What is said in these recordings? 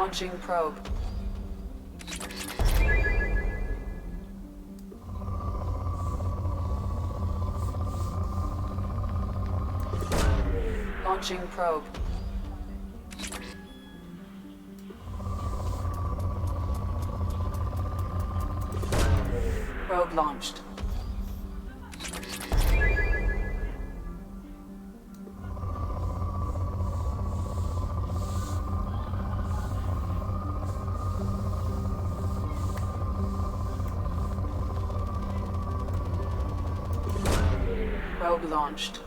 Launching probe. Launching probe. Probe launched. Probe launched.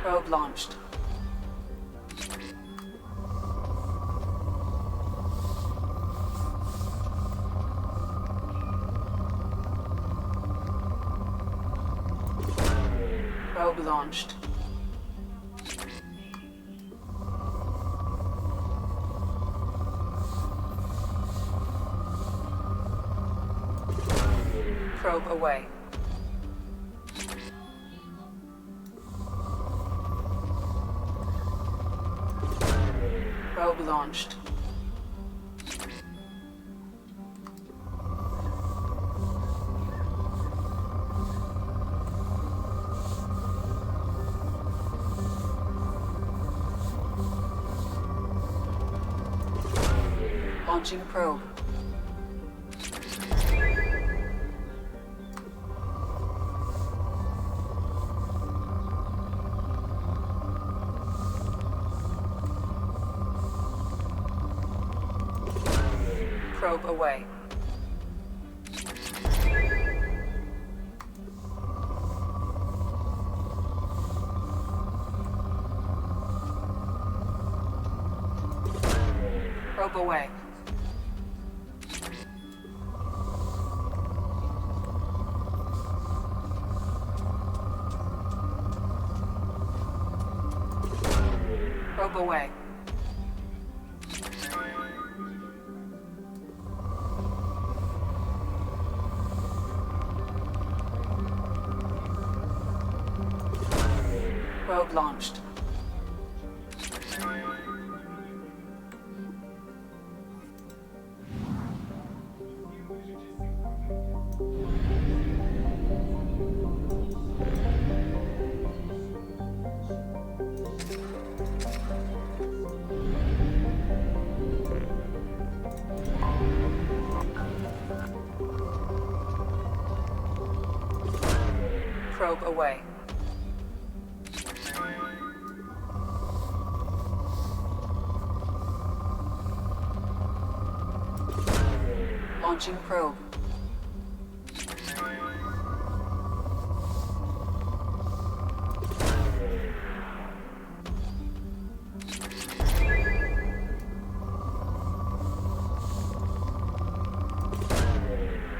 Probe launched. Probe launched. Probe away. Probe launched. Launching probe. Probe away. Probe away. Probe away. Probe launched. Probe away. Launching probe.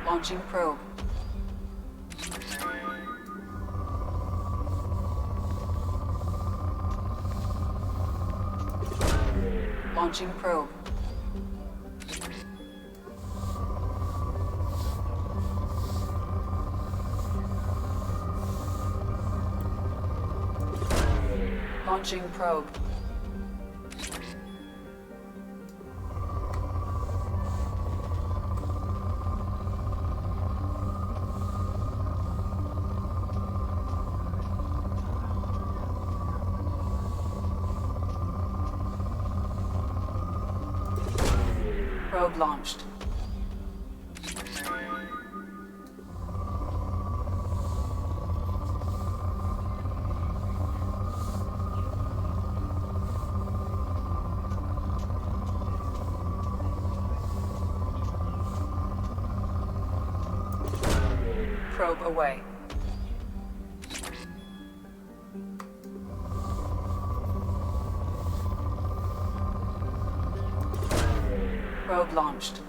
Launching probe. Launching probe. Launching probe. Probe launched. Probe away. Probe launched.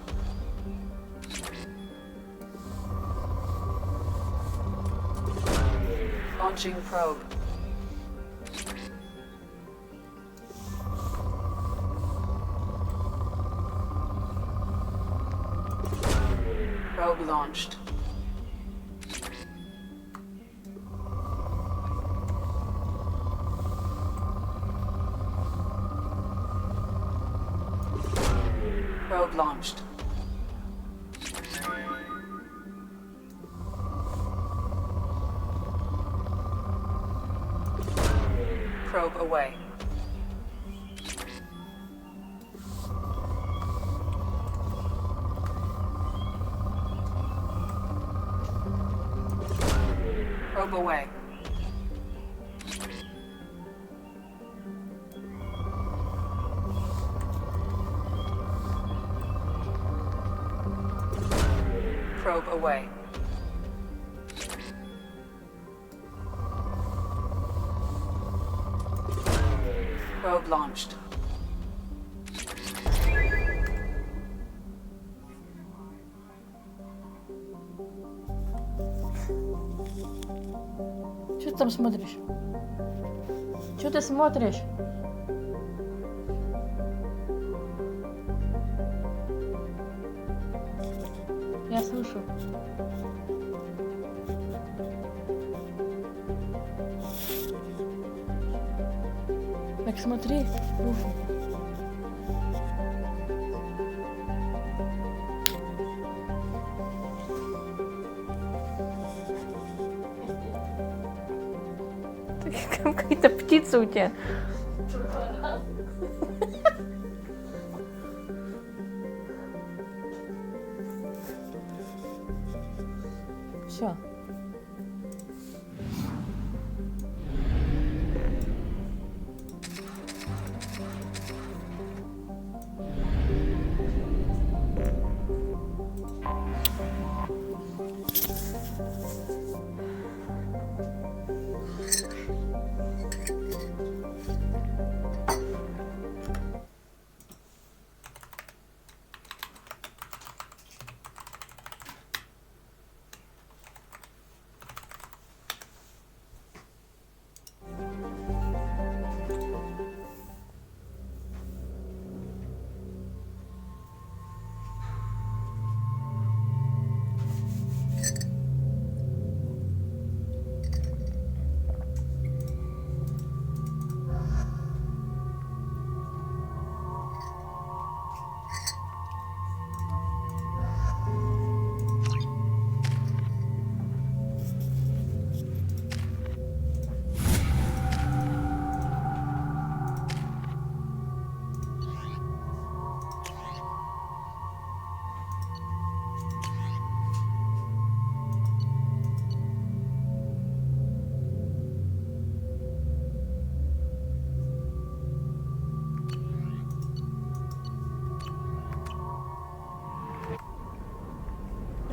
Launching probe. Probe launched. Probe launched. Probe away. Probe away. Probe away. Probe launched. Что ты там смотришь? Что ты смотришь? Я слышу. Так смотри. Уф. Какая-то птица у тебя. Все.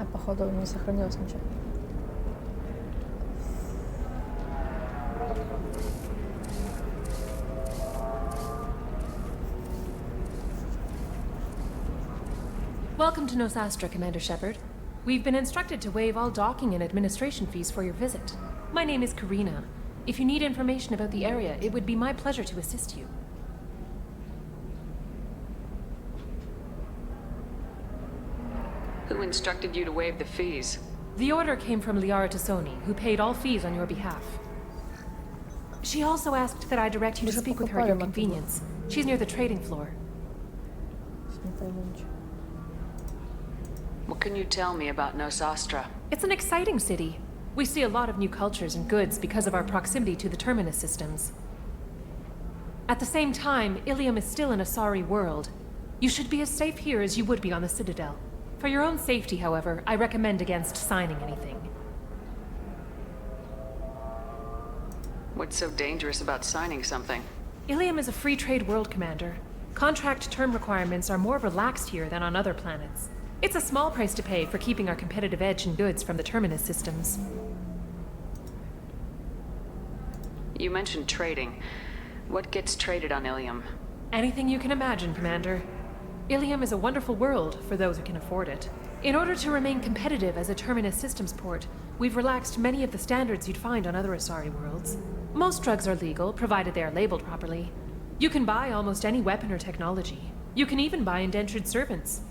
А походу не сохранилось ничего. Welcome to Nosastra, Commander Shepard. We've been instructed to waive all docking and administration fees for your visit. My name is Karina. If you need information about the area, it would be my pleasure to assist you. Who instructed you to waive the fees? The order came from Liara Tassoni, who paid all fees on your behalf. She also asked that I direct you to speak with her at your convenience. She's near the trading floor. What can you tell me about Nosastra? It's an exciting city. We see a lot of new cultures and goods because of our proximity to the Terminus systems. At the same time, Ilium is still an Asari world. You should be as safe here as you would be on the Citadel. For your own safety, however, I recommend against signing anything. What's so dangerous about signing something? Ilium is a free trade world, Commander. Contract term requirements are more relaxed here than on other planets. It's a small price to pay for keeping our competitive edge in goods from the Terminus systems. You mentioned trading. What gets traded on Ilium? Anything you can imagine, Commander. Ilium is a wonderful world for those who can afford it. In order to remain competitive as a Terminus systems port, we've relaxed many of the standards you'd find on other Asari worlds. Most drugs are legal, provided they are labeled properly. You can buy almost any weapon or technology. You can even buy indentured servants.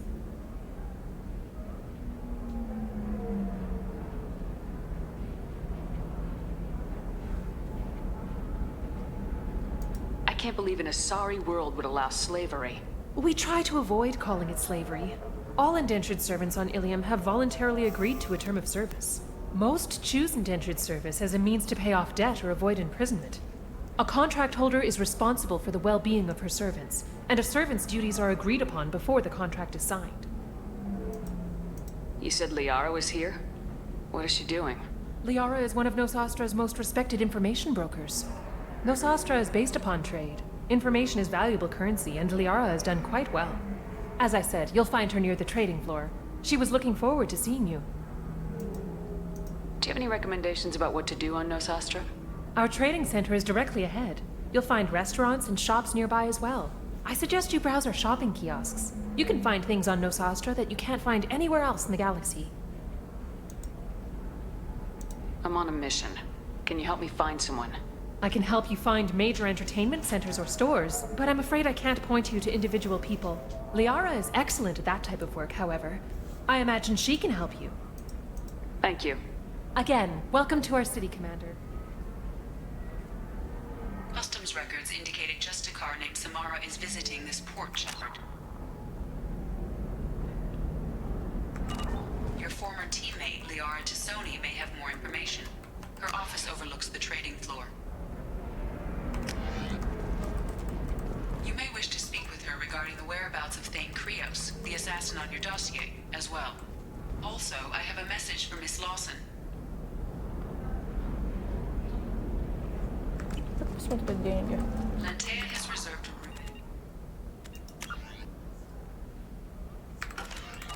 I can't believe an Asari world would allow slavery. We try to avoid calling it slavery. All indentured servants on Ilium have voluntarily agreed to a term of service. Most choose indentured service as a means to pay off debt or avoid imprisonment. A contract holder is responsible for the well-being of her servants, and a servant's duties are agreed upon before the contract is signed. You said Liara was here? What is she doing? Liara is one of Nosastra's most respected information brokers. Nosastra is based upon trade. Information is valuable currency, and Liara has done quite well. As I said, you'll find her near the trading floor. She was looking forward to seeing you. Do you have any recommendations about what to do on Nosastra? Our trading center is directly ahead. You'll find restaurants and shops nearby as well. I suggest you browse our shopping kiosks. You can find things on Nosastra that you can't find anywhere else in the galaxy. I'm on a mission. Can you help me find someone? I can help you find major entertainment centers or stores, but I'm afraid I can't point you to individual people. Liara is excellent at that type of work, however. I imagine she can help you. Thank you. Again, welcome to our city, Commander. Customs records indicate a Justicar named Samara is visiting this port, Shepard. Your former teammate, Liara Tassoni, may have more information. Her office overlooks the trading floor. You may wish to speak with her regarding the whereabouts of Thane Krios, the assassin on your dossier, as well. Also, I have a message for Miss Lawson. Посмотрим деньги. Lantea has reserved a room.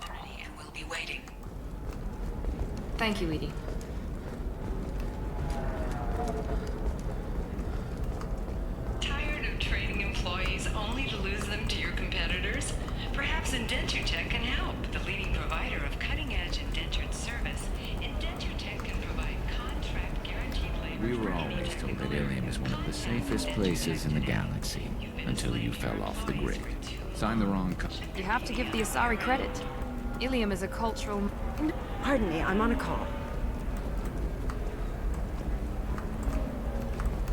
Ready and will be waiting. Thank you, Edie. Tired of trading employees only to lose them to your competitors? Perhaps IndentureTech can help. The leading provider of cutting-edge indentured service, IndentureTech can provide contract guaranteed labor. We were always told that Ilium is one of the safest places in the galaxy, until you fell off the grid. Signed the wrong You have to give the Asari credit. Ilium is a cultural... Pardon me, I'm on a call.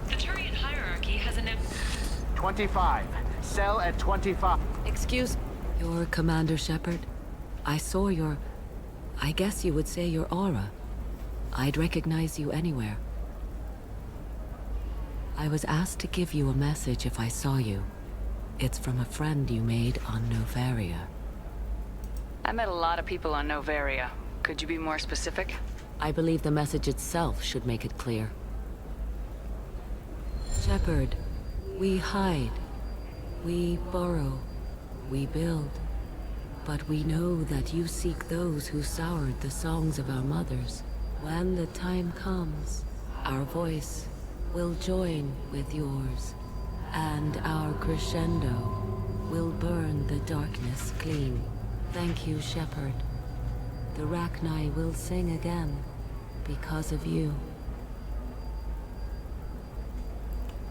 The Turian hierarchy has announced... 25. Sell at 25. Excuse... You're Commander Shepard? I saw your... I guess you would say your aura. I'd recognize you anywhere. I was asked to give you a message if I saw you. It's from a friend you made on Novaria. I met a lot of people on Novaria. Could you be more specific? I believe the message itself should make it clear. Shepard, we hide. We borrow. We build. But we know that you seek those who soured the songs of our mothers. When the time comes, our voice will join with yours, and our crescendo will burn the darkness clean. Thank you, Shepard. The Rachni will sing again because of you.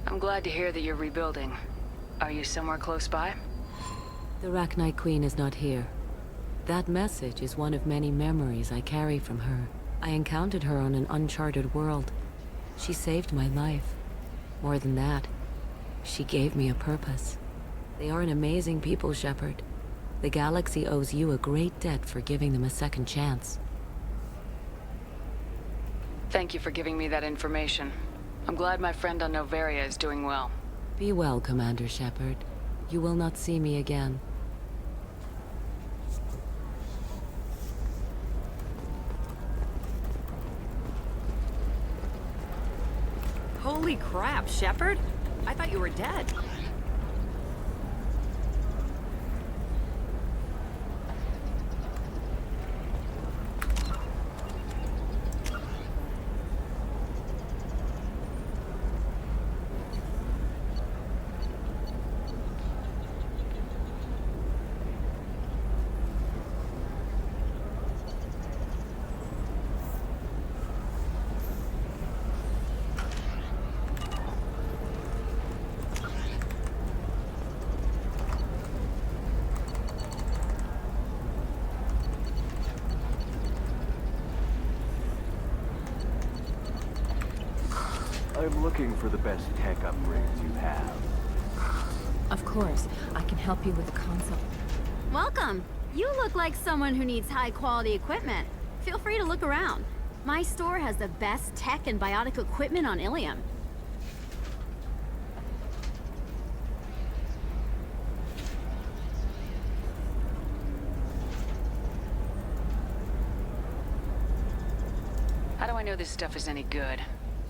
I'm glad to hear that you're rebuilding. Are you somewhere close by? The Rachni Queen is not here. That message is one of many memories I carry from her. I encountered her on an uncharted world. She saved my life. More than that, she gave me a purpose. They are an amazing people, Shepard. The galaxy owes you a great debt for giving them a second chance. Thank you for giving me that information. I'm glad my friend on Novaria is doing well. Be well, Commander Shepard. You will not see me again. Holy crap, Shepard! I thought you were dead. I'm looking for the best tech upgrades you have. Of course, I can help you with the console. Welcome. You look like someone who needs high-quality equipment. Feel free to look around. My store has the best tech and biotic equipment on Ilium. How do I know this stuff is any good?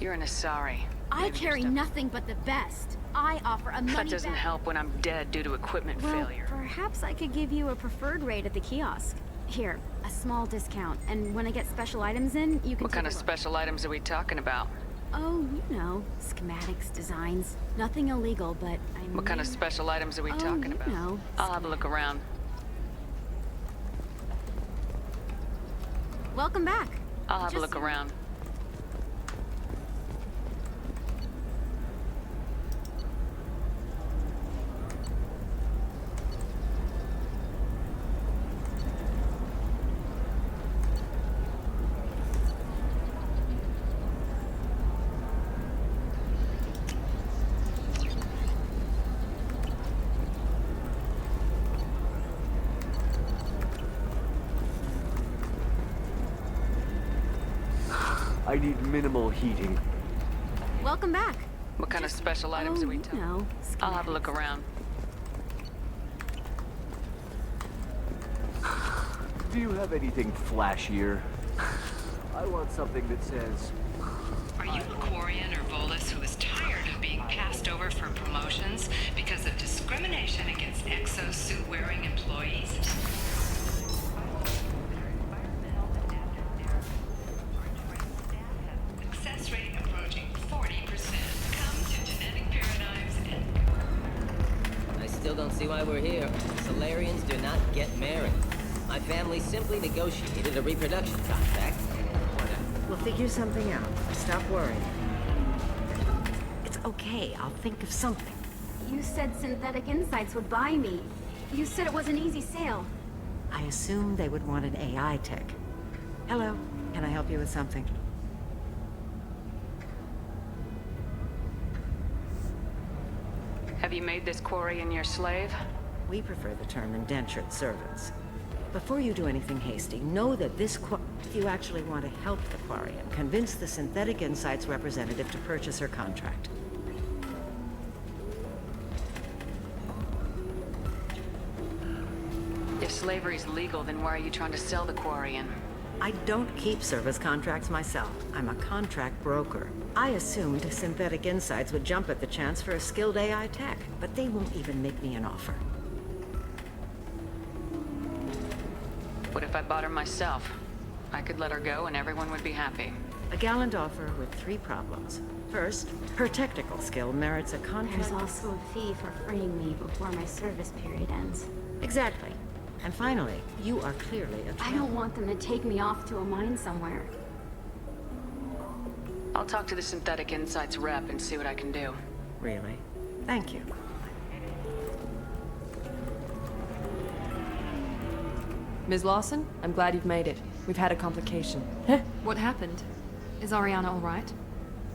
You're an Asari. I Maybe carry your stuff- nothing but the best. I offer a money That doesn't back. help when I'm dead due to equipment Well, failure. perhaps I could give you a preferred rate at the kiosk. Here, a small discount, and when I get special items in, you can What kind take of a look. special items are we talking about? Oh, you know, schematics, designs. Nothing illegal, but I What kind of may- special items are we Oh, talking you about? know, I'll have a look around. Welcome back. I'll have a Just look so- around. I need minimal heating. Welcome back. What kind of special items are we you talking know, I'll have a look schematics. around. Do you have anything flashier? I want something that says, Are you a Quarian or Volus who is tired of being passed over for promotions because of discrimination against exosuit-wearing employees? Success rate approaching 40%. Come to Genetic Paradigms and I still don't see why we're here. Solarians do not get married. My family simply negotiated a reproduction contract. We'll figure something out. Stop worrying. It's okay. I'll think of something. You said Synthetic Insights would buy me. You said it was an easy sale. I assumed they would want an AI tech. Hello. Can I help you with something? Have you made this Quarian your slave? We prefer the term indentured servants. Before you do anything hasty, know that if you actually want to help the Quarian, convince the Synthetic Insights representative to purchase her contract. If slavery's legal, then why are you trying to sell the Quarian? I don't keep service contracts myself. I'm a contract broker. I assumed Synthetic Insights would jump at the chance for a skilled AI tech, but they won't even make me an offer. What if I bought her myself? I could let her go and everyone would be happy. A gallant offer with 3 problems. First, her technical skill merits a contract. There's also a fee for freeing me before my service period ends. Exactly. And finally, you are clearly a I don't want them to take me off to a mine somewhere. I'll talk to the Synthetic Insights rep and see what I can do. Really? Thank you. Ms. Lawson, I'm glad you've made it. We've had a complication. What happened? Is Ariana all right?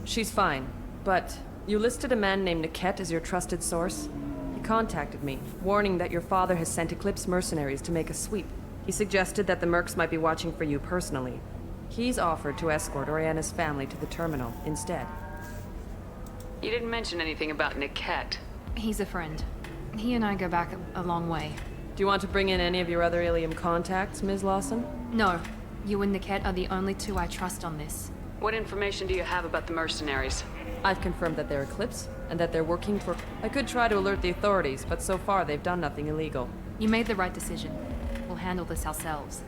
She's fine, but you listed a man named Niket as your trusted source. He contacted me, warning that your father has sent Eclipse mercenaries to make a sweep. He suggested that the Mercs might be watching for you personally. He's offered to escort Oriana's family to the terminal instead. You didn't mention anything about Niket. He's a friend. He and I go back a long way. Do you want to bring in any of your other Ilium contacts, Ms. Lawson? No. You and Niket are the only 2 I trust on this. What information do you have about the mercenaries? I've confirmed that they're Eclipse, and that they're working for... I could try to alert the authorities, but so far they've done nothing illegal. You made the right decision. We'll handle this ourselves.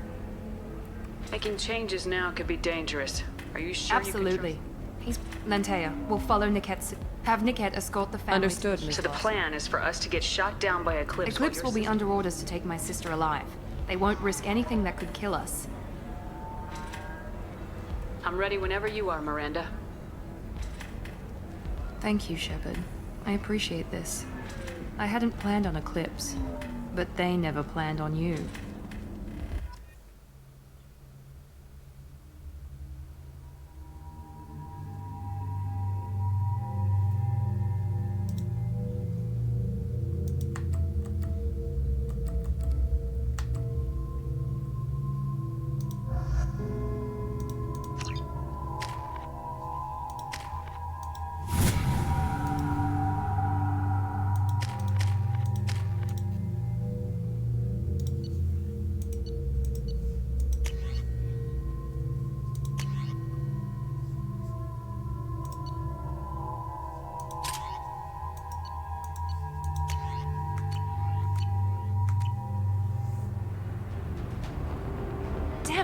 Making changes now could be dangerous. Are you sure Absolutely. He's Lantea. We'll follow Niket. Have Niket escort the family. Understood, Ms. So the plan is for us to get shot down by Eclipse. Eclipse will be under orders to take my sister alive. They won't risk anything that could kill us. I'm ready whenever you are, Miranda. Thank you, Shepard. I appreciate this. I hadn't planned on Eclipse, but they never planned on you.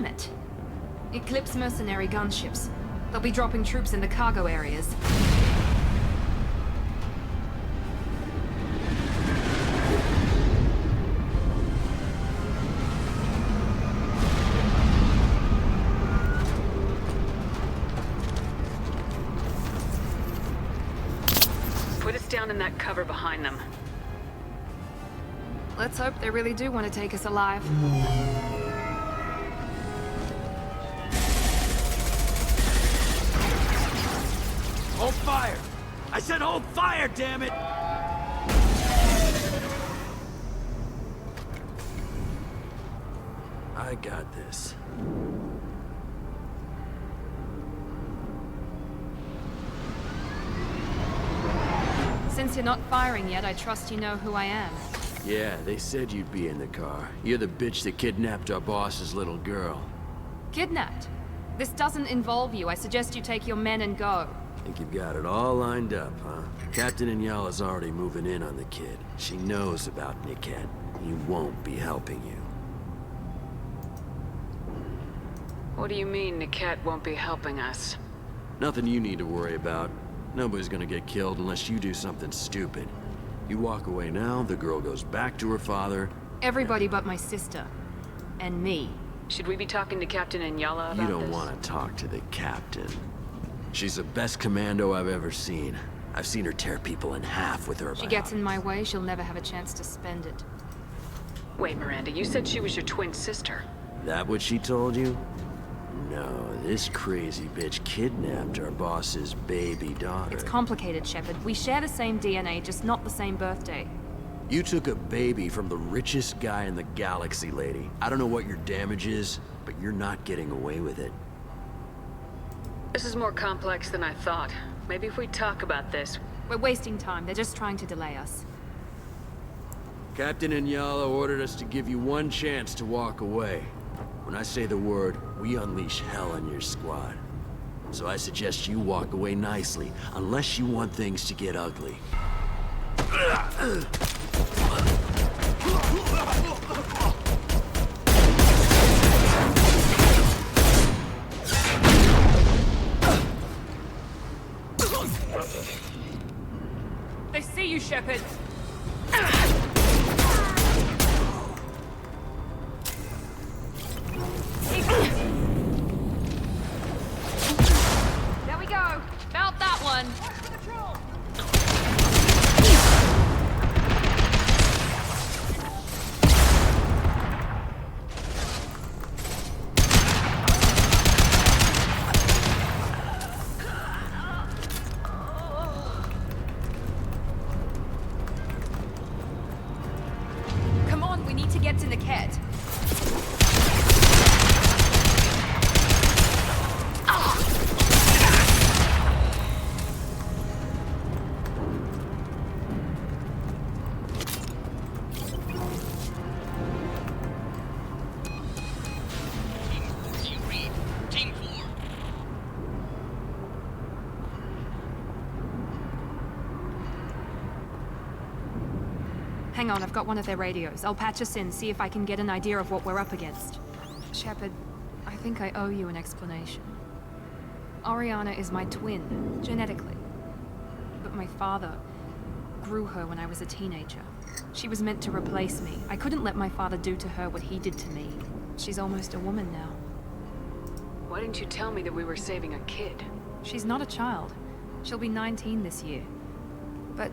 Damn it. Eclipse mercenary gunships. They'll be dropping troops in the cargo areas. Put us down in that cover behind them. Let's hope they really do want to take us alive. Hold fire! I said hold fire, damn it! I got this. Since you're not firing yet, I trust you know who I am. Yeah, they said you'd be in the car. You're the bitch that kidnapped our boss's little girl. Kidnapped? This doesn't involve you. I suggest you take your men and go. Think you've got it all lined up, huh? Captain Inyala's already moving in on the kid. She knows about Niket. He won't be helping you. What do you mean Niket won't be helping us? Nothing you need to worry about. Nobody's gonna get killed unless you do something stupid. You walk away now, the girl goes back to her father. Everybody but my sister. And me. Should we be talking to Captain Inyala about You don't this? want to talk to the captain. She's the best commando I've ever seen. I've seen her tear people in half with her. She gets in my way, she'll never have a chance to spend it. Wait, Miranda, you said she was your twin sister. That what she told you? No, this crazy bitch kidnapped our boss's baby daughter. It's complicated, Shepard. We share the same DNA, just not the same birthday. You took a baby from the richest guy in the galaxy, lady. I don't know what your damage is, but you're not getting away with it. This is more complex than I thought. Maybe if we talk about this. We're wasting time. They're just trying to delay us. Captain Inyala ordered us to give you one chance to walk away. When I say the word, we unleash hell on your squad. So I suggest you walk away nicely, unless you want things to get ugly. They see you, Shepard! There we go! About that one! Come on, we need to get to Niket. Hang on, I've got one of their radios. I'll patch us in, see if I can get an idea of what we're up against. Shepard, I think I owe you an explanation. Oriana is my twin, genetically. But my father grew her when I was a teenager. She was meant to replace me. I couldn't let my father do to her what he did to me. She's almost a woman now. Why didn't you tell me that we were saving a kid? She's not a child. She'll be 19 this year. But,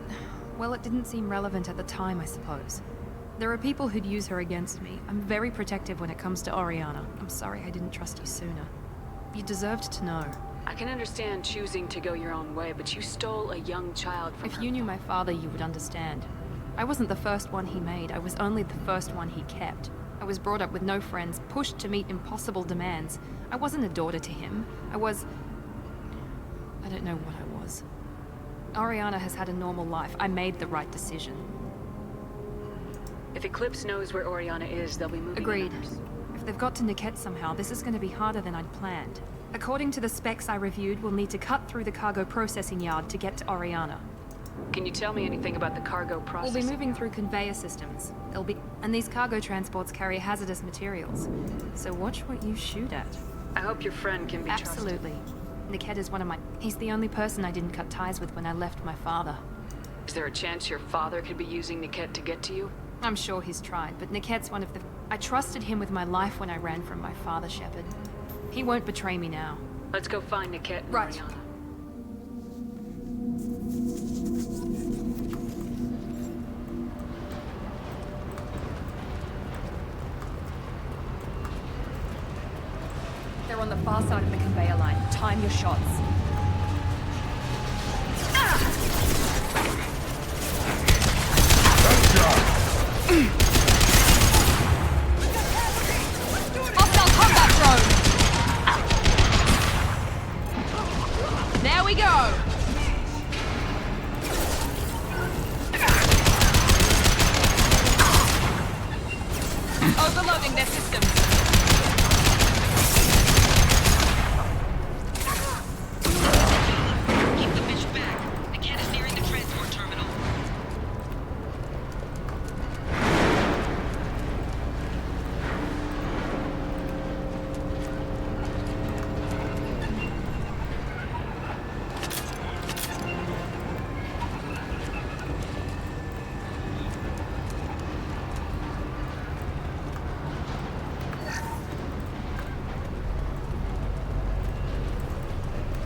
well, it didn't seem relevant at the time, I suppose. There are people who'd use her against me. I'm very protective when it comes to Oriana. I'm sorry I didn't trust you sooner. You deserved to know. I can understand choosing to go your own way, but you stole a young child from If her. you knew my father, you would understand. I wasn't the first one he made. I was only the first one he kept. I was brought up with no friends, pushed to meet impossible demands. I wasn't a daughter to him. I don't know what I was. Oriana has had a normal life. I made the right decision. If Eclipse knows where Oriana is, they'll be moving Agreed. others. If they've got to Niket somehow, this is going to be harder than I'd planned. According to the specs I reviewed, we'll need to cut through the cargo processing yard to get to Oriana. Can you tell me anything about the cargo We'll processing? be moving through conveyor systems. And these cargo transports carry hazardous materials. So watch what you shoot at. I hope your friend can be trusted. Absolutely. Niket is one of my... He's the only person I didn't cut ties with when I left my father. Is there a chance your father could be using Niket to get to you? I'm sure he's tried, but Niket's one of the... I trusted him with my life when I ran from my father, Shepard. He won't betray me now. Let's go find Niket and Right. Mariana. They're on the far side of the conveyor line. Time your shots. Hostile combat drone! There we go! Overloading their systems. Keep the fish back. The cat is nearing the transport terminal.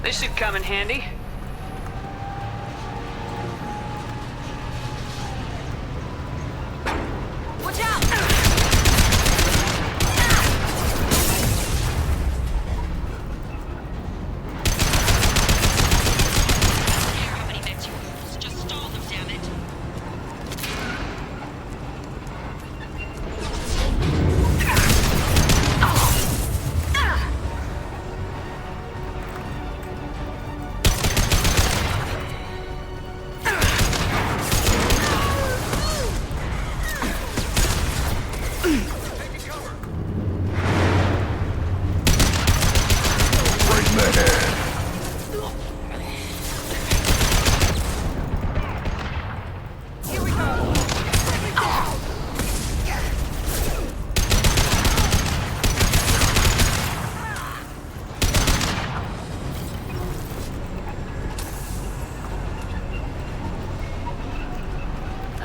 This should come in handy. Watch out! How many mechs you use? Just stall them, damn it.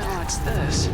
Oh, what's this?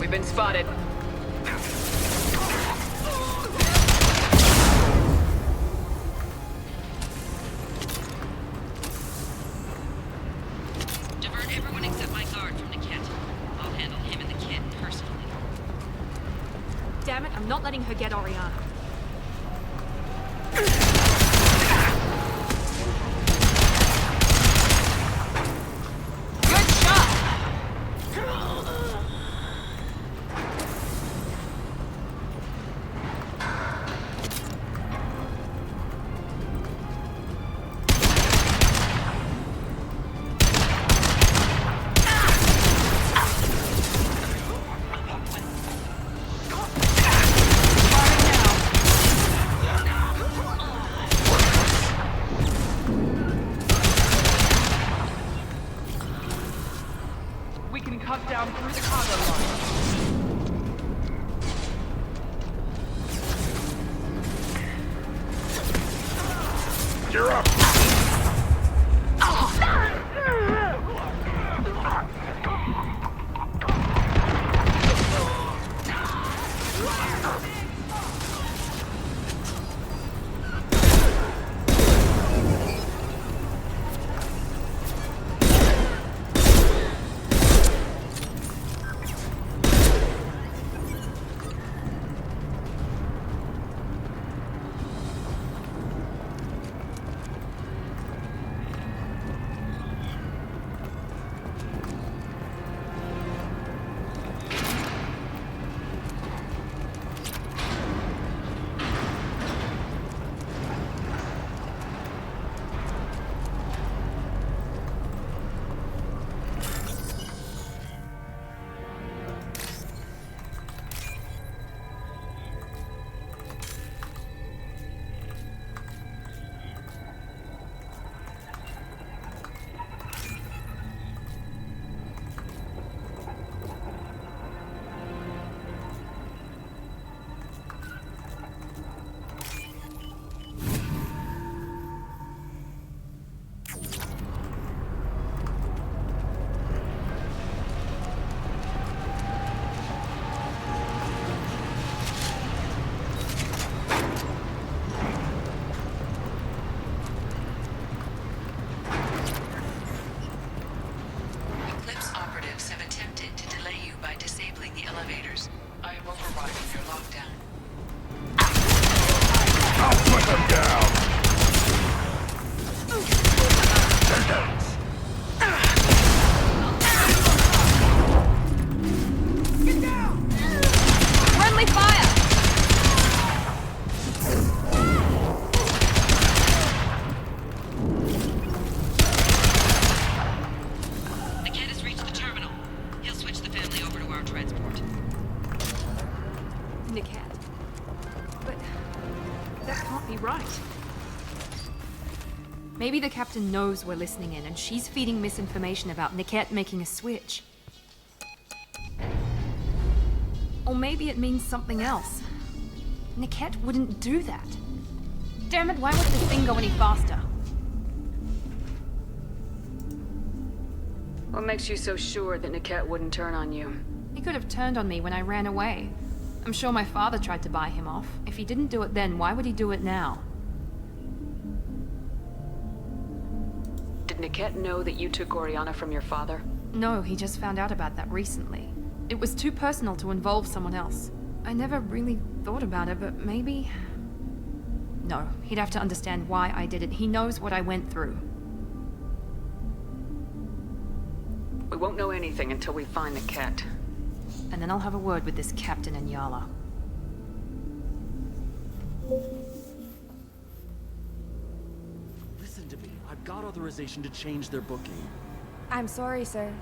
We've been spotted. Divert everyone except my guard from Niket. I'll handle him and the kid personally. Damn it, I'm not letting her get Oriana. Good shot! We can cut down through the cargo line. You're up! right. Maybe the captain knows we're listening in, and she's feeding misinformation about Niket making a switch. Or maybe it means something else. Niket wouldn't do that. Damn it, why won't this thing go any faster? What makes you so sure that Niket wouldn't turn on you? He could have turned on me when I ran away. I'm sure my father tried to buy him off. If he didn't do it then, why would he do it now? Did Niket know that you took Oriana from your father? No, he just found out about that recently. It was too personal to involve someone else. I never really thought about it, but maybe... No, he'd have to understand why I did it. He knows what I went through. We won't know anything until we find Niket. And then I'll have a word with this captain and Yala. Listen to me. I've got authorization to change their booking. I'm sorry, sir.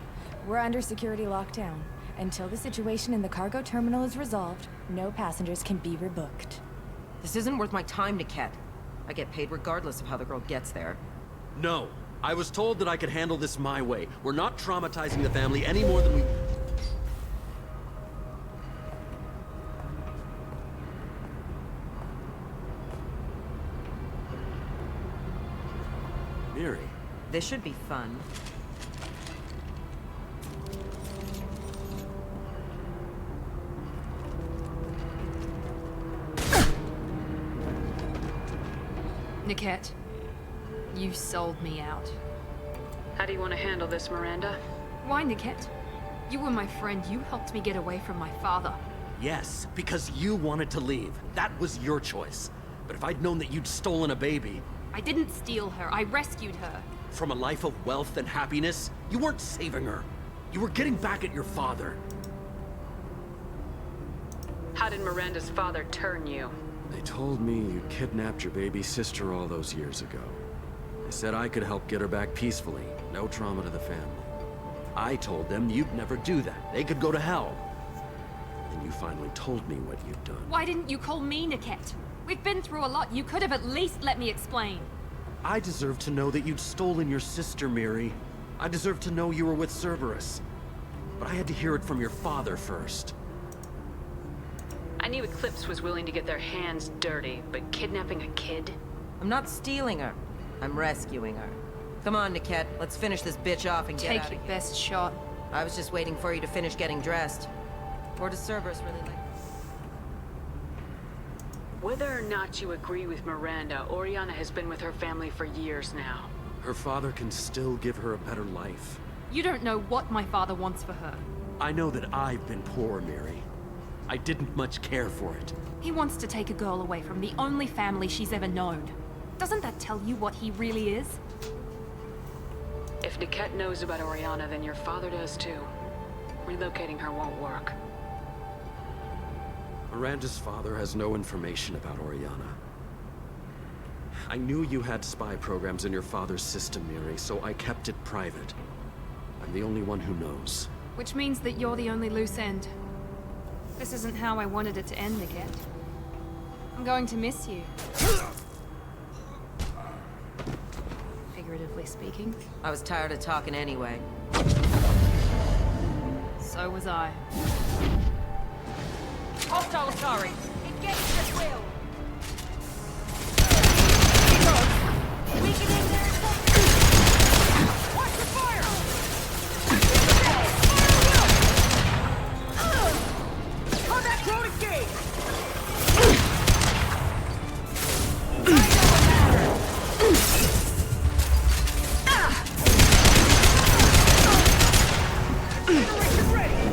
We're under security lockdown. Until the situation in the cargo terminal is resolved, no passengers can be rebooked. This isn't worth my time, Niket. I get paid regardless of how the girl gets there. No. I was told that I could handle this my way. We're not traumatizing the family any more than we... Miri. This should be fun. Niket, you sold me out. How do you want to handle this, Miranda? Why, Niket? You were my friend. You helped me get away from my father. Yes, because you wanted to leave. That was your choice. But if I'd known that you'd stolen a baby... I didn't steal her. I rescued her. From a life of wealth and happiness, you weren't saving her. You were getting back at your father. How did Miranda's father turn you? They told me you kidnapped your baby sister all those years ago. They said I could help get her back peacefully. No trauma to the family. I told them you'd never do that. They could go to hell. And you finally told me what you'd done. Why didn't you call me, Niket? We've been through a lot. You could have at least let me explain. I deserve to know that you'd stolen your sister, Miri. I deserve to know you were with Cerberus. But I had to hear it from your father first. I knew Eclipse was willing to get their hands dirty, but kidnapping a kid? I'm not stealing her. I'm rescuing her. Come on, Niket. Let's finish this bitch off and get out of here. Take your best shot. I was just waiting for you to finish getting dressed. Or does Cerberus really like... Whether or not you agree with Miranda, Oriana has been with her family for years now. Her father can still give her a better life. You don't know what my father wants for her. I know that I've been poor, Miri. I didn't much care for it. He wants to take a girl away from the only family she's ever known. Doesn't that tell you what he really is? If Niket knows about Oriana, then your father does too. Relocating her won't work. Miranda's father has no information about Oriana. I knew you had spy programs in your father's system, Miri, so I kept it private. I'm the only one who knows. Which means that you're the only loose end. This isn't how I wanted it to end, Niket. I'm going to miss you. Figuratively speaking. I was tired of talking anyway. So was I. Hostile sorry. Engage at will. Weaken in there. Watch the fire! Combat drone engaged! Generation ready!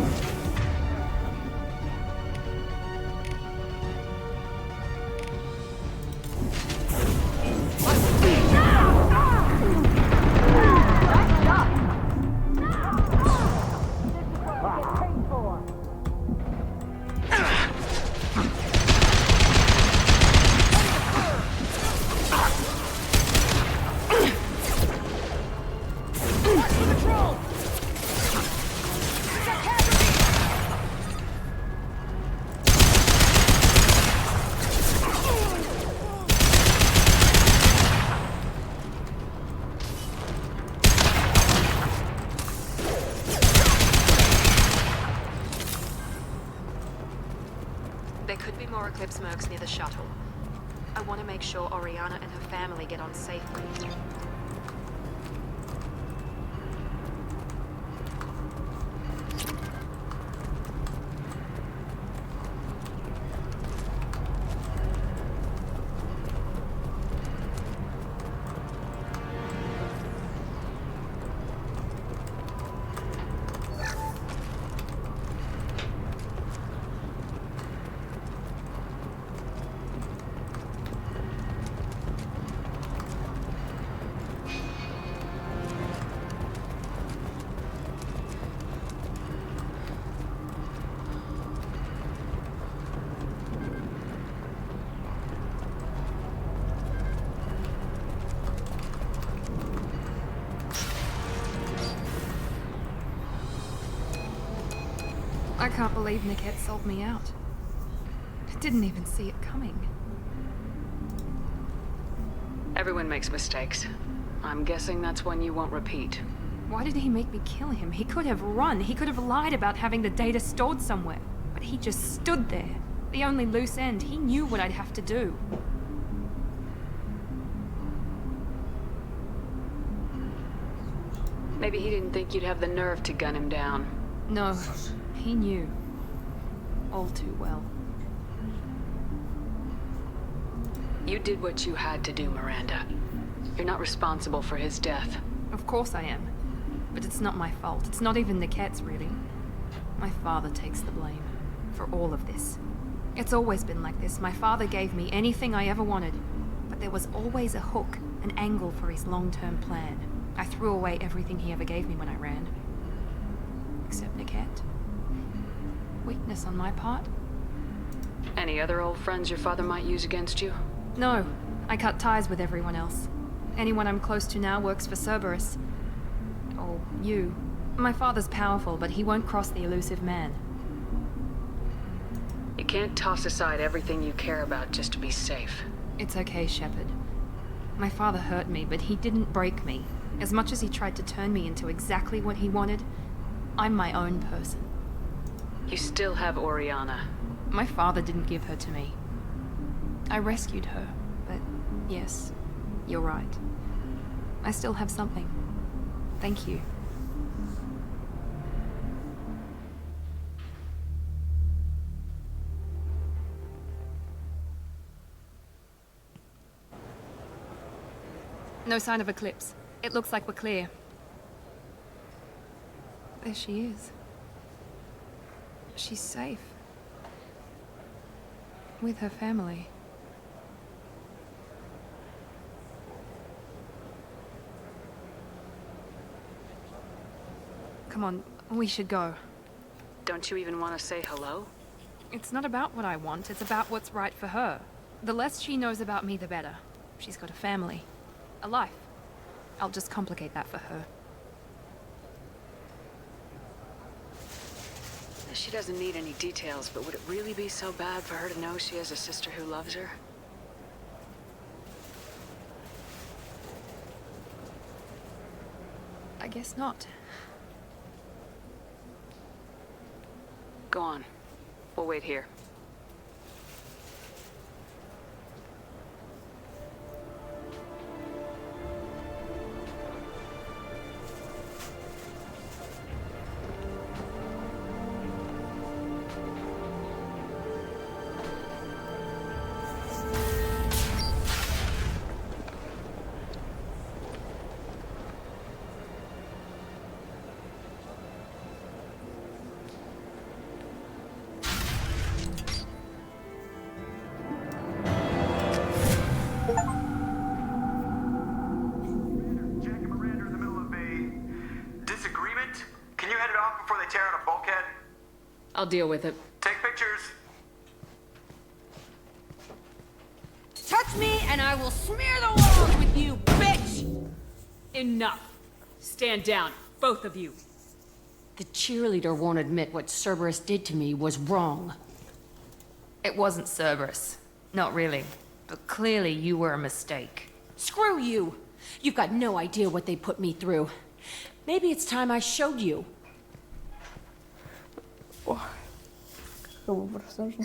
There could be more Eclipse mercs near the shuttle. I want to make sure Oriana and her family get on safely. I can't believe Niket sold me out. I didn't even see it coming. Everyone makes mistakes. I'm guessing that's one you won't repeat. Why did he make me kill him? He could have run. He could have lied about having the data stored somewhere. But he just stood there. The only loose end. He knew what I'd have to do. Maybe he didn't think you'd have the nerve to gun him down. No, he knew. All too well. You did what you had to do, Miranda. You're not responsible for his death. Of course I am. But it's not my fault. It's not even Niket's, really. My father takes the blame for all of this. It's always been like this. My father gave me anything I ever wanted, but there was always a hook, an angle for his long-term plan. I threw away everything he ever gave me when I ran. Except Niket. Weakness on my part? Any other old friends your father might use against you? No. I cut ties with everyone else. Anyone I'm close to now works for Cerberus. Or you. My father's powerful, but he won't cross the elusive man. You can't toss aside everything you care about just to be safe. It's okay, Shepard. My father hurt me, but he didn't break me. As much as he tried to turn me into exactly what he wanted, I'm my own person. You still have Oriana. My father didn't give her to me. I rescued her, but yes, you're right. I still have something. Thank you. No sign of Eclipse. It looks like we're clear. There she is. She's safe. With her family. Come on, we should go. Don't you even want to say hello? It's not about what I want, it's about what's right for her. The less she knows about me, the better. She's got a family. A life. I'll just complicate that for her. She doesn't need any details, but would it really be so bad for her to know she has a sister who loves her? I guess not. Go on. We'll wait here. I'll deal with it. Take pictures. Touch me and I will smear the walls with you, bitch! Enough. Stand down, both of you. The cheerleader won't admit what Cerberus did to me was wrong. It wasn't Cerberus. Not really. But clearly you were a mistake. Screw you! You've got no idea what they put me through. Maybe it's time I showed you. Какого персонажа?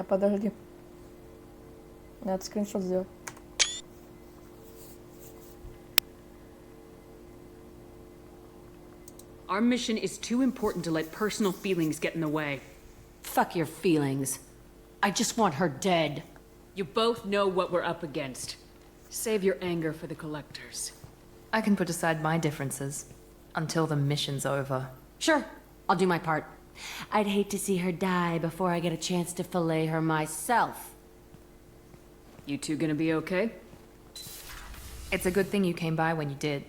Подожди. Надо скриншот сделать. Our mission is too important to let personal feelings get in the way. Fuck your feelings. I just want her dead. You both know what we're up against. Save your anger for the collectors. I can put aside my differences until the mission's over. Sure, I'll do my part. I'd hate to see her die before I get a chance to fillet her myself. You two gonna be okay? It's a good thing you came by when you did.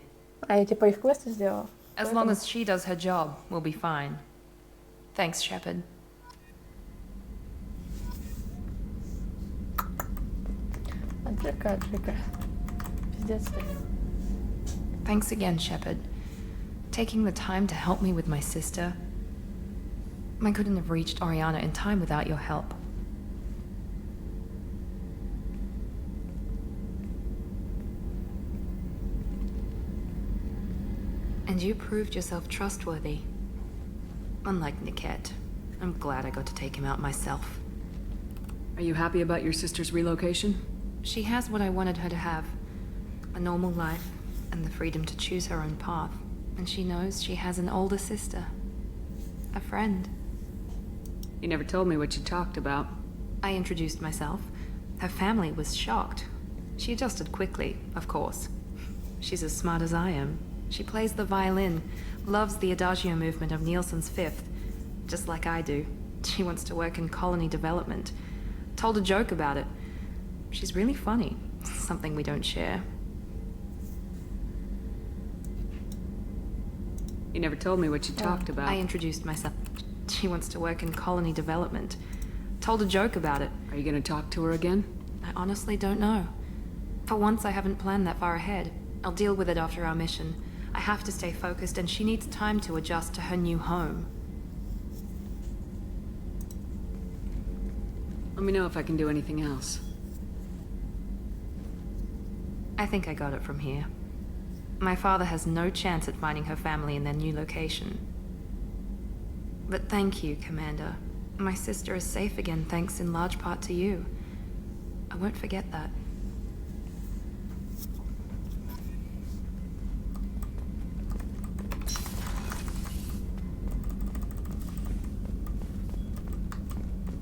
А я типа их квесты сделала. As long as she does her job, we'll be fine. Thanks, Shepard. Джека. Пиздец ты. Thanks again, Shepard. Taking the time to help me with my sister. I couldn't have reached Oriana in time without your help. And you proved yourself trustworthy. Unlike Niket, I'm glad I got to take him out myself. Are you happy about your sister's relocation? She has what I wanted her to have. A normal life, and the freedom to choose her own path. And she knows she has an older sister. A friend. You never told me what you talked about. I introduced myself. Her family was shocked. She adjusted quickly, of course. She's as smart as I am. She plays the violin, loves the Adagio movement of Nielsen's Fifth, just like I do. She wants to work in colony development. Told a joke about it. She's really funny, something we don't share. You never told me what you talked about. I introduced myself. She wants to work in colony development. Told a joke about it. Are you gonna talk to her again? I honestly don't know. For once, I haven't planned that far ahead. I'll deal with it after our mission. I have to stay focused, and she needs time to adjust to her new home. Let me know if I can do anything else. I think I got it from here. My father has no chance at finding her family in their new location. But thank you, Commander. My sister is safe again thanks in large part to you. I won't forget that.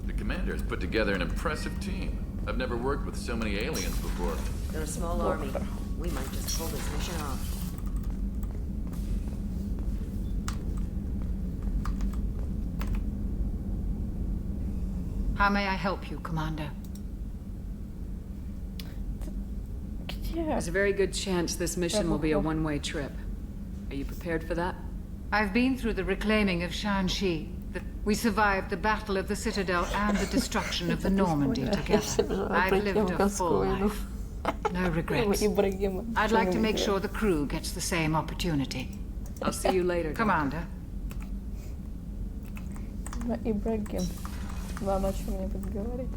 The Commander's put together an impressive team. I've never worked with so many aliens before. They're a small army. We might just pull this mission off. How may I help you, Commander? There's a very good chance this mission will be a one-way trip. Are you prepared for that? I've been through the reclaiming of Shanxi. We survived the Battle of the Citadel and the destruction of the Normandy together. I've lived a full life. No regrets. I'd like to make sure the crew gets the same opportunity. I'll see you later, Commander. Ибрагим. Вам о чем-нибудь говорить?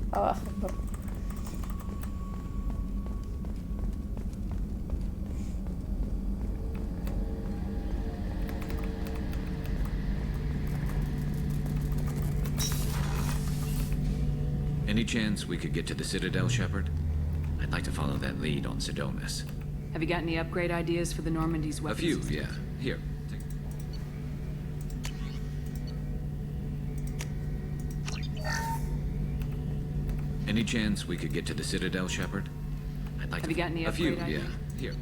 Any chance we could get to the Citadel, Shepard? I'd like to follow that lead on Sodomus. Have you got any upgrade ideas for the Normandy's weapons? A few, yeah. Here. Any chance we could get to the Citadel, Shepard? I'd like Have you got any upgrade ideas? A few, yeah. Here.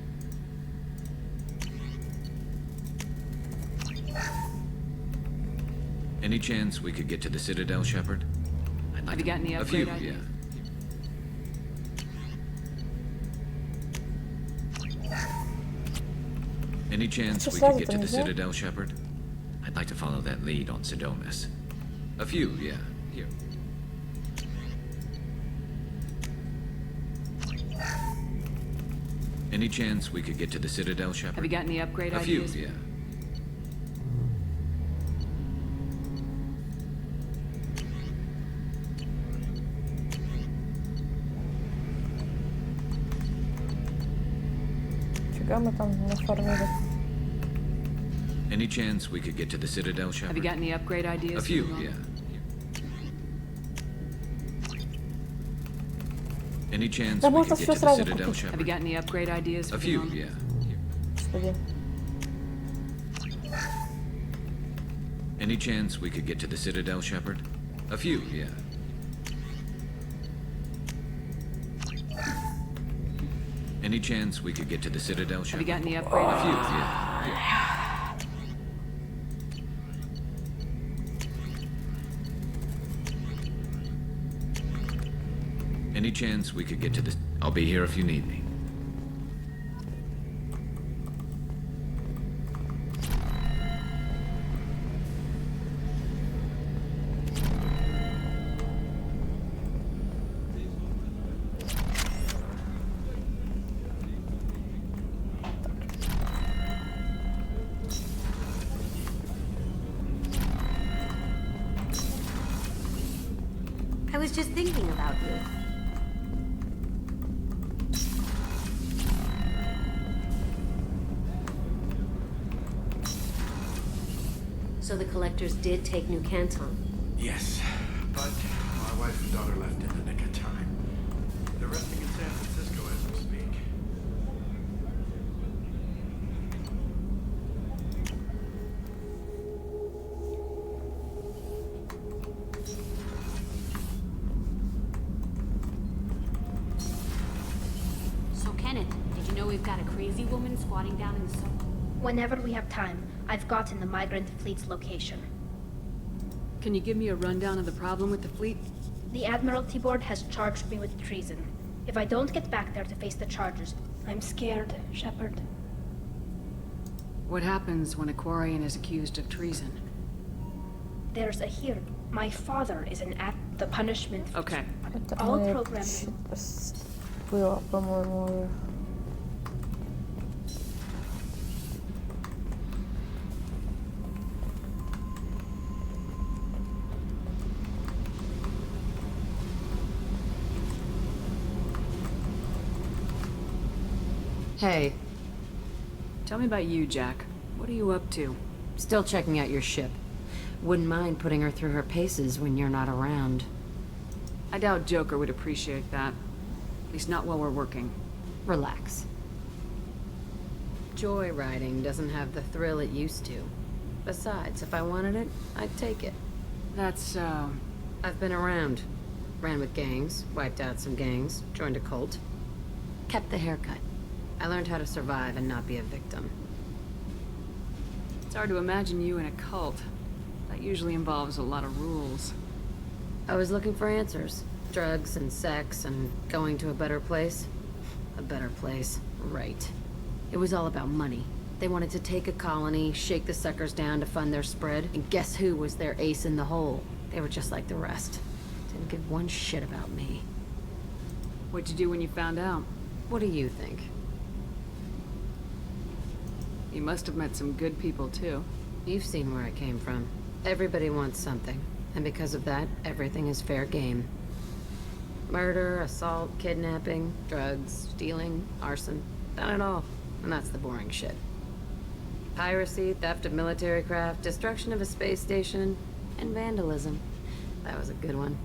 Any chance we could get to the Citadel, Shepard? Have you got any upgrade ideas? A few, yeah. Any chance we could get to the Citadel, Shepard? I'd like to follow that lead on Sodomus. A few, yeah. Here. Any chance we could get to the Citadel, Shepard? Have you got any upgrade ideas? A few, yeah. Мы там нафармили. Any chance we could get to the Citadel, Shepard? Have you got any upgrade ideas? A few, yeah. Any chance Да we можно could все get to the сразу Citadel, купить. Have you Shepard? got any upgrade ideas for A the few, moment? yeah. Господи. Any chance we could get to the Citadel, Shepard? A few, yeah. Any chance we could get to the Citadel, Have Shepard? you got any upgrade A few, ideas? yeah. Any chance we could get to the... I'll be here if you need me. I was just thinking about you. So the collectors did take New Canton. Yes, but my wife and daughter left in the nick of time. They're resting in San Francisco as we speak. So Kenneth, did you know we've got a crazy woman squatting down in the sun? Whenever we have time, I've gotten the migrant fleet's location. Can you give me a rundown of the problem with the fleet? The Admiralty Board has charged me with treason. If I don't get back there to face the charges, I'm scared, Shepard. What happens when a Quarian is accused of treason? There's a hearing. My father is the punishment. Okay. Это All она programs. было, по-моему. Hey. Tell me about you, Jack. What are you up to? Still checking out your ship. Wouldn't mind putting her through her paces when you're not around. I doubt Joker would appreciate that. At least not while we're working. Relax. Joyriding doesn't have the thrill it used to. Besides, if I wanted it, I'd take it. That's, I've been around. Ran with gangs, wiped out some gangs, joined a cult. Kept the haircut. I learned how to survive and not be a victim. It's hard to imagine you in a cult. That usually involves a lot of rules. I was looking for answers. Drugs and sex and going to a better place. A better place, right. It was all about money. They wanted to take a colony, shake the suckers down to fund their spread, and guess who was their ace in the hole? They were just like the rest. Didn't give one shit about me. What'd you do when you found out? What do you think? You must have met some good people, too. You've seen where I came from. Everybody wants something, and because of that, everything is fair game. Murder, assault, kidnapping, drugs, stealing, arson. Done it all. And that's the boring shit. Piracy, theft of military craft, destruction of a space station, and vandalism. That was a good one.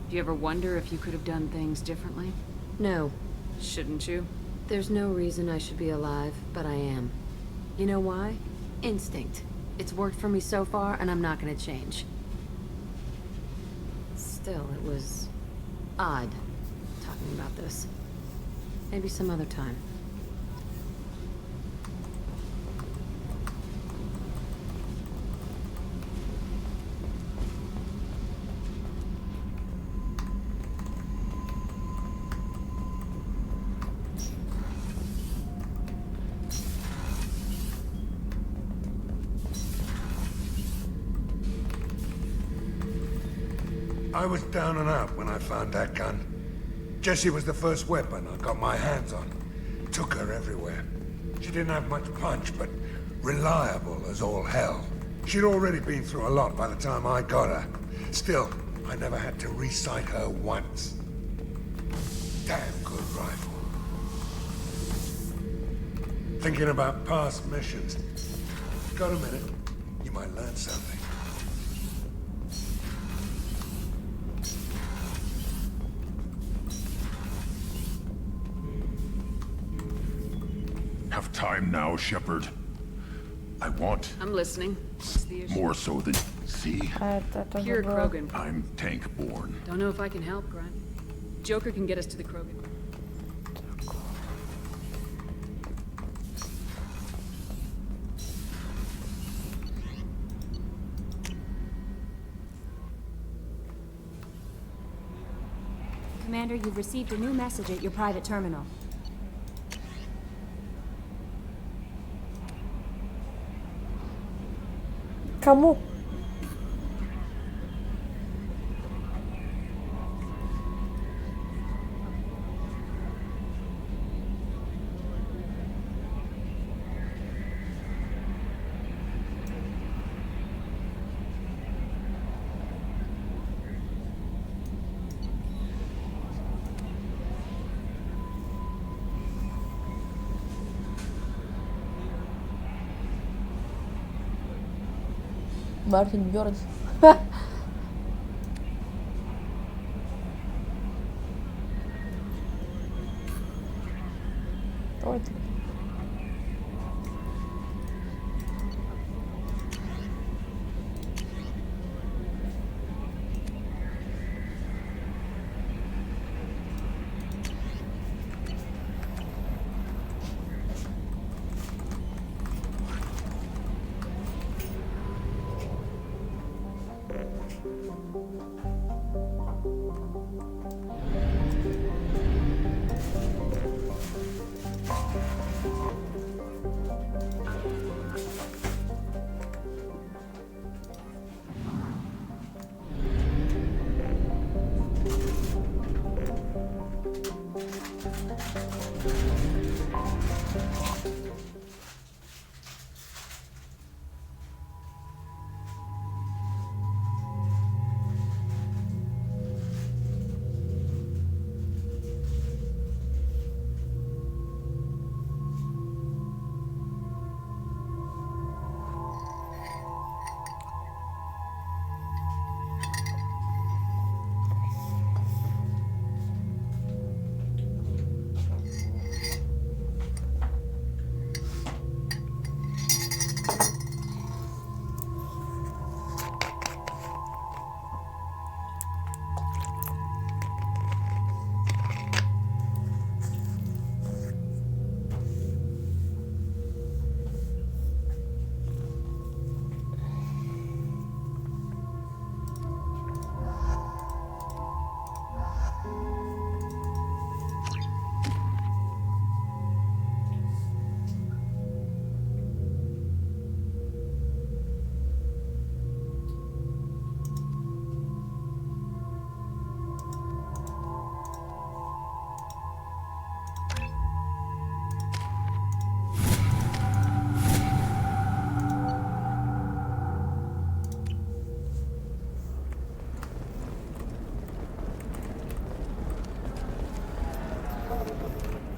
Do you ever wonder if you could have done things differently? No. Shouldn't you? There's no reason I should be alive, but I am. You know why? Instinct. It's worked for me so far, and I'm not gonna change. Still, it was odd talking about this. Maybe some other time. I was down and out when I found that gun. Jessie was the first weapon I got my hands on. Took her everywhere. She didn't have much punch, but reliable as all hell. She'd already been through a lot by the time I got her. Still, I never had to re-sight her once. Damn good rifle. Thinking about past missions. Got a minute? You might learn something. have time now, Shepard. I want I'm listening. What's the issue? more so than... See? Pure Krogan. I'm tank-born. Don't know if I can help, Grunt. Joker can get us to the Krogan. Commander, you've received a new message at your private terminal. Kamu. Martin Burns. Давайте.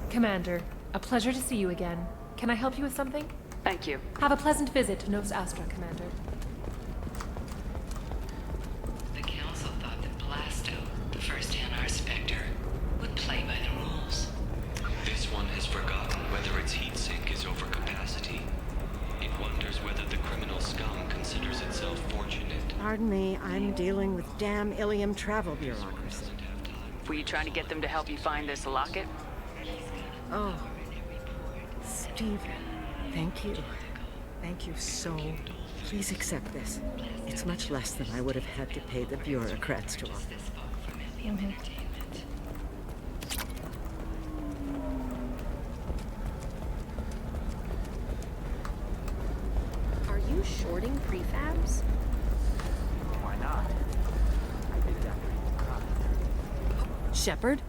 Commander, a pleasure to see you again. Can I help you with something? Thank you. Have a pleasant visit to Nos Astra, Commander. The Council thought that Blasto, the first NR Spectre, would play by the rules. This one has forgotten whether its heat sink is over capacity. It wonders whether the criminal scum considers itself fortunate. Pardon me, I'm dealing with damn Ilium travel bureaucracy. Were you trying to get them to help you find this locket? Oh, Stephen, thank you. Thank you so. Please accept this. It's much less than I would have had to pay the bureaucrats to offer. Are you shorting prefabs? Why not? I did that. Shepard?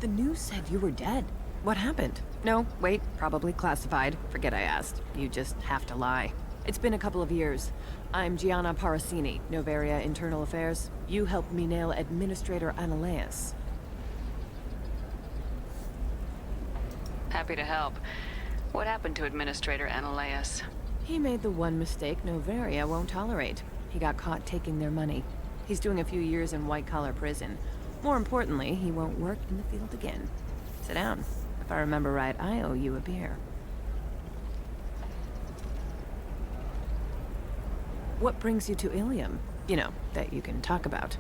The news said you were dead. What happened? No, wait, probably classified. Forget I asked. You just have to lie. It's been a couple of years. I'm Gianna Parasini, Noveria Internal Affairs. You helped me nail Administrator Analeas. Happy to help. What happened to Administrator Analeas? He made the one mistake Noveria won't tolerate. He got caught taking their money. He's doing a few years in white-collar prison. More importantly, he won't work in the field again. Sit down. If I remember right, I owe you a beer. What brings you to Ilium? You know, that you can talk about.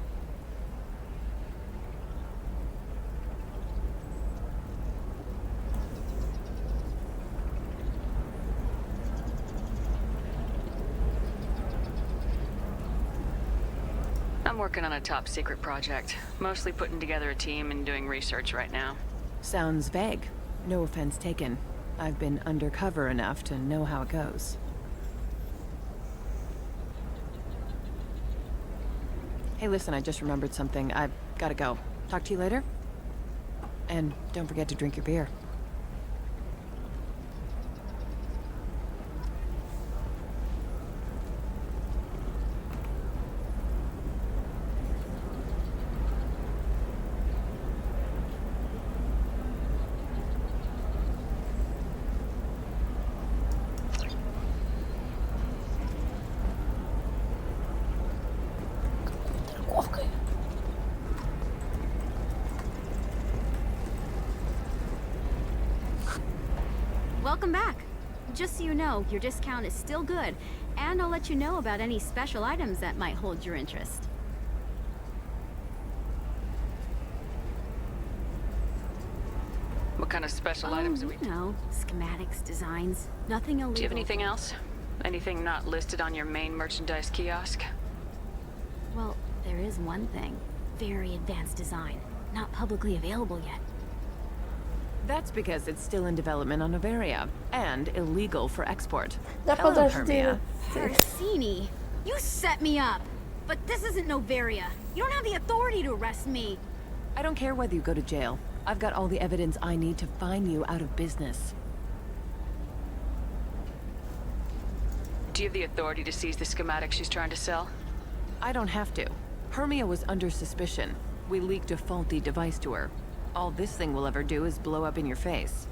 I'm working on a top secret project. Mostly putting together a team and doing research right now. Sounds vague. No offense taken. I've been undercover enough to know how it goes. Hey, listen, I just remembered something. I've gotta go. Talk to you later? And don't forget to drink your beer. Welcome back. Just so you know, your discount is still good, and I'll let you know about any special items that might hold your interest. What kind of special items do we... No, schematics, designs, nothing illegal. Do you have anything else? Anything not listed on your main merchandise kiosk? Well, there is one thing. Very advanced design. Not publicly available yet. That's because it's still in development on Noveria, and illegal for export. Hello, Hello, Hermia. Orsini, you set me up. But this isn't Noveria. You don't have the authority to arrest me. I don't care whether you go to jail. I've got all the evidence I need to find you out of business. Do you have the authority to seize the schematic she's trying to sell? I don't have to. Hermia was under suspicion. We leaked a faulty device to her. All this thing will ever do is blow up in your face.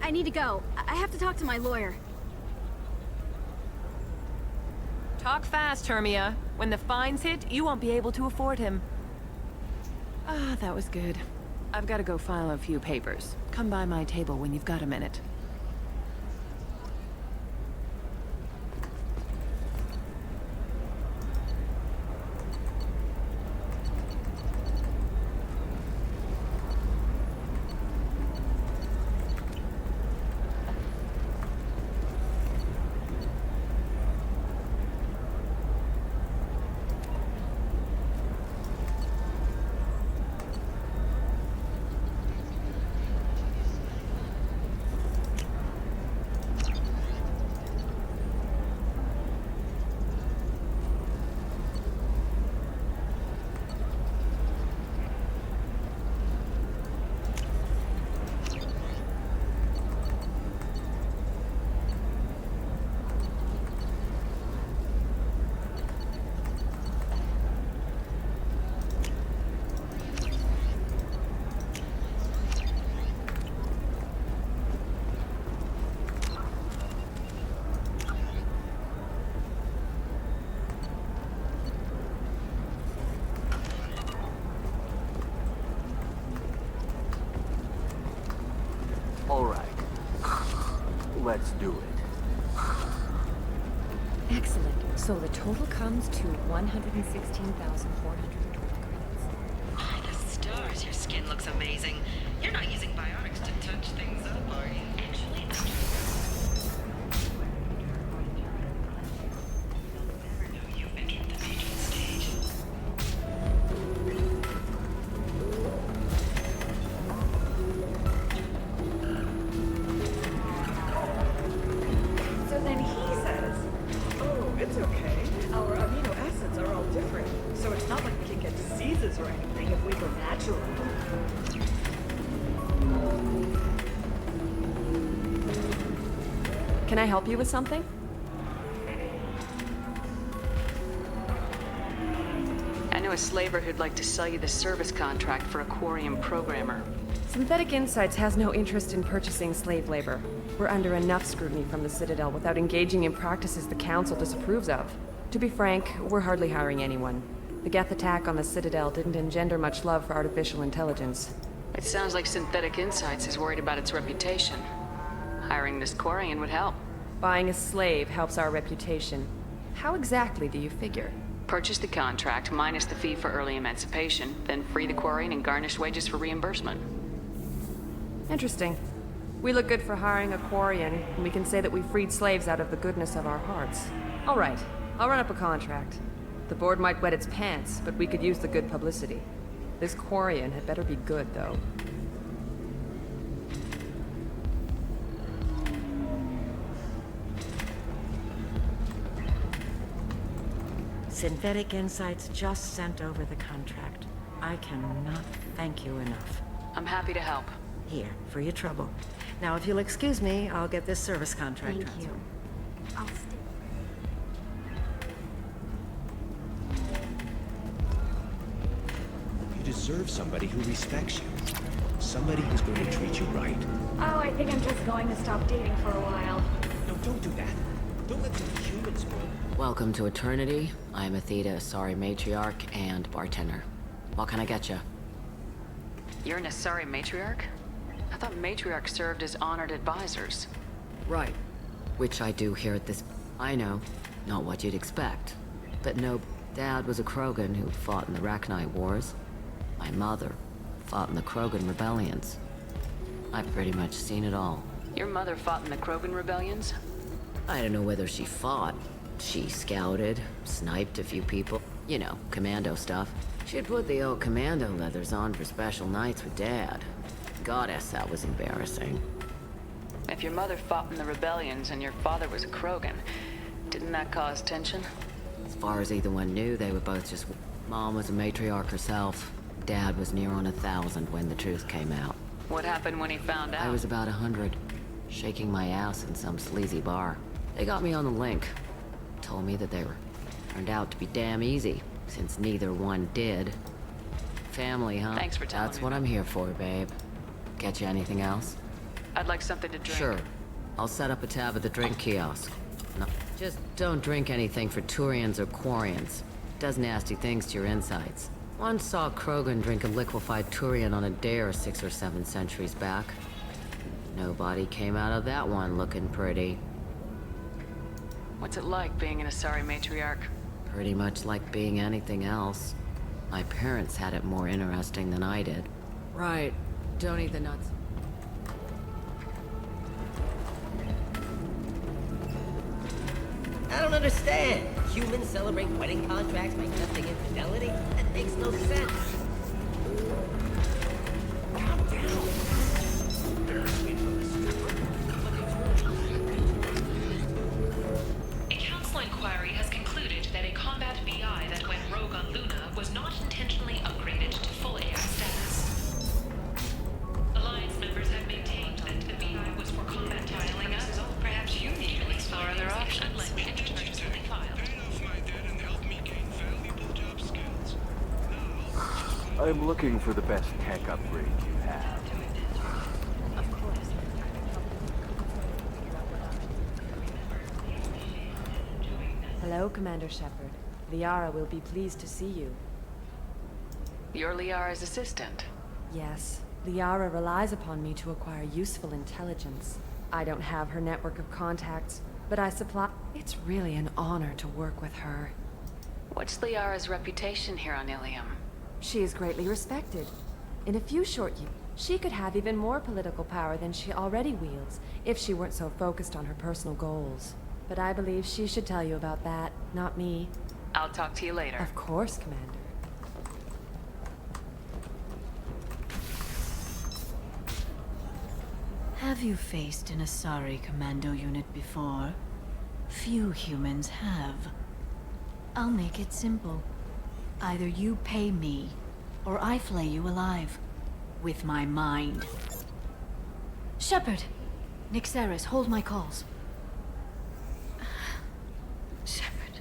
I need to go. I have to talk to my lawyer. Talk fast, Hermia. When the fines hit, you won't be able to afford him. Ah, that was good. I've got to go file a few papers. Come by my table when you've got a minute. Let's do it. Excellent. So the total comes to 116,420 credits. The stars, your skin looks amazing. You're not using biotics to touch things up, are you? Actually, you've entered the patron stage. So then he says, oh, it's okay. Our amino acids are all different. So it's not like we can get diseases or anything if we go natural. Can I help you with something? I know a slaver who'd like to sell you the service contract for a Quarian programmer. Synthetic Insights has no interest in purchasing slave labor. We're under enough scrutiny from the Citadel without engaging in practices the Council disapproves of. To be frank, we're hardly hiring anyone. The Geth attack on the Citadel didn't engender much love for artificial intelligence. It sounds like Synthetic Insights is worried about its reputation. Hiring this Quarian would help. Buying a slave helps our reputation. How exactly do you figure? Purchase the contract minus the fee for early emancipation, then free the Quarian and garnish wages for reimbursement. Interesting. We look good for hiring a Quarian, and we can say that we freed slaves out of the goodness of our hearts. All right, I'll run up a contract. The board might wet its pants, but we could use the good publicity. This Quarian had better be good, though. Synthetic Insights just sent over the contract. I cannot thank you enough. I'm happy to help. Here, for your trouble. Now, if you'll excuse me, I'll get this service contract Thank transferred. you. I'll stay. You deserve somebody who respects you. Somebody who's going to treat you right. Oh, I think I'm just going to stop dating for a while. No, don't do that. Don't let the humans spoil. Welcome to Eternity. I'm Athena, Asari matriarch and bartender. What can I get you? You're an Asari matriarch? I thought matriarchs served as honored advisors. Right. Which I do here at this... I know. Not what you'd expect. But no, Dad was a Krogan who fought in the Rachni Wars. My mother fought in the Krogan rebellions. I've pretty much seen it all. Your mother fought in the Krogan rebellions? I don't know whether she fought. She scouted, sniped a few people. You know, commando stuff. She'd put the old commando leathers on for special nights with Dad. Goddess, that was embarrassing. If your mother fought in the rebellions and your father was a Krogan, didn't that cause tension? As far as either one knew, they were both just... Mom was a matriarch herself. Dad was near on 1,000 when the truth came out. What happened when he found out? I was about 100, shaking my ass in some sleazy bar. They got me on the link. Told me that they were... turned out to be damn easy, since neither one did. Family, huh? Thanks for telling That's me. what I'm here for, babe. Get you anything else? I'd like something to drink. Sure. I'll set up a tab at the drink kiosk. No, just don't drink anything for Turians or Quarians. Does nasty things to your insides. Once saw Krogan drink a liquefied Turian on a dare 6 or 7 centuries back. Nobody came out of that one looking pretty. What's it like being an Asari matriarch? Pretty much like being anything else. My parents had it more interesting than I did. Right. Don't eat the nuts. I don't understand. Humans celebrate wedding contracts by testing infidelity? That makes no sense. Calm down. A council inquiry has concluded that a combat BI that went rogue on Luna was not intentionally upgraded to full AI status. Alliance members have maintained that the BI was for combat tiling us. Perhaps you need to explore other options. I'm looking for the best tech upgrade you have. Hello, Commander Shepard. Liara will be pleased to see you. You're Liara's assistant. Yes, Liara relies upon me to acquire useful intelligence. I don't have her network of contacts, but I supply... It's really an honor to work with her. What's Liara's reputation here on Ilium? She is greatly respected. In a few short years, she could have even more political power than she already wields if she weren't so focused on her personal goals. But I believe she should tell you about that, not me. I'll talk to you later. Of course, Commander. Have you faced an Asari commando unit before? Few humans have. I'll make it simple. Either you pay me, or I flay you alive. With my mind. Shepard! Nixeris, hold my calls. Shepard.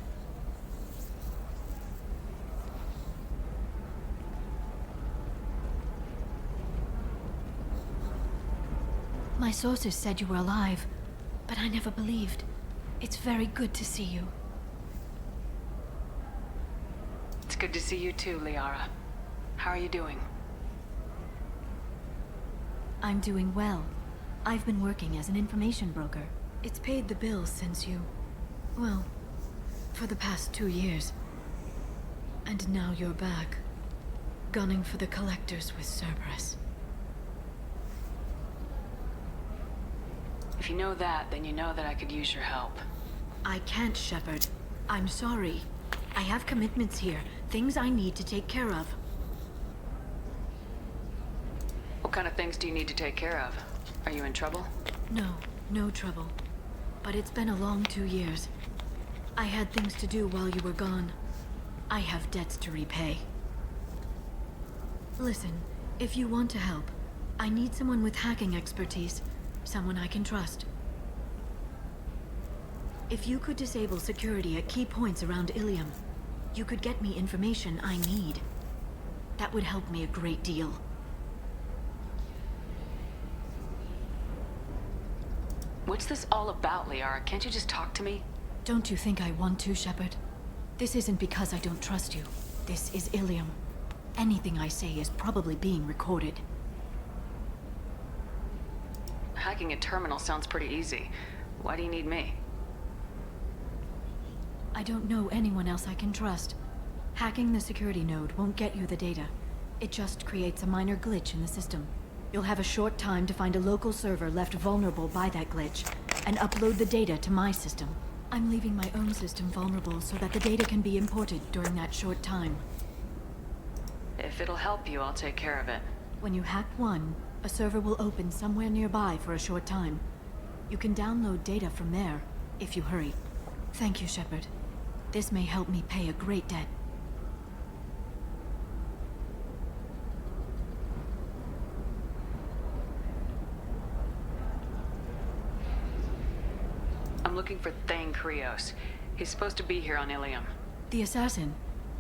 My sources said you were alive, but I never believed. It's very good to see you. It's good to see you too, Liara. How are you doing? I'm doing well. I've been working as an information broker. It's paid the bills since you... well, For the past 2 years. And now you're back, gunning for the Collectors with Cerberus. If you know that, then you know that I could use your help. I can't, Shepard. I'm sorry. I have commitments here, things I need to take care of. What kind of things do you need to take care of? Are you in trouble? No, no trouble. But it's been a long 2 years. I had things to do while you were gone. I have debts to repay. Listen, if you want to help, I need someone with hacking expertise. Someone I can trust. If you could disable security at key points around Ilium, you could get me information I need. That would help me a great deal. What's this all about, Liara? Can't you just talk to me? Don't you think I want to, Shepard? This isn't because I don't trust you. This is Ilium. Anything I say is probably being recorded. Hacking a terminal sounds pretty easy. Why do you need me? I don't know anyone else I can trust. Hacking the security node won't get you the data. It just creates a minor glitch in the system. You'll have a short time to find a local server left vulnerable by that glitch, and upload the data to my system. I'm leaving my own system vulnerable so that the data can be imported during that short time. If it'll help you, I'll take care of it. When you hack one, a server will open somewhere nearby for a short time. You can download data from there, if you hurry. Thank you, Shepard. This may help me pay a great debt. I'm looking for Thane Krios. He's supposed to be here on Ilium. The assassin?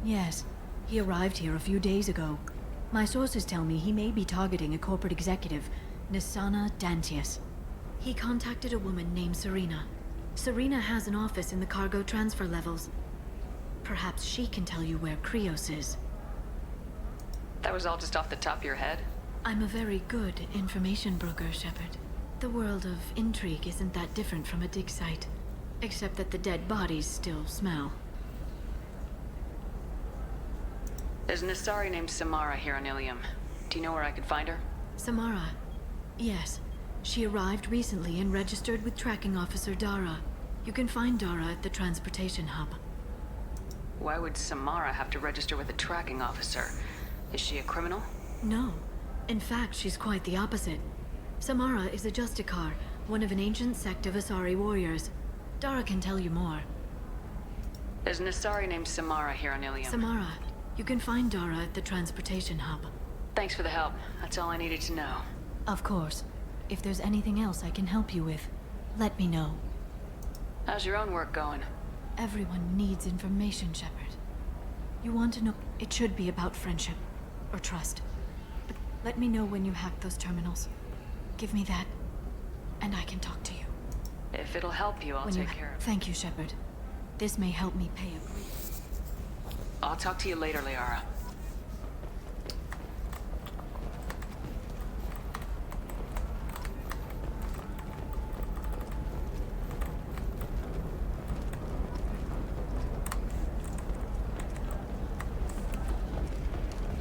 Yes. He arrived here a few days ago. My sources tell me he may be targeting a corporate executive, Nisana Dantius. He contacted a woman named Serena. Serena has an office in the cargo transfer levels. Perhaps she can tell you where Krios is. That was all just off the top of your head? I'm a very good information broker, Shepard. The world of intrigue isn't that different from a dig site, except that the dead bodies still smell. There's an Asari named Samara here on Ilium. Do you know where I could find her? Samara? Yes. She arrived recently and registered with Tracking Officer Dara. You can find Dara at the transportation hub. Why would Samara have to register with a tracking officer? Is she a criminal? No. In fact, she's quite the opposite. Samara is a Justicar, one of an ancient sect of Asari warriors. Dara can tell you more. There's an Asari named Samara here on Ilium. Samara. You can find Dara at the transportation hub. Thanks for the help. That's all I needed to know. Of course. If there's anything else I can help you with, let me know. How's your own work going? Everyone needs information, Shepard. You want to know? It should be about friendship. Or trust. But let me know when you hack those terminals. Give me that, and I can talk to you. If it'll help you, I'll take care of it. Thank you, Shepard. This may help me pay a great... I'll talk to you later, Liara.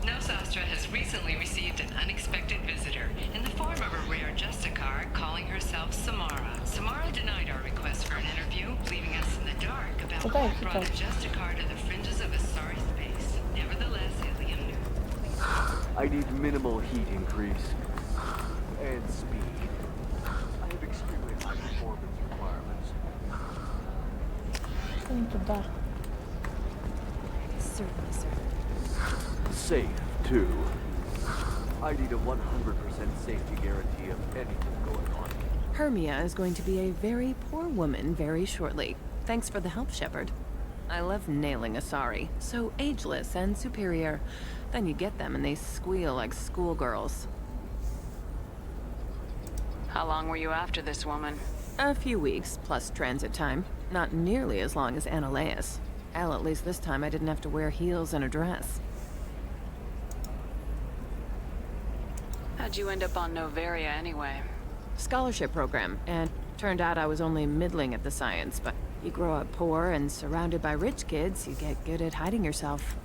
Nosastra has recently received an unexpected visitor in the form of a rare Justicar calling herself Samara. Samara denied our request for an interview, leaving us in the dark about what brought a Justicar to the fringes of Asari space. Nevertheless, Ilium knew. I need minimal heat increase. And speed. I have extremely high performance requirements. Туда. Certainly, sir. Safe, too. I need a 100% safety guarantee of anything going on. Hermia is going to be a very poor woman very shortly. Thanks for the help, Shepard. I love nailing Asari. So ageless and superior. Then you get them and they squeal like schoolgirls. How long were you after this woman? A few weeks, plus transit time. Not nearly as long as Annaleus. Hell, at least this time I didn't have to wear heels and a dress. How'd you end up on Noveria anyway? scholarship program, and turned out I was only middling at the science, but you grow up poor and surrounded by rich kids, you get good at hiding yourself.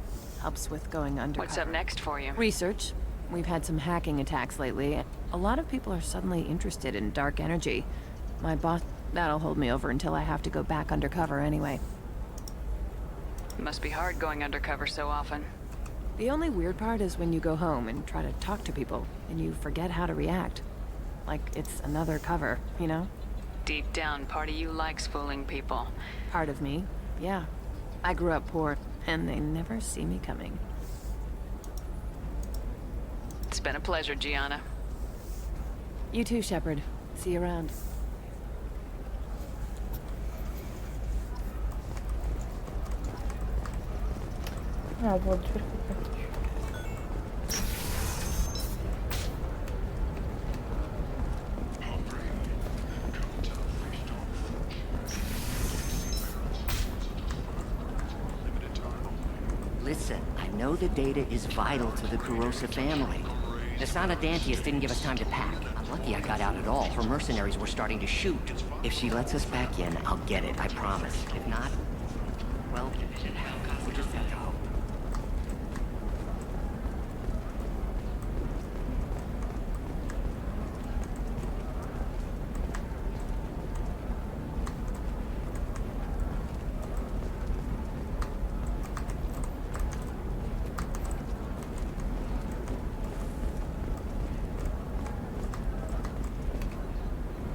Helps with going undercover. What's up next for you? Research. We've had some hacking attacks lately. A lot of people are suddenly interested in dark energy. My boss, that'll hold me over until I have to go back undercover anyway. Must be hard going undercover so often. The only weird part is when you go home and try to talk to people, and you forget how to react. Like it's another cover, you know? Deep down, part of you likes fooling people. Part of me, yeah. I grew up poor, and they never see me coming. It's been a pleasure, Gianna. You too, Shepard. See you around. А, вот дверь. Listen, I know the data is vital to the Kurosa family. Nasana Dantius didn't give us time to pack. I'm lucky I got out at all. Her mercenaries were starting to shoot. If she lets us back in, I'll get it, I promise. If not, well, we'll just have to hope.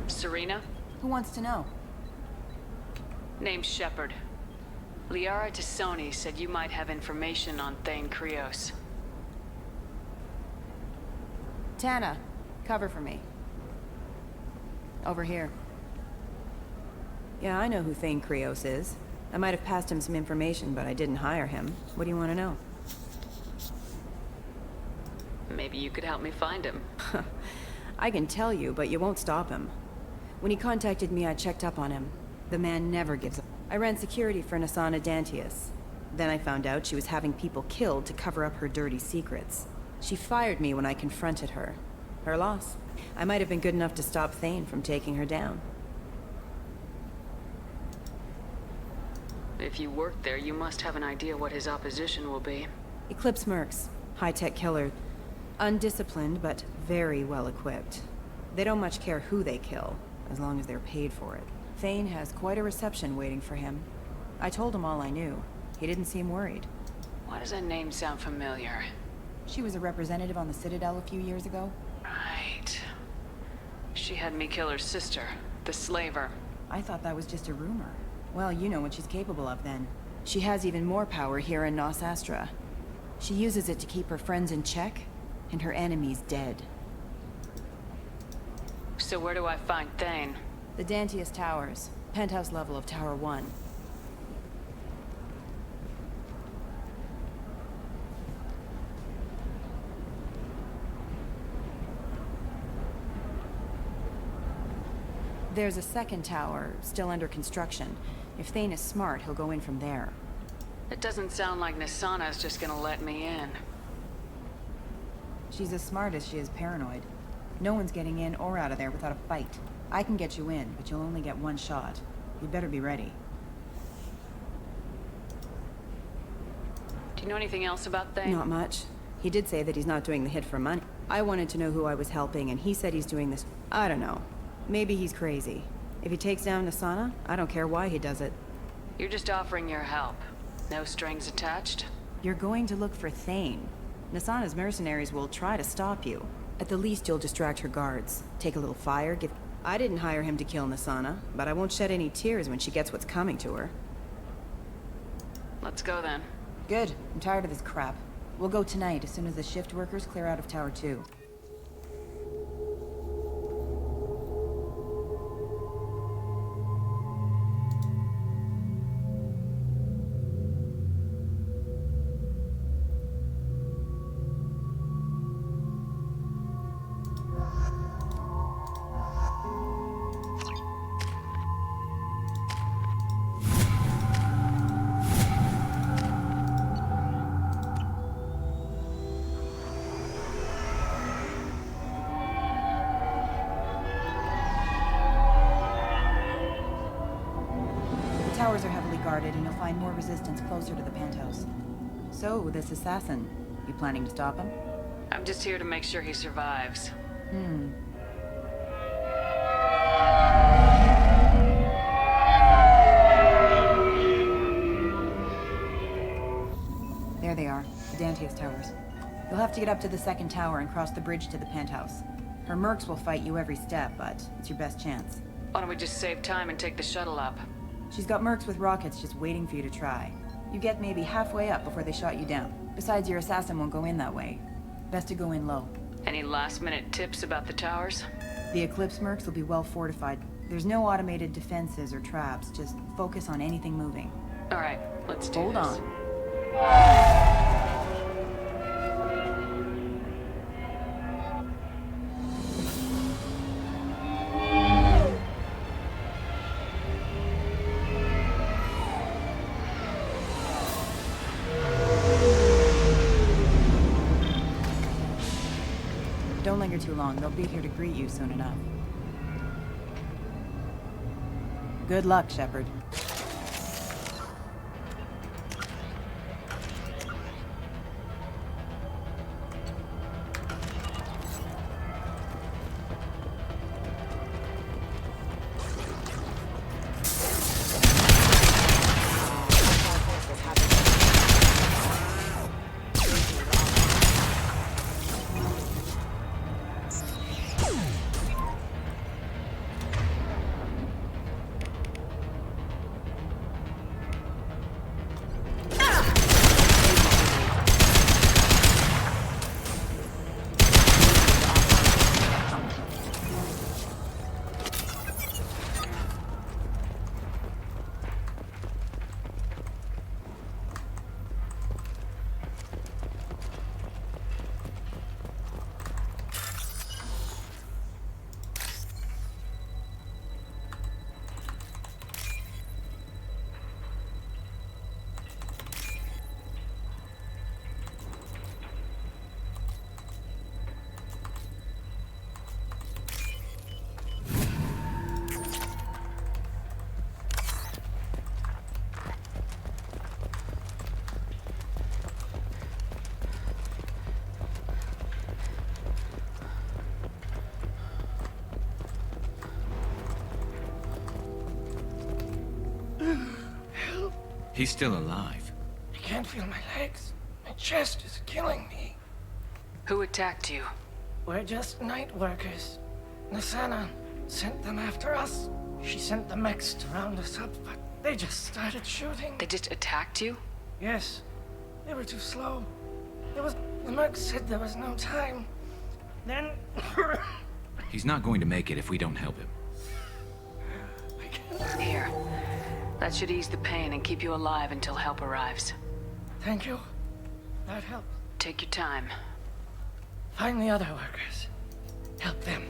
Serena? Who wants to know? Name's Shepard. Liara Tassoni said you might have information on Thane Krios. Tana, cover for me. Over here. Yeah, I know who Thane Krios is. I might have passed him some information, but I didn't hire him. What do you want to know? Maybe you could help me find him. I can tell you, but you won't stop him. When he contacted me, I checked up on him. The man never gives up. I ran security for Nasana Dantius. Then I found out she was having people killed to cover up her dirty secrets. She fired me when I confronted her. Her loss. I might have been good enough to stop Thane from taking her down. If you work there, you must have an idea what his opposition will be. Eclipse Mercs. High-tech killer. Undisciplined, but very well equipped. They don't much care who they kill, as long as they're paid for it. Thane has quite a reception waiting for him. I told him all I knew. He didn't seem worried. Why does that name sound familiar? She was a representative on the Citadel a few years ago. Right. She had me kill her sister, the slaver. I thought that was just a rumor. Well, you know what she's capable of then. She has even more power here in Nos Astra. She uses it to keep her friends in check, and her enemies dead. So where do I find Thane? The Dantius Towers. Penthouse level of Tower 1. There's a second tower, still under construction. If Thane is smart, he'll go in from there. It doesn't sound like Nasana's just gonna let me in. She's as smart as she is paranoid. No one's getting in or out of there without a fight. I can get you in, but you'll only get one shot. You'd better be ready. Do you know anything else about Thane? Not much. He did say that he's not doing the hit for money. I wanted to know who I was helping, and he said he's doing this. I don't know. Maybe he's crazy. If he takes down Nasana, I don't care why he does it. You're just offering your help. No strings attached? You're going to look for Thane. Nasana's mercenaries will try to stop you. At the least, you'll distract her guards. Take a little fire, give... I didn't hire him to kill Nasana, but I won't shed any tears when she gets what's coming to her. Let's go then. Good. I'm tired of this crap. We'll go tonight as soon as the shift workers clear out of Tower 2. started, and you'll find more resistance closer to the penthouse. So, this assassin, you planning to stop him? I'm just here to make sure he survives. There they are, the Dantius Towers. You'll have to get up to the second tower and cross the bridge to the penthouse. Her mercs will fight you every step, but it's your best chance. Why don't we just save time and take the shuttle up? She's got mercs with rockets just waiting for you to try. You get maybe halfway up before they shot you down. Besides, your assassin won't go in that way. Best to go in low. Any last-minute tips about the towers? The Eclipse mercs will be well fortified. There's no automated defenses or traps, just focus on anything moving. All right, let's do Hold this. on. Don't linger too long. They'll be here to greet you soon enough. Good luck, Shepard. He's still alive. I can't feel my legs. My chest is killing me. Who attacked you? We're just night workers. Nasana sent them after us. She sent the mechs to round us up, but they just started shooting. They just attacked you? Yes. They were too slow. The mercs said there was no time. Then... He's not going to make it if we don't help him. Here. That should ease the pain and keep you alive until help arrives. Thank you. That helps. Take your time. Find the other workers. Help them.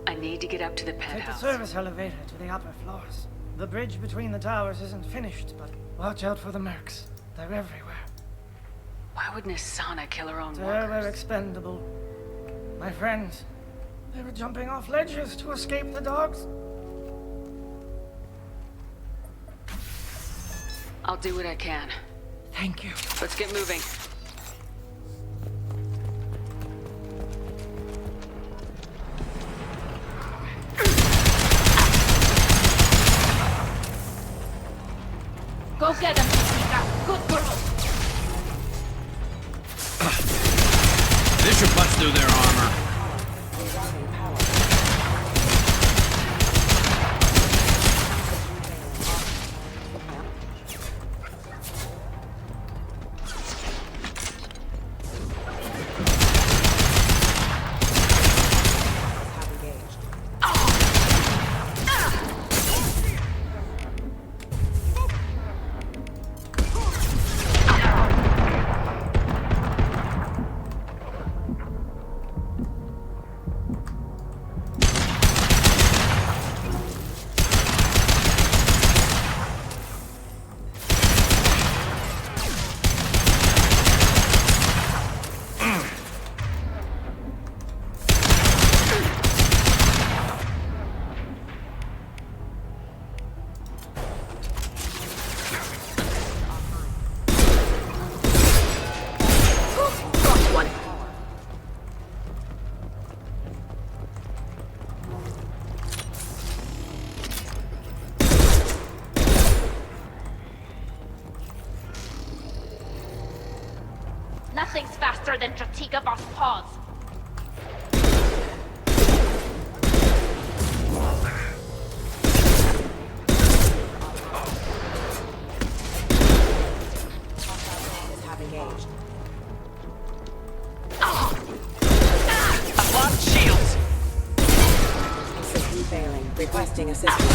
I need to get up to the Take the penthouse. service elevator to the upper floors. The bridge between the towers isn't finished, but watch out for the mercs. They're everywhere. Why would Nasana kill her own They're workers? expendable. My friends, they were jumping off ledges to escape the dogs. I'll do what I can. Thank you. Let's get moving. Go get him, Jessica. Good girl. This should punch through their armor. faster than Tratika Boss Paws. Have engaged. I've lost shields! System failing. Requesting assistance.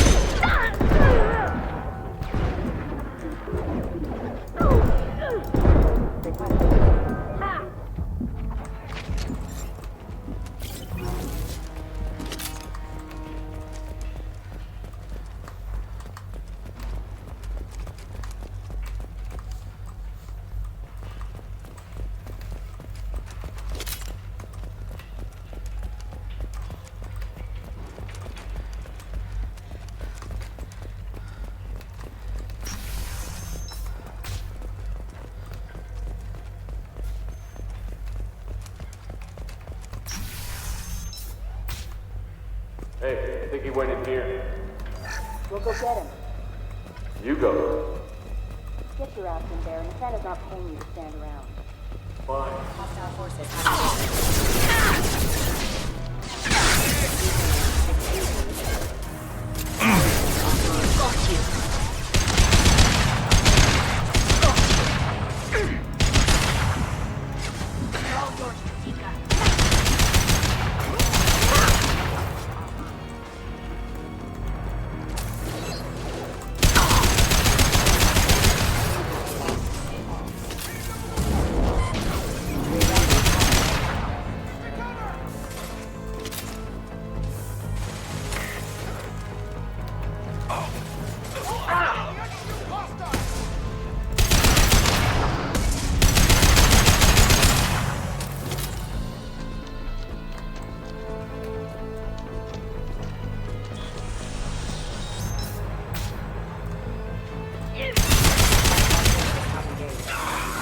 Hey, I think he went in here. We'll go get him. You go. Get your ass in there, and Nassana's not paying you to stand around. Fine. Hostile forces Got you. They're all yours, Tratika.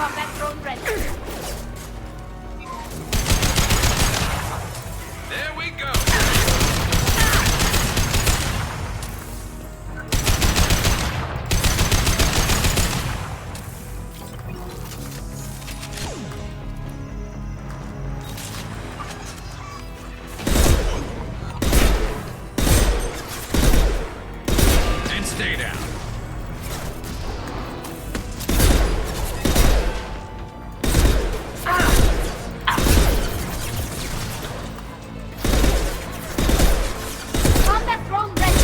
Combat drone ready. There we go. And stay down. Combat drone ready.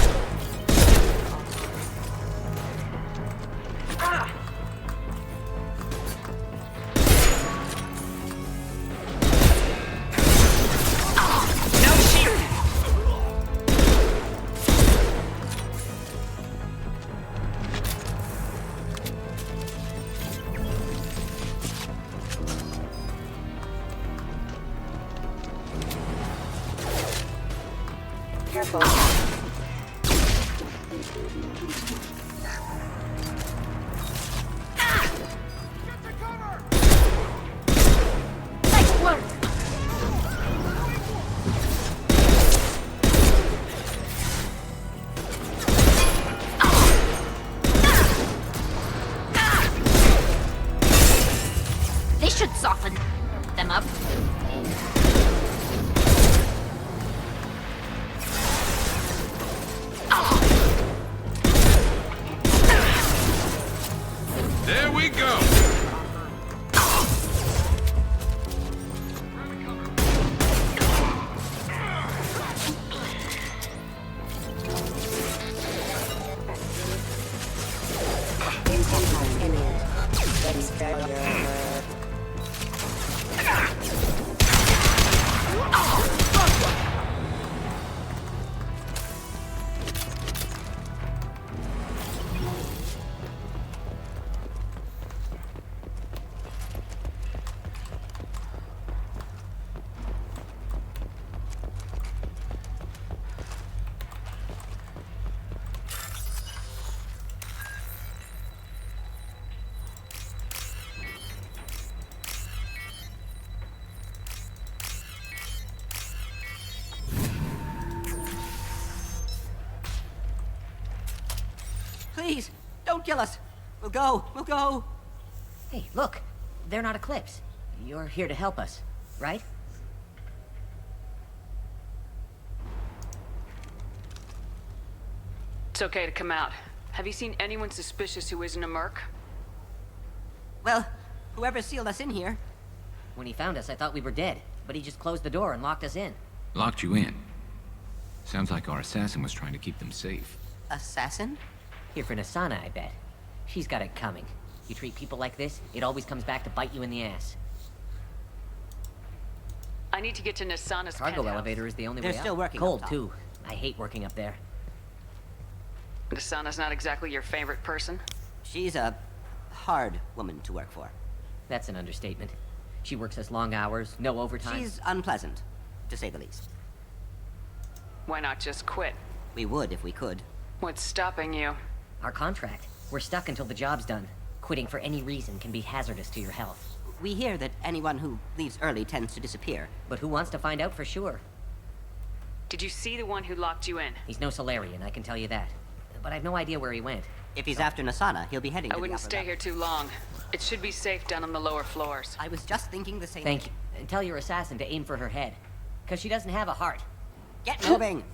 No shield! Careful. Nice work. They should soften them up. There we go. Please, don't kill us. We'll go. We'll go. Hey, look. They're not Eclipse. You're here to help us, right? It's okay to come out. Have you seen anyone suspicious who isn't a merc? Well, whoever sealed us in here. When he found us, I thought we were dead, but he just closed the door and locked us in. Locked you in. Sounds like our assassin was trying to keep them safe. Assassin? Here for Nasana, I bet. She's got it coming. You treat people like this, it always comes back to bite you in the ass. I need to get to Nasana's Cargo penthouse. elevator is the only way They're up. still working Cold, up top. too. I hate working up there. Nasana's not exactly your favorite person? She's a hard woman to work for. That's an understatement. She works us long hours, no overtime. She's unpleasant, to say the least. Why not just quit? We would if we could. What's stopping you? Our contract. We're stuck until the job's done. Quitting for any reason can be hazardous to your health. We hear that anyone who leaves early tends to disappear. But who wants to find out for sure? Did you see the one who locked you in? He's no Solarian, I can tell you that. But I've no idea where he went. If he's after Nasana, he'll be heading to I the wouldn't upper stay level. here too long. It should be safe down on the lower floors. I was just thinking the same Thank thing. you. And tell your assassin to aim for her head. Because she doesn't have a heart. Get moving!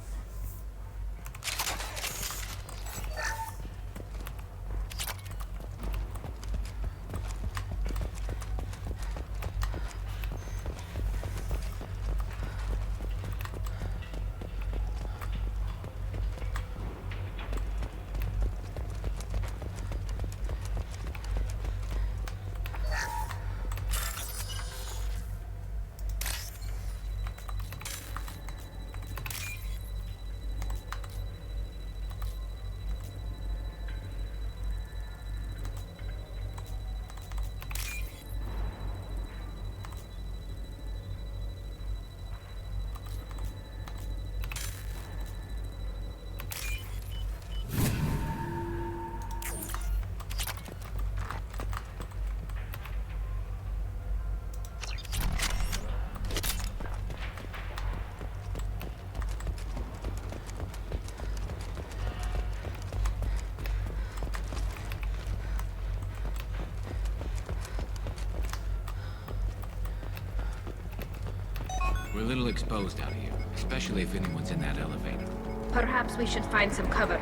We're a little exposed out here, especially if anyone's in that elevator. Perhaps we should find some cover.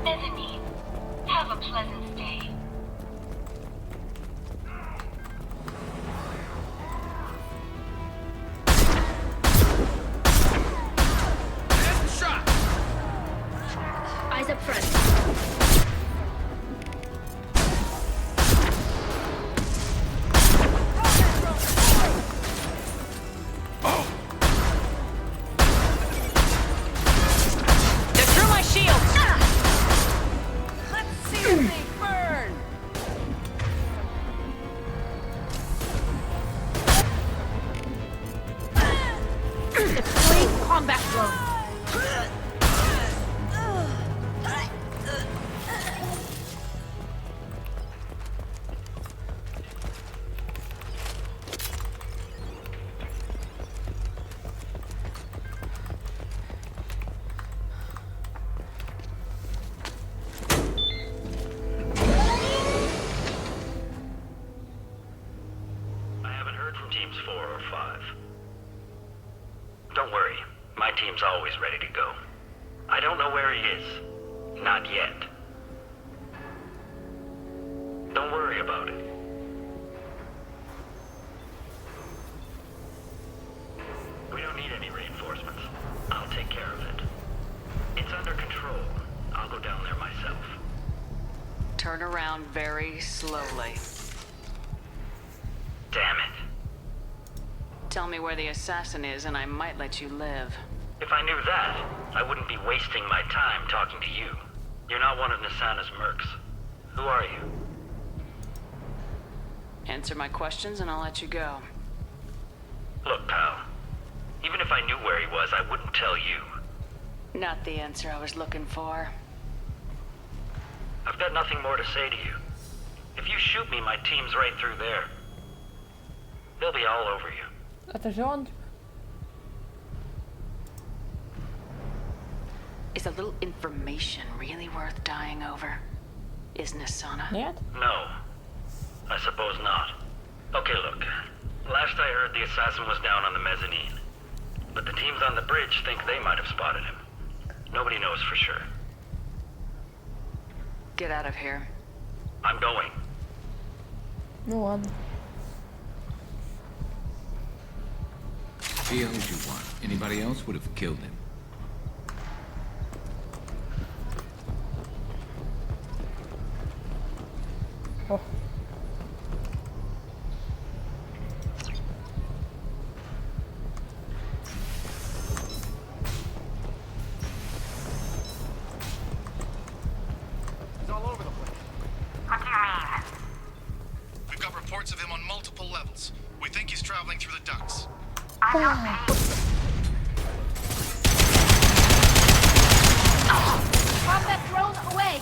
Bethany, have a pleasant stay. Eyes up front. Combat drone. I haven't heard from teams 4 or 5. Don't worry, my team's always ready to go. I don't know where he is. Not yet. Don't worry about it. We don't need any reinforcements. I'll take care of it. It's under control. I'll go down there myself. Turn around very slowly. Damn it. Tell me where the assassin is and I might let you live. If I knew that, I wouldn't be wasting my time talking to you. You're not one of Nasana's mercs. Who are you? Answer my questions and I'll let you go. Look, pal. Even if I knew where he was, I wouldn't tell you. Not the answer I was looking for. I've got nothing more to say to you. If you shoot me, my team's right through there. They'll be all over you. Это же он. Is a little information really worth dying over? Is Nasana? Нет? No. I suppose not. Okay, look. Last I heard, the assassin was down on the mezzanine. But the teams on the bridge think they might have spotted him. Nobody knows for sure. Get out of here. I'm going. Ну ладно. He owes you one. Anybody else would have killed him. О. He's all over the place. What do you mean? We've got reports of him on multiple levels. We think he's traveling through the ducts. Combat drone away!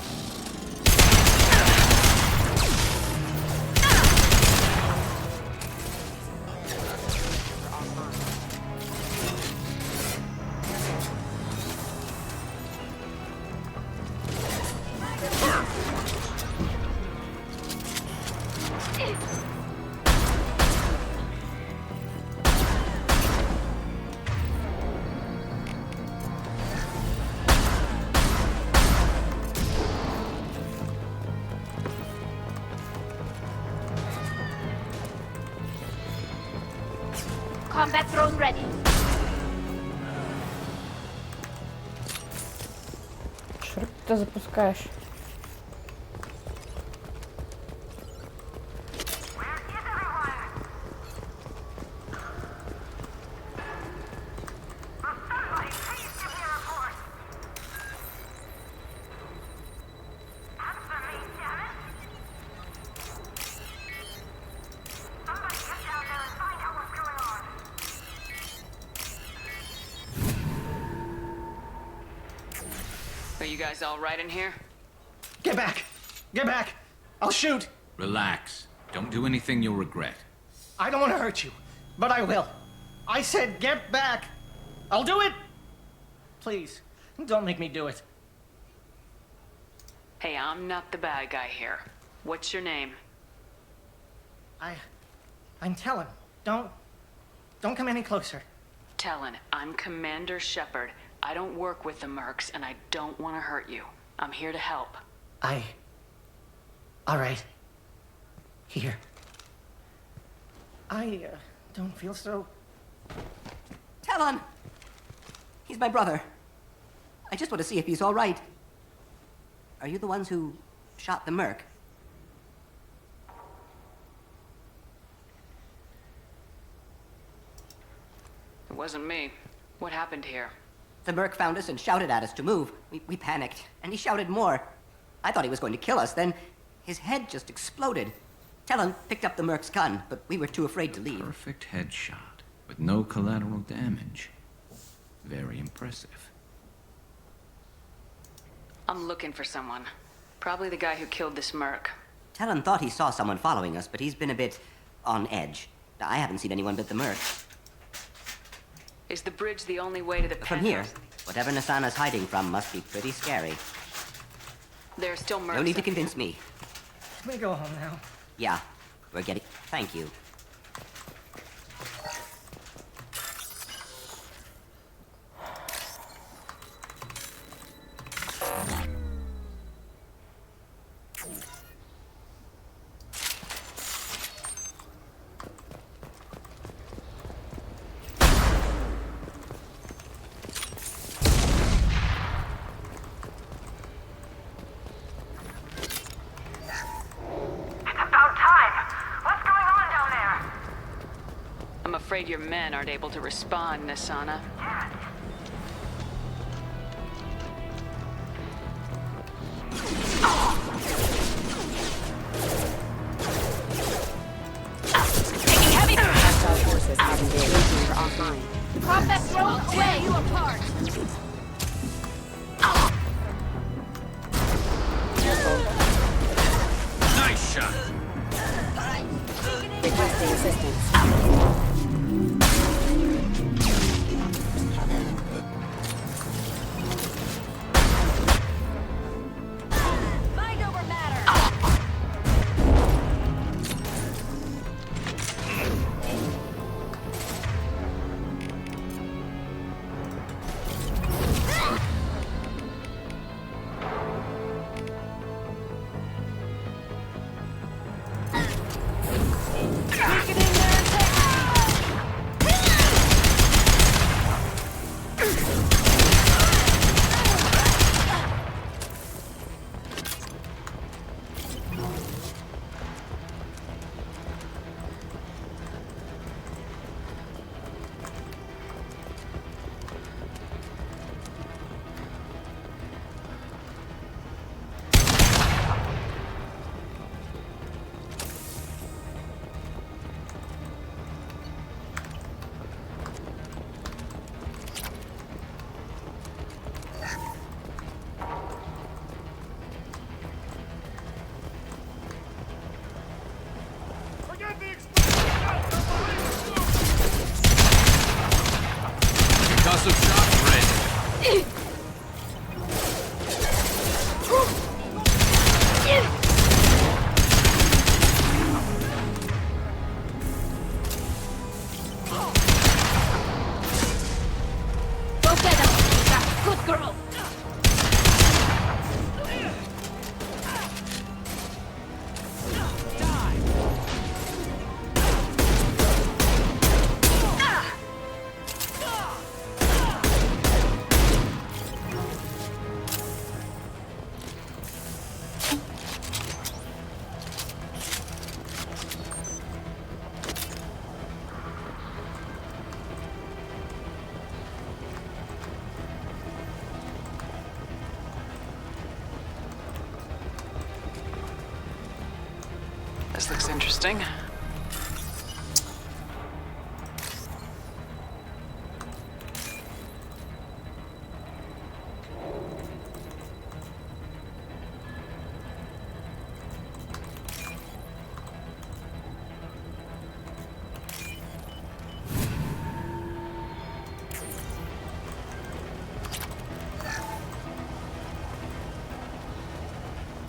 Combat drone ready. Черт, ты запускаешь. Are you guys all right in here? Get back! Get back! I'll shoot! Relax. Don't do anything you'll regret. I don't want to hurt you, but I will. I said get back! I'll do it! Please, don't make me do it. Hey, I'm not the bad guy here. What's your name? I'm Talon. Don't come any closer. Talon, I'm Commander Shepard. I don't work with the Mercs, and I don't want to hurt you. I'm here to help. All right. Here. I don't feel so... Talon! He's my brother. I just want to see if he's all right. Are you the ones who shot the Merc? It wasn't me. What happened here? The Merc found us and shouted at us to move. We panicked, and he shouted more. I thought he was going to kill us, then his head just exploded. Talon picked up the Merc's gun, but we were too afraid to leave. Perfect headshot, with no collateral damage. Very impressive. I'm looking for someone. Probably the guy who killed this Merc. Talon thought he saw someone following us, but he's been a bit on edge. I haven't seen anyone but the Merc. Is the bridge the only way to the From here, whatever Nasana's hiding from must be pretty scary. There are still Mercs. No need to convince me. Can we go home now? Yeah, we're getting... Thank you. I'm afraid your men aren't able to respond, Nasana. Taking heavy fire. Hostile forces have engaged. Offline. Combat drone away. You apart. Nice shot! Requesting assistance. Mind over matter. This looks interesting.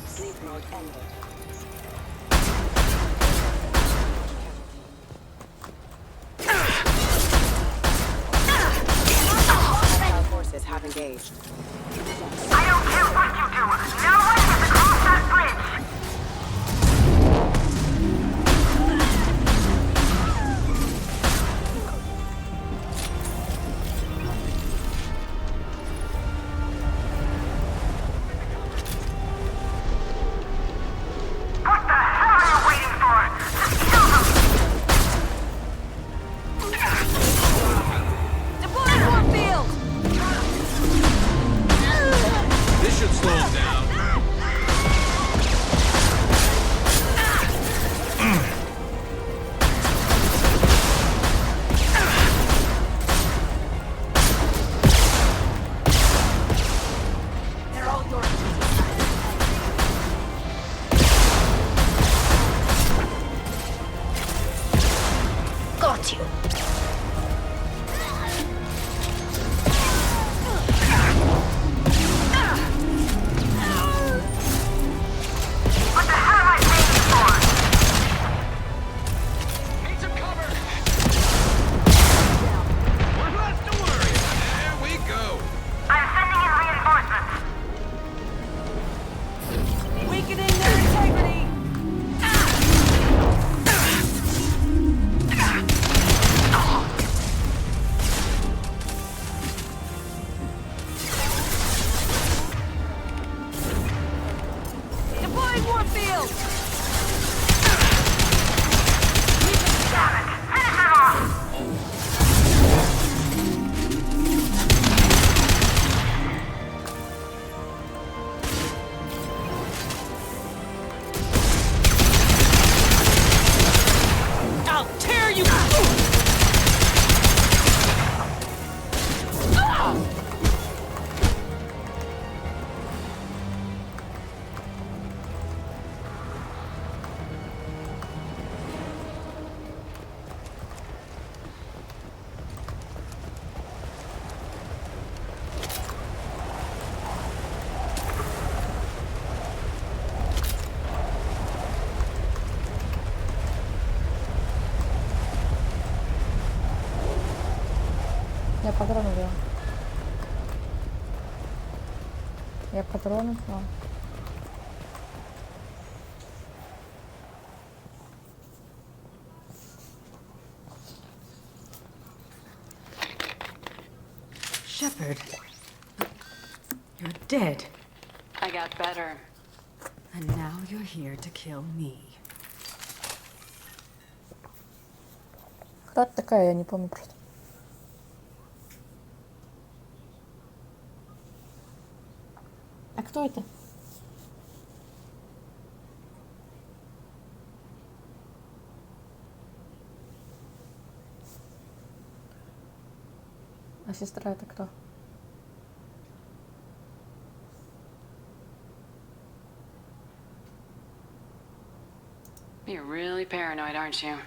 Sleep mode ended. Our forces have engaged. I don't care what you do. No one gets across that bridge. What the hell are you waiting for? Just kill them! Deploy Warfield! This should slow him down. They're all yours. Got you. What the hell am I paying you for? Need some cover. One less to worry. There we go. I'm sending in reinforcements. Weakening their integrity. Deploying Warfield! Damn it! Finish him off! I'll tear you! Я патроны взял. Я патроны взял. Shepard. You're dead. I got better. And now you're here to kill me. Кто ты такая? Я не помню просто. А кто это? А сестра это кто? You're really paranoid, aren't you?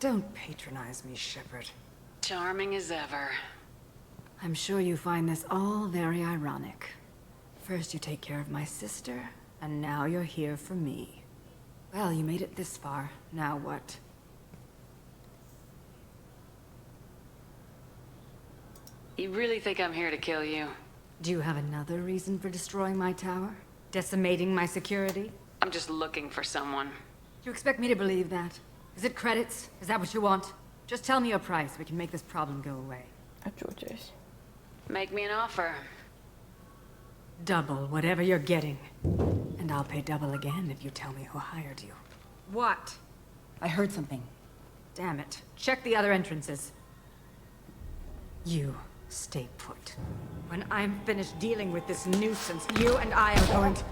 Don't patronize me, Shepard. Charming as ever. I'm sure you find this all very ironic. First you take care of my sister, and now you're here for me. Well, you made it this far. Now what? You really think I'm here to kill you? Do you have another reason for destroying my tower? Decimating my security? I'm just looking for someone. You expect me to believe that? Is it credits? Is that what you want? Just tell me your price. We can make this problem go away. А что у тебя есть? Make me an offer. Double whatever you're getting. And I'll pay double again if you tell me who hired you. What? I heard something. Damn it. Check the other entrances. You stay put. When I'm finished dealing with this nuisance, you and I are going to...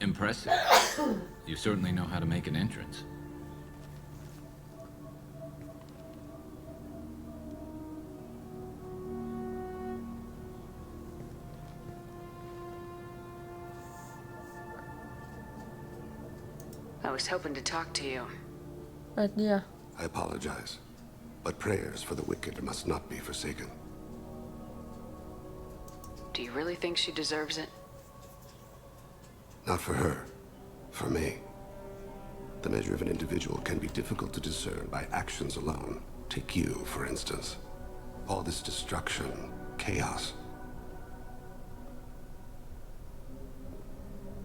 Impressive. You certainly know how to make an entrance. I was hoping to talk to you. Dia. I apologize, but prayers for the wicked must not be forsaken. Do you really think she deserves it? Not for her, for me. The measure of an individual can be difficult to discern by actions alone. Take you, for instance. All this destruction, chaos.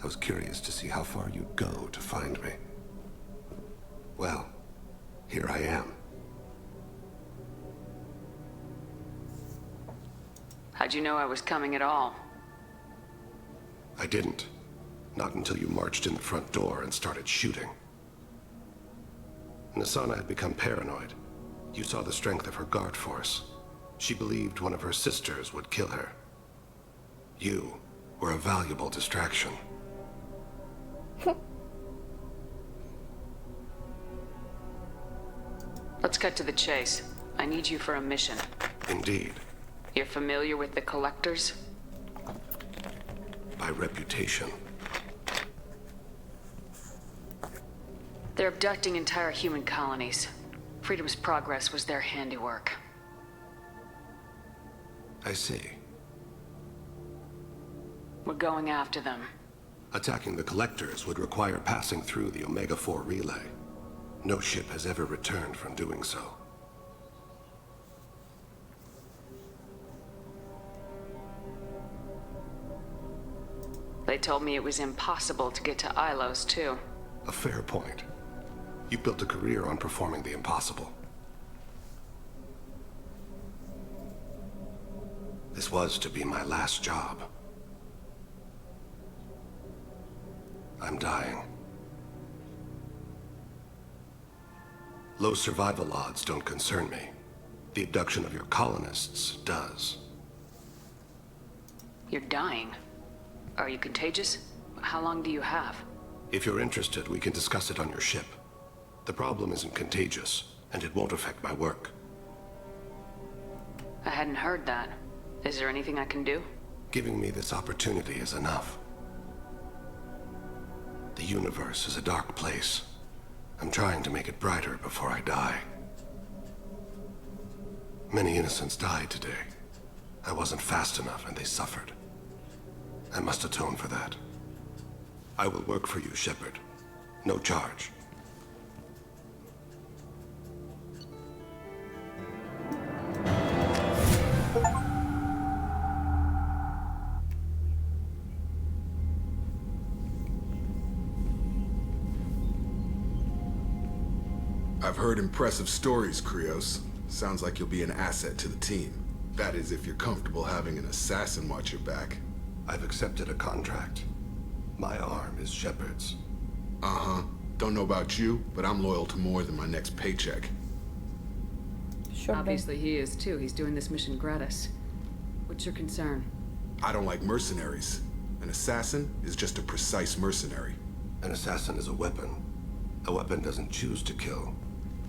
I was curious to see how far you'd go to find me. Well, here I am. How'd you know I was coming at all? I didn't. Not until you marched in the front door and started shooting. Nassana had become paranoid. You saw the strength of her guard force. She believed one of her sisters would kill her. You were a valuable distraction. Let's cut to the chase. I need you for a mission. Indeed. You're familiar with the Collectors? By reputation. They're abducting entire human colonies. Freedom's Progress was their handiwork. I see. We're going after them. Attacking the Collectors would require passing through the Omega-4 relay. No ship has ever returned from doing so. They told me it was impossible to get to Ilos, too. A fair point. You built a career on performing the impossible. This was to be my last job. I'm dying. Low survival odds don't concern me. The abduction of your colonists does. You're dying. Are you contagious? How long do you have? If you're interested, we can discuss it on your ship. The problem isn't contagious, and it won't affect my work. I hadn't heard that. Is there anything I can do? Giving me this opportunity is enough. The universe is a dark place. I'm trying to make it brighter before I die. Many innocents died today. I wasn't fast enough and they suffered. I must atone for that. I will work for you, Shepard. No charge. I've heard impressive stories, Krios. Sounds like you'll be an asset to the team. That is, if you're comfortable having an assassin watch your back. I've accepted a contract. My arm is Shepard's. Uh-huh. Don't know about you, but I'm loyal to more than my next paycheck. Obviously he is too. He's doing this mission gratis. What's your concern? I don't like mercenaries. An assassin is just a precise mercenary. An assassin is a weapon. A weapon doesn't choose to kill.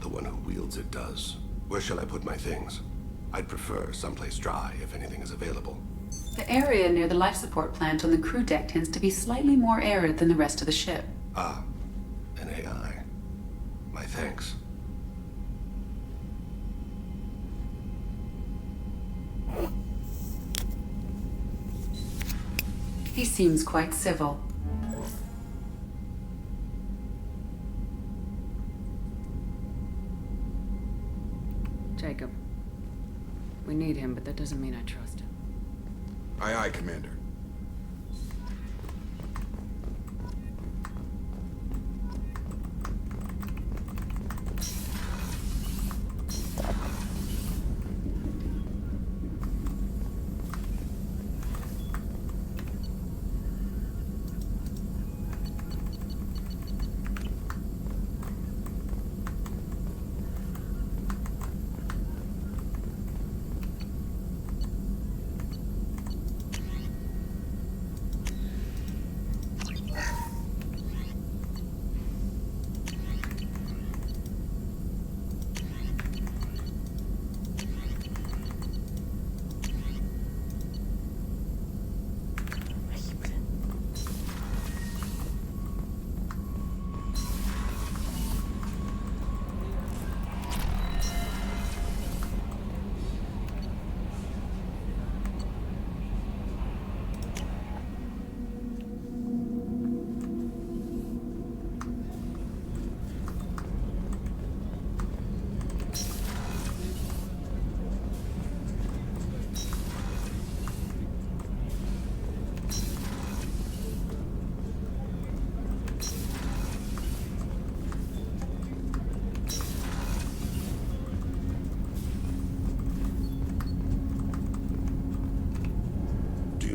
The one who wields it does. Where shall I put my things? I'd prefer someplace dry if anything is available. The area near the life support plant on the crew deck tends to be slightly more arid than the rest of the ship. Ah, an AI. My thanks. He seems quite civil. Jacob. We need him, but that doesn't mean I trust him. Aye, aye, Commander.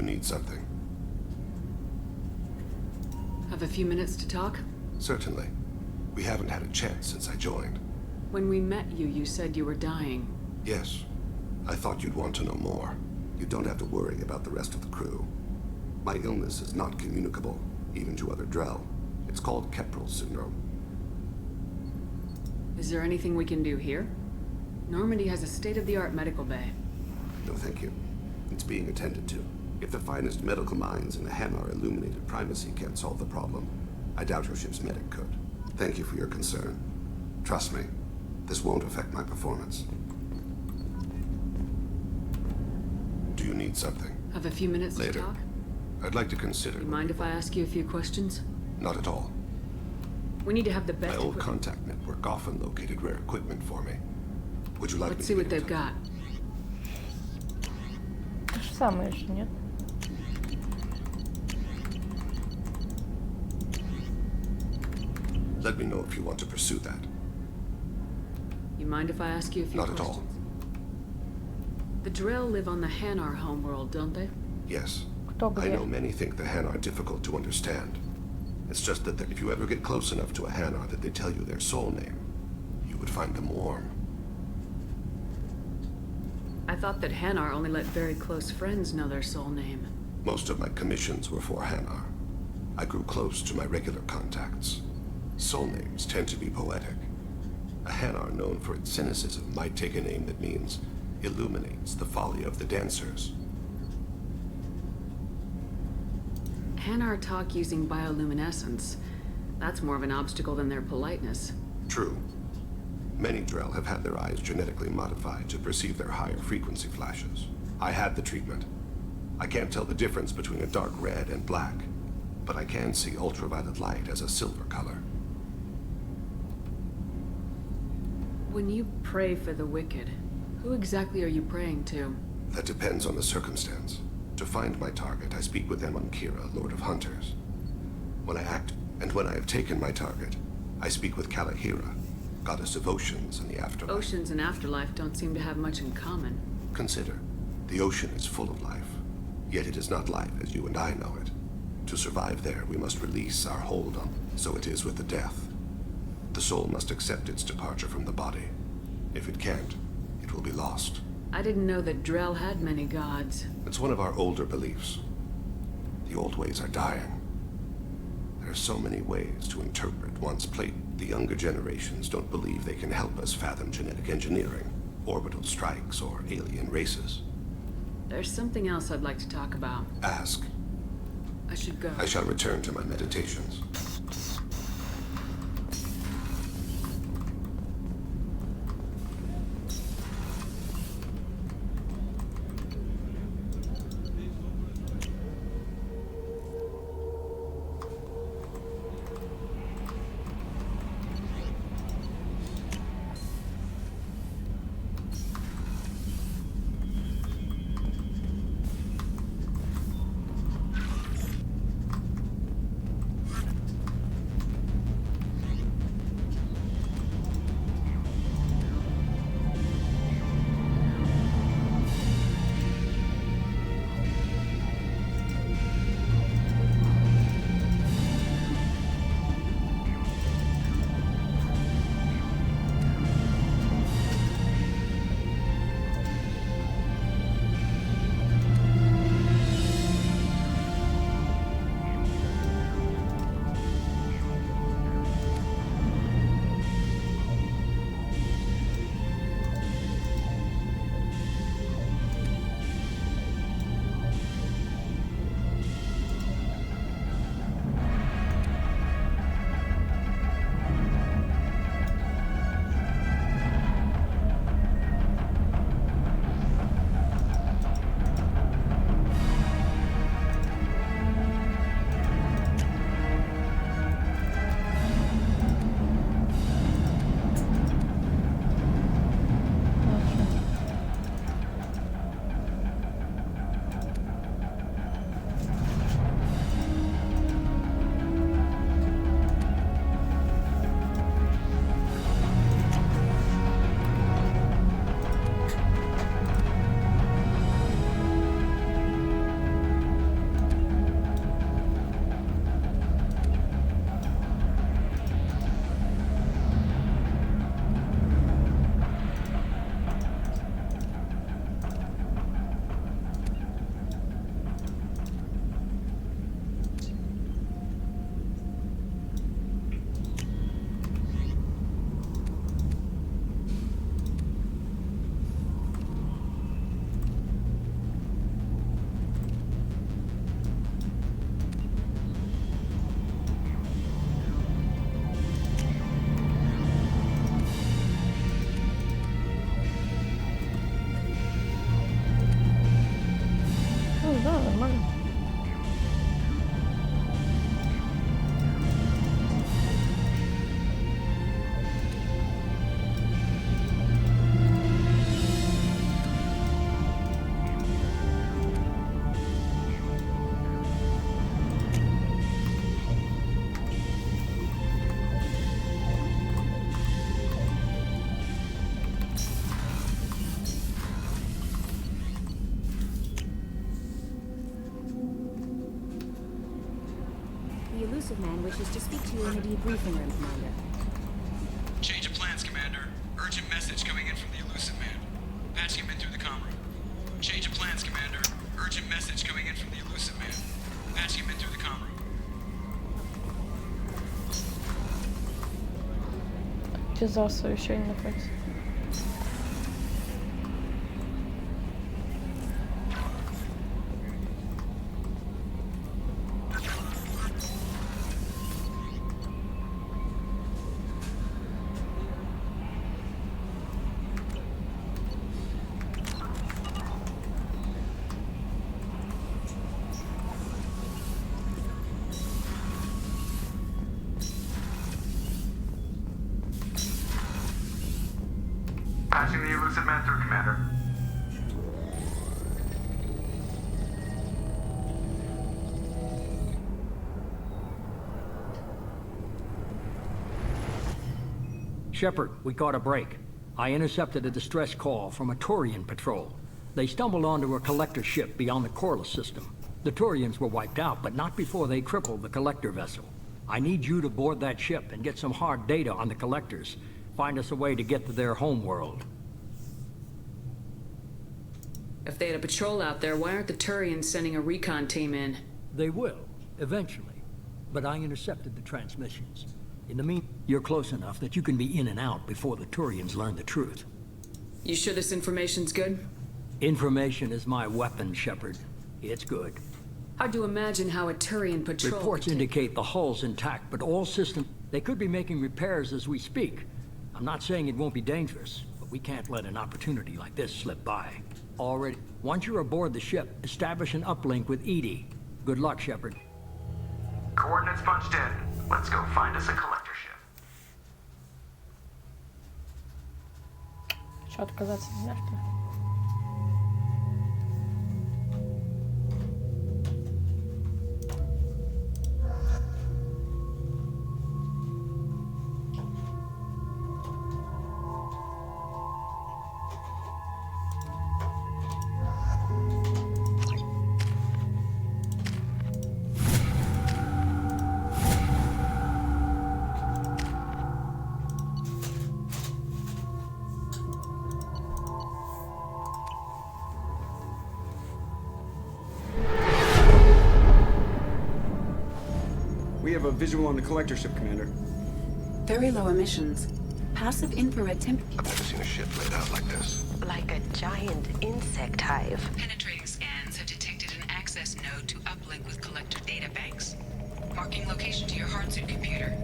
you need something? Have a few minutes to talk? Certainly. We haven't had a chance since I joined. When we met you, you said you were dying. Yes. I thought you'd want to know more. You don't have to worry about the rest of the crew. My illness is not communicable, even to other Drell. It's called Keprel syndrome. Is there anything we can do here? Normandy has a state-of-the-art medical bay. No, thank you. It's being attended to. If the finest medical minds in the Hanar Illuminated Primacy can't solve the problem, I doubt your ship's medic could. Thank you for your concern. Trust me, this won't affect my performance. Do you need something? Have a few minutes Later. to talk? I'd like to consider... You mind if I ask you a few questions? Not at all. We need to have the best... My old contact network often located rare equipment for me. Would you like Let's me see to what get they've got. То же самое же, нет? Let me know if you want to pursue that. You mind if I ask you a few Not questions? at all. The Drell live on the Hanar homeworld, don't they? Yes. Кто I где? know many think the Hanar are difficult to understand. It's just that if you ever get close enough to a Hanar that they tell you their soul name, you would find them warm. I thought that Hanar only let very close friends know their soul name. Most of my commissions were for Hanar. I grew close to my regular contacts. Soul names tend to be poetic. A Hanar known for its cynicism might take a name that means illuminates the folly of the dancers. Hanar talk using bioluminescence. That's more of an obstacle than their politeness. True. Many Drell have had their eyes genetically modified to perceive their higher frequency flashes. I had the treatment. I can't tell the difference between a dark red and black, but I can see ultraviolet light as a silver color. When you pray for the wicked, who exactly are you praying to? That depends on the circumstance. To find my target, I speak with Amonkira, Lord of Hunters. When I act, and when I have taken my target, I speak with Kalahira, goddess of oceans and the afterlife. Oceans and afterlife don't seem to have much in common. Consider, the ocean is full of life, yet it is not life as you and I know it. To survive there, we must release our hold on, so it is with the death. The soul must accept its departure from the body. If it can't, it will be lost. I didn't know that Drell had many gods. It's one of our older beliefs. The old ways are dying. There are so many ways to interpret one's plate. The younger generations don't believe they can help us fathom genetic engineering, orbital strikes, or alien races. There's something else I'd like to talk about. Ask. I should go. I shall return to my meditations. Elusive Man wishes to speak to you in a debriefing room, Commander. Change of plans, Commander. Urgent message coming in from the Elusive Man. Patching him in through the comm room. Change of plans, Commander. Urgent message coming in from the Elusive Man. Patching him in through the comm room. Ceza şeyin nefes. Patching the Elusive Man through, Commander. Shepard, we caught a break. I intercepted a distress call from a Turian patrol. They stumbled onto a collector ship beyond the Corliss system. The Turians were wiped out, but not before they crippled the collector vessel. I need you to board that ship and get some hard data on the collectors. Find us a way to get to their homeworld. If they had a patrol out there, why aren't the Turians sending a recon team in? They will, eventually. But I intercepted the transmissions. In the meantime, you're close enough that you can be in and out before the Turians learn the truth. You sure this information's good? Information is my weapon, Shepard. It's good. Hard to imagine how a Turian patrol... Reports indicate the hull's intact, but all systems... They could be making repairs as we speak. I'm not saying it won't be dangerous, but we can't let an opportunity like this slip by. Already, once you're aboard the ship, establish an uplink with EDI. Good luck, Shepard. Coordinates punched in. Let's go find us a collector ship. Trzeba odkazać zmieszczę. We have a visual on the collector ship, Commander. Very low emissions. Passive infrared temp... I've never seen a ship laid out like this. Like a giant insect hive. Penetrating scans have detected an access node to uplink with collector databanks. Marking location to your hardsuit computer.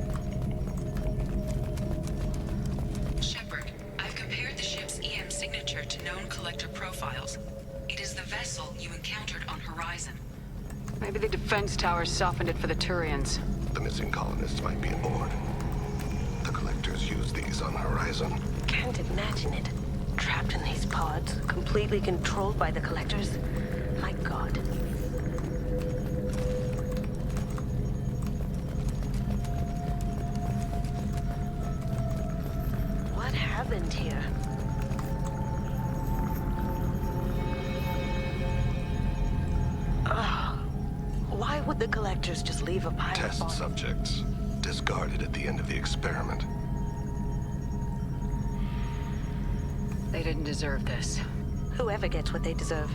Shepard, I've compared the ship's EM signature to known collector profiles. It is the vessel you encountered on Horizon. Maybe the defense towers softened it for the Turians. The missing colonists might be aboard. The collectors use these on Horizon. Can't imagine it. Trapped in these pods, completely controlled by the collectors. My God. What happened here? Why would the collectors just leave a pile of Test bodies? subjects. Discarded at the end of the experiment. They didn't deserve this. Whoever gets what they deserve.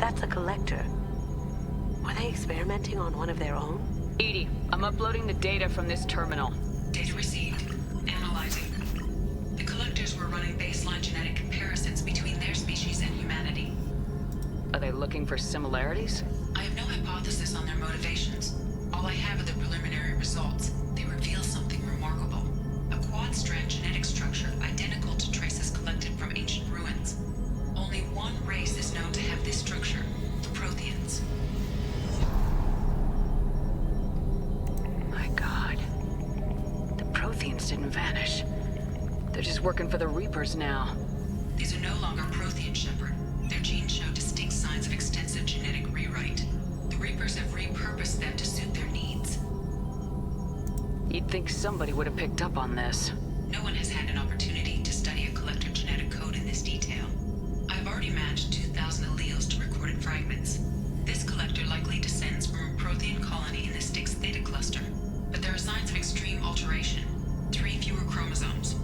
That's a collector. Were they experimenting on one of their own? EDI, I'm uploading the data from this terminal. Data received. Analyzing. The collectors were running baseline genetic comparisons between their species and humanity. Are they looking for similarities? I have no hypothesis on their motivations. All I have are the preliminary results. They reveal something remarkable. A quad-strand genetic structure identical to traces collected from ancient ruins. Only one race is known to have this structure, the Protheans. Protheans didn't vanish. They're just working for the Reapers now. These are no longer Prothean, Shepard. Their genes show distinct signs of extensive genetic rewrite. The Reapers have repurposed them to suit their needs. You'd think somebody would have picked up on this. No one has had an opportunity to study a collector genetic code in this detail. I've already matched 2,000 alleles to recorded fragments. This collector likely descends from a Prothean colony in the Styx Theta cluster. But there are signs of extreme alteration. 3 fewer chromosomes.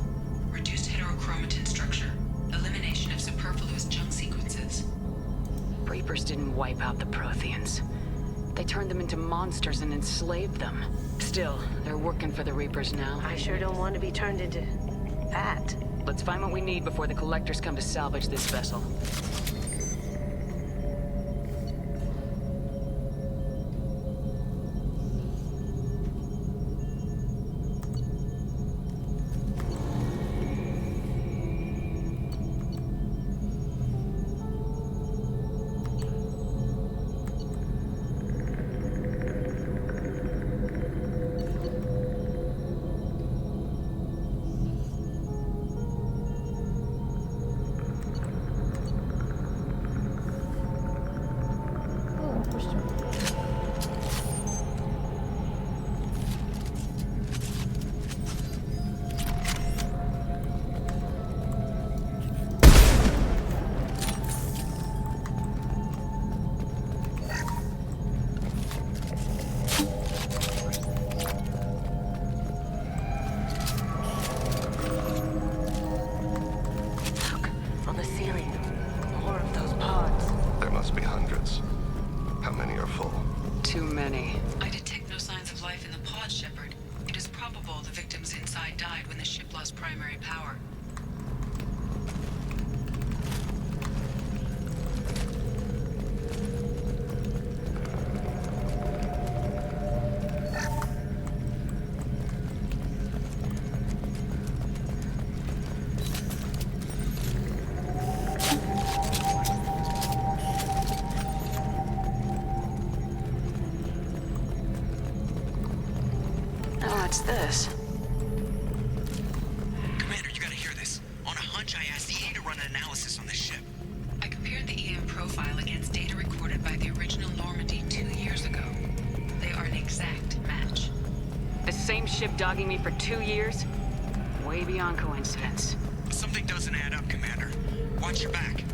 Reduced heterochromatin structure. Elimination of superfluous junk sequences. Reapers didn't wipe out the Protheans. They turned them into monsters and enslaved them. Still, they're working for the Reapers now. I sure don't want to be turned into that. Let's find what we need before the Collectors come to salvage this vessel. Too many. I detect no signs of life in the pod, Shepard. It is probable the victims inside died when the ship lost primary power. What's this? Commander, you gotta hear this. On a hunch, I asked EA to run an analysis on this ship. I compared the EM profile against data recorded by the original Normandy 2 years ago. They are an exact match. The same ship dogging me for 2 years? Way beyond coincidence. Something doesn't add up, Commander. Watch your back.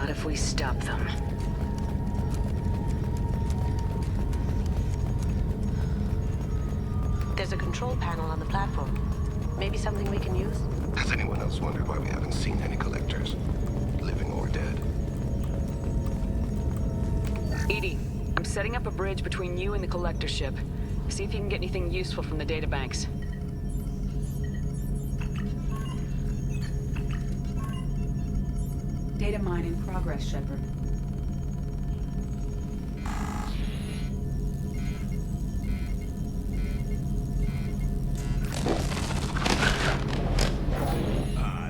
If we stop them. There's a control panel on the platform. Maybe something we can use? Has anyone else wondered why we haven't seen any collectors? Living or dead? EDI, I'm setting up a bridge between you and the collector ship. See if you can get anything useful from the databanks. Data mine in progress, Shepard.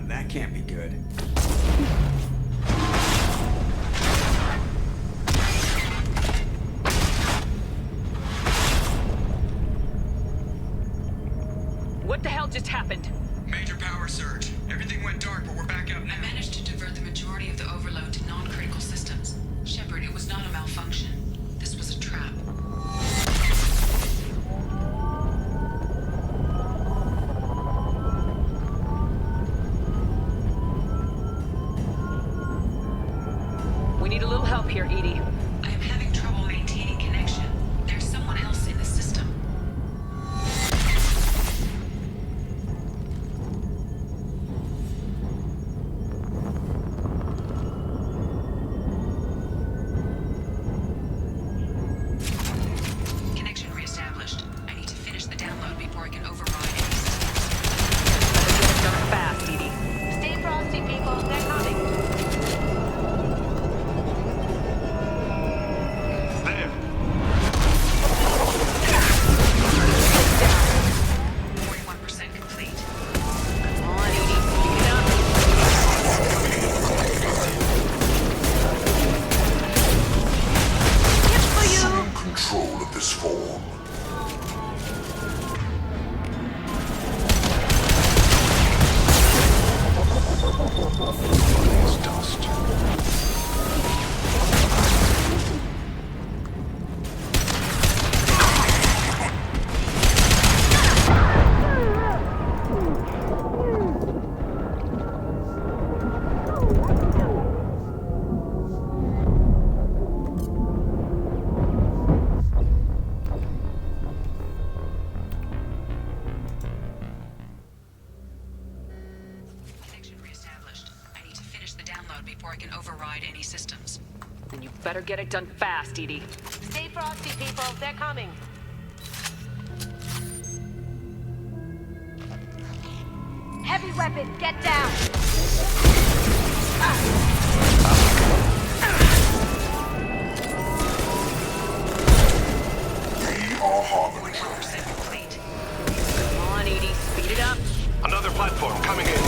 That can't be good. What the hell just happened? Major power surge. Everything went dark, but we're back up now. I managed to divert the majority of the overload to non-critical systems. Shepard, it was not a malfunction. This was a trap. We need a little help here, EDI. I am having trouble maintaining connection. There's someone else in the system. Connection reestablished. I need to finish the download before I can override any systems. Better get it done fast, EDI. Stay frosty, people. They're coming. before I can override any systems. Then you better get it done fast, Edie. Stay frosty, people. They're coming. Heavy weapon, get down! We are Harmony. Come on, Edie, speed it up. Another platform coming in.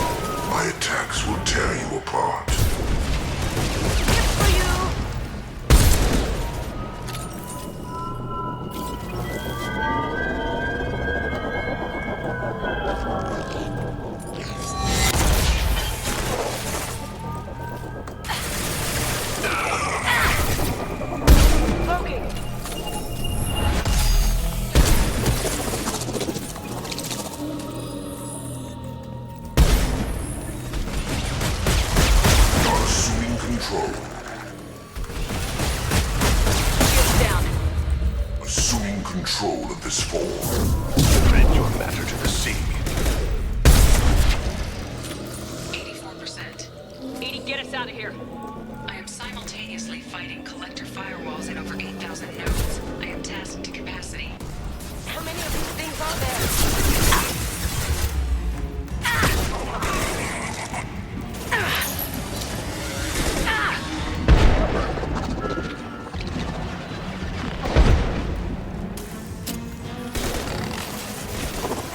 My attacks will tear you apart. Assuming control of this form. Spread your matter to the sea. 84%. Edie, get us out of here. I am simultaneously fighting collector firewalls at over 8,000 nodes. I am tasked to capacity. How many of these things are there?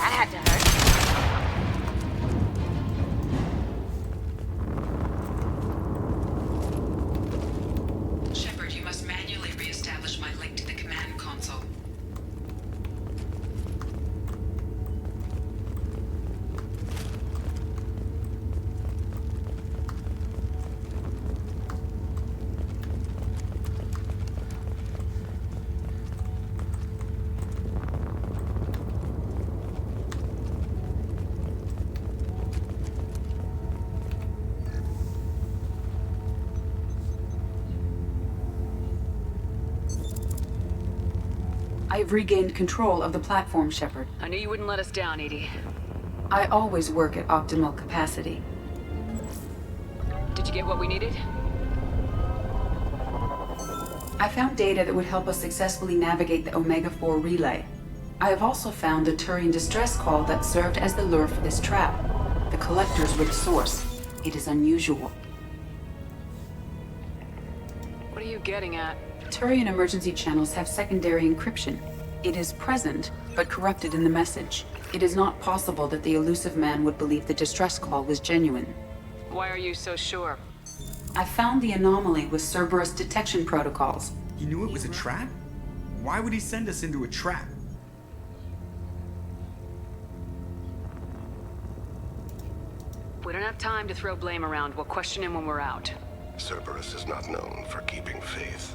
That had to hurt. Shepard, you must manually re-establish my link to the command console. I've regained control of the platform, Shepard. I knew you wouldn't let us down, Edie. I always work at optimal capacity. Did you get what we needed? I found data that would help us successfully navigate the Omega-4 relay. I have also found a Turian distress call that served as the lure for this trap. The Collector's with source. It is unusual. What are you getting at? Turian emergency channels have secondary encryption. It is present, but corrupted in the message. It is not possible that the elusive man would believe the distress call was genuine. Why are you so sure? I found the anomaly with Cerberus detection protocols. He knew it was a trap? Why would he send us into a trap? We don't have time to throw blame around. We'll question him when we're out. Cerberus is not known for keeping faith.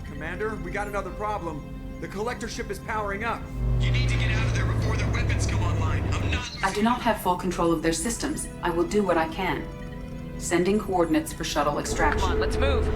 Commander, we got another problem. The collector ship is powering up. You need to get out of there before their weapons come online. I do not have full control of their systems. I will do what I can. Sending coordinates for shuttle extraction. Come on, let's move.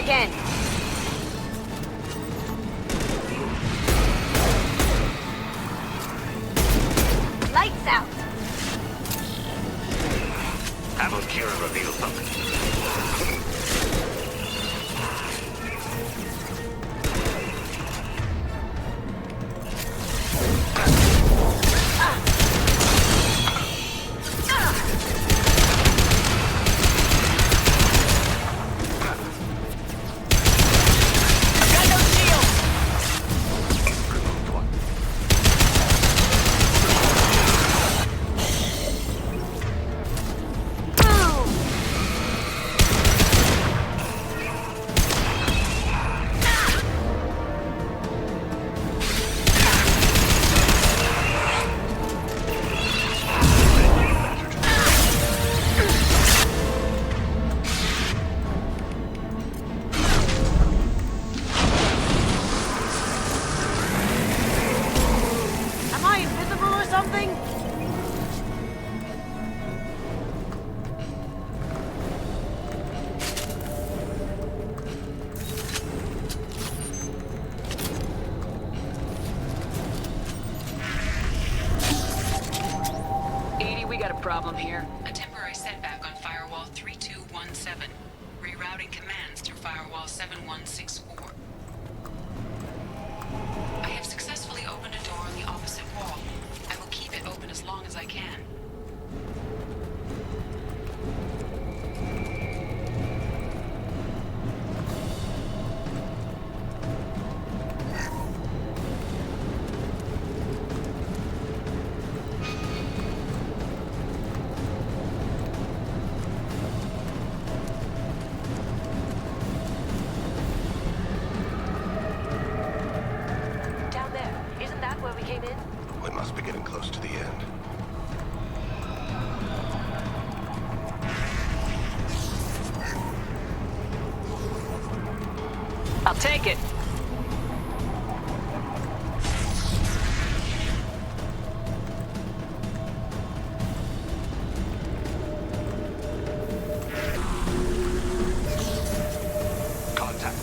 again. Lights out. How about Kira reveal something? Am I invisible or something? Edie, we got a problem here. A temporary setback on Firewall 3217. Rerouting commands through Firewall 7164. I have successfully opened a door on the opposite wall. I will keep it open as long as I can. Down there. Isn't that where we came in? We must be getting close to the end. I'll take it. Contact.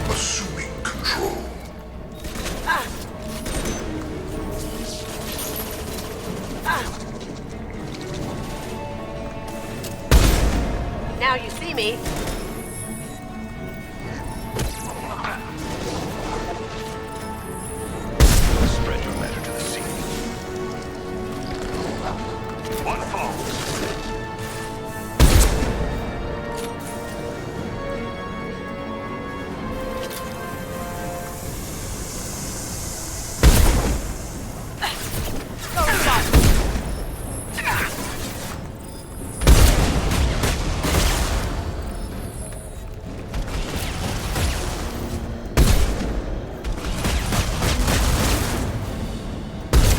Assuming control. Now you see me. Spread your matter to the scene. One falls.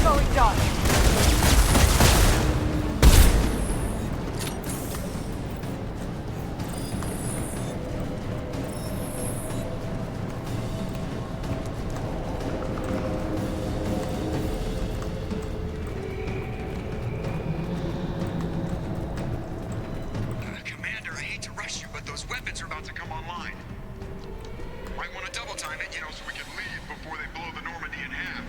Going dark. Commander, I hate to rush you, but those weapons are about to come online. Might want to double time it, so we can leave before they blow the Normandy in half.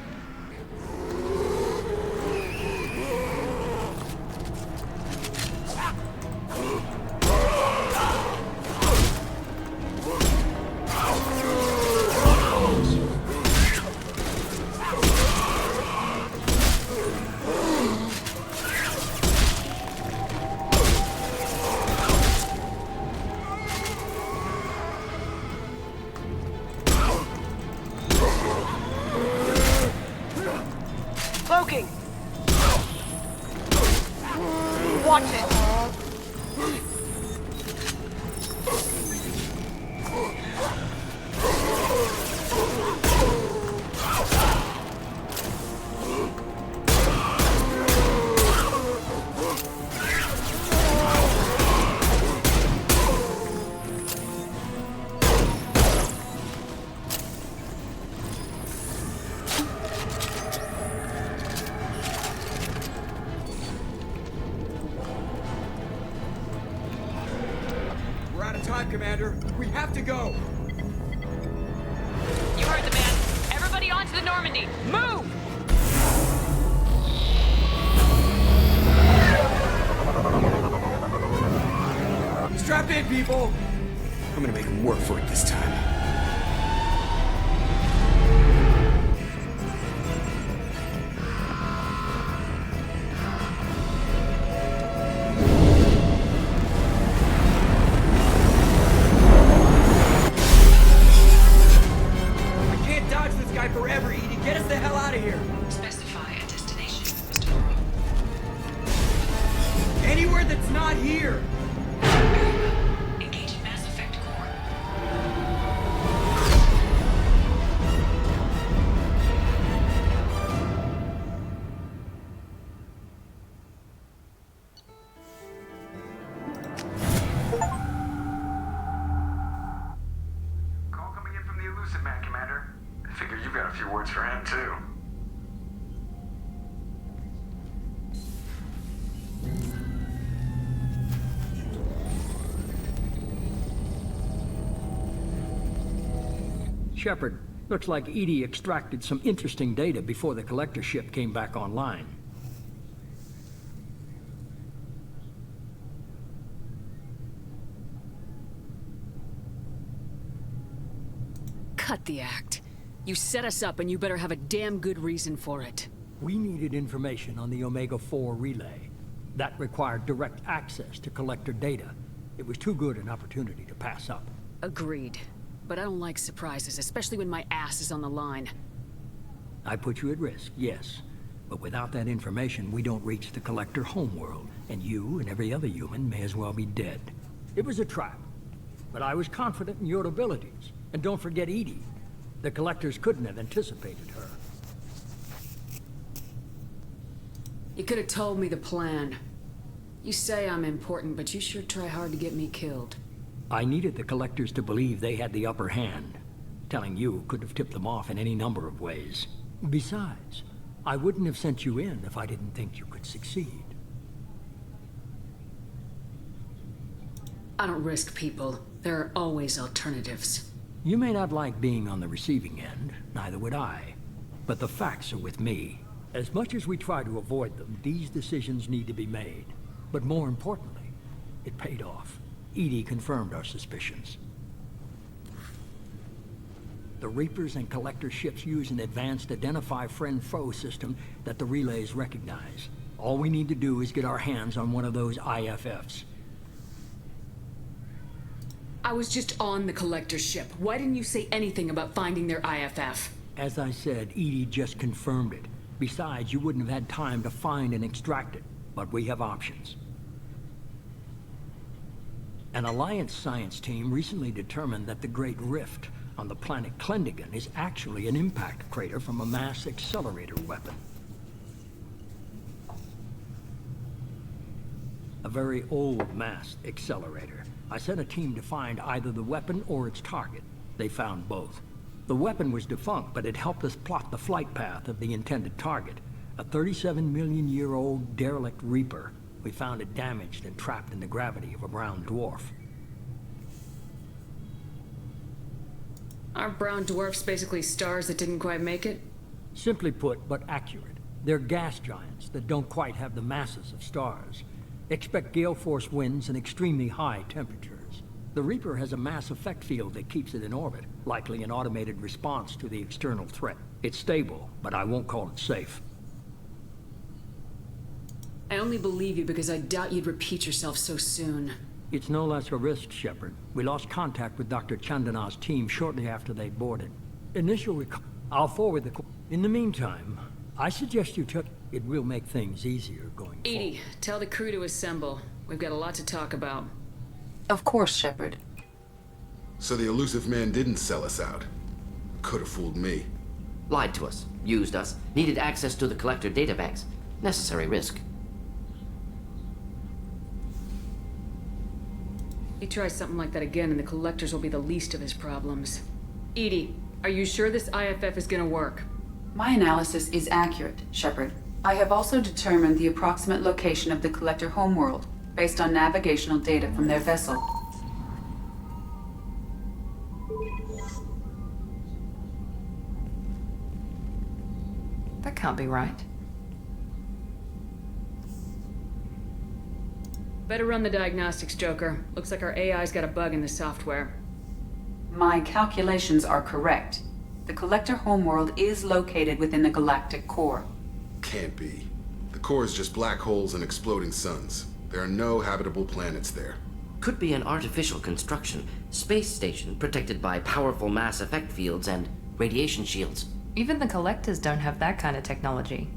Cloaking. Watch it. time, Commander. We have to go. You heard the man. Everybody onto the Normandy. Move! Strap in, people! I'm gonna make them work for it this time. We can't dodge this guy forever, Edie. Get us the hell out of here. Specify a destination, Mr. Laurel. Anywhere that's not here. Engaging Mass Effect core. Call coming in from the Elusive Man, Commander. I figure you've got a few words for him, too. Shepard, looks like EDI extracted some interesting data before the collector ship came back online. Cut the act. You set us up and you better have a damn good reason for it. We needed information on the Omega-4 relay. That required direct access to collector data. It was too good an opportunity to pass up. Agreed. But I don't like surprises, especially when my ass is on the line. I put you at risk, yes. But without that information, we don't reach the collector homeworld, and you and every other human may as well be dead. It was a trap, but I was confident in your abilities. And don't forget EDI. The collectors couldn't have anticipated her. You could have told me the plan. You say I'm important, but you sure try hard to get me killed. I needed the collectors to believe they had the upper hand. Telling you could have tipped them off in any number of ways. Besides, I wouldn't have sent you in if I didn't think you could succeed. I don't risk people. There are always alternatives. You may not like being on the receiving end, neither would I. But the facts are with me. As much as we try to avoid them, these decisions need to be made. But more importantly, it paid off. EDI confirmed our suspicions. The Reapers and Collector ships use an advanced identify friend-foe system that the relays recognize. All we need to do is get our hands on one of those IFFs. I was just on the Collector ship. Why didn't you say anything about finding their IFF? As I said, EDI just confirmed it. Besides, you wouldn't have had time to find and extract it. But we have options. An Alliance science team recently determined that the Great Rift on the planet Klendagon is actually an impact crater from a mass accelerator weapon. A very old mass accelerator. I sent a team to find either the weapon or its target. They found both. The weapon was defunct, but it helped us plot the flight path of the intended target. A 37-million-year-old derelict Reaper. We found it damaged and trapped in the gravity of a brown dwarf. Are brown dwarfs basically stars that didn't quite make it? Simply put, but accurate. They're gas giants that don't quite have the masses of stars. Expect gale force winds and extremely high temperatures. The Reaper has a mass effect field that keeps it in orbit, likely an automated response to the external threat. It's stable, but I won't call it safe. I only believe you because I doubt you'd repeat yourself so soon. It's no less a risk, Shepard. We lost contact with Dr. Chandana's team shortly after they boarded. I'll forward the... In the meantime, I suggest you took... It will make things easier going forward. EDI, tell the crew to assemble. We've got a lot to talk about. Of course, Shepard. So the Elusive Man didn't sell us out. Could have fooled me. Lied to us, used us, needed access to the Collector databanks. Necessary risk. He tries something like that again and the Collectors will be the least of his problems. EDI, are you sure this IFF is gonna work? My analysis is accurate, Shepard. I have also determined the approximate location of the Collector homeworld, based on navigational data from their vessel. can't be right. Better run the diagnostics, Joker. Looks like our AI's got a bug in the software. My calculations are correct. The Collector homeworld is located within the galactic core. Can't be. The core is just black holes and exploding suns. There are no habitable planets there. Could be an artificial construction, space station protected by powerful mass effect fields and radiation shields. Even the Collectors don't have that kind of technology.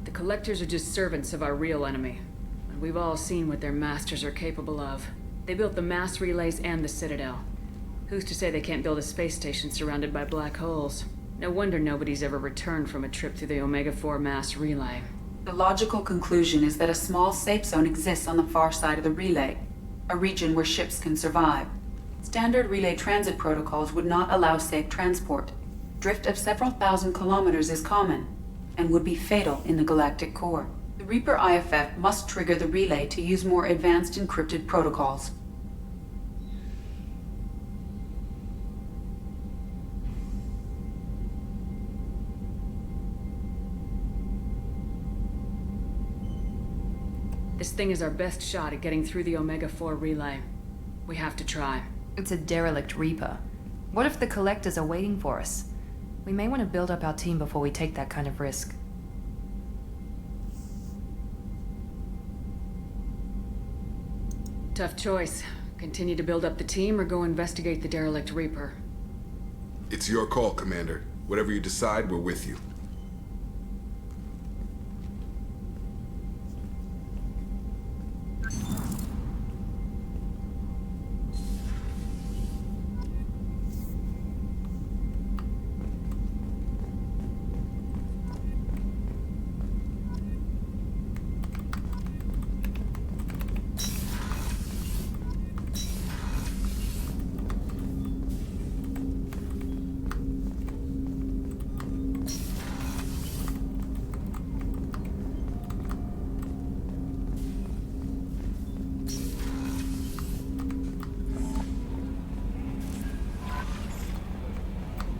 The Collectors are just servants of our real enemy. And we've all seen what their masters are capable of. They built the mass relays and the Citadel. Who's to say they can't build a space station surrounded by black holes? No wonder nobody's ever returned from a trip through the Omega-4 mass relay. The logical conclusion is that a small safe zone exists on the far side of the relay, a region where ships can survive. Standard relay transit protocols would not allow safe transport. Drift of several thousand kilometers is common, and would be fatal in the galactic core. The Reaper IFF must trigger the relay to use more advanced encrypted protocols. This thing is our best shot at getting through the Omega-4 relay. We have to try. It's a derelict Reaper. What if the Collectors are waiting for us? We may want to build up our team before we take that kind of risk. Tough choice. Continue to build up the team or go investigate the derelict Reaper. It's your call, Commander. Whatever you decide, we're with you.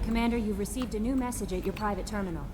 Commander, you've received a new message at your private terminal.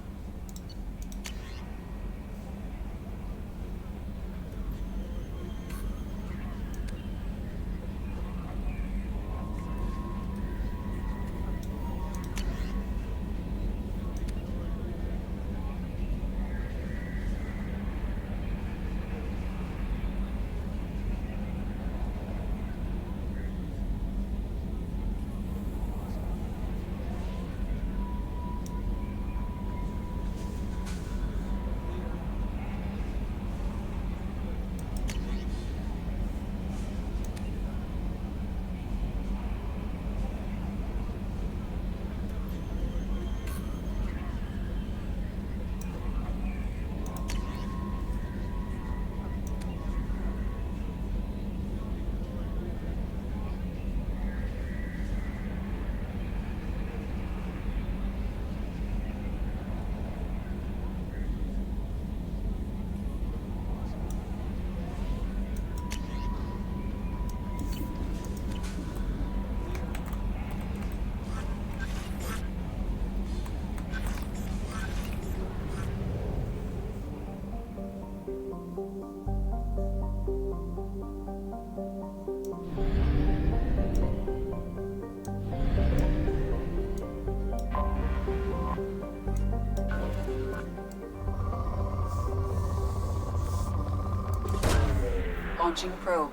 Launching probe.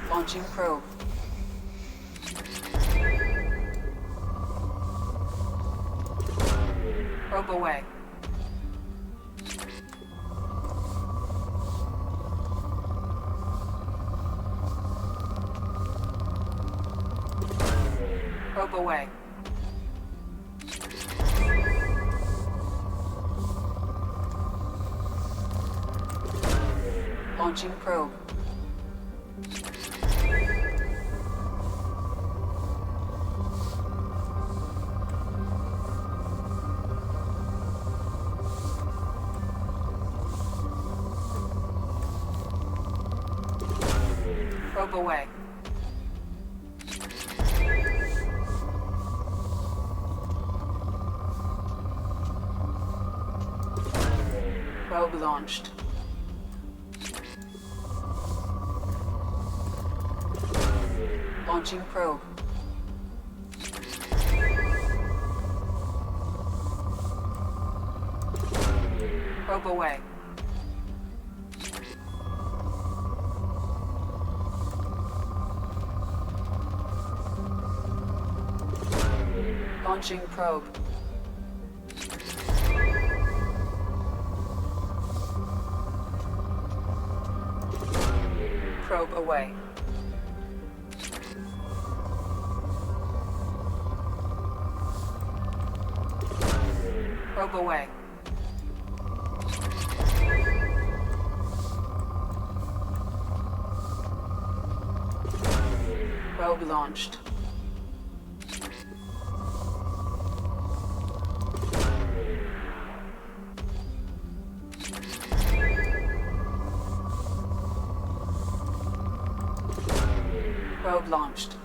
Launching probe. Probe away. Probe away. Launching probe. Probe away. Probe launched. Launching probe. Probe away. Launching probe. Probe away. Probe away. Probe launched. Probe launched.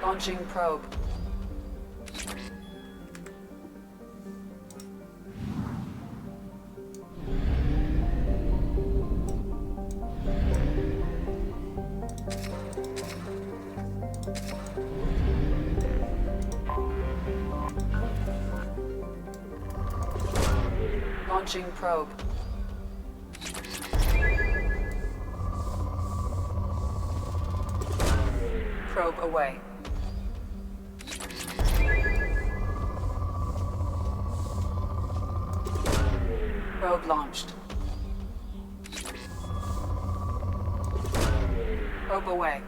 Launching probe. Launching probe. Probe away. Probe launched. Probe away.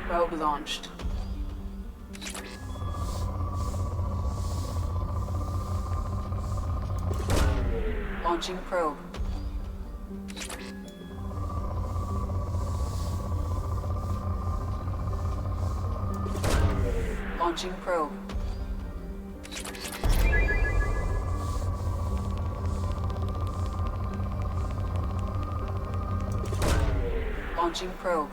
Probe launched. Launching probe. Launching probe. Launching probe.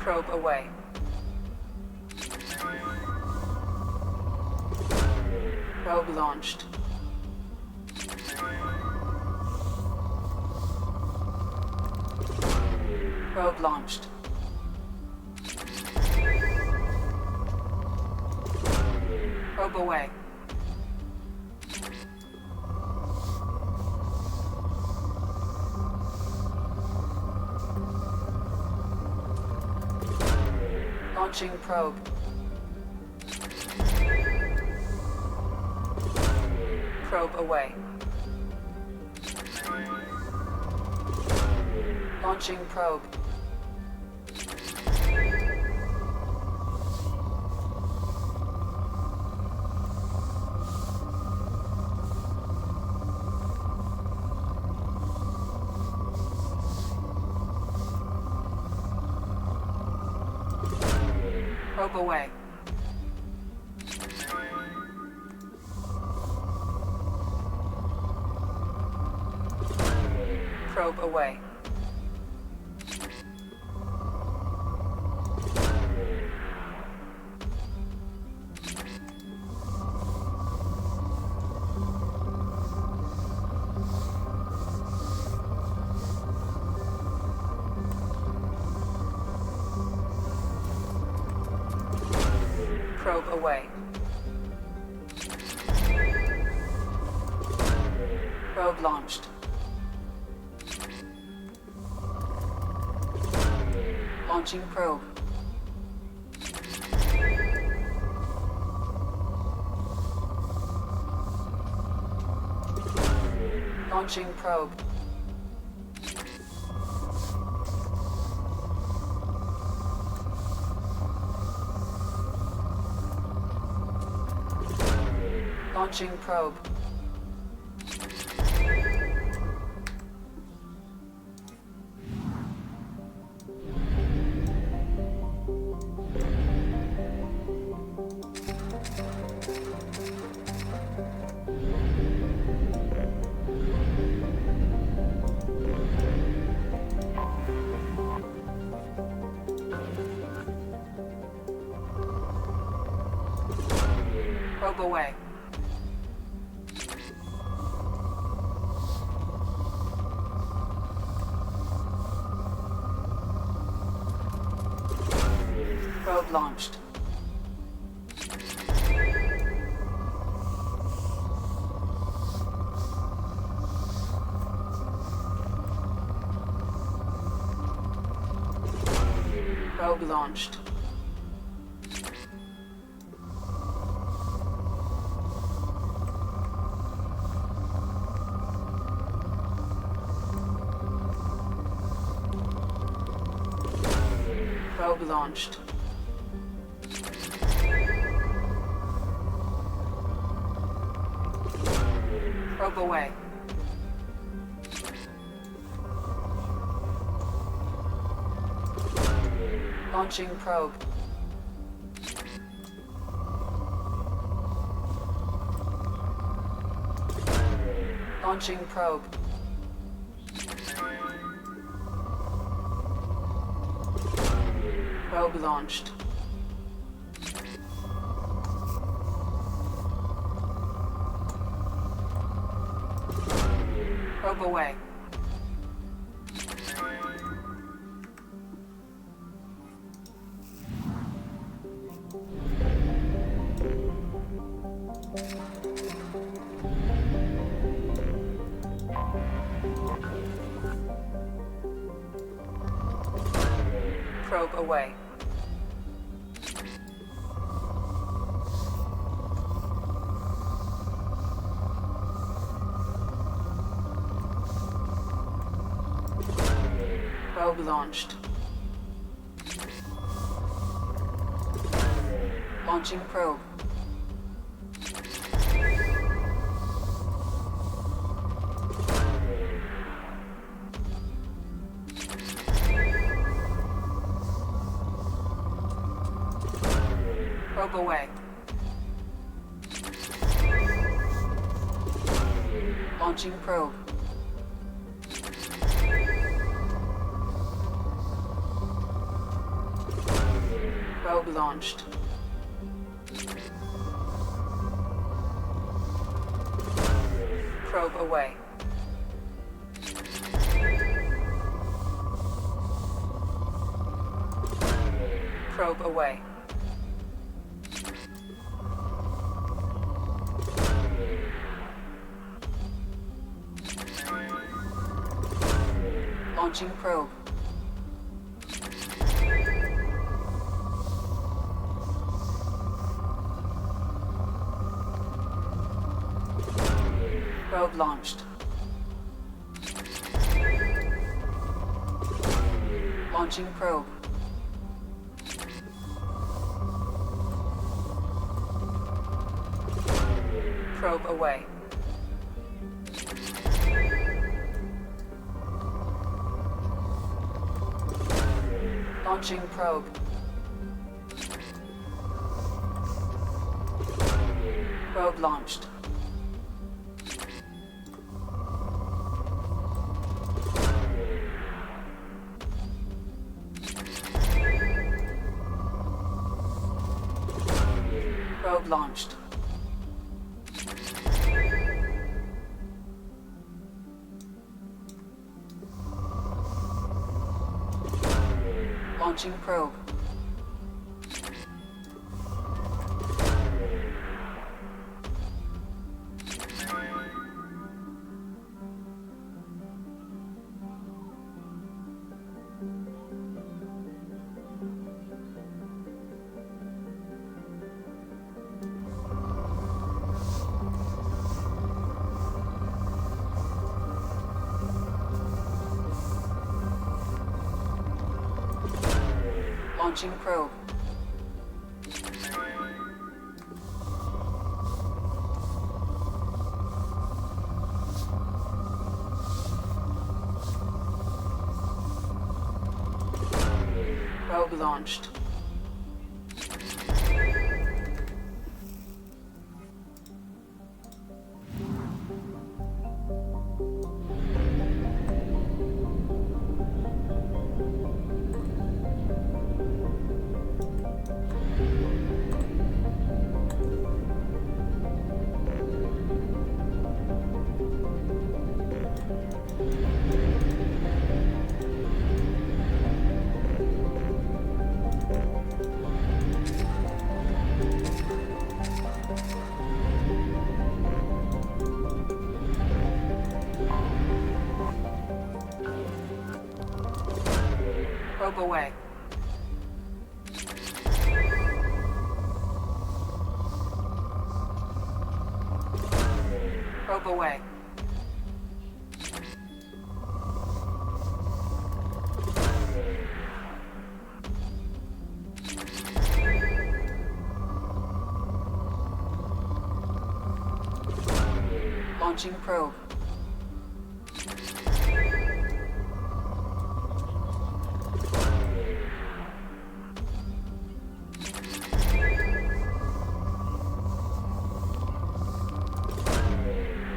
Probe away. Probe launched. Probe launched. Probe away. Launching probe. Probe away. Launching probe. Probe away. Probe away. Probe away. Probe launched. Launching probe. Launching probe. Launching probe. Probe away. Probe launched. Probe launched. Probe launched. Probe away. Launching probe. Launching probe. Probe launched. Probe away. Probe away. Probe launched. Launching probe. Probe away. Launching probe. Probe launched. Probe away. Probe away. Launching probe. Probe launched. Launching probe. Probe away. Launching probe. Probe launched. Probe launched. Launching probe. Launching probe. Probe launched. Probe away. Probe away. Launching probe.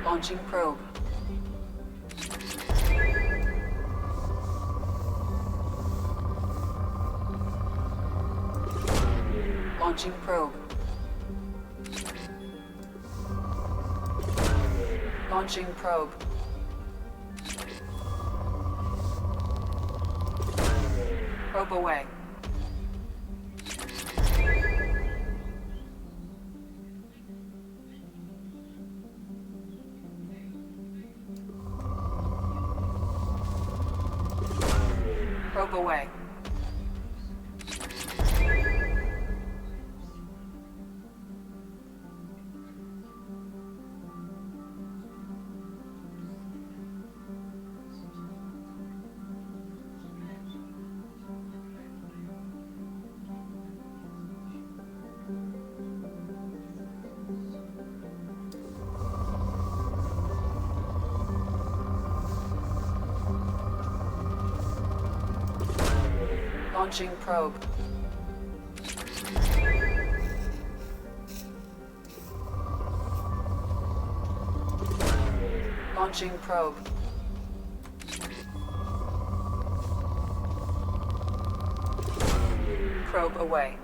Launching probe. Launching probe. Launching probe. Probe away. Probe away. Launching probe. Launching probe. Probe away.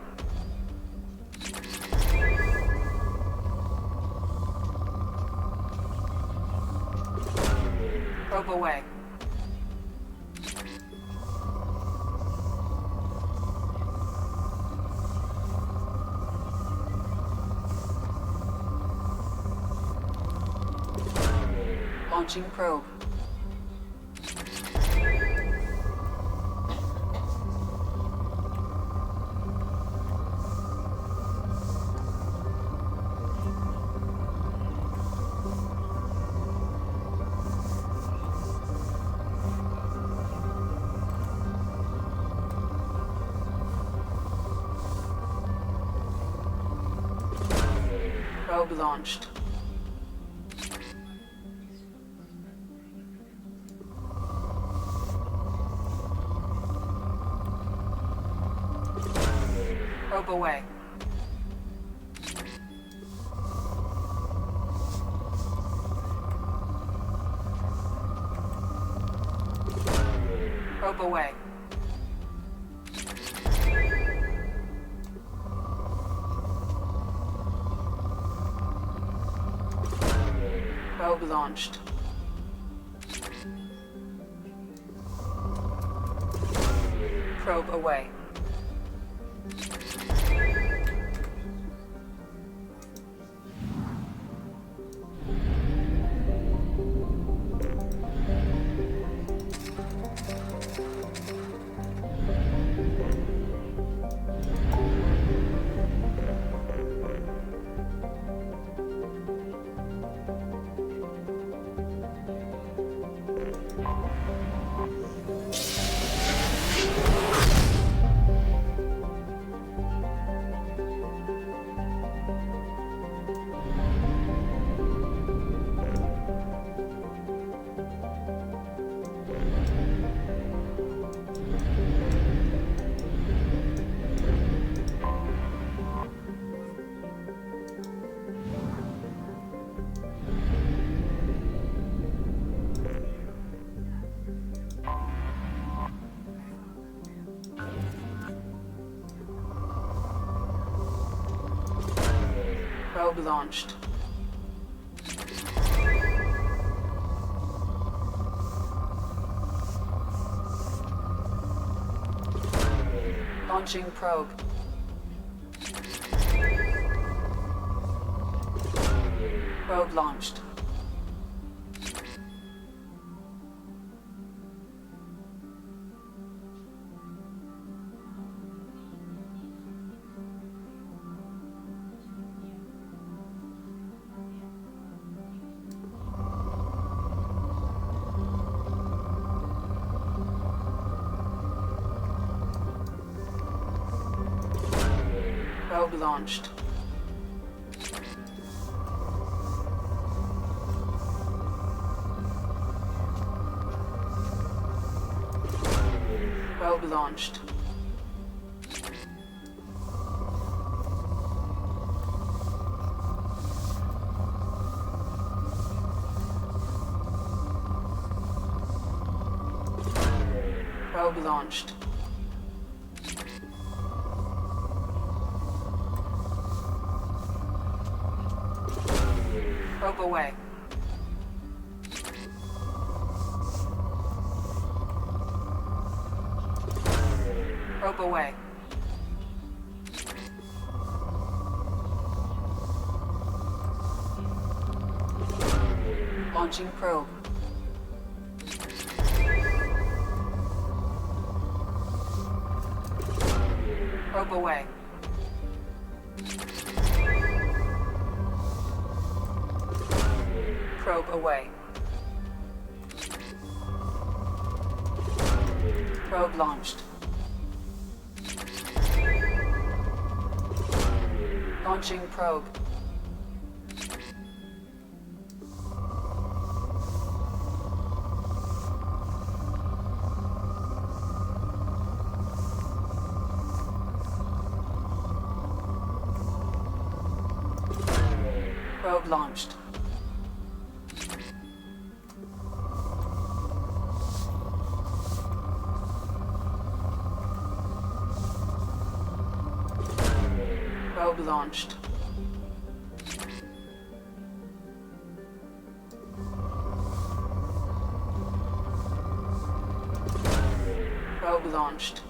Probe away. Launching probe. Probe launched. Probe away. Probe away. Probe launched. Probe away. Probe launched. Launching probe. Probe launched. Probe launched. Probe launched. Probe launched. Probe away. Probe away. Launching probe. Probe away. Probe away. Probe launched. Launching probe. Probe launched. Probe launched. Probe launched.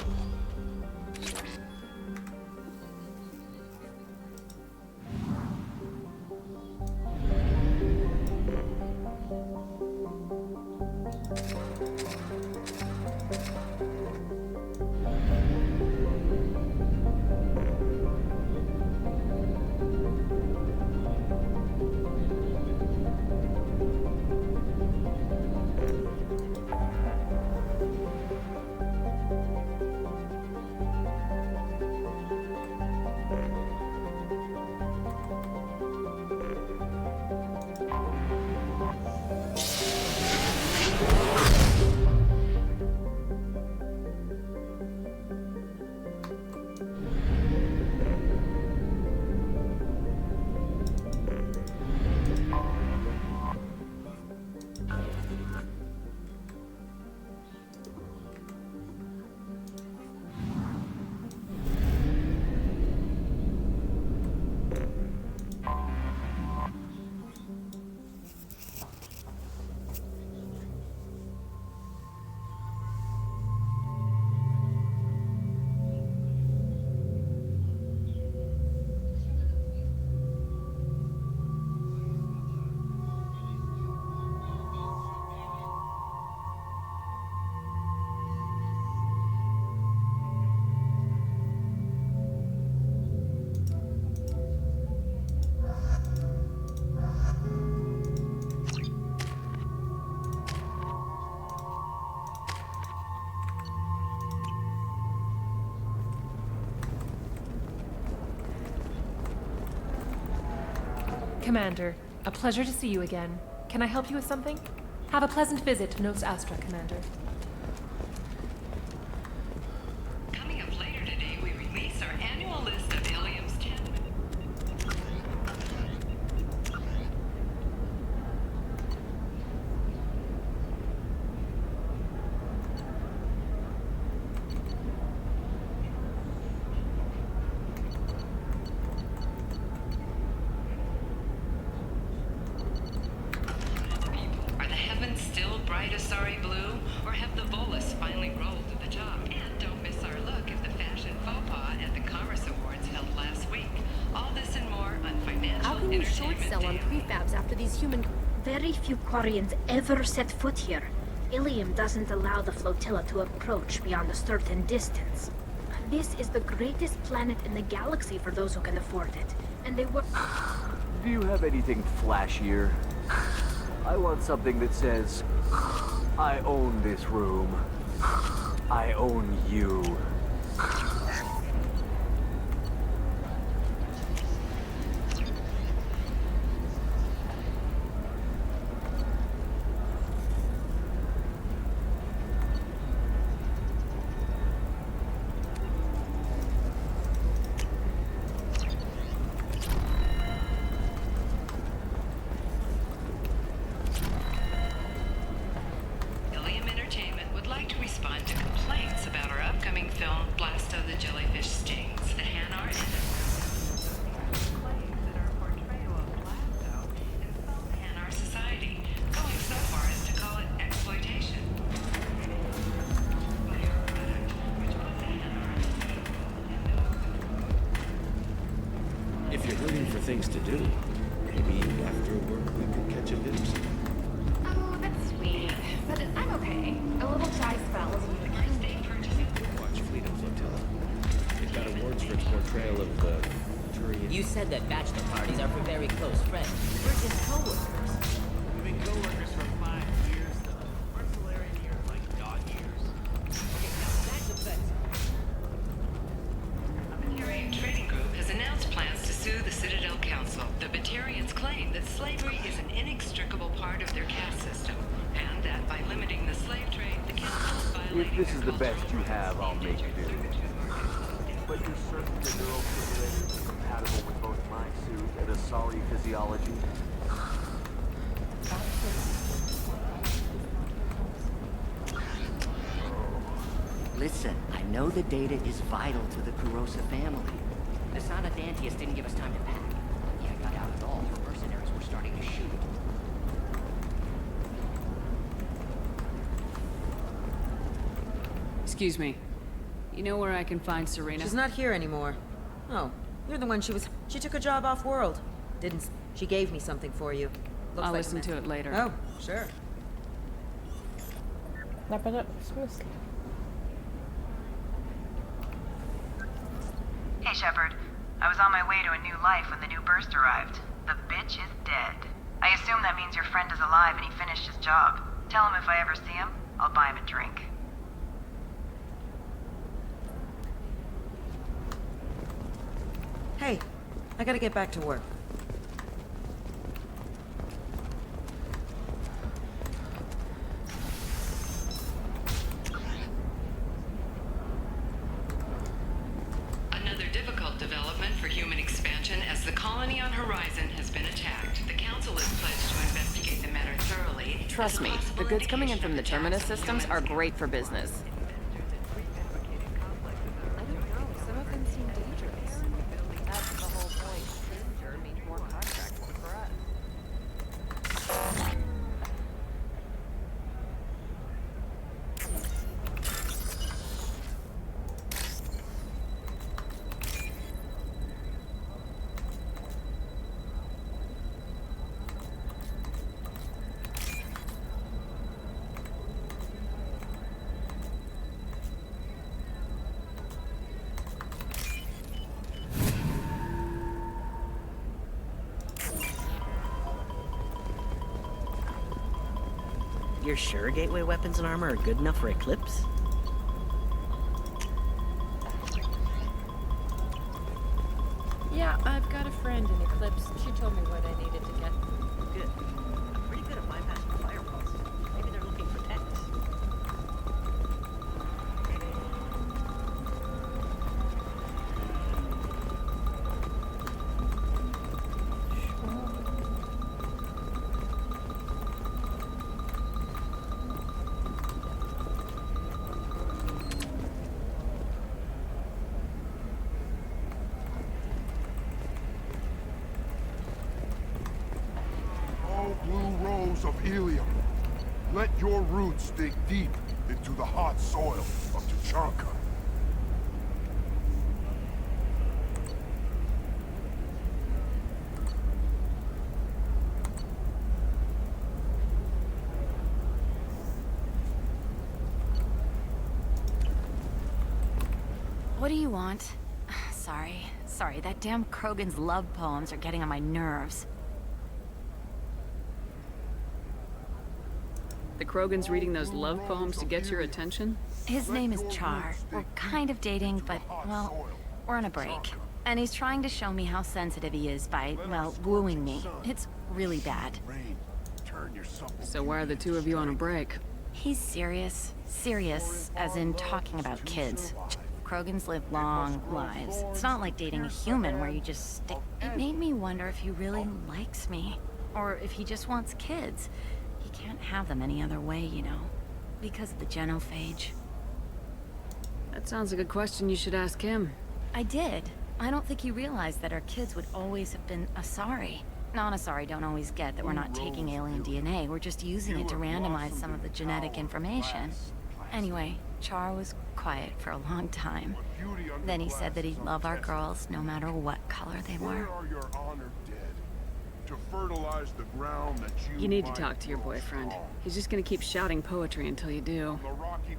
Commander, a pleasure to see you again. Can I help you with something? Have a pleasant visit to Nos Astra, Commander. Coming up later today, we release our annual list of Ilium's 10. light Asari blue, or have the Volus finally rolled to the job? And don't miss our look at the fashion faux pas at the Commerce Awards held last week. All this and more on Financial How can you short Entertainment sell on Daily. prefabs after these human... Very few Quarians ever set foot here. Ilium doesn't allow the flotilla to approach beyond a certain distance. This is the greatest planet in the galaxy for those who can afford it. And they were... Do you have anything flashier? I want something that says, I own this room. I own you. Ilium Entertainment would like to respond to complaints about our upcoming film, Blast of the Jellyfish Stings. The Hanar claims that our portrayal of Blasto insults Hanar society, going so far as to call it exploitation. By our product, which puts the Hanar If you're hurting for things to do, maybe after work we could catch a glimpse. Oh, that's sweet. But I'm okay. A little dry spell isn't the kind of thing. Watch Fleet and Flotilla. It got awards for its portrayal of the Turian. You said that bachelor parties are for very close friends. We're just co-workers. We've been co-workers for 5 years, though. We're Solarian years like dog years. Okay, now back to bed. Batarian Trading Group has announced plans to sue the Citadel Council. The Batarians claim that slavery is an inextricable part of their caste system, and that by limiting the slave trade, the council is violating If this their is the cultural best you have, I'll make it do. But you're certain the neural simulators are compatible with both my suit and Asari physiology? Listen, I know the data is vital to the Kurosa family. Asana Dantius didn't give us time to pack. Yeah, I got out at all. The mercenaries were starting to shoot. Excuse me. You know where I can find Serena? She's not here anymore. Oh, you're the one she was... She took a job off-world. Didn't... She gave me something for you. Looks I'll like listen to it later. Oh, sure. В смысле? Hey, Shepard. I was on my way to a new life when the new burst arrived. The bitch is dead. I assume that means your friend is alive and he finished his job. Tell him if I ever see him, I'll buy him a drink. Hey, I gotta get back to work. Another difficult development for human expansion as the colony on Horizon has been attacked. The council is pledged to investigate the matter thoroughly. Trust me, the goods coming in from the Terminus systems are great for business. I don't know. Some of them seem dangerous. That's the whole point. Danger means more contracts for us. You're sure gateway weapons and armor are good enough for Eclipse? Yeah, I've got a friend in Eclipse. She told me what I needed to get. Good. I'm pretty good at bypassing firewalls. Maybe they're looking for techs. Oh, Let's dig deep into the hot soil of Tuchanka. What do you want? Sorry, that damn Krogan's love poems are getting on my nerves. The Krogan's reading those love poems to get your attention? His name is Char. We're kind of dating, but, well, we're on a break. And he's trying to show me how sensitive he is by, well, wooing me. It's really bad. So why are the two of you on a break? He's serious. Serious, as in talking about kids. Krogans live long lives. It's not like dating a human where you just stick. It made me wonder if he really likes me. Or if he just wants kids. He can't have them any other way, you know. Because of the genophage. That sounds like a question you should ask him. I did. I don't think he realized that our kids would always have been Asari. Non-Asari don't always get that we're not taking alien DNA. We're just using it to randomize some of the genetic information. Anyway, Char was quiet for a long time. Then he said that he'd love our girls no matter what color they were. To fertilize the ground that You need to talk to your boyfriend. He's just gonna keep shouting poetry until you do.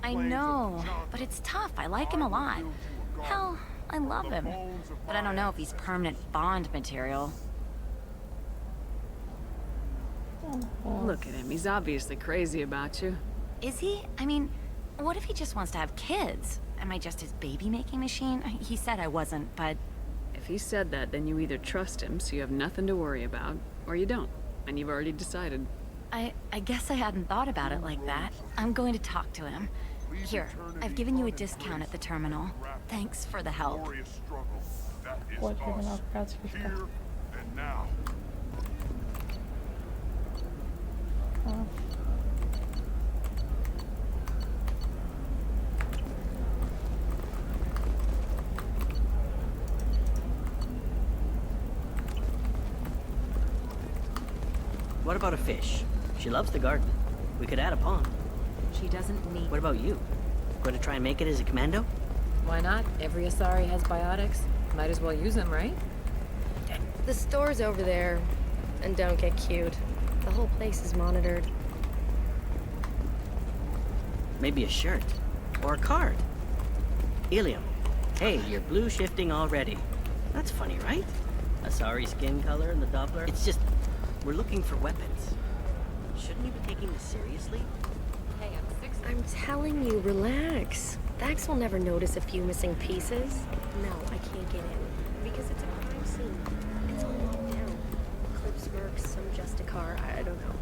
I know, but it's tough. I like him a lot. Hell, I love him. But I don't know if he's permanent Bond material. Look at him. He's obviously crazy about you. Is he? I mean, what if he just wants to have kids? Am I just his baby-making machine? He said I wasn't, but... If he said that, then you either trust him, so you have nothing to worry about, or you don't, and you've already decided. I guess I hadn't thought about it like that. I'm going to talk to him. Here, I've given you a discount at the terminal. Thanks for the help. Вот, именно операция. What about a fish? She loves the garden. We could add a pond. She doesn't need... What about you? Going to try and make it as a commando? Why not? Every Asari has biotics. Might as well use them, right? The store's over there. And don't get cute. The whole place is monitored. Maybe a shirt. Or a card. Ilium. Hey, you're blue shifting already. That's funny, right? Asari skin color and the Doppler. It's just... We're looking for weapons. Shouldn't you be taking this seriously? Hey, I'm telling you, relax. Vax will never notice a few missing pieces. No, I can't get in. Because it's a crime scene. It's all locked down. Clips, Mercs, some Justicar, I don't know.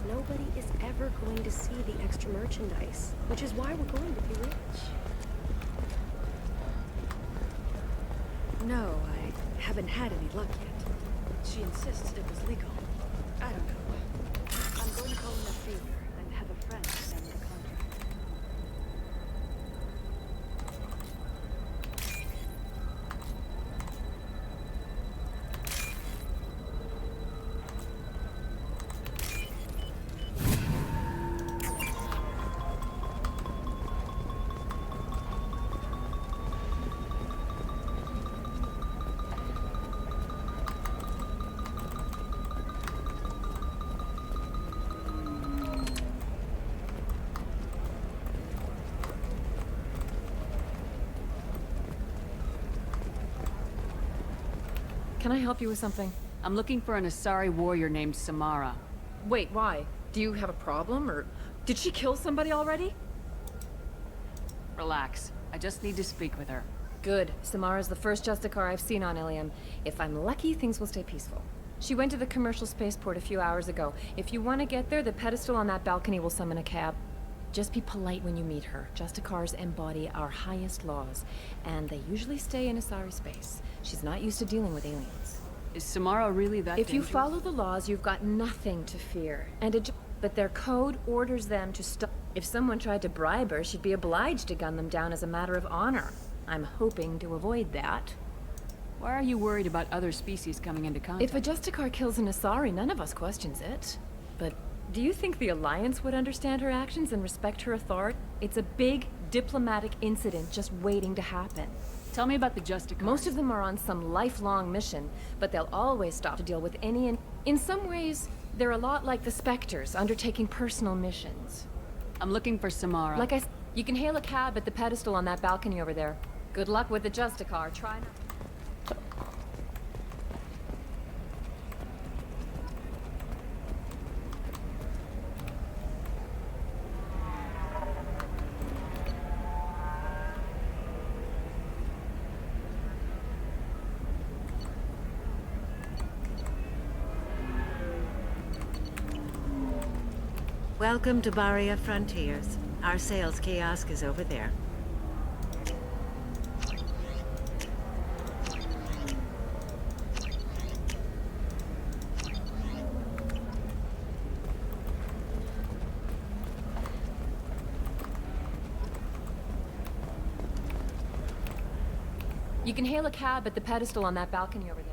Nobody is ever going to see the extra merchandise. Which is why we're going to be rich. No, I haven't had any luck yet. She insists it was legal. I don't know. I'm going to call in a favor and have a friend send the contract. Can I help you with something? I'm looking for an Asari warrior named Samara. Wait, why? Do you have a problem, or did she kill somebody already? Relax. I just need to speak with her. Good. Samara's the first Justicar I've seen on Ilium. If I'm lucky, things will stay peaceful. She went to the commercial spaceport a few hours ago. If you want to get there, the pedestal on that balcony will summon a cab. Just be polite when you meet her. Justicars embody our highest laws, and they usually stay in Asari space. She's not used to dealing with aliens. Is Samara really that If you dangerous? follow the laws, you've got nothing to fear. But their code orders them to stop. If someone tried to bribe her, she'd be obliged to gun them down as a matter of honor. I'm hoping to avoid that. Why are you worried about other species coming into contact? If a Justicar kills an Asari, none of us questions it. But Do you think the Alliance would understand her actions and respect her authority? It's a big diplomatic incident just waiting to happen. Tell me about the Justicars. Most of them are on some lifelong mission, but they'll always stop to deal with any... In some ways, they're a lot like the Spectres, undertaking personal missions. I'm looking for Samara. Like you can hail a cab at the pedestal on that balcony over there. Good luck with the Justicar. Try not... Welcome to Baria Frontiers. Our sales kiosk is over there. You can hail a cab at the pedestal on that balcony over there.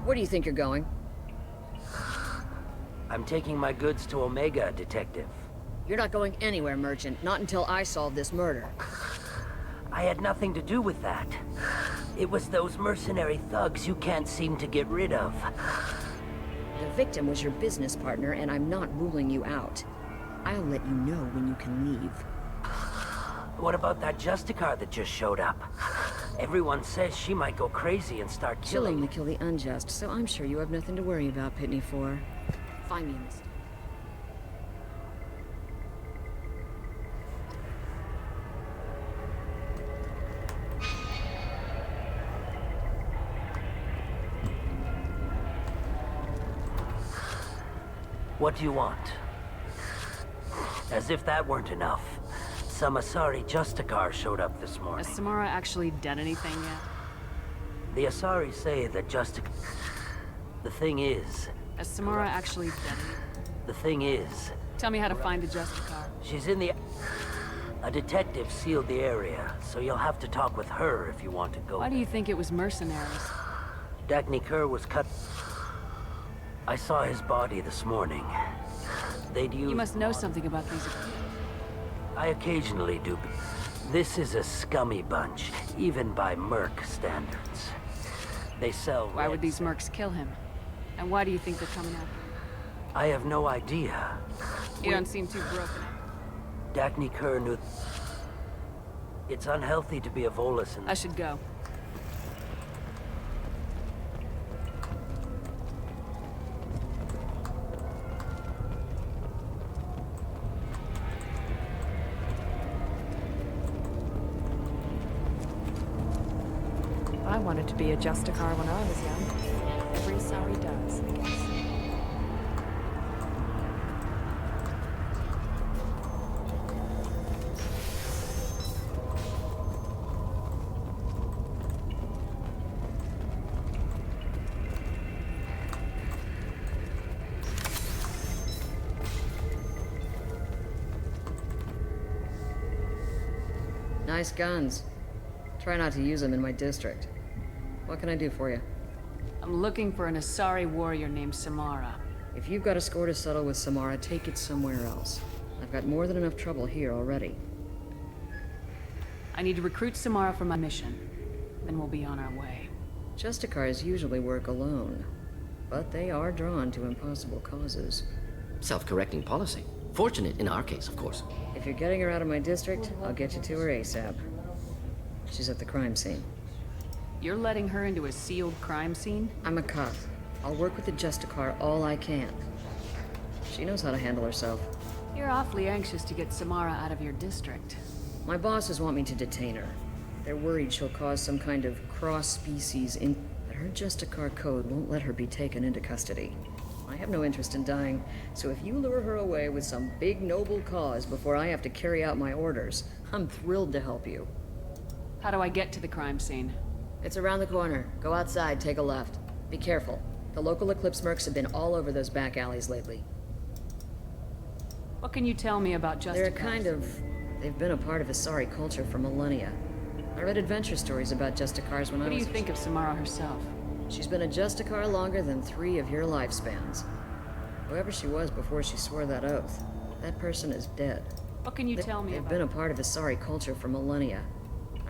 Where do you think you're going? I'm taking my goods to Omega, Detective. You're not going anywhere, Merchant. Not until I solve this murder. I had nothing to do with that. It was those mercenary thugs you can't seem to get rid of. The victim was your business partner, and I'm not ruling you out. I'll let you know when you can leave. What about that Justicar that just showed up? Everyone says she might go crazy and start killing. Chilling to kill the unjust, so I'm sure you have nothing to worry about, Pitney 4. Find me in this. What do you want? As if that weren't enough. Some Asari Justicar showed up this morning. Has Samara actually done anything yet? The Asari say that The thing is... Has Samara actually done anything? The thing is... Tell me how to find the Justicar. She's in the... A detective sealed the area, so you'll have to talk with her if you want to go. Why do you think it was mercenaries? Dagny Kerr was cut... I saw his body this morning. They'd use... You must know something about these... I occasionally do. This is a scummy bunch, even by Merc standards. They sell... Why would these mercs kill him? And why do you think they're coming after him? I have no idea. You don't seem too broken. Dagny Kerr knew... It's unhealthy to be a Volus in... I should go. I wanted to be a Justicar when I was young. Every Asari does, I guess. Nice guns. Try not to use them in my district. What can I do for you? I'm looking for an Asari warrior named Samara. If you've got a score to settle with Samara, take it somewhere else. I've got more than enough trouble here already. I need to recruit Samara for my mission. Then we'll be on our way. Justicars usually work alone, but they are drawn to impossible causes. Self-correcting policy. Fortunate in our case, of course. If you're getting her out of my district, I'll get you to her ASAP. She's at the crime scene. You're letting her into a sealed crime scene? I'm a cop. I'll work with the Justicar all I can. She knows how to handle herself. You're awfully anxious to get Samara out of your district. My bosses want me to detain her. They're worried she'll cause some kind of cross-species but her Justicar code won't let her be taken into custody. I have no interest in dying, so if you lure her away with some big noble cause before I have to carry out my orders, I'm thrilled to help you. How do I get to the crime scene? It's around the corner. Go outside, take a left. Be careful. The local Eclipse mercs have been all over those back alleys lately. What can you tell me about Justicars? They've been a part of Asari culture for millennia. I read adventure stories about Justicars when I was... What do you think of Samara herself? She's been a Justicar longer than 3 of your lifespans. Whoever she was before she swore that oath, that person is dead. What can you tell me about? They've been a part of Asari culture for millennia.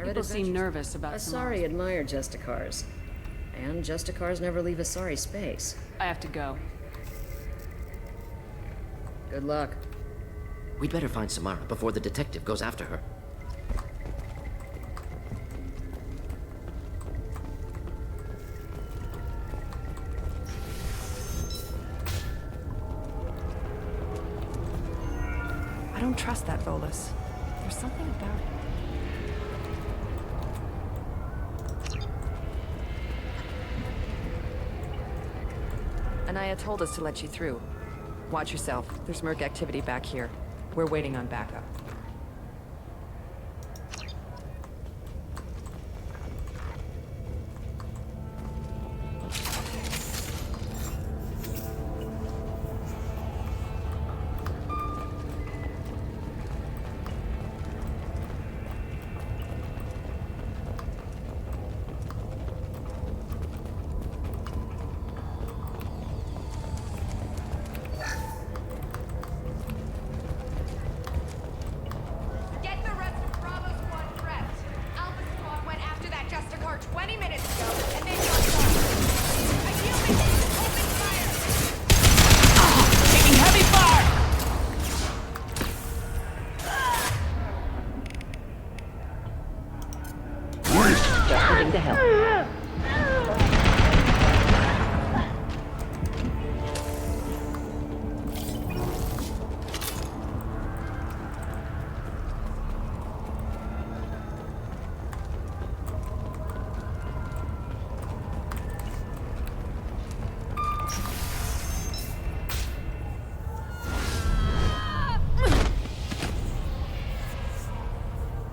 People seem nervous about Samara. Asari admire Justicars. And Justicars never leave Asari space. I have to go. Good luck. We'd better find Samara before the detective goes after her. I don't trust that Volus. There's something about him. Anaya told us to let you through. Watch yourself. There's merc activity back here. We're waiting on backup.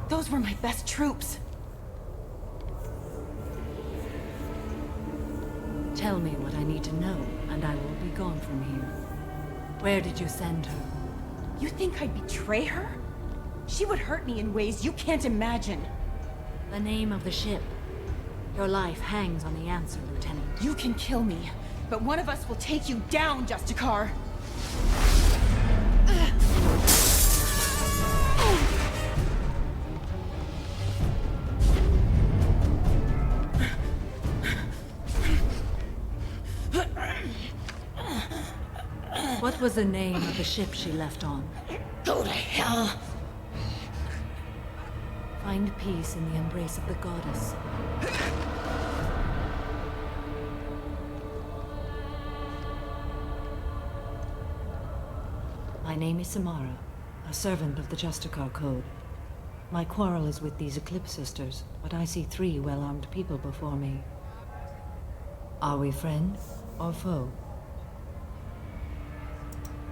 Those were my best troops. Tell me what I need to know, and I will be gone from here. Where did you send her? You think I'd betray her? She would hurt me in ways you can't imagine. The name of the ship. Your life hangs on the answer, Lieutenant. You can kill me, but one of us will take you down, Justicar. What was the name of the ship she left on? Go to hell! Find peace in the embrace of the goddess. My name is Samara, a servant of the Justicar Code. My quarrel is with these Eclipse Sisters, but I see 3 well-armed people before me. Are we friend or foe?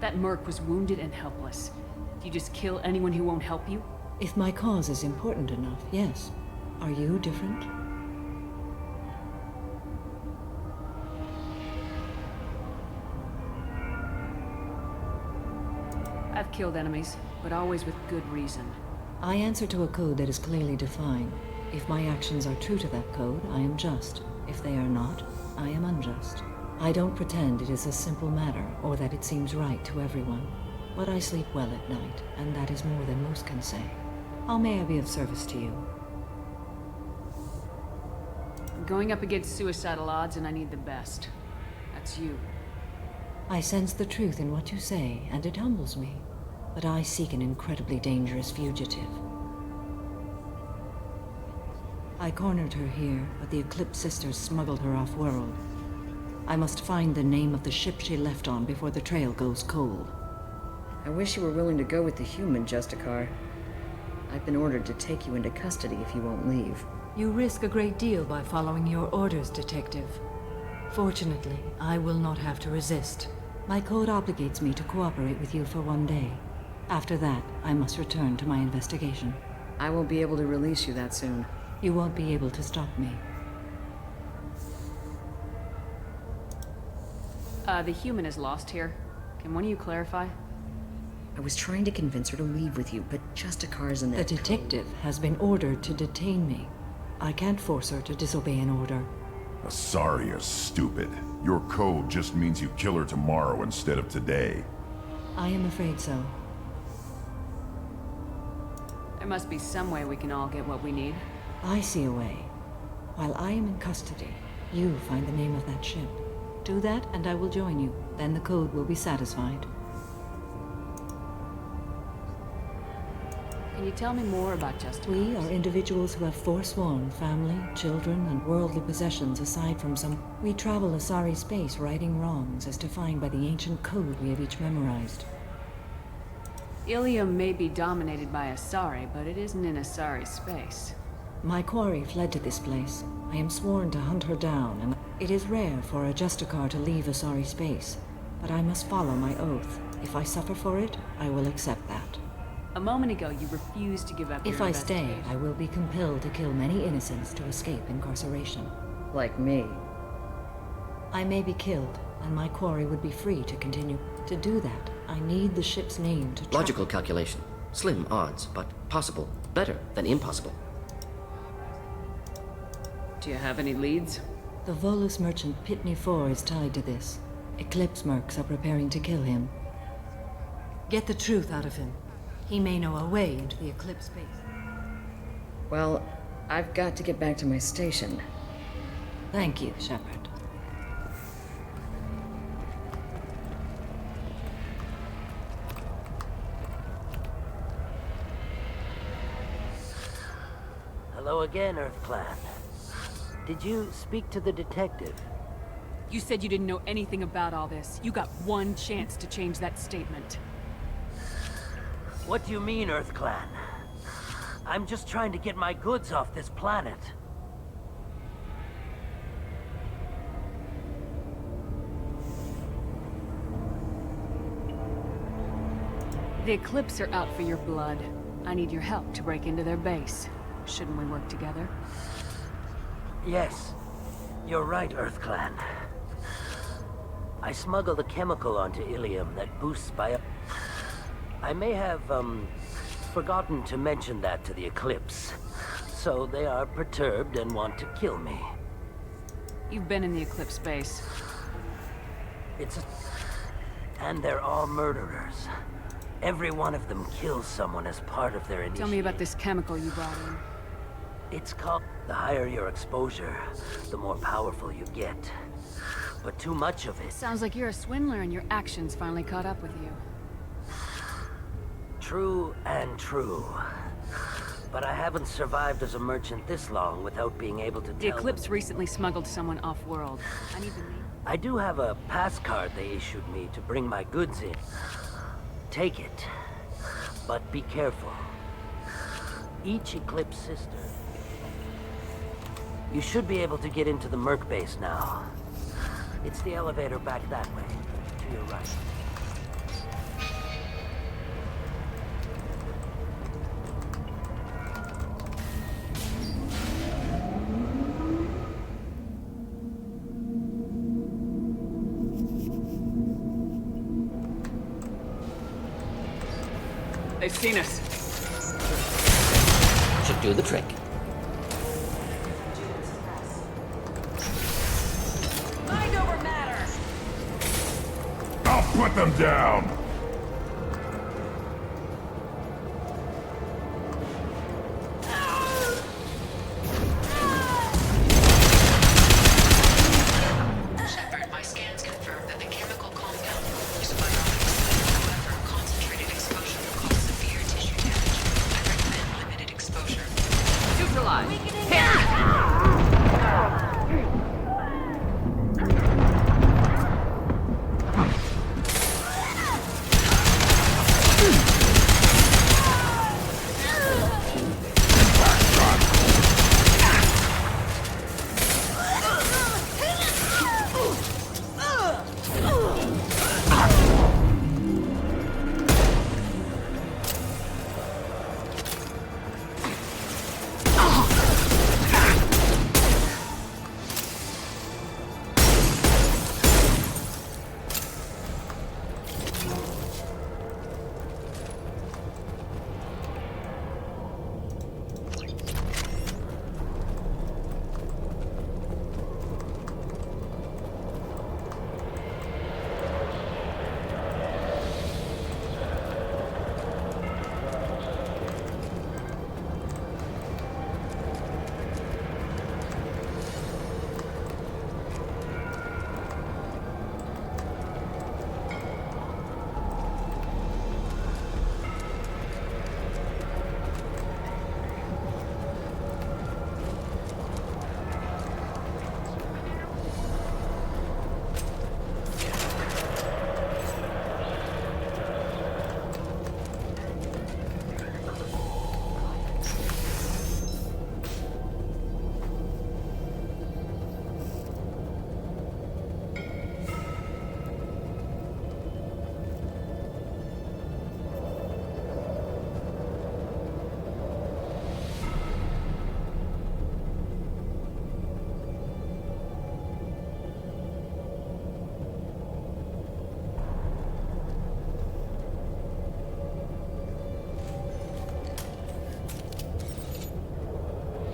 That merc was wounded and helpless. Do you just kill anyone who won't help you? If my cause is important enough, yes. Are you different? I've killed enemies, but always with good reason. I answer to a code that is clearly defined. If my actions are true to that code, I am just. If they are not, I am unjust. I don't pretend it is a simple matter or that it seems right to everyone. But I sleep well at night, and that is more than most can say. How may I be of service to you? I'm going up against suicidal odds, and I need the best. That's you. I sense the truth in what you say, and it humbles me. But I seek an incredibly dangerous fugitive. I cornered her here, but the Eclipse Sisters smuggled her off-world. I must find the name of the ship she left on before the trail goes cold. I wish you were willing to go with the human, Justicar. I've been ordered to take you into custody if you won't leave. You risk a great deal by following your orders, Detective. Fortunately, I will not have to resist. My code obligates me to cooperate with you for 1 day. After that, I must return to my investigation. I won't be able to release you that soon. You won't be able to stop me. The human is lost here. Can one of you clarify? I was trying to convince her to leave with you, but Justicar's in The that detective has been ordered to detain me. I can't force her to disobey an order. Asaria's stupid. Your code just means you kill her tomorrow instead of today. I am afraid so. There must be some way we can all get what we need. I see a way. While I am in custody, you find the name of that ship. Do that, and I will join you. Then the code will be satisfied. Can you tell me more about Justicar? We are individuals who have forsworn family, children, and worldly possessions aside from some. We travel Asari space righting wrongs as defined by the ancient code we have each memorized. Ilium may be dominated by Asari, but it isn't in Asari space. My quarry fled to this place. I am sworn to hunt her down, and it is rare for a Justicar to leave Asari space. But I must follow my oath. If I suffer for it, I will accept that. A moment ago, you refused to give up If your I stay, investigation. I will be compelled to kill many innocents to escape incarceration. Like me. I may be killed, and my quarry would be free to continue. To do that, I need the ship's name to track. Logical calculation. Slim odds, but possible. Better than impossible. Do you have any leads? The Volus merchant Pitney 4 is tied to this. Eclipse mercs are preparing to kill him. Get the truth out of him. He may know a way into the Eclipse space. Well, I've got to get back to my station. Thank you, Shepard. Hello again, Earth Clan. Did you speak to the detective? You said you didn't know anything about all this. You got one chance to change that statement. What do you mean, Earth Clan? I'm just trying to get my goods off this planet. The Eclipse are out for your blood. I need your help to break into their base. Shouldn't we work together? Yes, you're right, Earth Clan. I smuggled a chemical onto Ilium that boosts I may have, forgotten to mention that to the Eclipse. So they are perturbed and want to kill me. You've been in the Eclipse space. And they're all murderers. Every one of them kills someone as part of their initiative. Tell me about this chemical you brought in. It's called... The higher your exposure, the more powerful you get. But too much of it... Sounds like you're a swindler and your actions finally caught up with you. True and true. But I haven't survived as a merchant this long without being able to The tell Eclipse them. recently smuggled someone off-world. I need the name. I do have a pass card they issued me to bring my goods in. Take it. But be careful. Each Eclipse sister... You should be able to get into the Merc base now. It's the elevator back that way, to your right. They've seen us. Should do the trick. Put them down! Shepard, my scans confirm that the chemical compound used by however, concentrated exposure will cause severe tissue damage. I recommend limited exposure. Neutralize!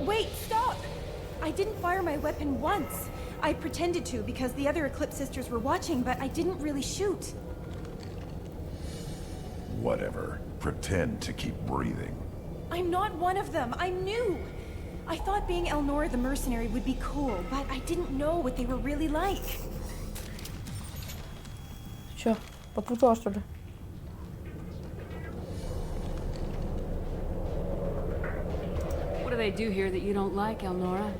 Wait, stop! I didn't fire my weapon once. I pretended to because the other Eclipse sisters were watching, but I didn't really shoot. Whatever. Pretend to keep breathing. I'm not one of them. I'm new. I thought being Elnora the mercenary would be cool, but I didn't know what they were really like. Чё, покрутила, что ли? What do they do here that you don't like, Elnora?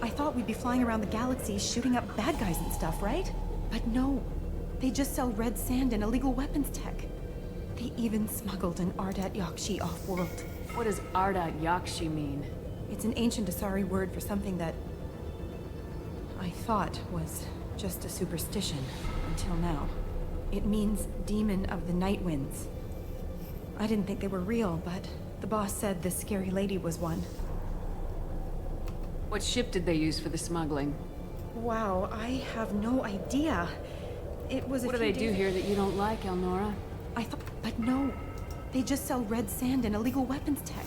I thought we'd be flying around the galaxy shooting up bad guys and stuff, right? But no. They just sell red sand and illegal weapons tech. They even smuggled an Ardat Yakshi off-world. What does Ardat Yakshi mean? It's an ancient Asari word for something that I thought was just a superstition until now. It means demon of the night winds. I didn't think they were real, but the boss said this scary lady was one. What ship did they use for the smuggling? Wow, I have no idea. It was What do they do here that you don't like, Elnora? I thought, but no. They just sell red sand and illegal weapons tech.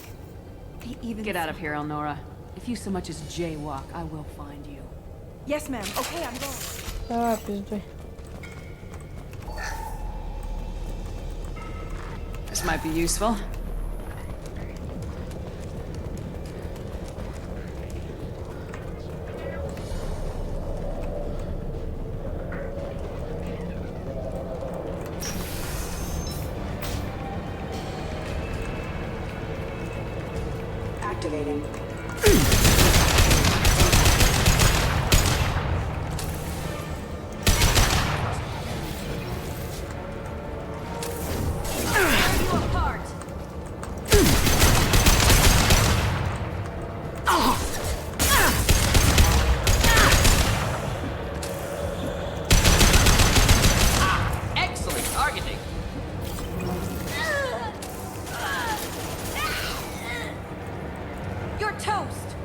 They even Get out of here, Elnora. If you so much as jaywalk, I will find you. Yes, ma'am. Okay, I'm going. Давай, пиздуй. This might be useful. Activating. Excellent targeting. You're toast!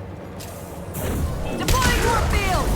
Deploying warp field!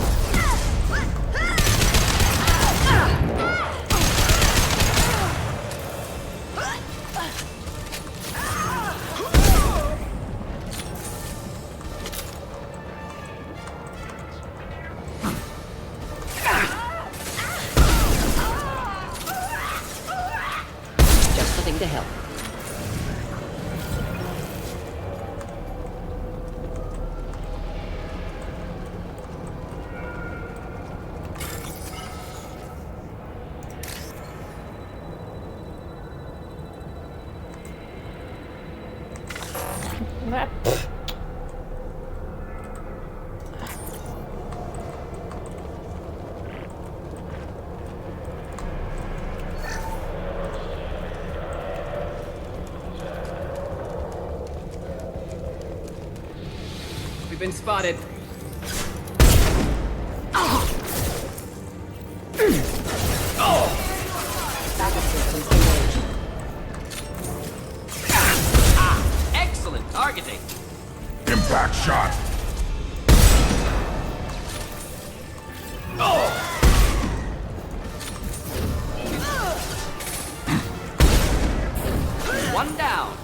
We've been spotted. Excellent targeting. Impact shot. One down.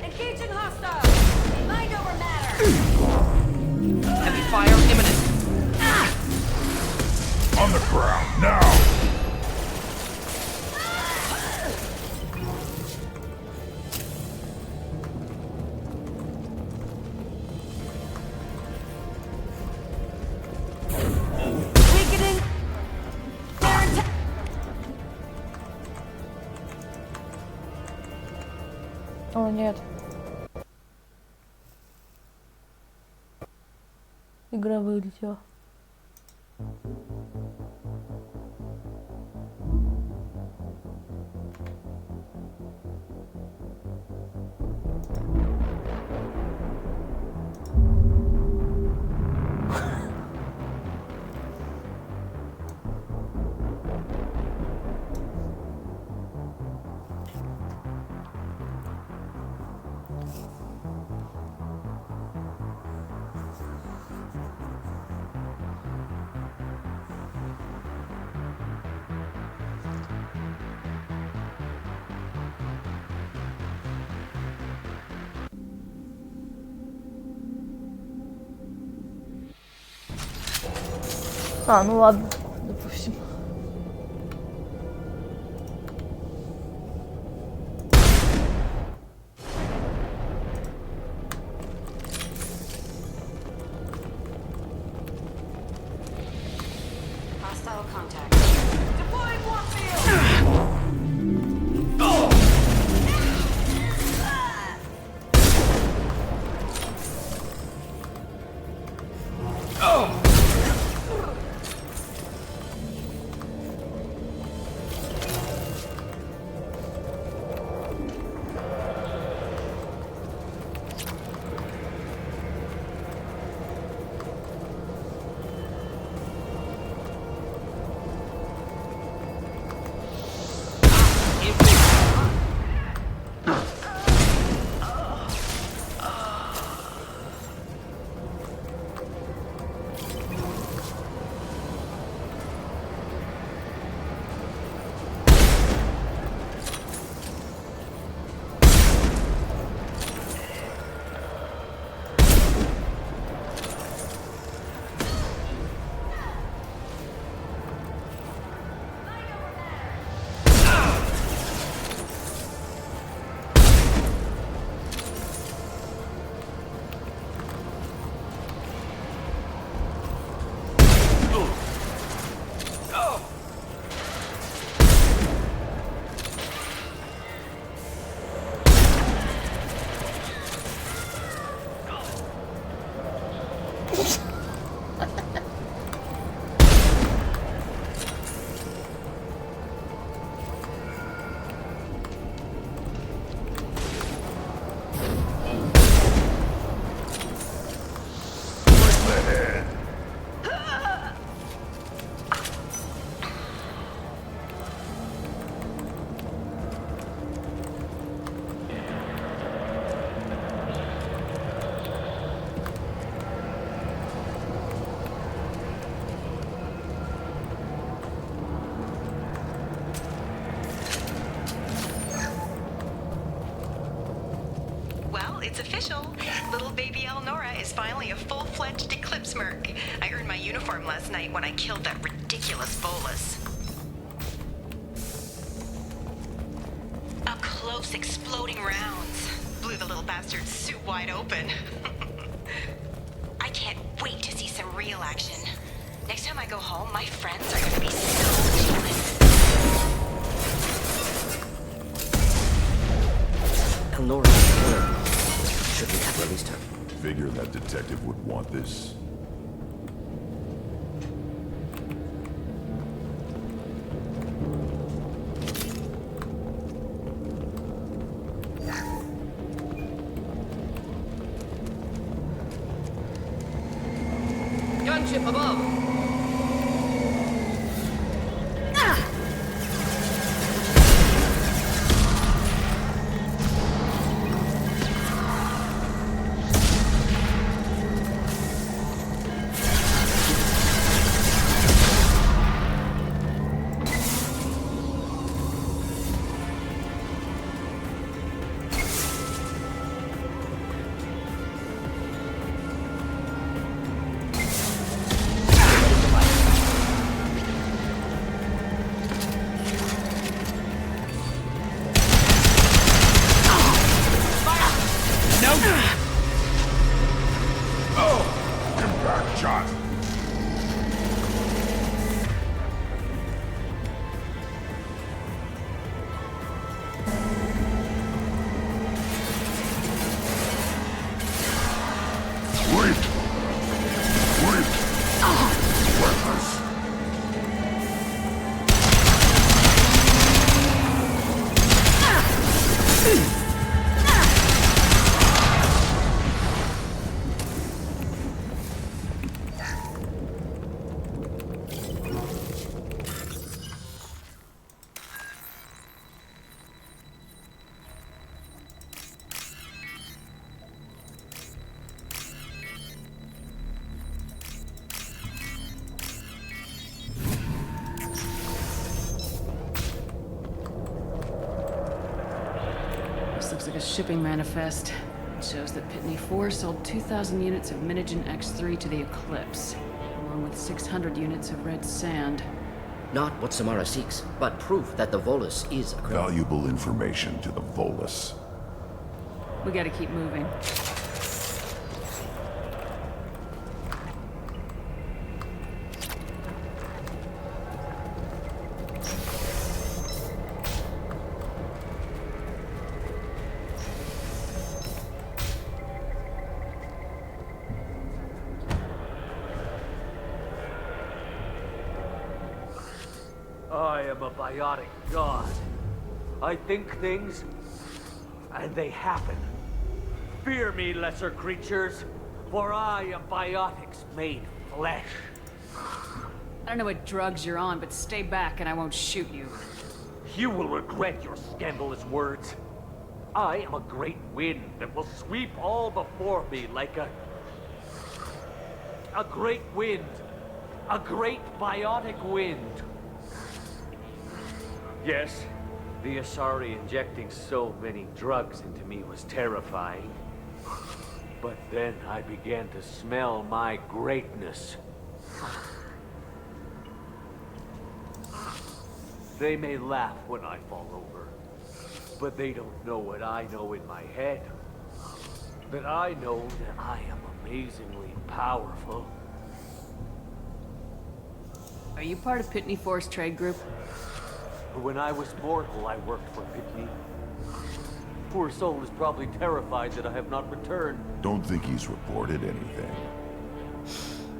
Engaging hostile! Mind over matter! Heavy fire imminent. On the ground, now! Weakening! О, нет. Игра вылетела. А, ну ладно, допустим. Hostile contact. Deploying warfield! it's official. Little baby Elnora is finally a full-fledged Eclipse merc. I earned my uniform last night when I killed that ridiculous Volus. Up close, exploding rounds. Blew the little bastard's suit wide open. I can't wait to see some real action. Next time I go home, my friends are gonna be so jealous. Elnora's killer. Shouldn't have released her. Figure that detective would want this. Gunship above! Looks like a shipping manifest. It shows that Pitney 4 sold 2,000 units of Minigen X3 to the Eclipse, along with 600 units of red sand. Not what Samara seeks, but proof that the Volus is a criminal. Valuable information to the Volus. We gotta keep moving. I am a biotic god. I think things, and they happen. Fear me, lesser creatures, for I am biotics made flesh. I don't know what drugs you're on, but stay back and I won't shoot you. You will regret your scandalous words. I am a great wind that will sweep all before me like a great wind. A great biotic wind. Yes, the Asari injecting so many drugs into me was terrifying. But then I began to smell my greatness. They may laugh when I fall over, but they don't know what I know in my head. That I know that I am amazingly powerful. Are you part of Pitney 4's trade group? When I was mortal, I worked for Pitney. Poor soul is probably terrified that I have not returned. Don't think he's reported anything.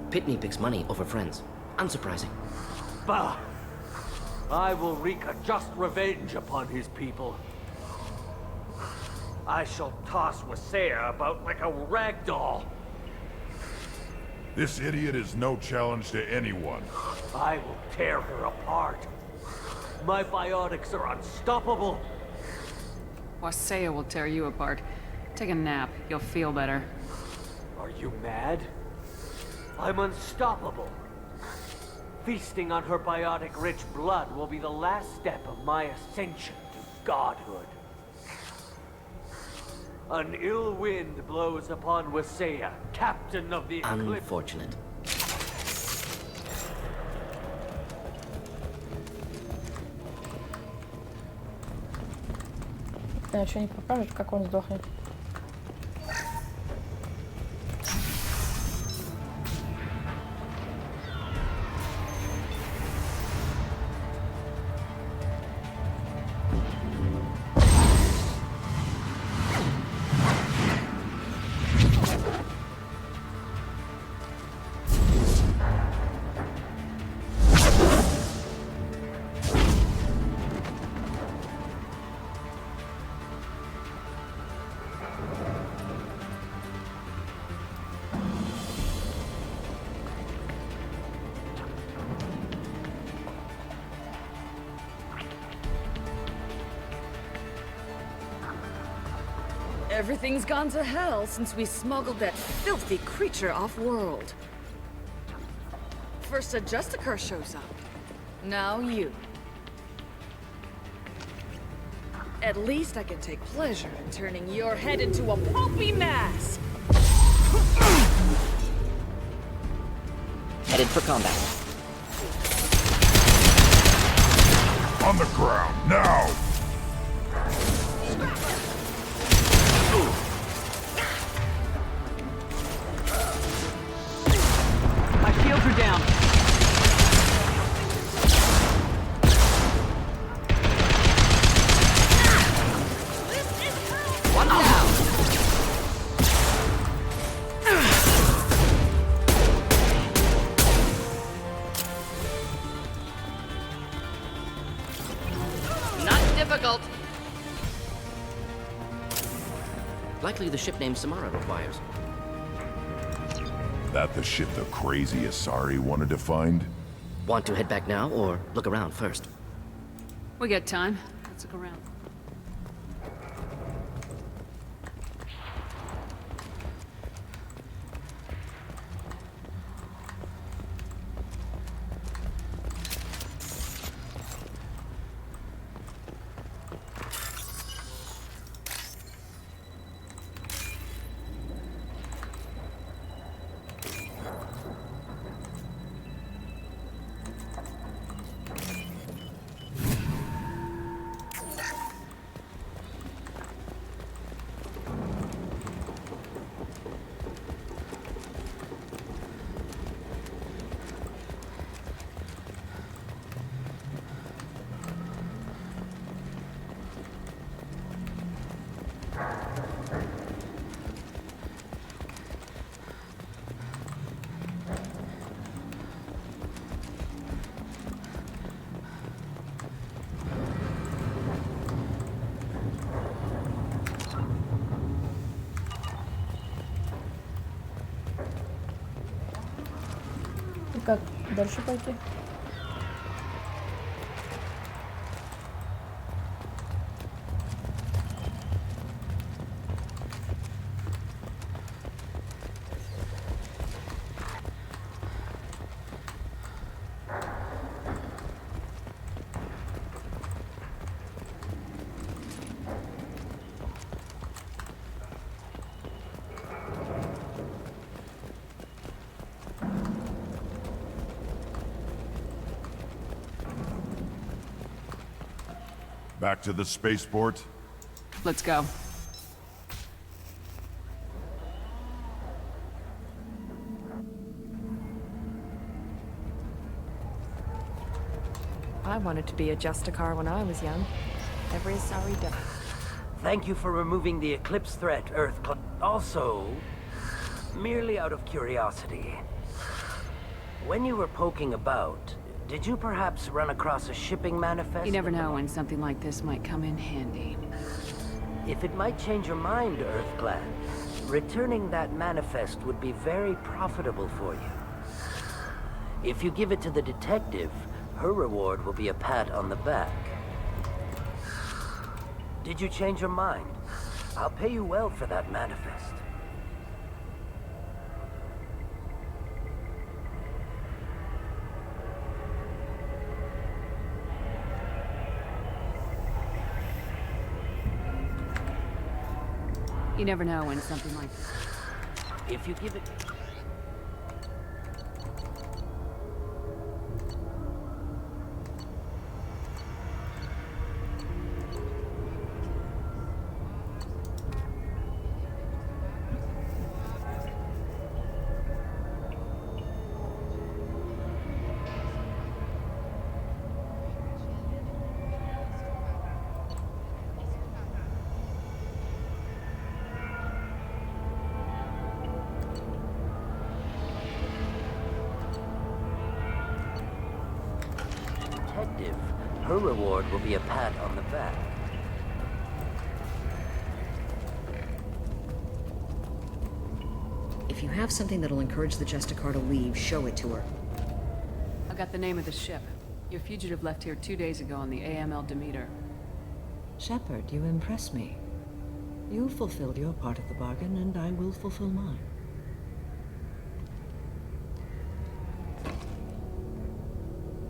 Pitney picks money over friends. Unsurprising. Bah! I will wreak a just revenge upon his people. I shall toss Wasea about like a rag doll. This idiot is no challenge to anyone. I will tear her apart. My biotics are unstoppable. Wasea will tear you apart. Take a nap. You'll feel better. Are you mad? I'm unstoppable. Feasting on her biotic-rich blood will be the last step of my ascension to godhood. An ill wind blows upon Wasea, captain of the Eclipse. Unfortunate. Еще не покажет, как он сдохнет. Everything's gone to hell since we smuggled that filthy creature off-world. First a Justicar shows up. Now you. At least I can take pleasure in turning your head into a pulpy mass! Headed for combat. On the ground, now! My shields are down. One down. Not difficult. Likely the ship name Samara requires. That the ship the crazy Asari wanted to find? Want to head back now, or look around first? We got time. Let's look around. Как дальше пойти? Back to the spaceport? Let's go. I wanted to be a Justicar when I was young. Every Asari does. Thank you for removing the Eclipse threat, Earthclan. Also, merely out of curiosity, when you were poking about, did you perhaps run across a shipping manifest? You never know when something like this might come in handy. If it might change your mind, Earthclan, returning that manifest would be very profitable for you. If you give it to the detective, her reward will be a pat on the back. Did you change your mind? I'll pay you well for that manifest. You never know when something like this. If you give it... Detective, her reward will be a pat on the back. If you have something that'll encourage the Justicar to leave, show it to her. I got the name of the ship. Your fugitive left here 2 days ago on the AML Demeter. Shepard, you impress me. You fulfilled your part of the bargain, and I will fulfill mine.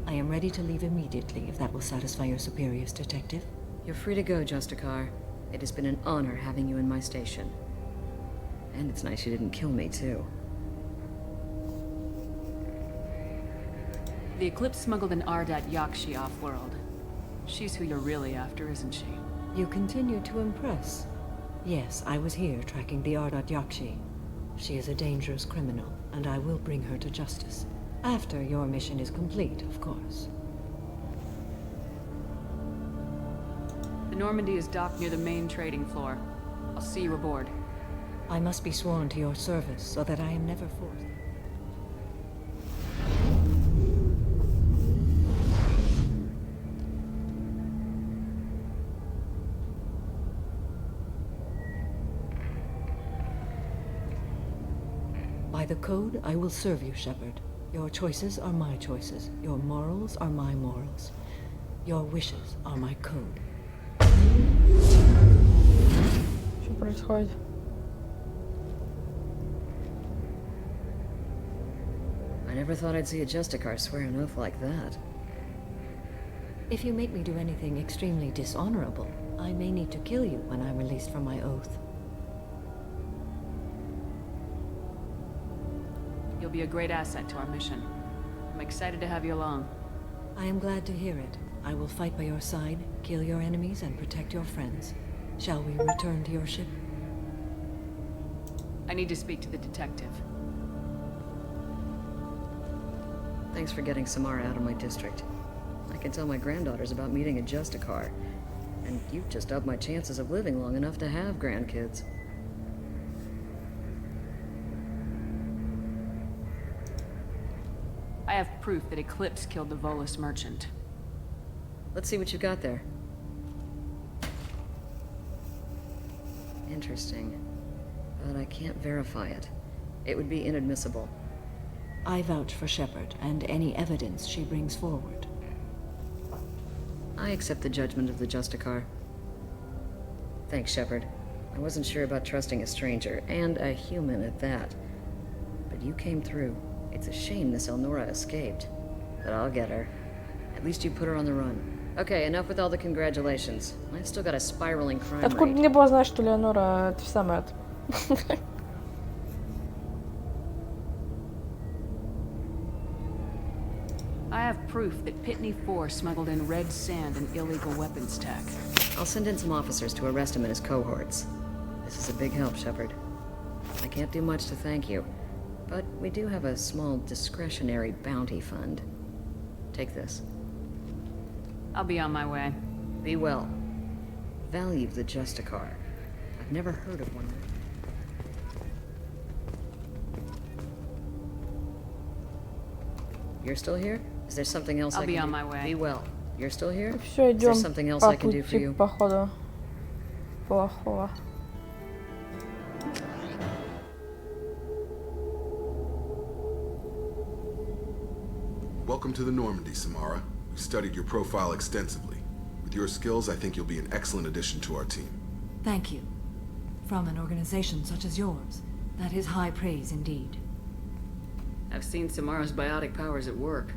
I am ready to leave immediately, if that will satisfy your superiors, Detective. You're free to go, Justicar. It has been an honor having you in my station. And it's nice you didn't kill me, too. The Eclipse smuggled an Ardat Yakshi off-world. She's who you're really after, isn't she? You continue to impress. Yes, I was here tracking the Ardat Yakshi. She is a dangerous criminal, and I will bring her to justice. After your mission is complete, of course. The Normandy is docked near the main trading floor. I'll see you aboard. I must be sworn to your service so that I am never forced. By the code, I will serve you, Shepard. Your choices are my choices. Your morals are my morals. Your wishes are my code. Что происходит? I never thought I'd see a Justicar swear an oath like that. If you make me do anything extremely dishonorable, I may need to kill you when I'm released from my oath. You'll be a great asset to our mission. I'm excited to have you along. I am glad to hear it. I will fight by your side, kill your enemies, and protect your friends. Shall we return to your ship? I need to speak to the detective. Thanks for getting Samara out of my district. I can tell my granddaughters about meeting a Justicar. And you've just upped my chances of living long enough to have grandkids. I have proof that Eclipse killed the Volus merchant. Let's see what you got there. Interesting. But I can't verify it. It would be inadmissible. I vouch for Shepard and any evidence she brings forward. I accept the judgment of the Justicar. Thanks, Shepard. I wasn't sure about trusting a stranger, and a human at that. But you came through. It's a shame this Elnora escaped. But I'll get her. At least you put her on the run. Okay, enough with all the congratulations. I've still got a spiraling crime Откуда rate. мне было знать, что Леонора это самое? I have proof that Pitney 4 smuggled in red sand and illegal weapons tech. I'll send in some officers to arrest him and his cohorts. This is a big help, Shepard. I can't do much to thank you, but we do have a small discretionary bounty fund. Take this. I'll be on my way. Be well. Value the Justicar. I've never heard of one. You're still here? Is there something else I'll I be can on do? my way. Be well. You're still here? Все, Is there идем something else по I can do for пути, you? походу. Плохого. Welcome to the Normandy, Samara. We've studied your profile extensively. With your skills, I think you'll be an excellent addition to our team. Thank you. From an organization such as yours, that is high praise indeed. I've seen Samara's biotic powers at work.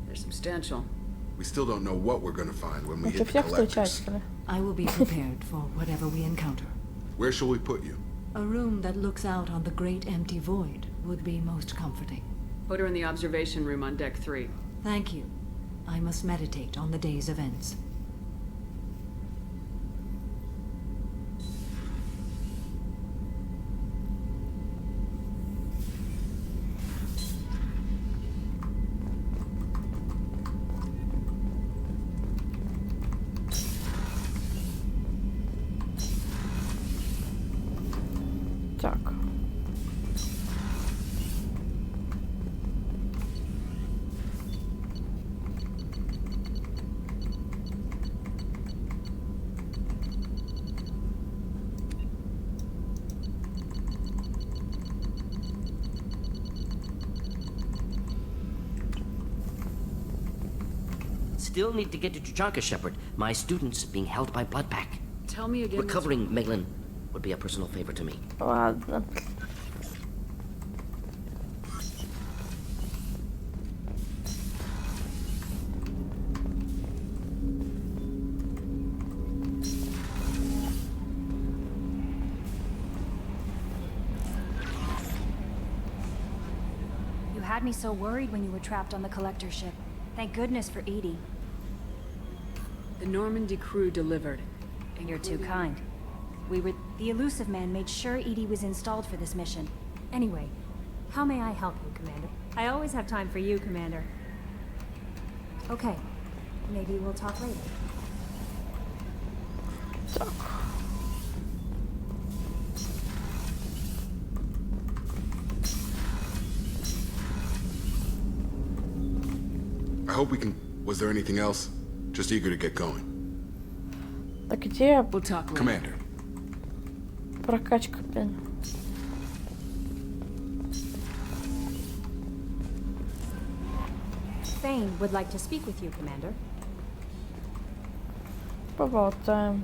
They're substantial. We still don't know what we're gonna find when we Лучше hit the всех встречать, collectors. что ли? I will be prepared for whatever we encounter. Where shall we put you? A room that looks out on the great empty void would be most comforting. Put her in the observation room on deck 3. Thank you. I must meditate on the day's events. Так. Still need to get to Tuchanka, Shepard. My student's being held by Bloodpack. Tell me again. Recovering Meglin would be a personal favor to me. Ладно. You had me so worried when you were trapped on the Collector ship. Thank goodness for Edie. The Normandy crew delivered. You're too kind. The Elusive Man made sure Edie was installed for this mission. Anyway, how may I help you, Commander? I always have time for you, Commander. Okay, maybe we'll talk later. I hope we can... Was there anything else? Just eager to get going. Так где We'll talk later. Commander. прокачка, блин? Thane would like to speak with you, Commander. Поболтаем.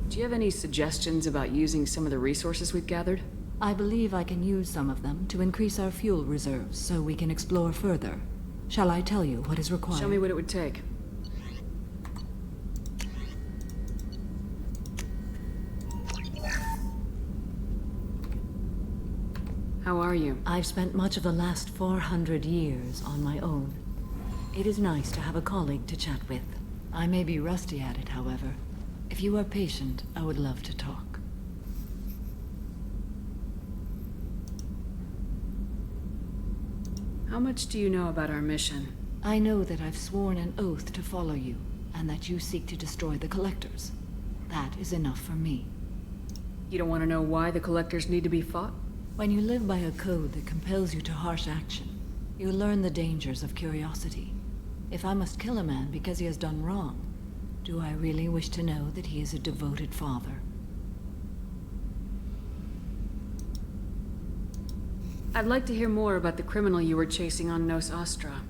Do you have any suggestions about using some of the resources we've gathered? I believe I can use some of them to increase our fuel reserves so we can explore further. Shall I tell you what is required? Show me what it would take. How are you? I've spent much of the last 400 years on my own. It is nice to have a colleague to chat with. I may be rusty at it, however. If you are patient, I would love to talk. How much do you know about our mission? I know that I've sworn an oath to follow you, and that you seek to destroy the Collectors. That is enough for me. You don't want to know why the Collectors need to be fought? When you live by a code that compels you to harsh action, you learn the dangers of curiosity. If I must kill a man because he has done wrong, do I really wish to know that he is a devoted father? I'd like to hear more about the criminal you were chasing on Nos Astra.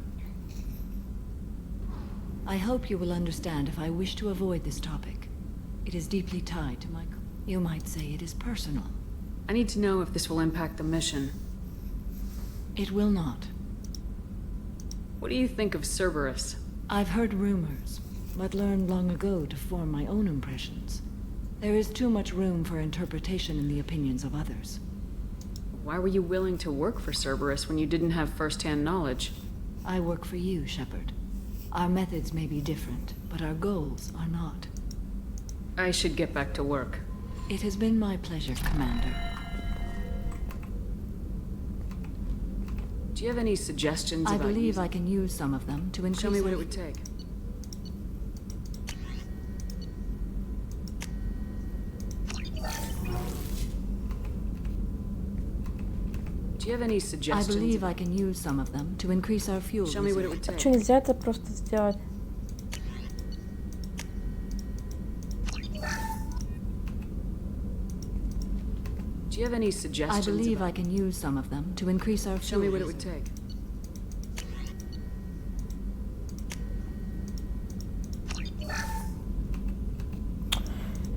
I hope you will understand if I wish to avoid this topic. It is deeply tied to my... You might say it is personal. I need to know if this will impact the mission. It will not. What do you think of Cerberus? I've heard rumors, but learned long ago to form my own impressions. There is too much room for interpretation in the opinions of others. Why were you willing to work for Cerberus when you didn't have first-hand knowledge? I work for you, Shepard. Our methods may be different, but our goals are not. I should get back to work. It has been my pleasure, Commander. Do you have any suggestions I about believe using... I can use some of them to increase... Show me what it would take. Do you have any suggestions? I believe I can use some of them to increase our fuel Show me what it would А take. что, нельзя это просто сделать? Do you have any I suggestions? believe I can use some of them to increase our fuel Show me what it would take.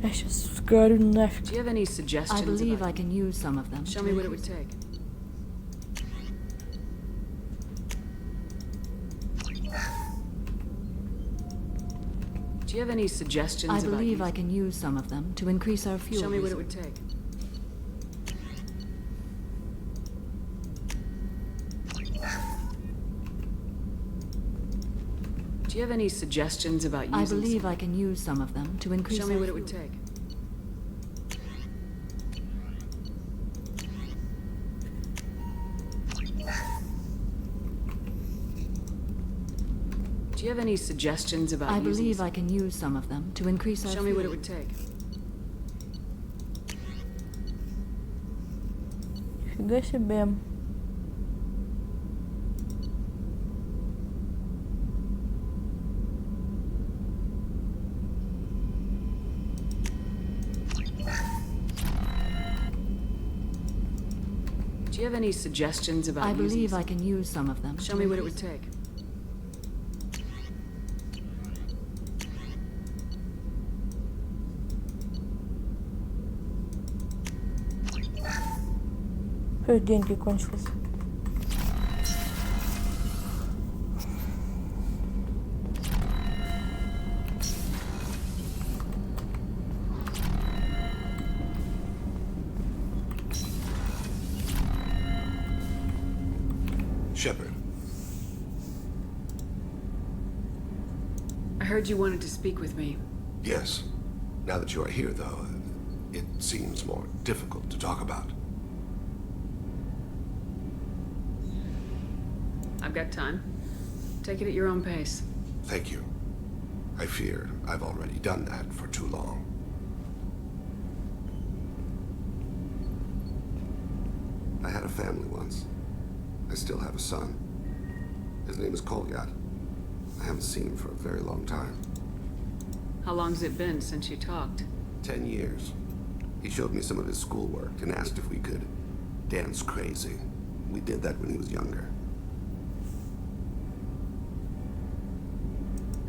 Я сейчас сгорю нафиг. Do you have any suggestions? I believe about... I can use some of them. Show me what it would take. Do you have any suggestions? I about believe using... I can use some of them to increase our fuel. Show me what it reserve. would take. Do you have any suggestions about using? I believe I can use some of them to increase. Show me our what it would fuel. take. Do you have any suggestions about I using? believe I can use some of them to increase our Show fuel. me what it would take. Фига себе. Do you have any suggestions about I using? believe I can use some of them. Show me what it would take. Всё, деньги кончились. Shepard. I heard you wanted to speak with me. Yes. Now that you are here, though, it seems more difficult to talk about. I've got time. Take it at your own pace. Thank you. I fear I've already done that for too long. I had a family once. I still have a son. His name is Kolyat. I haven't seen him for a very long time. How long's it been since you talked? 10 years. He showed me some of his schoolwork and asked if we could dance crazy. We did that when he was younger.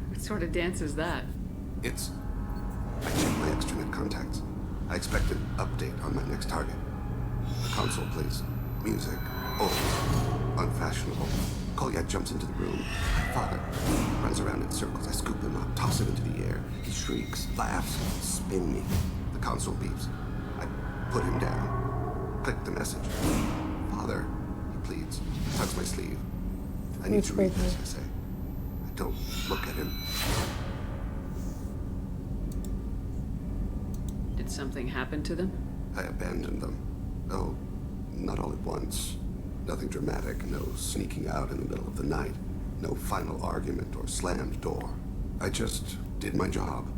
What sort of dance is that? It's... I checked my extranet contacts. I expect an update on my next target. The console plays music. Old. Unfashionable. Kolyat jumps into the room. My father runs around in circles. I scoop him up, toss him into the air. He shrieks, laughs, spin me. The console beeps. I put him down. Click the message. Father, he pleads. Tugs my sleeve. I need to read this, I say. I don't look at him. Did something happen to them? I abandoned them. Oh, not all at once. Nothing dramatic, no sneaking out in the middle of the night, no final argument or slammed door. I just did my job.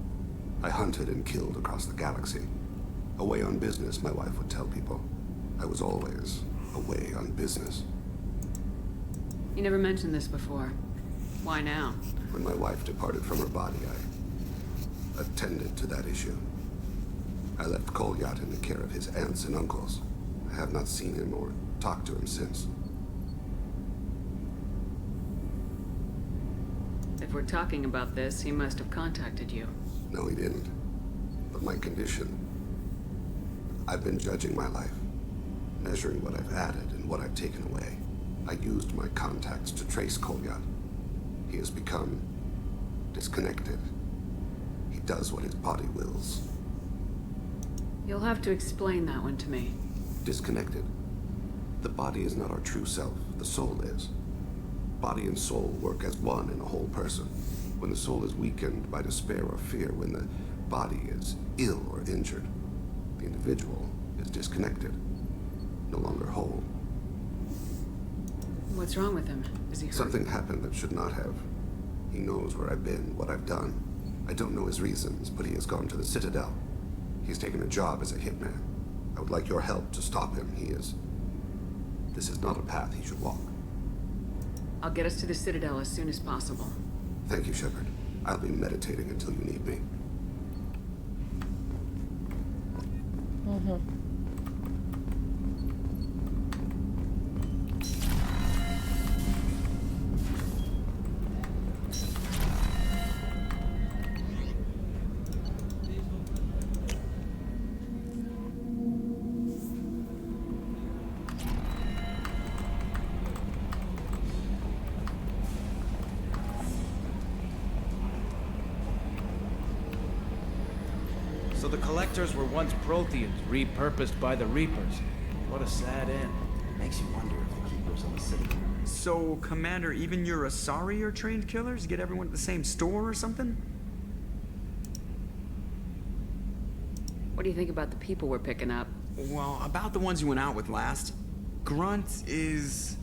I hunted and killed across the galaxy. Away on business, my wife would tell people. I was always away on business. You never mentioned this before. Why now? When my wife departed from her body, I attended to that issue. I left Kolyat in the care of his aunts and uncles. I have not seen him or talked to him since. If we're talking about this, he must have contacted you. No, he didn't. But my condition... I've been judging my life, measuring what I've added and what I've taken away. I used my contacts to trace Kolyat. He has become disconnected. He does what his body wills. You'll have to explain that one to me. Disconnected. The body is not our true self, the soul is. Body and soul work as one in a whole person. When the soul is weakened by despair or fear, when the body is ill or injured, the individual is disconnected, no longer whole. What's wrong with him? Is he hurt? Something happened that should not have. He knows where I've been, what I've done. I don't know his reasons, but he has gone to the Citadel. He's taken a job as a hitman. I would like your help to stop him. This is not a path he should walk. I'll get us to the Citadel as soon as possible. Thank you, Shepard. I'll be meditating until you need me. So the Collectors were once Protheans, repurposed by the Reapers. What a sad end. Makes you wonder if the Keepers of the City. So, Commander, even your Asari are trained killers? Get everyone at the same store or something? What do you think about the people we're picking up? Well, about the ones you went out with last. Grunt is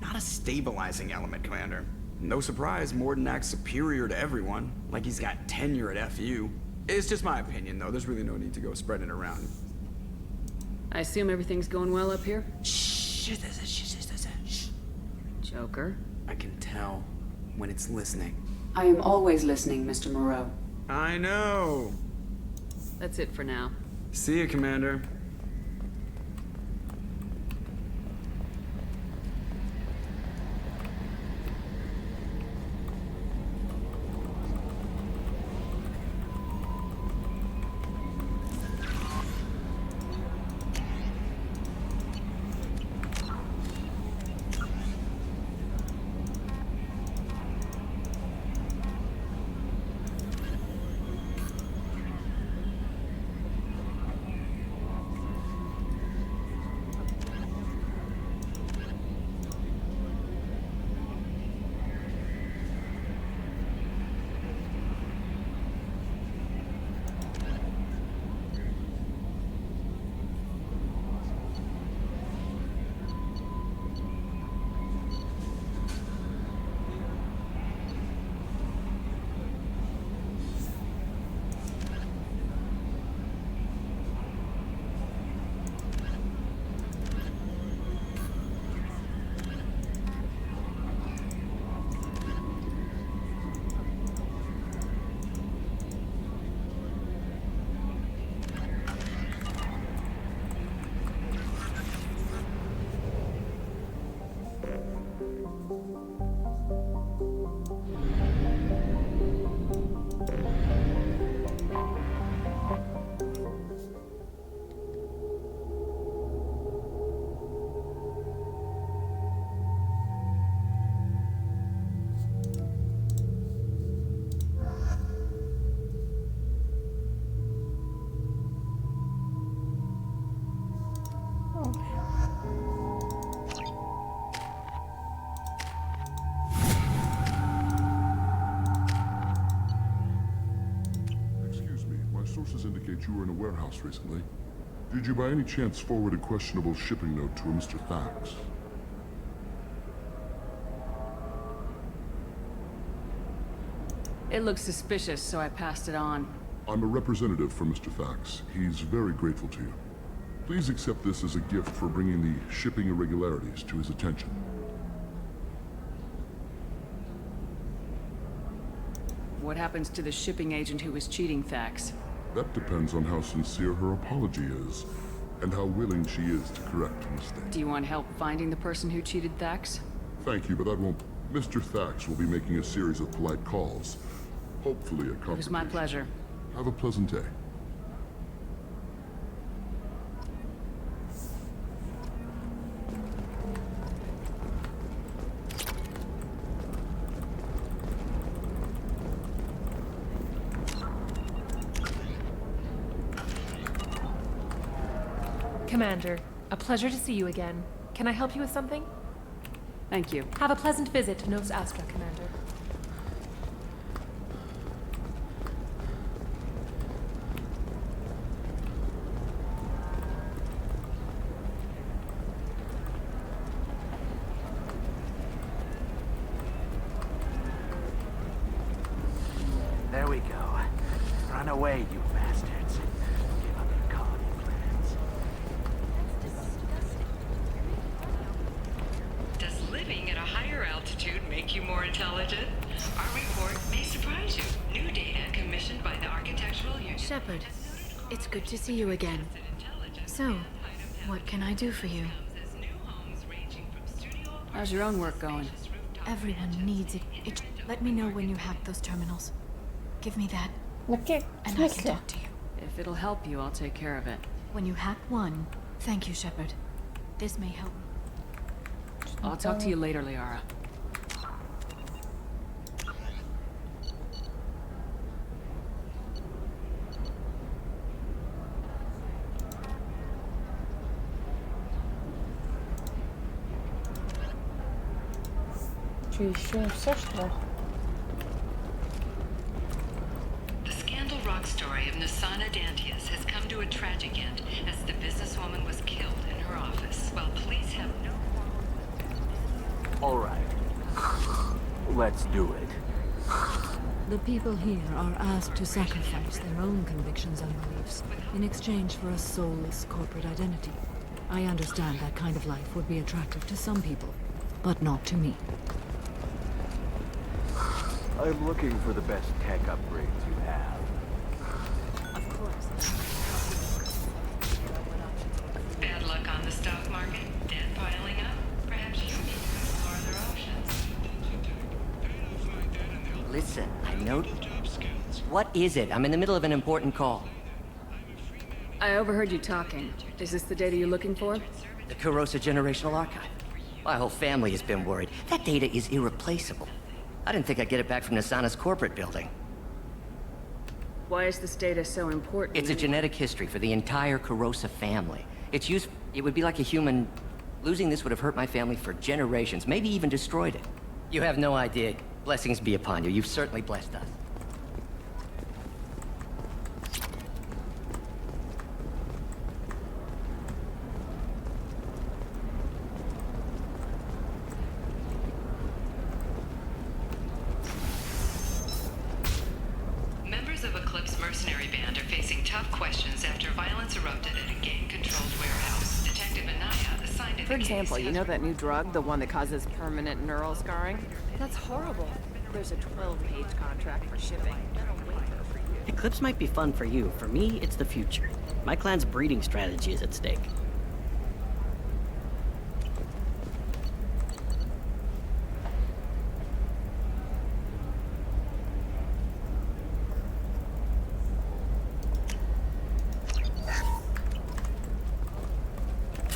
not a stabilizing element, Commander. No surprise, Morden acts superior to everyone, like he's got tenure at FU. It's just my opinion, though. There's really no need to go spreading it around. I assume everything's going well up here? Shh. Joker? I can tell when it's listening. I am always listening, Mr. Moreau. I know. That's it for now. See you, Commander. Sources indicate you were in a warehouse recently. Did you by any chance forward a questionable shipping note to a Mr. Thax? It looks suspicious, so I passed it on. I'm a representative for Mr. Thax. He's very grateful to you. Please accept this as a gift for bringing the shipping irregularities to his attention. What happens to the shipping agent who was cheating Thax? That depends on how sincere her apology is, and how willing she is to correct a mistake. Do you want help finding the person who cheated Thax? Thank you, but that won't... Mr. Thax will be making a series of polite calls. Hopefully a confrontation. It was my pleasure. Have a pleasant day. Commander, a pleasure to see you again. Can I help you with something? Thank you. Have a pleasant visit to Nos Astra, Commander. There we go. Run away, you bastards. Give up your colony plans. Does living at a higher altitude make you more intelligent? Our report may surprise you. New data commissioned by the Architectural Union. Shepard, it's good to see you again. So, what can I do for you? How's your own work going? Everyone needs it. Let me know when you hack those terminals. Give me that, Okay, and I can talk to you. If it'll help you, I'll take care of it. When you hack one, thank you, Shepard. This may help. I'll talk to you later, Liara. еще все, что ли? The scandal rock story of Nasana Dantius has come to a tragic end as the businesswoman was killed in her office, while police have no... All right. Let's do it. The people here are asked to sacrifice their own convictions and beliefs in exchange for a soulless corporate identity. I understand that kind of life would be attractive to some people, but not to me. I'm looking for the best tech upgrades you have. Of course. Bad luck on the stock market? Debt piling up? Perhaps you need to explore other options. Listen, I know... What is it? I'm in the middle of an important call. I overheard you talking. Is this the data you're looking for? The Kurosa Generational Archive. My whole family has been worried. That data is irreplaceable. I didn't think I'd get it back from Nasana's corporate building. Why is this data so important? It's a genetic history for the entire Kurosa family. It's used... It would be like a human... Losing this would have hurt my family for generations, maybe even destroyed it. You have no idea. Blessings be upon you. You've certainly blessed us. Members of Eclipse mercenary band are facing tough questions after violence erupted at a gang-controlled warehouse. Detective Anaya assigned to For example, you know that new drug, the one that causes permanent neural scarring? That's horrible. There's a 12-page contract for shipping. Eclipse might be fun for you. For me, it's the future. My clan's breeding strategy is at stake.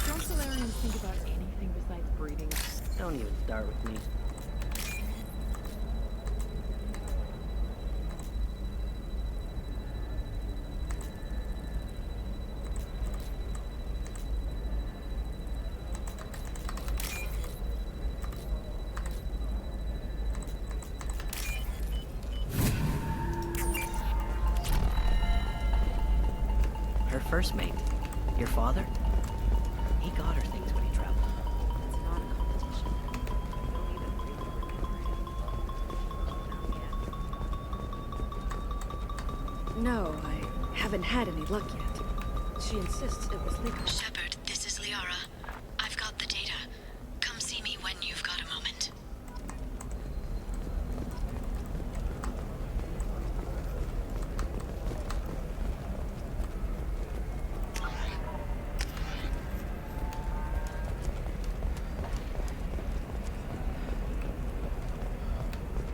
Don't Solarians think about anything besides breeding? Don't even start with me. Her first mate, your father, he got her things when he traveled. It's not a competition. No, I haven't had any luck yet. She insists it was legal. Shepard, this is Liara. I've got the data. Come see me when you've got a moment.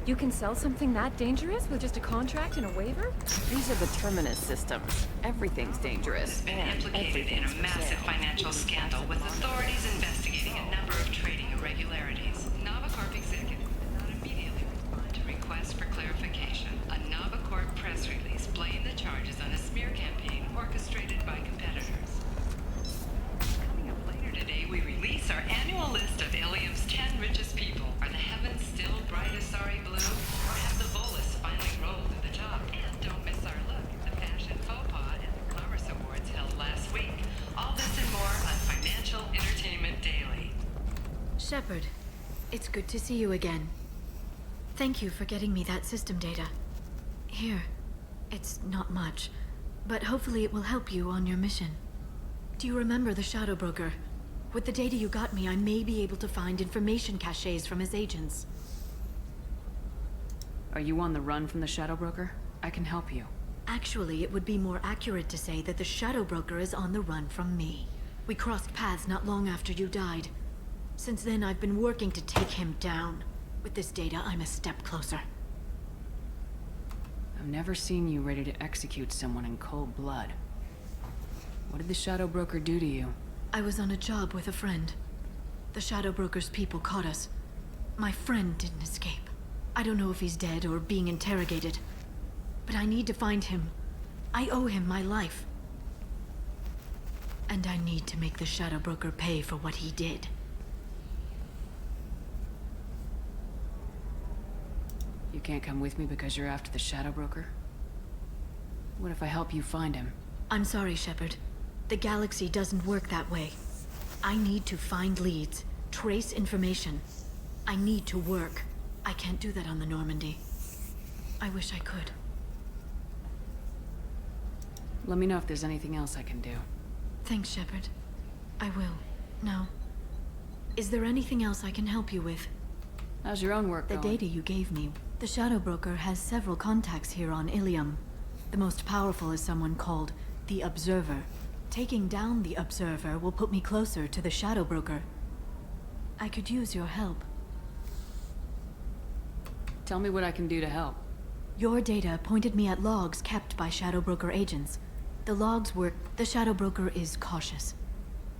You can sell something that dangerous with just a contract and a waiver? These are the Terminus systems. Everything's dangerous. Been implicated in a massive financial scandal with authorities investigating a number of trading irregularities. Novacorp executives did not immediately respond to requests for clarification. A Novacorp press release blamed the charges on a smear campaign orchestrated by competitors. Coming up later today, we release our annual list of Ilium's 10 richest people. Are the heavens still bright Asari blue? Or have the Volus finally rolled to the top? And don't miss our look at the Fashion Faux Pas and the Commerce Awards held last week. All this and more on Financial Entertainment Daily. Shepard, it's good to see you again. Thank you for getting me that system data. Here, it's not much, but hopefully it will help you on your mission. Do you remember the Shadow Broker? With the data you got me, I may be able to find information caches from his agents. Are you on the run from the Shadow Broker? I can help you. Actually, it would be more accurate to say that the Shadow Broker is on the run from me. We crossed paths not long after you died. Since then, I've been working to take him down. With this data, I'm a step closer. I've never seen you ready to execute someone in cold blood. What did the Shadow Broker do to you? I was on a job with a friend. The Shadow Broker's people caught us. My friend didn't escape. I don't know if he's dead or being interrogated. But I need to find him. I owe him my life. And I need to make the Shadow Broker pay for what he did. You can't come with me because you're after the Shadow Broker? What if I help you find him? I'm sorry, Shepard. The galaxy doesn't work that way. I need to find leads, trace information. I need to work. I can't do that on the Normandy. I wish I could. Let me know if there's anything else I can do. Thanks, Shepard. I will. Now, is there anything else I can help you with? How's your own work The going? data you gave me. The Shadow Broker has several contacts here on Ilium. The most powerful is someone called the Observer. Taking down the Observer will put me closer to the Shadow Broker. I could use your help. Tell me what I can do to help. Your data pointed me at logs kept by Shadow Broker agents. The logs were... The Shadow Broker is cautious.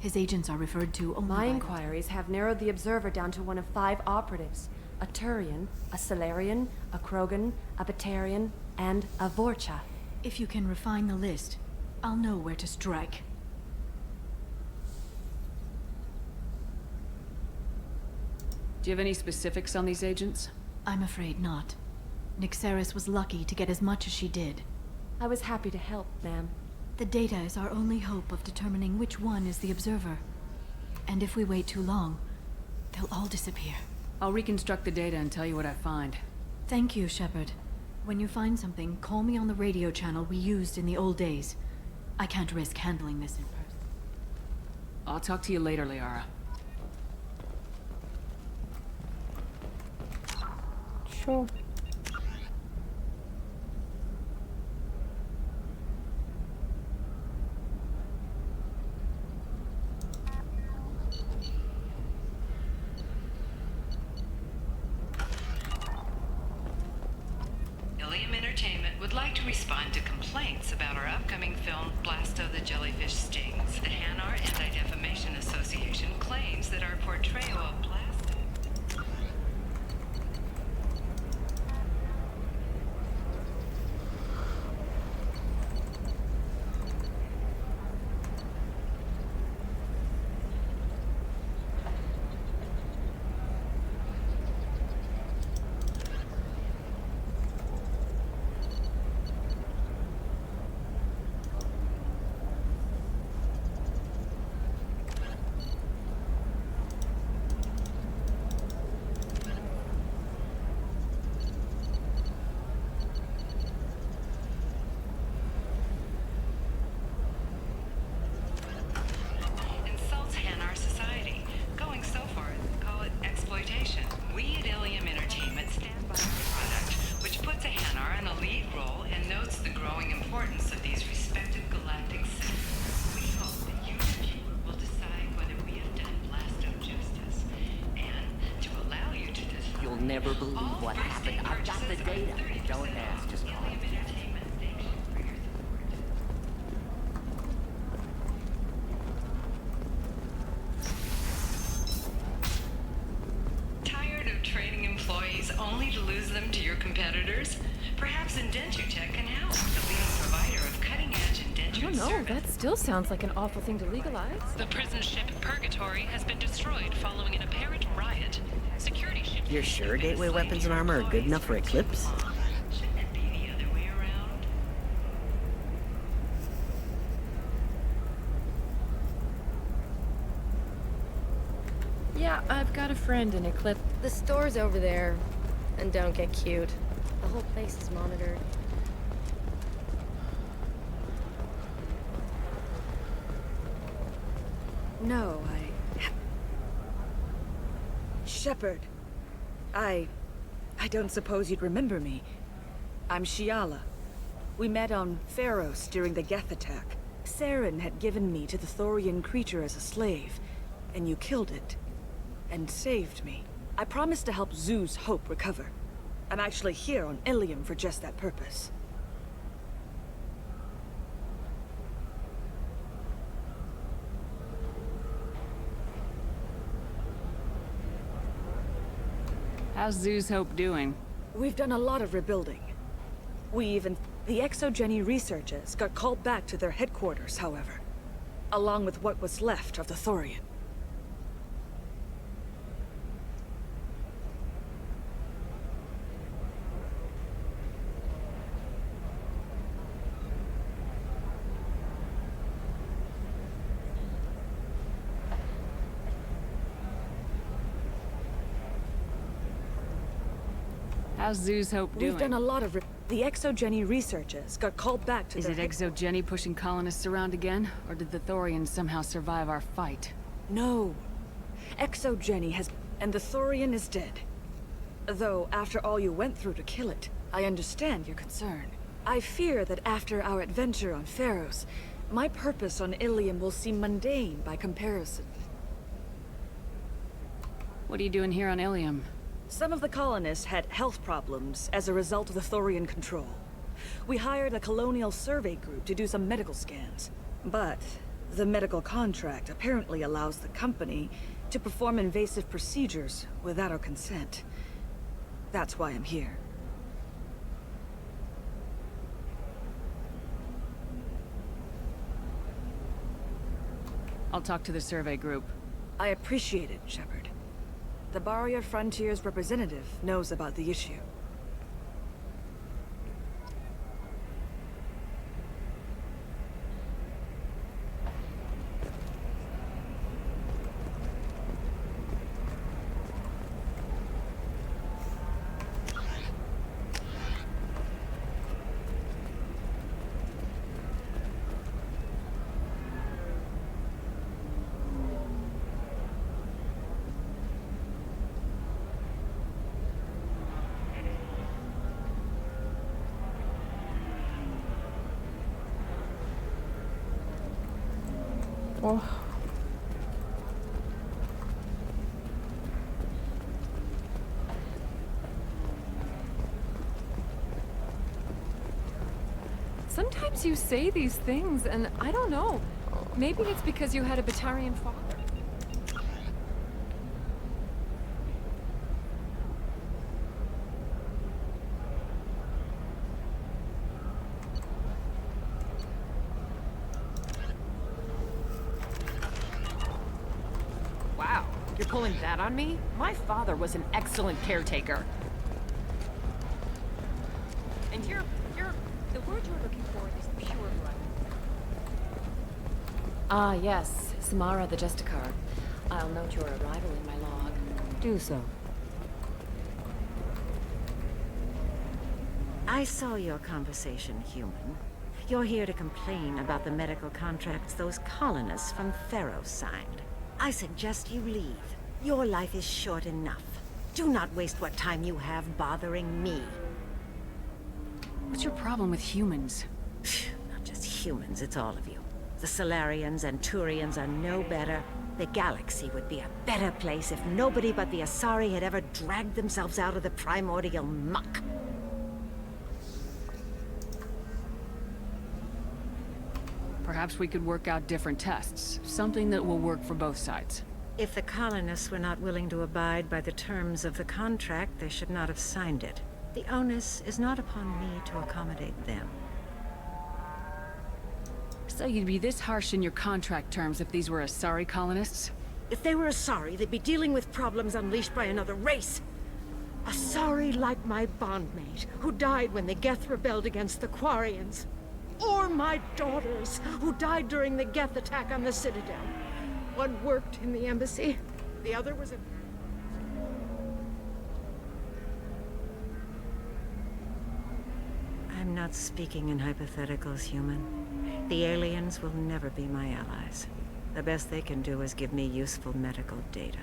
His agents are referred to only My by... inquiries have narrowed the Observer down to one of 5 operatives. A Turian, a Solarian, a Krogan, a Batarian, and a Vorcha. If you can refine the list, I'll know where to strike. Do you have any specifics on these agents? I'm afraid not. Nyxeris was lucky to get as much as she did. I was happy to help, ma'am. The data is our only hope of determining which one is the Observer. And if we wait too long, they'll all disappear. I'll reconstruct the data and tell you what I find. Thank you, Shepard. When you find something, call me on the radio channel we used in the old days. I can't risk handling this in person. I'll talk to you later, Liara. Sure. Ilium Entertainment would like to respond to complaints about our upcoming film, Blasto the Jellyfish Stings. The Hanar Anti-Defamation Association claims that our portrayal of Blasto... insults Hanar society, going so far as to call it exploitation. We at Ilium Entertainment stand by our product, which puts a Hanar in a lead role and notes the growing importance of these respected galactic cities. We hope that you, the viewer, will decide whether we have done Blasto justice, and to allow you to decide. You'll never believe All what first-day happened. I've got the purchases are data. 30% Don't ask, just call. Ilium Entertainment, thank you for your support. Tired of training employees only to lose them to your competitors? Perhaps Indentutech can help. The leading provider of cutting-edge I indentured don't know, service. that still sounds like an awful thing to legalize. The prison ship Purgatory has been destroyed following an apparent riot. Security ships... You're sure gateway weapons and armor are good enough for Eclipse? Shouldn't it be the other way around? Yeah, I've got a friend in Eclipse. The store's over there. And don't get cute. The whole place is monitored. No, Shepard. I don't suppose you'd remember me. I'm Shiala. We met on Pharos during the Geth attack. Saren had given me to the Thorian creature as a slave, and you killed it. And saved me. I promised to help Zeus Hope recover. I'm actually here on Ilium for just that purpose. How's Zeus Hope doing? We've done a lot of rebuilding. The Exogeny researchers got called back to their headquarters, however. Along with what was left of the Thorian. How's Zoo's Hope doing? We've done a lot of... The Exogeny researchers got called back to Is it Exogeny pushing colonists around again? Or did the Thorians somehow survive our fight? No. Exogeny has... And the Thorian is dead. Though, after all you went through to kill it, I understand your concern. I fear that after our adventure on Pharos, my purpose on Ilium will seem mundane by comparison. What are you doing here on Ilium? Some of the colonists had health problems as a result of the Thorian control. We hired a colonial survey group to do some medical scans. But the medical contract apparently allows the company to perform invasive procedures without our consent. That's why I'm here. I'll talk to the survey group. I appreciate it, Shepard. The Barrier Frontiers representative knows about the issue. Oh. Sometimes you say these things, and I don't know. Maybe it's because you had a Batarian father. Wow, you're pulling that on me? My father was an excellent caretaker. And the word you're looking for is pure blood. Ah, yes. Samara the Justicar. I'll note your arrival in my log. Do so. I saw your conversation, human. You're here to complain about the medical contracts those colonists from Pharos signed. I suggest you leave. Your life is short enough. Do not waste what time you have bothering me. What's your problem with humans? Not just humans, it's all of you. The Solarians and Turians are no better. The galaxy would be a better place if nobody but the Asari had ever dragged themselves out of the primordial muck. Perhaps we could work out different tests. Something that will work for both sides. If the colonists were not willing to abide by the terms of the contract, they should not have signed it. The onus is not upon me to accommodate them. So you'd be this harsh in your contract terms if these were Asari colonists? If they were Asari, they'd be dealing with problems unleashed by another race. Asari like my bondmate, who died when the Geth rebelled against the Quarians. Or my daughters, who died during the Geth attack on the Citadel. One worked in the embassy, the other was a... I'm not speaking in hypotheticals, human. The aliens will never be my allies. The best they can do is give me useful medical data.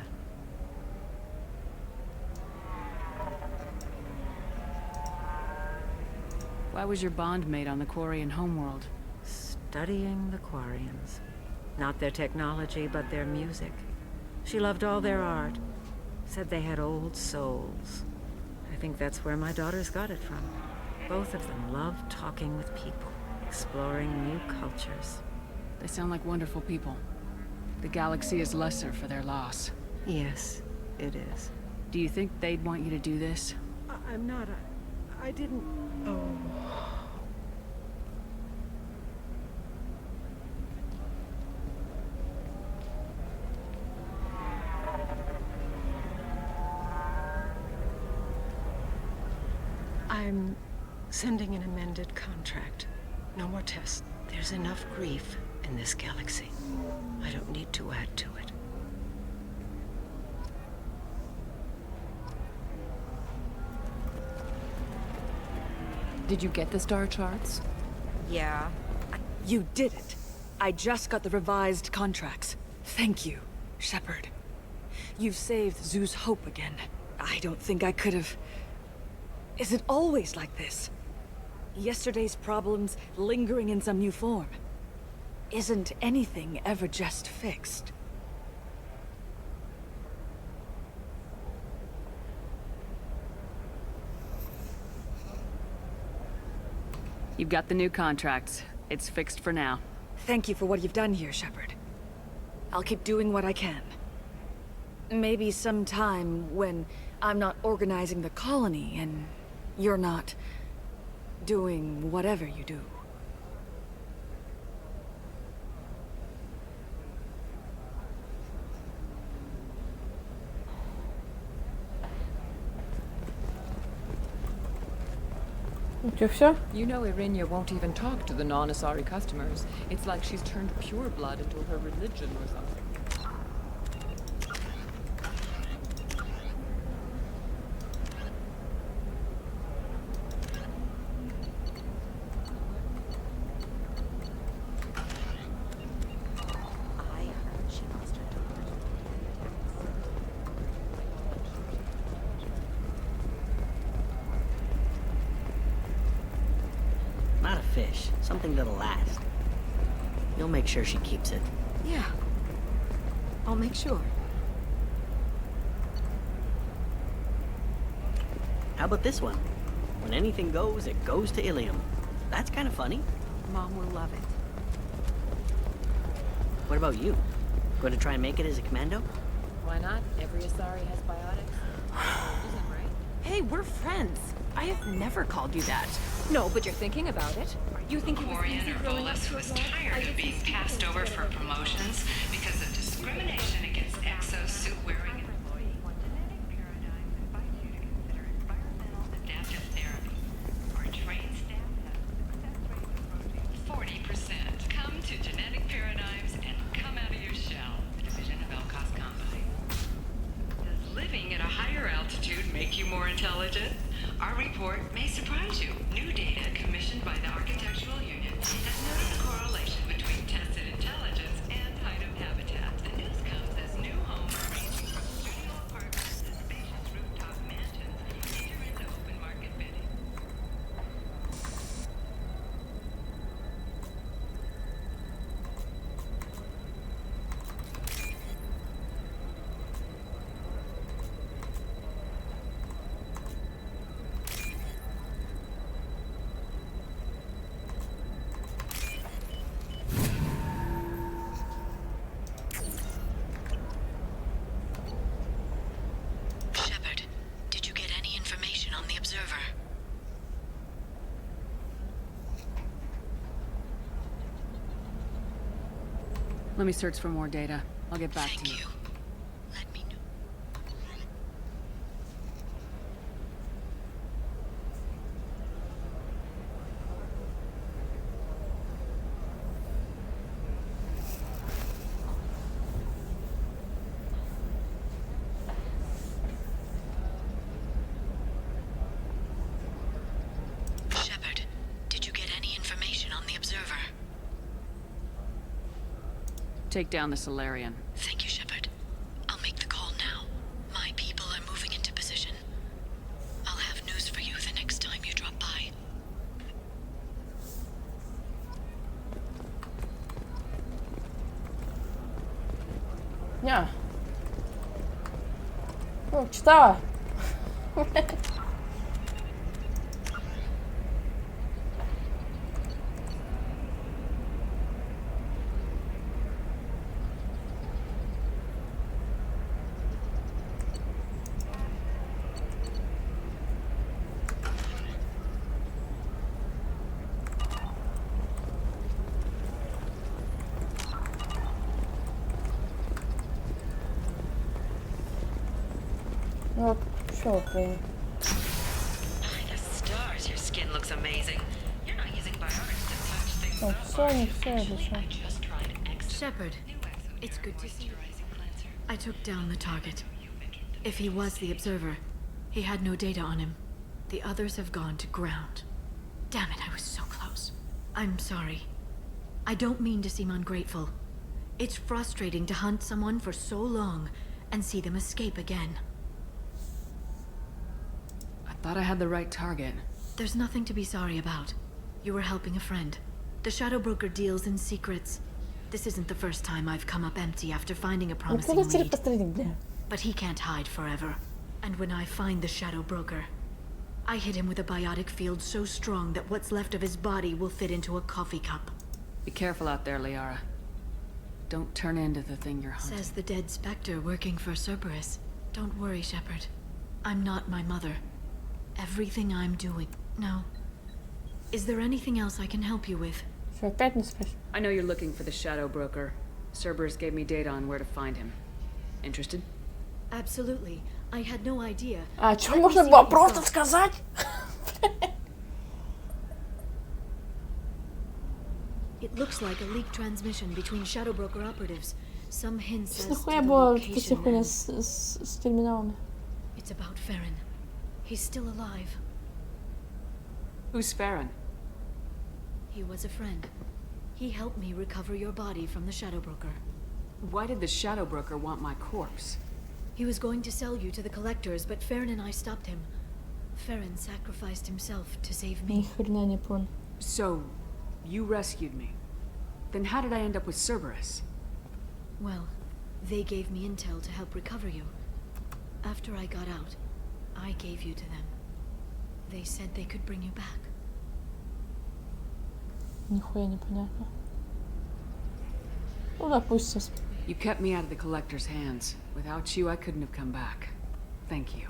Why was your bondmate on the Quarian homeworld? Studying the Quarians. Not their technology, but their music. She loved all their art. Said they had old souls. I think that's where my daughters got it from. Both of them love talking with people, exploring new cultures. They sound like wonderful people. The galaxy is lesser for their loss. Yes, it is. Do you think they'd want you to do this? I'm not. I didn't... Oh... I'm sending an amended contract. No more tests. There's enough grief in this galaxy. I don't need to add to it. Did you get the star charts? Yeah. You did it. I just got the revised contracts. Thank you, Shepard. You've saved Zeus' hope again. I don't think I could have... Is it always like this? Yesterday's problems lingering in some new form. Isn't anything ever just fixed? You've got the new contracts. It's fixed for now. Thank you for what you've done here, Shepard. I'll keep doing what I can. Maybe sometime when I'm not organizing the colony and you're not doing whatever you do. Все? You know Irinia won't even talk to the non-Asari customers. It's like she's turned pure blood into her religion or something. Not a fish. Something that'll last. You'll make sure she keeps it. Yeah. I'll make sure. How about this one? When anything goes, it goes to Ilium. That's kind of funny. Mom will love it. What about you? Going to try and make it as a commando? Why not? Every Asari has biotics. Isn't right? Hey, we're friends. I have never called you that. No, but you're thinking about it. You think it was Quarian easy growing up Herbolus to was a lad? tired of being passed over for promotions because of discrimination against exosuit-wearing adaptive therapy. Our trained staff has 40%. Come to Genetic Paradigms and come out of your shell. The division of Elkos Company. Does living at a higher altitude make you more intelligent? Our report may surprise you. New data commissioned by the Architectural Union has noted a correlation between tested intelligence and item habitat. The news comes as new homes ranging from studio apartments to spacious rooftop mansions enter into open market bidding. Shepard, did you get any information on the Observer? Let me search for more data. I'll get back to you. Shepard, did you get any information on the Observer? Take down the Solarian. Thank you, Shepard. I'll make the call now. My people are moving into position. I'll have news for you the next time you drop by. Nie. O, czytała. No, sure thing. The stars, your skin looks amazing. You're not using biotics to touch things. No, co oni chcą, Shepard, it's good to see you. I took down the target. If he was the Observer, he had no data on him. The others have gone to ground. Damn it, I was so close. I'm sorry. I don't mean to seem ungrateful. It's frustrating to hunt someone for so long and see them escape again. I thought I had the right target. There's nothing to be sorry about. You were helping a friend. The Shadow Broker deals in secrets. This isn't the first time I've come up empty after finding a promising lead. But he can't hide forever. And when I find the Shadow Broker, I hit him with a biotic field so strong that what's left of his body will fit into a coffee cup. Be careful out there, Liara. Don't turn into the thing you're hunting. Says the dead Spectre working for Cerberus. Don't worry, Shepard. I'm not my mother. Everything I'm doing... No. Is there anything else I can help you with? I know you're looking for the Shadow Broker. Cerberus gave me data on where to find him. Interested? Absolutely. I had no idea. А что можно было просто сказать? It looks like a leaked transmission between Shadow Broker operatives. Some hints as to Нахуя the было location. хуйня с терминалами? It's about Farron. He's still alive. Who's Farron? He was a friend. He helped me recover your body from the Shadow Broker. Why did the Shadow Broker want my corpse? He was going to sell you to the Collectors, but Farron and I stopped him. Farron sacrificed himself to save me. Ни хрена не понял. So, you rescued me. Then how did I end up with Cerberus? Well, they gave me intel to help recover you. After I got out, I gave you to them. They said they could bring you back. Нихуя непонятно. Ну, допустим. You kept me out of the Collector's hands. Without you, I couldn't have come back. Thank you.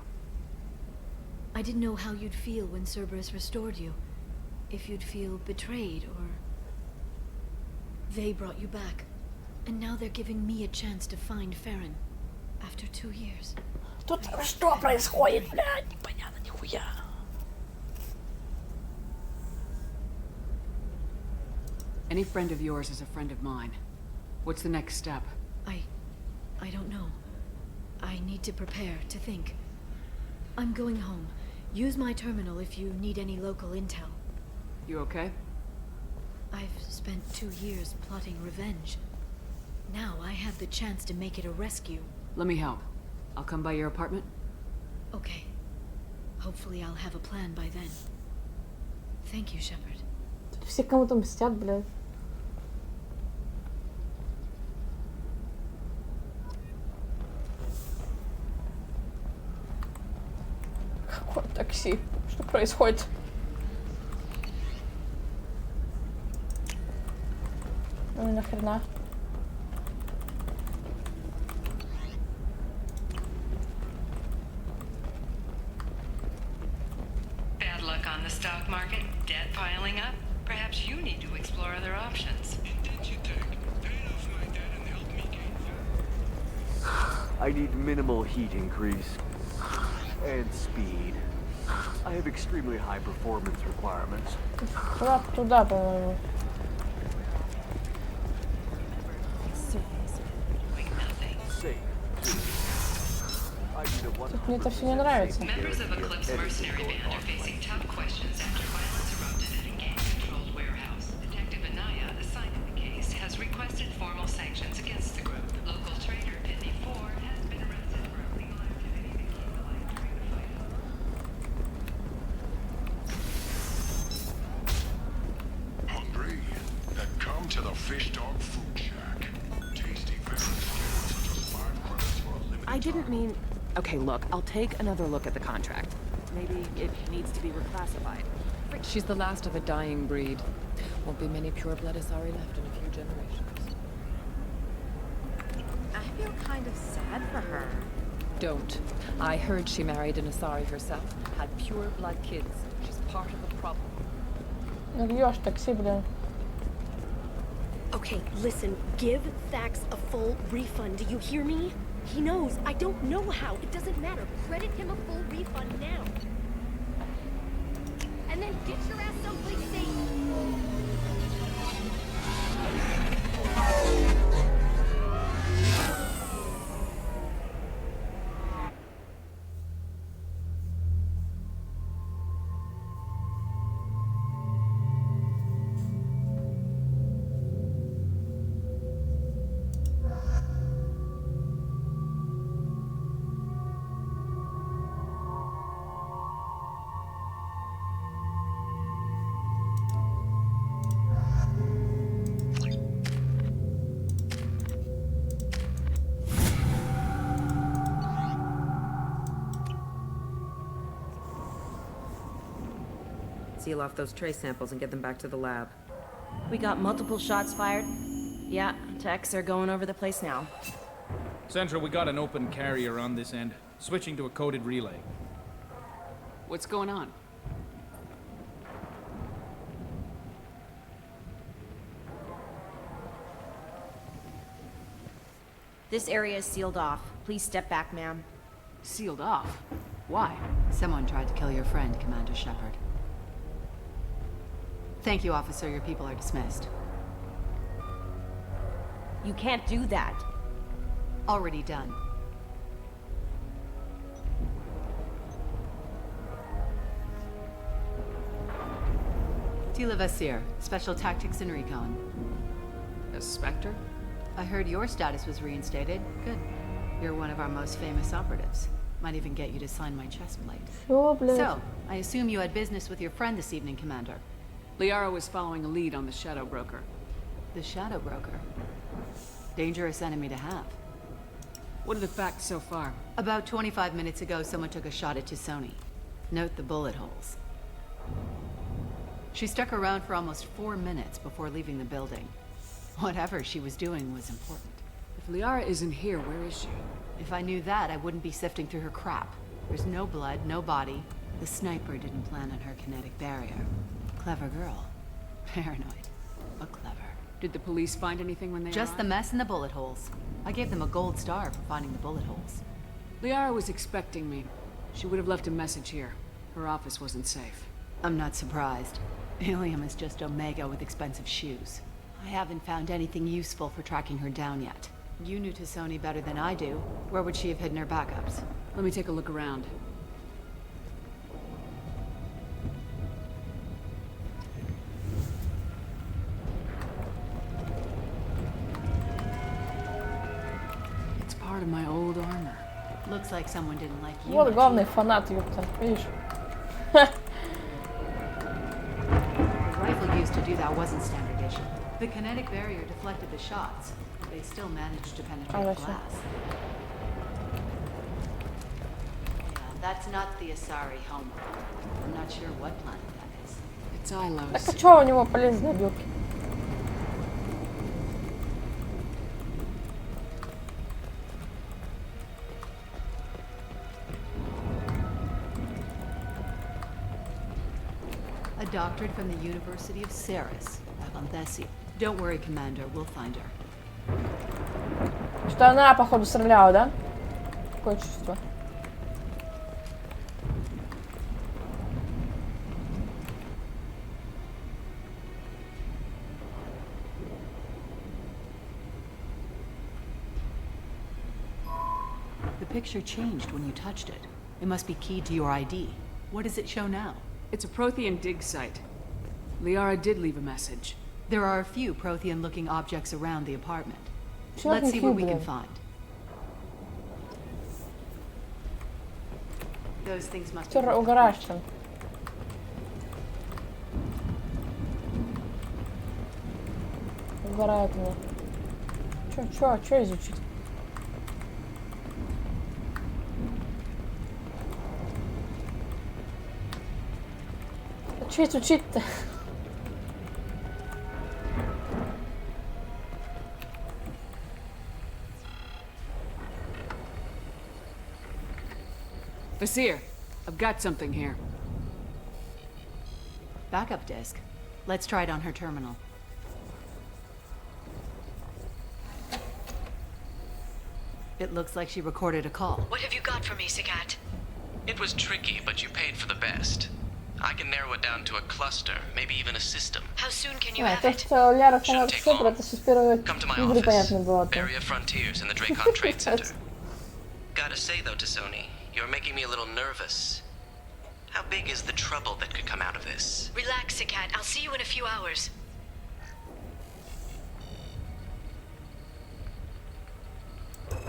I didn't know how you'd feel when Cerberus restored you. If you'd feel betrayed, or... They brought you back. And now they're giving me a chance to find Farron. After 2 years. Тут что происходит, блядь? Непонятно нихуя. Any friend of yours is a friend of mine. What's the next step? I don't know. I need to prepare, to think. I'm going home. Use my terminal if you need any local intel. You okay? I've spent 2 years plotting revenge. Now I have the chance to make it a rescue. Let me help. I'll come by your apartment. Okay. Hopefully I'll have a plan by then. Thank you, Shepard. Тут все кому-то мстят, блядь. Какое такси? Что происходит? Ну нахрена? Bad luck on the stock market, debt piling up. Perhaps you need to explore other options. I need minimal heat increase. And speed. I have extremely high performance requirements. Куда туда, по-моему. Тут мне это все не нравится. Members of Eclipse mercenary band are facing tough questions after violence erupted at a gang-controlled warehouse. Detective Anaya, assigned to the case, has requested formal sanctions against the group. Local trader Pitney Ford has been arrested for illegal activity to keep the light during the fight. Hungry? Then come to the Fish Dog Food Shack. Tasty vegetarians for just 5 credits for a limited I didn't mean... Okay, look, I'll take another look at the contract. Maybe it needs to be reclassified. She's the last of a dying breed. Won't be many pure-blood Asari left in a few generations. I feel kind of sad for her. Don't. I heard she married an Asari herself. Had pure-blood kids. She's part of the problem. Ешь такси, блин. Okay, listen. Give Thax a full refund. Do you hear me? He knows. I don't know how. It doesn't matter. Credit him a full refund now. And then get your ass someplace safe. seal off those trace samples and get them back to the lab. We got multiple shots fired. Yeah, techs are going over the place now. Central, we got an open carrier on this end. Switching to a coded relay. What's going on? This area is sealed off. Please step back, ma'am. Sealed off? Why? Someone tried to kill your friend, Commander Shepard. Thank you, officer. Your people are dismissed. You can't do that. Already done. Tila Vasir, Special Tactics and Recon. A Spectre? I heard your status was reinstated. Good. You're one of our most famous operatives. Might even get you to sign my chest plate. So, I assume you had business with your friend this evening, Commander. Liara was following a lead on the Shadow Broker. The Shadow Broker? Dangerous enemy to have. What are the facts so far? About 25 minutes ago, someone took a shot at T'Soni. Note the bullet holes. She stuck around for almost 4 minutes before leaving the building. Whatever she was doing was important. If Liara isn't here, where is she? If I knew that, I wouldn't be sifting through her crap. There's no blood, no body. The sniper didn't plan on her kinetic barrier. Clever girl. Paranoid, but clever. Did the police find anything when they Just arrived? the mess and the bullet holes. I gave them a gold star for finding the bullet holes. Liara was expecting me. She would have left a message here. Her office wasn't safe. I'm not surprised. Ilium is just Omega with expensive shoes. I haven't found anything useful for tracking her down yet. You knew T'Soni better than I do. Where would she have hidden her backups? Let me take a look around. It's part of my old armor. Looks like someone didn't like you. Вот главный фанат, ёпта, видишь? The rifle used to do that wasn't standard issue. The kinetic barrier deflected the shots. They still managed to penetrate Хорошо. glass. Yeah, that's not the Asari homeworld. I'm not sure what planet that is. It's Ilos. Так а чё у него полезные белки? A doctorate from the University of Ceres, Avanthesi. Don't worry, Commander. We'll find her. Что она, походу, стреляла, да? Такое чувство. The picture changed when you touched it. It must be keyed to your ID. What does it show now? It's a Prothean dig site. Liara did leave a message. There are a few Prothean-looking objects around the apartment. Чё Let's там see what we блин? can find. Those things must be... Чё угораешь там? Угорает меня. Чё изучить? Чё изучить-то? Vasir, I've got something here. Backup disk. Let's try it on her terminal. It looks like she recorded a call. What have you got for me, Sagat? It was tricky, but you paid for the best. I can narrow it down to a cluster, maybe even a system. How soon can you А, have то, it? что Ляра фанат супер, это еще с первой Come to my игры office. понятно было. Area Frontiers in the Dracon Trade Center. Gotta say though, T'Soni, you're making me a little nervous. How big is the trouble that could come out of this? Relax, Sagat. I'll see you in a few hours.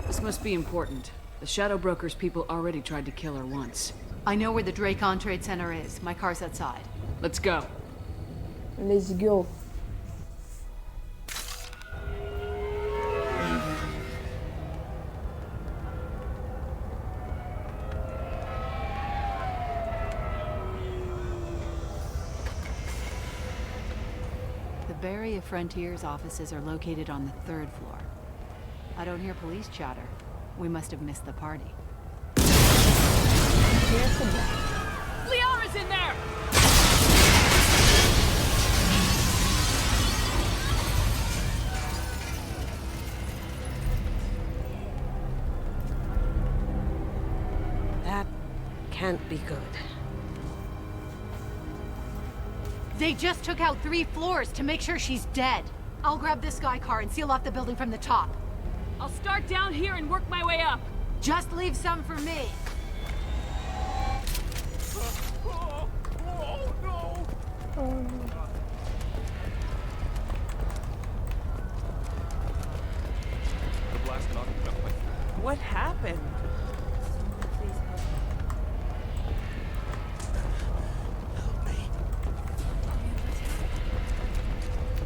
This must be important. The Shadow Broker's people already tried to kill her once. I know where the Dracon Trade Center is. My car's outside. Let's go. Let's go. Barry of Frontier's offices are located on the 3rd floor. I don't hear police chatter. We must have missed the party. Liara's in there! That can't be good. They just took out 3 floors to make sure she's dead. I'll grab this Sky car and seal off the building from the top. I'll start down here and work my way up. Just leave some for me. What happened?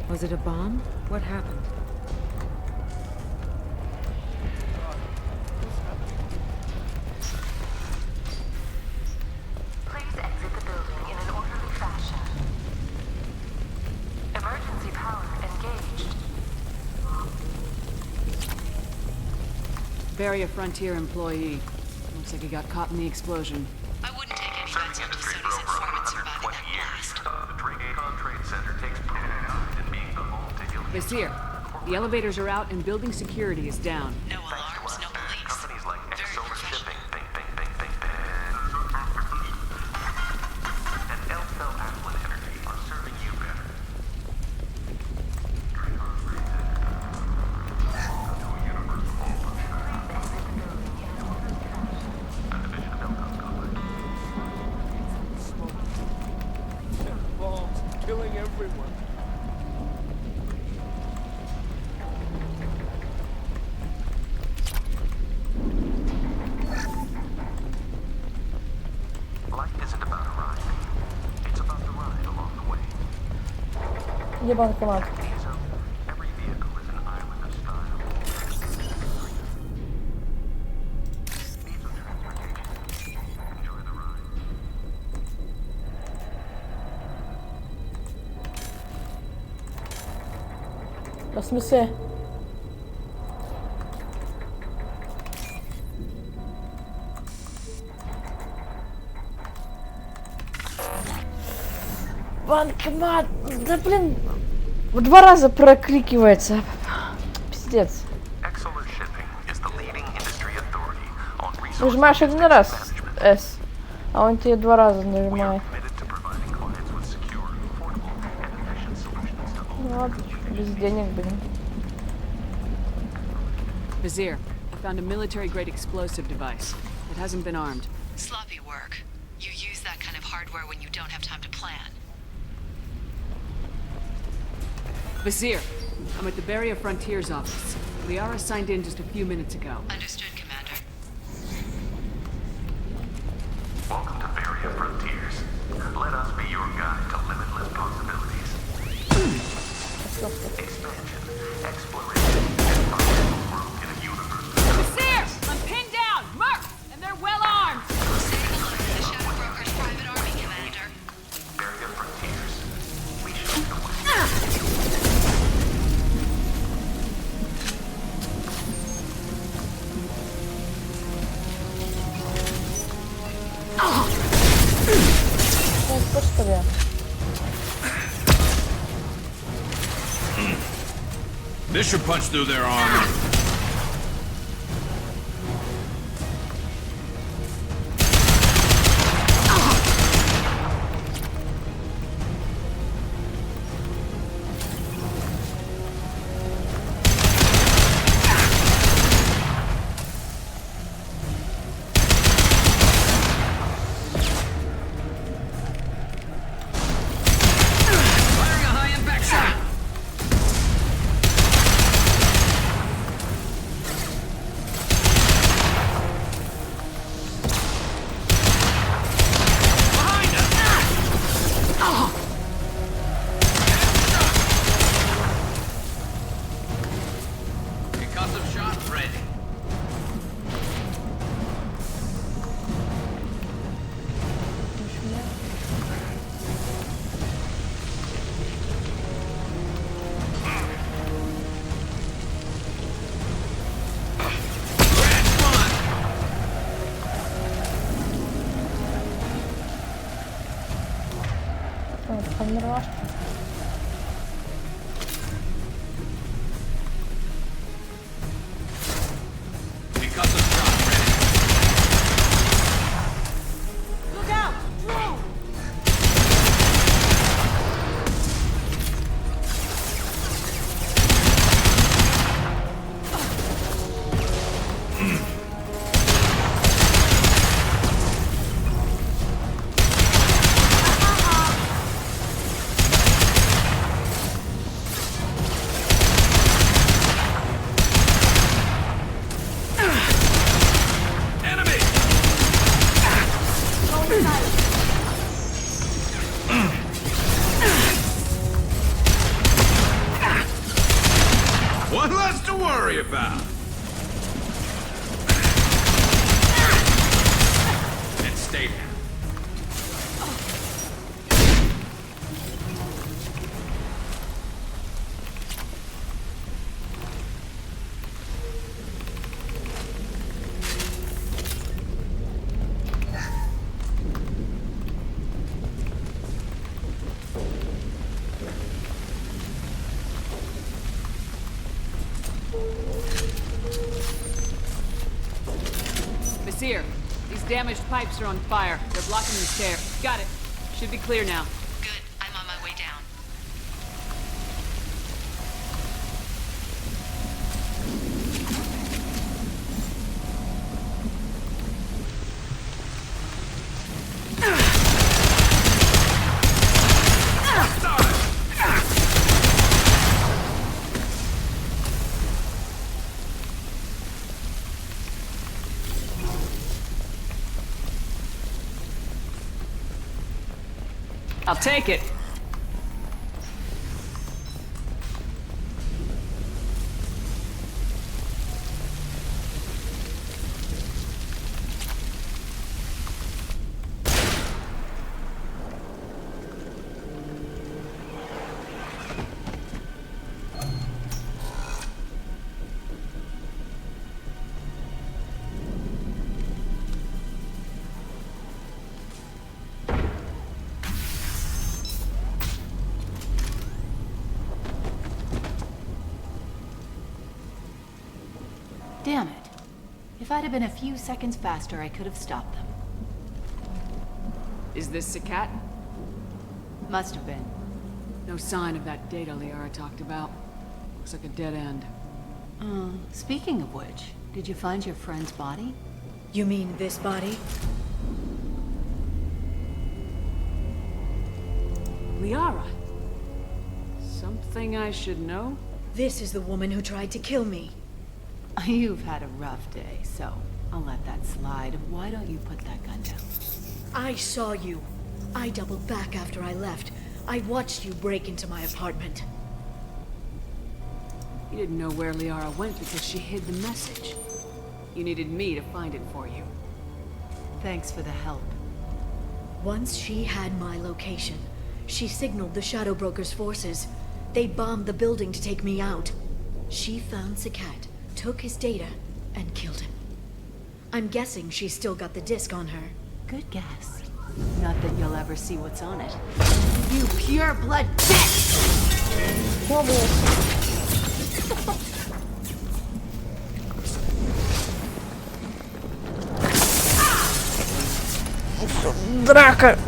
Was it a bomb? What happened? Please exit the building in an orderly fashion. Emergency power engaged. Barry, a Frontier employee. Looks like he got caught in the explosion. I wouldn't take any bets on Sony's informant surviving that blast. Vizier, the elevators are out and building security is down. No alarms, no police. Very professional. Bombs killing everyone. Где банкомат? В смысле? Банкомат! Да блин! В 2 раза прокликивается. Пиздец. Нажимаешь 1 раз S, а он тебе 2 раза нажимает. Ну ладно, без денег, блин. Vizier, I found a military-grade explosive device. It hasn't been armed. Sloppy work. You use that kind of hardware when you don't have time to plan. Vizier, I'm at the Barry of Frontier's office. Liara signed in just a few minutes ago. Understood, Commander. Welcome to Barry of Frontiers. Let us be your guide to limitless possibilities. Expansion, exploration, and finding a world in a universe. Vizier! I'm pinned down! Mercs! And they're well armed! Say hello to the Shadow Broker's private army, Commander. Barry of Frontiers. We show the way. Господи. This should punch through their armor. Умерла. Look out! Drone! One less to worry about. And stay down. Messire, these damaged pipes are on fire. They're blocking the stair. Got it. Should be clear now. Good. I'm on my way down. I'll take it. Damn it. If I'd have been a few seconds faster, I could have stopped them. Is this Sakat? Must have been. No sign of that data Liara talked about. Looks like a dead end. Speaking of which, did you find your friend's body? You mean this body? Liara? Something I should know? This is the woman who tried to kill me. You've had a rough day, so I'll let that slide. Why don't you put that gun down? I saw you. I doubled back after I left. I watched you break into my apartment. You didn't know where Liara went because she hid the message. You needed me to find it for you. Thanks for the help. Once she had my location, she signaled the Shadow Broker's forces. They bombed the building to take me out. She found Sakat, took his data, and killed him. I'm guessing she's still got the disc on her. Good guess. Not that you'll ever see what's on it. You pure blood bitch! Драка!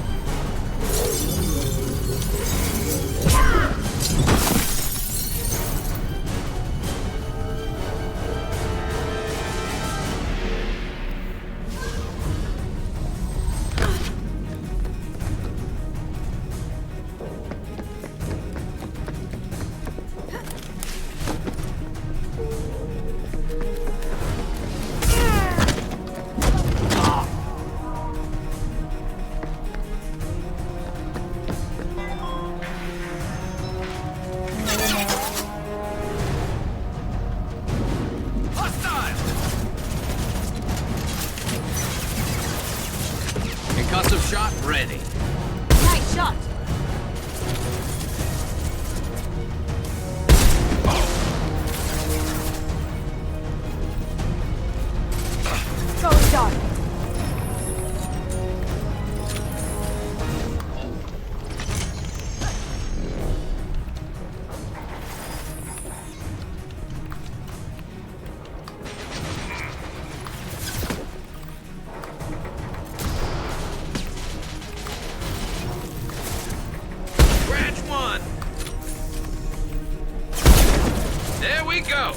There we go.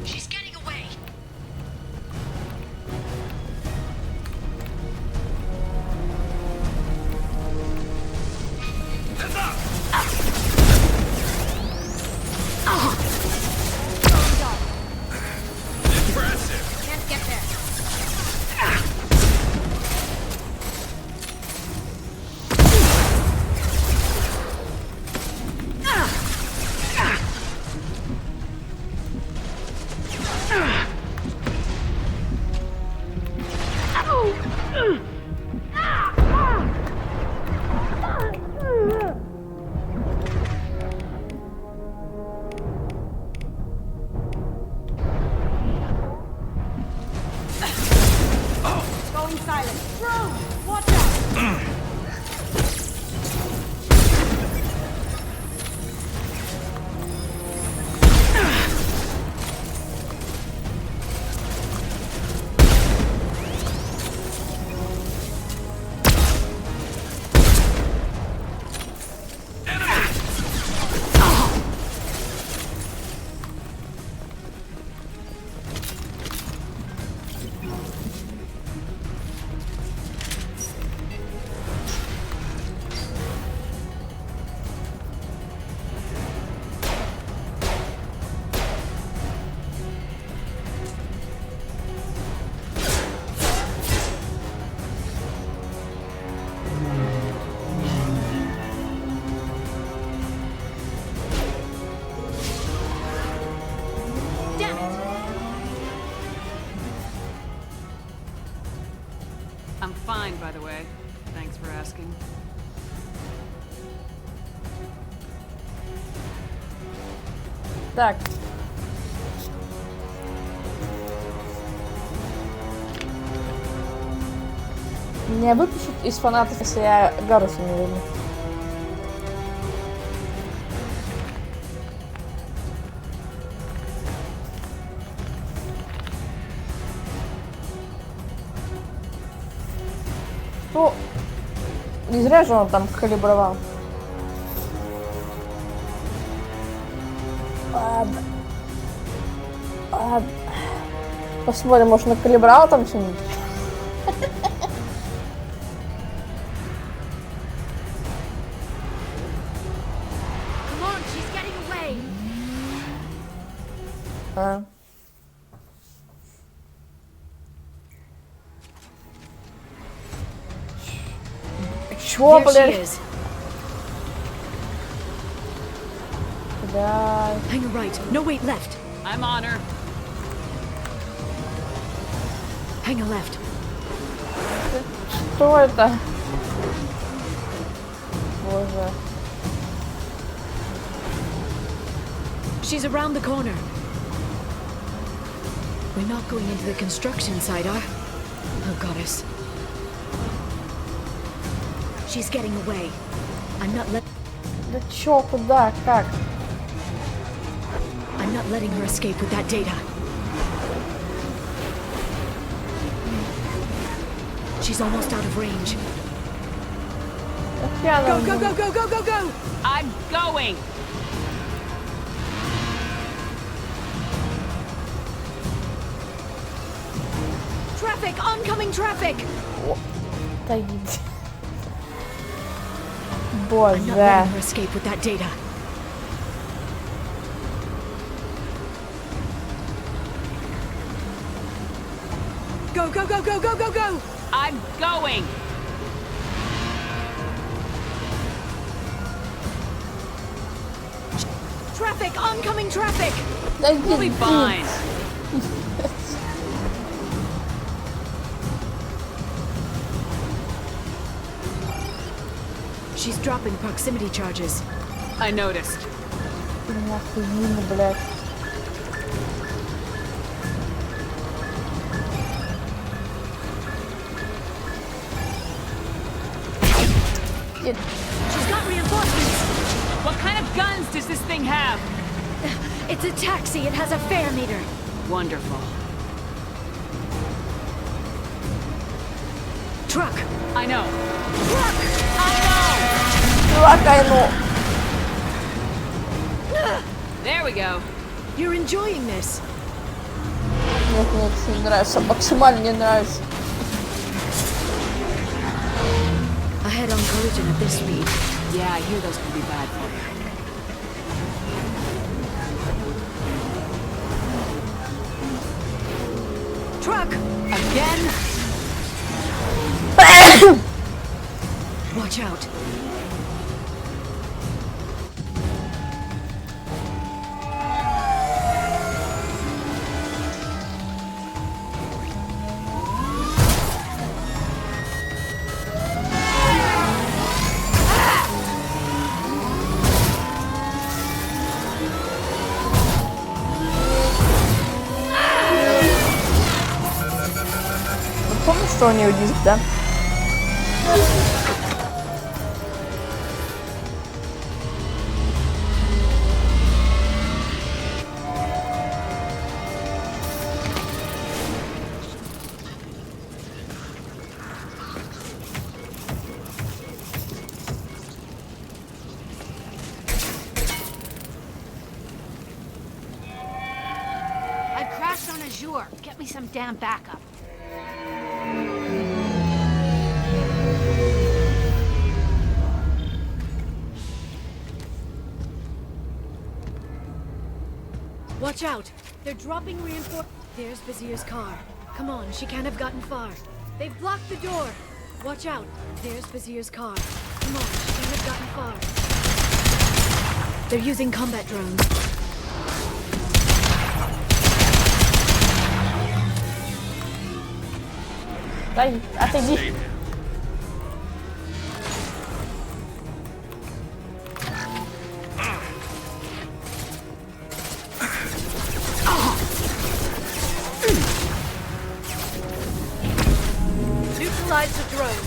She's getting away. Heads up. Impressive. Can't get there. Going silent. Through! Watch out! I'm fine, by the way. Thanks for asking. Так. Меня выпишут из фанатов, если я Гаруса не верну. Ну, не зря же он там калибровал. Ладно. Ладно. Посмотрим, может, накалибровал там что-нибудь. А. Чё, блядь? Да. Hang a right. No, wait, left. I'm on her. Hang a left. Что это? Боже. She's around the corner. We're not going into the construction site, are? Oh, goddess. She's getting away. I'm not let. Да чё, куда, как? I'm not letting her escape with that data. She's almost out of range. Go, go, go, go, go, go, go! I'm going! Traffic! Oncoming traffic! Да иди. I'm not Боже. letting her escape with that data. Go, go, go, go, go, go, go! I'm going! Traffic! Oncoming traffic! We'll be fine. She's dropping proximity charges. I noticed. Охуенно, блядь. She's got reinforcements! What kind of guns does this thing have? It's a taxi. It has a fare meter. Wonderful. Truck! I know. Truck! Truck, I know. There we go. You're enjoying this. Нет, мне нравится. Максимально мне нравится. A head-on collision at this speed. Yeah, I hear those can be bad for you. Truck! Again? Watch out. Помнишь, что у нее диск, да? I crashed on Azure. Get me some damn backup. Watch out! They're dropping reinforcements. There's Vizier's car. Come on, she can't have gotten far. They've blocked the door. Watch out! There's Vizier's car. Come on, she can't have gotten far. They're using combat drones. Дай, отойди. Neutralize the drone.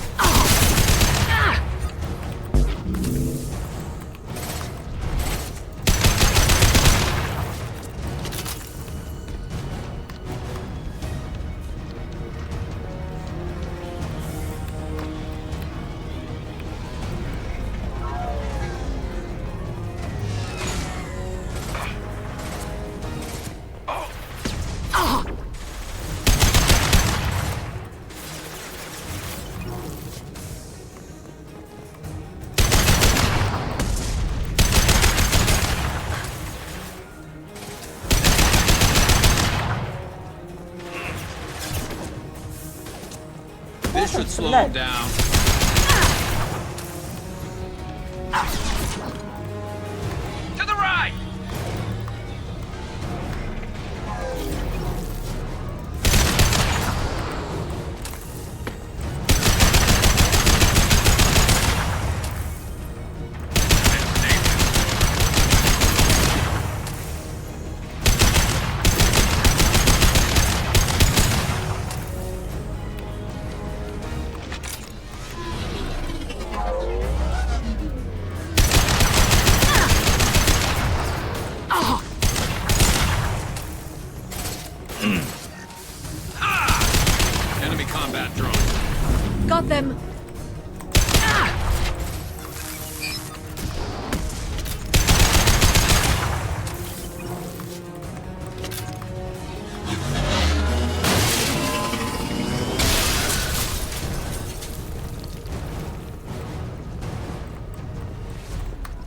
This should slow him down. To the right! Enemy combat drone. Got them.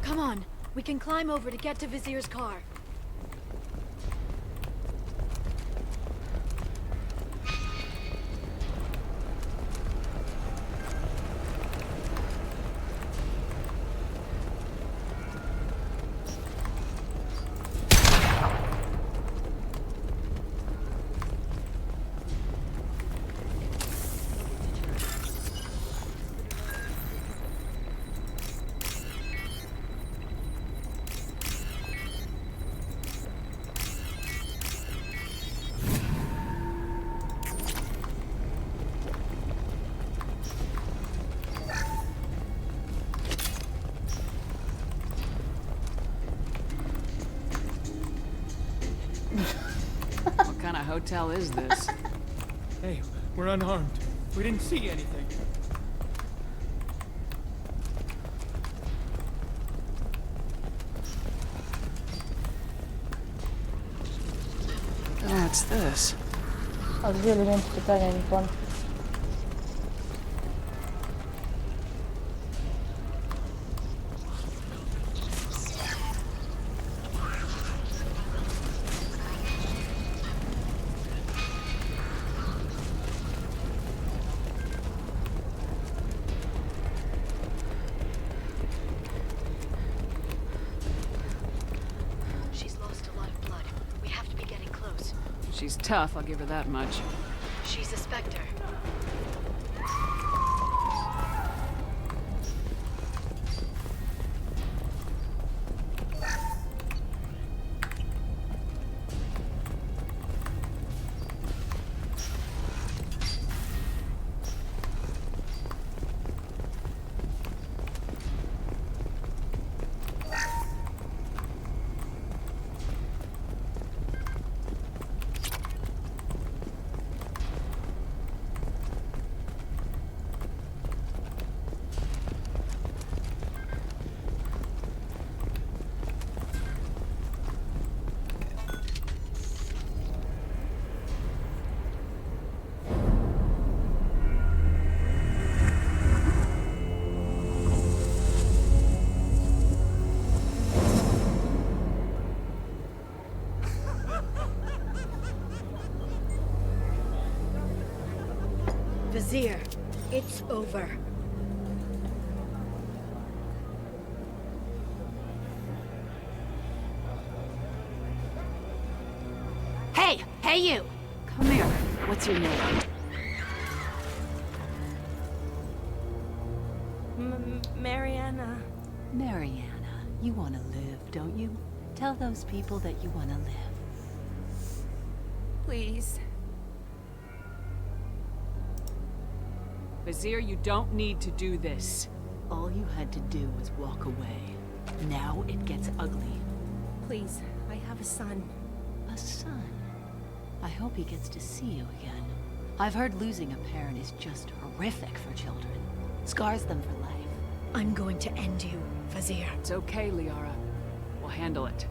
Come on, we can climb over to get to Vizier's car. hotel is this? Hey, we're unarmed. We didn't see anything. What's this? A dwie elementy pytania, nie pan. She's lost a lot of blood. We have to be getting close. She's tough, I'll give her that much. She's a Spectre. Vizier, it's over. Hey! Hey, you! Come here. What's your name? Mariana. Mariana. You want to live, don't you? Tell those people that you want to live. Please. Vizier, you don't need to do this. All you had to do was walk away. Now it gets ugly. Please, I have a son. A son? I hope he gets to see you again. I've heard losing a parent is just horrific for children. Scars them for life. I'm going to end you, Vizier. It's okay, Liara. We'll handle it.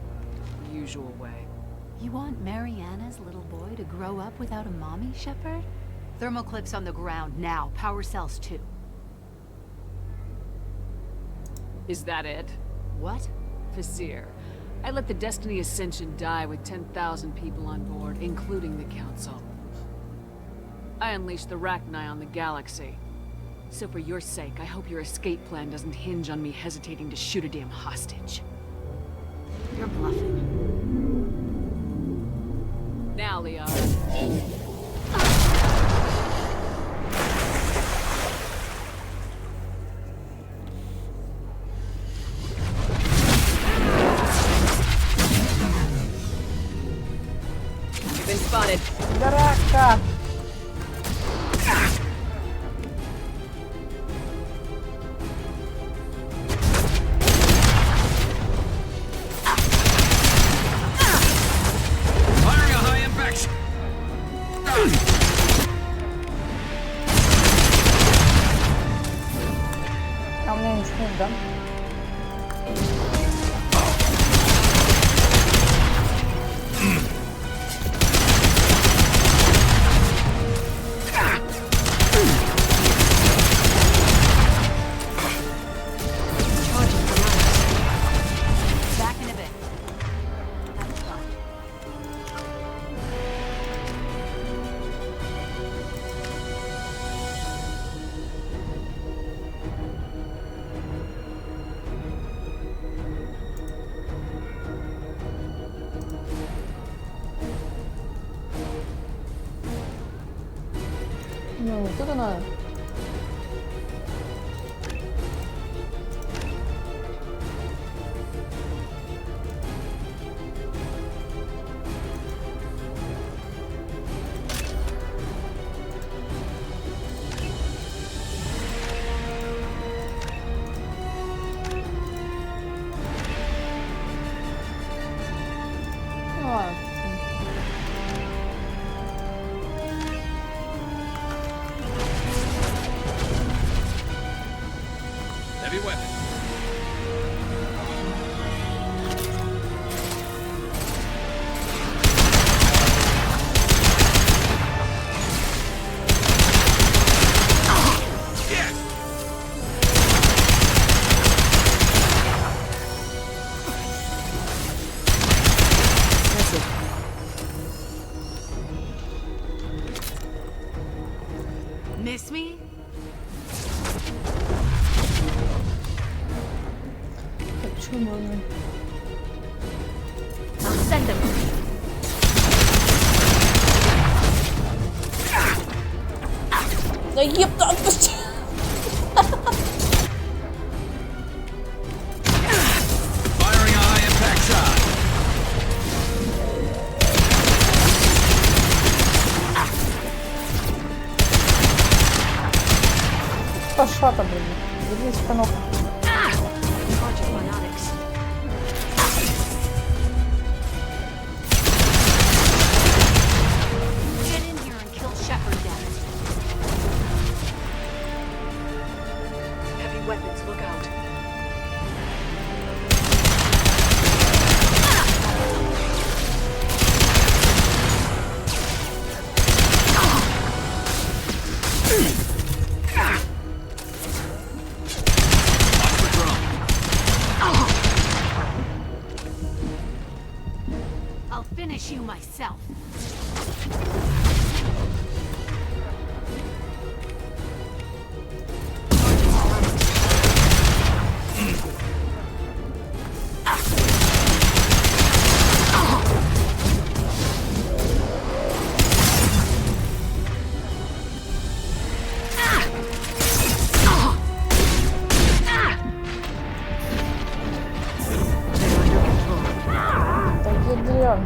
The usual way. You want Mariana's little boy to grow up without a mommy, Shepard? Thermoclips on the ground now. Power cells too. Is that it? What? Vizier, I let the Destiny Ascension die with 10,000 people on board, including the Council. I unleashed the Rachni on the galaxy. So for your sake, I hope your escape plan doesn't hinge on me hesitating to shoot a damn hostage. You're bluffing. Now, Liara. Been spotted. Garaka! Firing a high impact. A mnie nic nie da. Back in a bit. Have fun. No, tudo nada. Miss me? Почему? I'll send them. Да ебта, отпусти! Firing a high impact shot. Пошла там, блин. Вернись, конок. Get in here and kill Shepard, damn it. Heavy weapons, look out. I'll finish you myself. Да ядрён.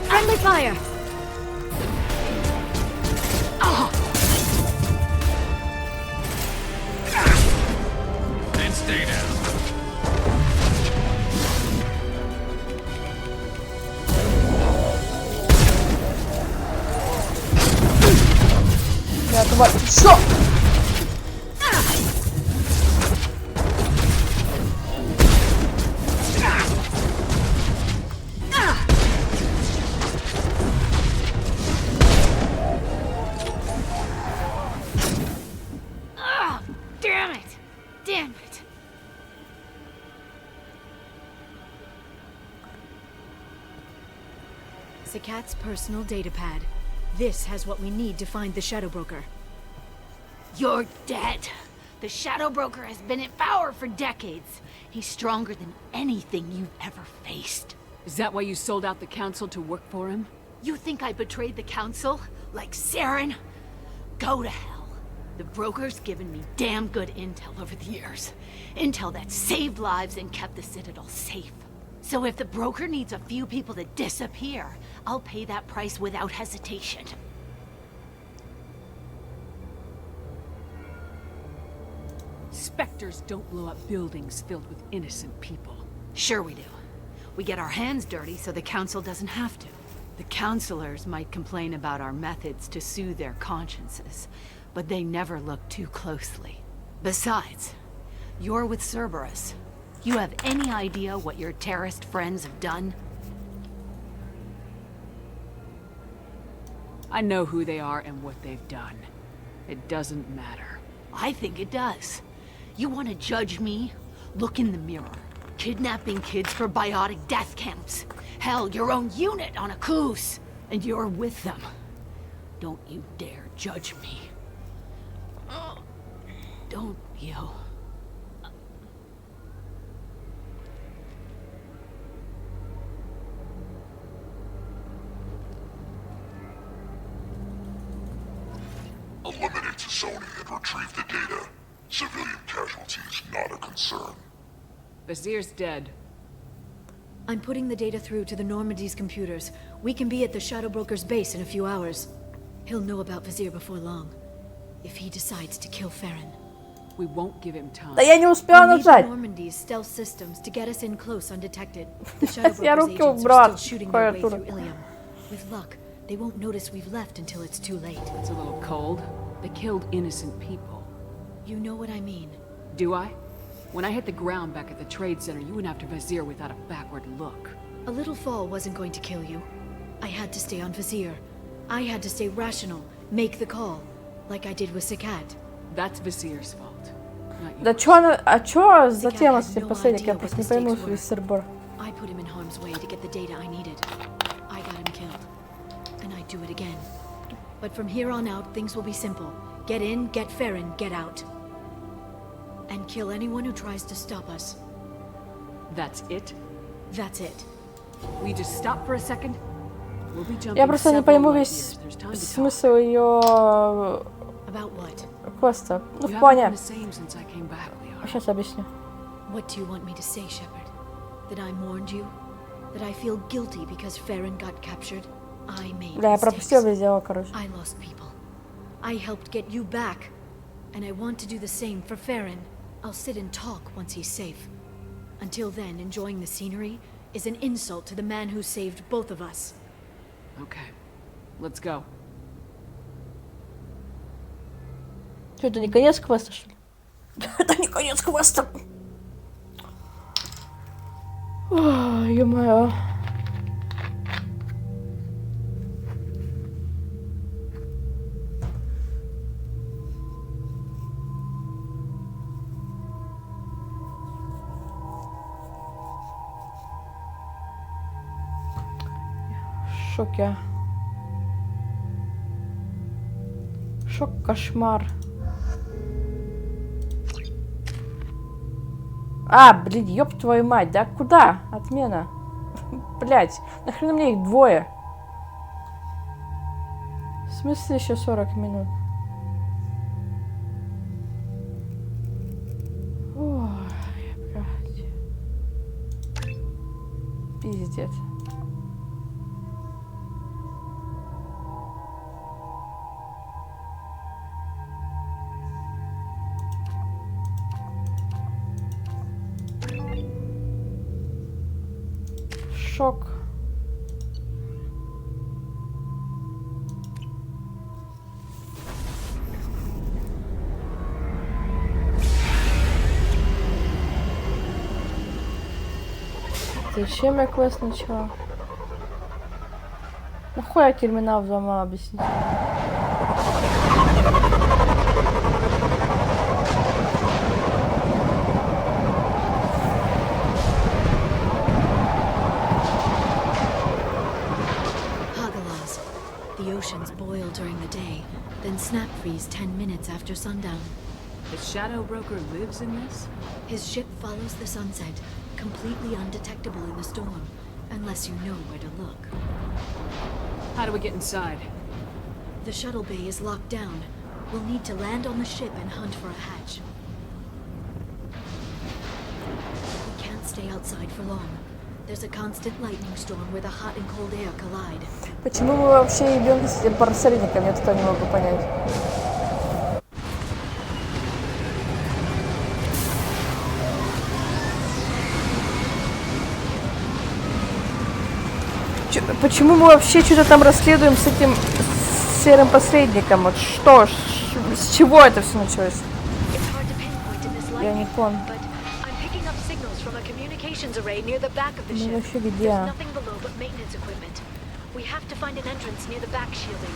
Friendly fire! And stay down. Я тварь. Чё? Damn it! Damn it! Zakat's personal data pad. This has what we need to find the Shadow Broker. You're dead. The Shadow Broker has been in power for decades. He's stronger than anything you've ever faced. Is that why you sold out the Council to work for him? You think I betrayed the Council? Like Saren? Go to hell. The Broker's given me damn good intel over the years. Intel that saved lives and kept the Citadel safe. So if the Broker needs a few people to disappear, I'll pay that price without hesitation. Spectres don't blow up buildings filled with innocent people. Sure we do. We get our hands dirty so the Council doesn't have to. The Councilors might complain about our methods to soothe their consciences, but they never look too closely. Besides, you're with Cerberus. You have any idea what your terrorist friends have done? I know who they are and what they've done. It doesn't matter. I think it does. You want to judge me? Look in the mirror. Kidnapping kids for biotic death camps. Hell, your own unit on a Koos. And you're with them. Don't you dare judge me. Don't you? Eliminate Sony and retrieve the data. Civilian casualties not a concern. Vazir's dead. I'm putting the data through to the Normandy's computers. We can be at the Shadow Broker's base in a few hours. He'll know about Vazir before long. If he decides to kill Farron. We won't give him time. Да я не успела We need нажать. Normandy's stealth systems to get us in close undetected. The Shadow Я Broker's руки agents убрала are от still shooting their way клавиатуры. through Ilium. With luck, they won't notice we've left until it's too late. It's a little cold. They killed innocent people. You know what I mean. Do I? When I hit the ground back at the Trade Center, you went after Vazir without a backward look. A little fall wasn't going to kill you. I had to stay on Vazir. I had to stay rational, make the call, like I did with Sakat. That's Vazir's fault. Да чё она... А чё за тема с этим посредником? Я просто не пойму весь сырбор. I put him in harm's way to get the data I needed. I got him killed. And I'd do it again. But from here on out, things will be simple. Get in, get Farron, get out. And kill anyone who tries to stop us. That's it? That's it. We just stop for a second? We'll be jumping Я просто не пойму весь several light years. There's time to смысл ее About what? квеста. Ну, You в haven't плане... been the same since I came back, Liara. Сейчас объясню. What do you want me to say, Shepard? That I mourned you? That I feel guilty because Farron got captured? I made Бля, я mistakes. пропустил весь диалог, короче. I lost people. I helped get you back. And I want to do the same for Farron. I'll sit and talk once he's safe. Until then, enjoying the scenery is an insult to the man who saved both of us. Okay. Let's go. Что, это не конец квеста, что ли? Это не конец квеста. Ой, ё-моё. В шоке. Шок, кошмар. А, блин, ёб твою мать, да куда? Отмена. Блять, нахрена мне их двое? В смысле еще 40 минут? Ой, блядь. Пиздец. Шок. Зачем я квест начала? Нахуй я терминал взломала, объясните. The oceans boil during the day, then snap freeze 10 minutes after sundown. The Shadow Broker lives in this? His ship follows the sunset, completely undetectable in the storm, unless you know where to look. How do we get inside? The shuttle bay is locked down. We'll need to land on the ship and hunt for a hatch. We can't stay outside for long. There's a constant lightning storm where the hot and cold air collide. Почему мы вообще идем с этим посредником? Я тоже не могу понять. Почему мы вообще что-то там расследуем с этим серым посредником? Вот что? С чего это все началось? Я не понял. Array near the back of the ship. Вообще где? There's nothing below but maintenance equipment. We have to find an entrance near the back shielding.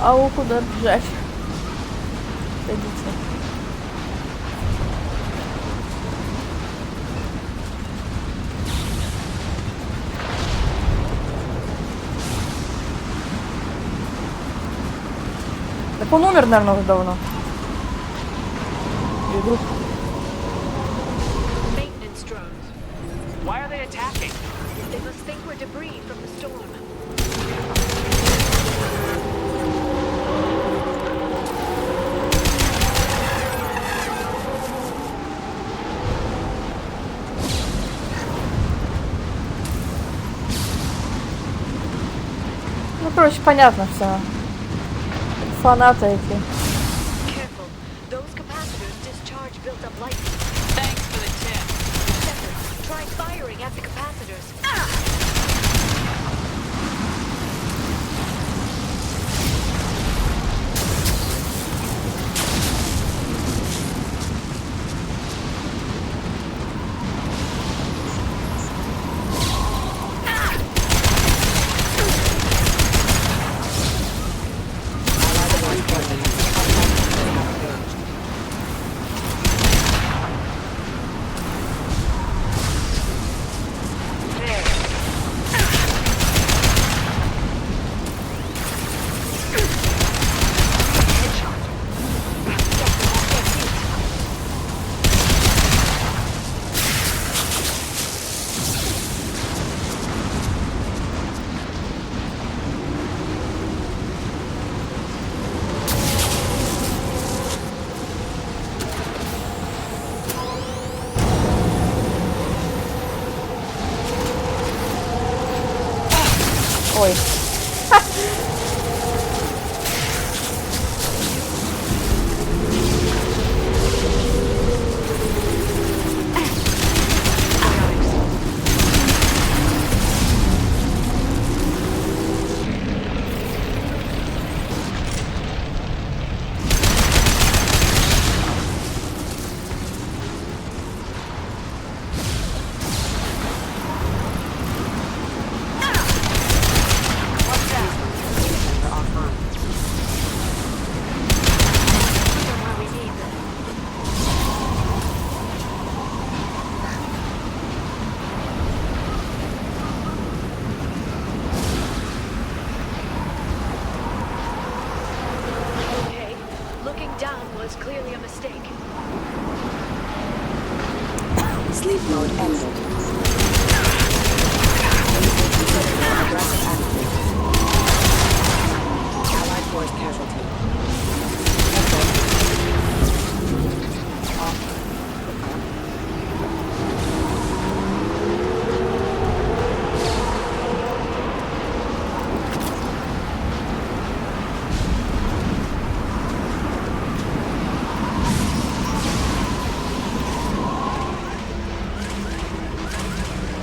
А куда бежать? Пойдите. Так он умер, наверное, уже давно. И вдруг... Maintenance drones. Why are they attacking? They must think we're debris from the storm. Ну, короче, понятно все. Фанаты эти. Careful. Those capacitors discharge built-up lightning. Thanks for the tip. Shepard, try firing at the capacitors. Ой. Okay, looking down was clearly a mistake. Sleep mode ended. Allied force casualty.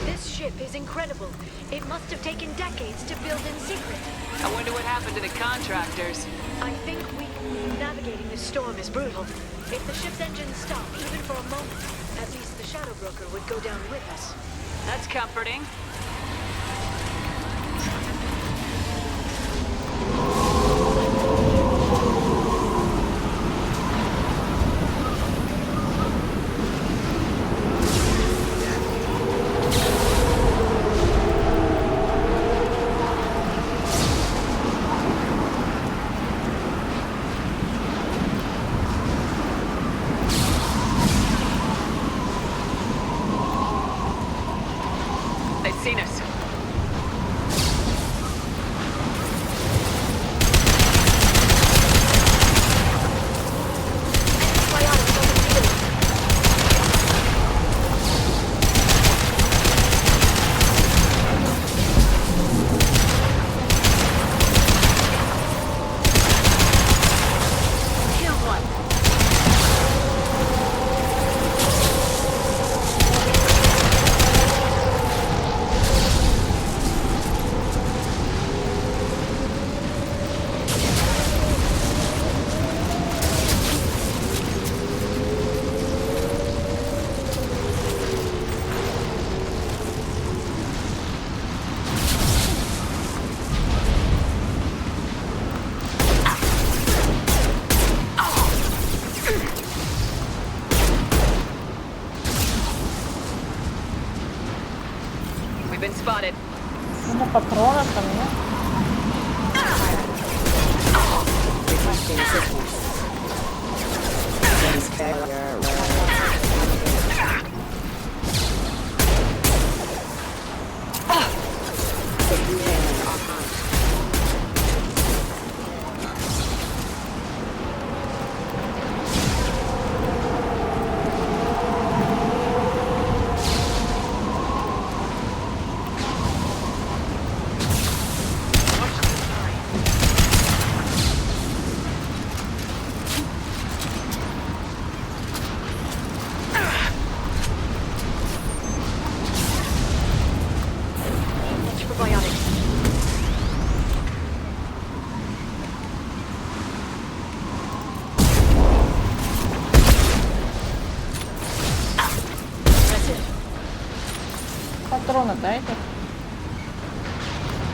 This ship is incredible. It must have taken decades to build in secret. I wonder what happened to the contractors. I think navigating this storm is brutal. If the ship's engines stop, even for a moment, at least the Shadow Broker would go down with us. That's comforting. They've seen us. Kill one. We've been spotted. Ну, патронов там нет. Requesting assistance. Base failure. System failing offline. Патроны дайте.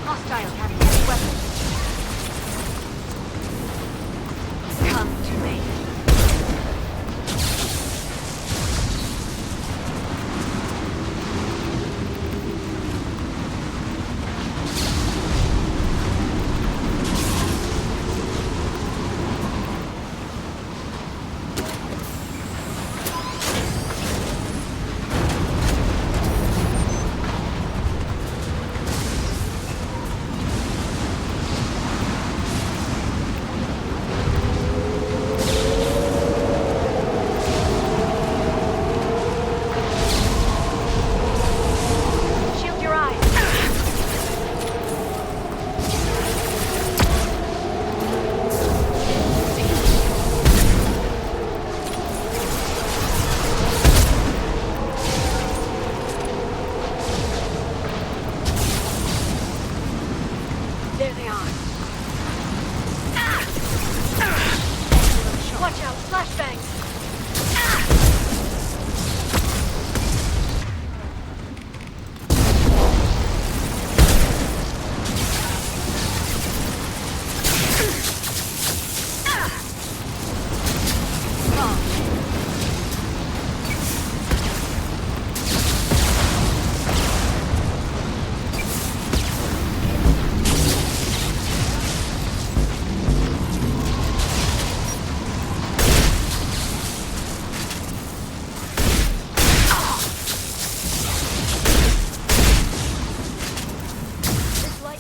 Hostile having heavy weapons. Come to me.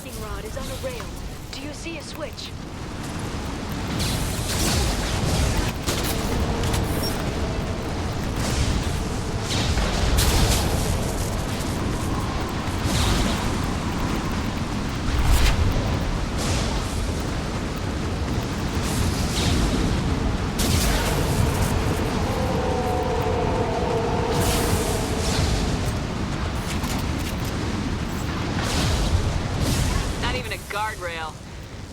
lightning rod is on a rail. Do you see a switch? Guardrail.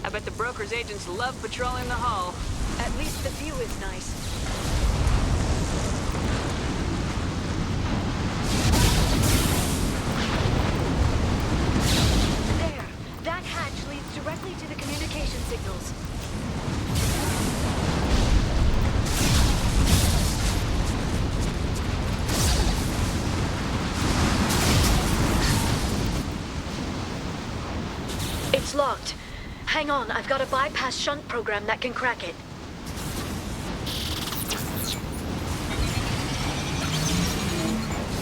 I bet the broker's agents love patrolling the hull. At least the view is nice. There. That hatch leads directly to the communication signals. It's locked. Hang on, I've got a bypass shunt program that can crack it.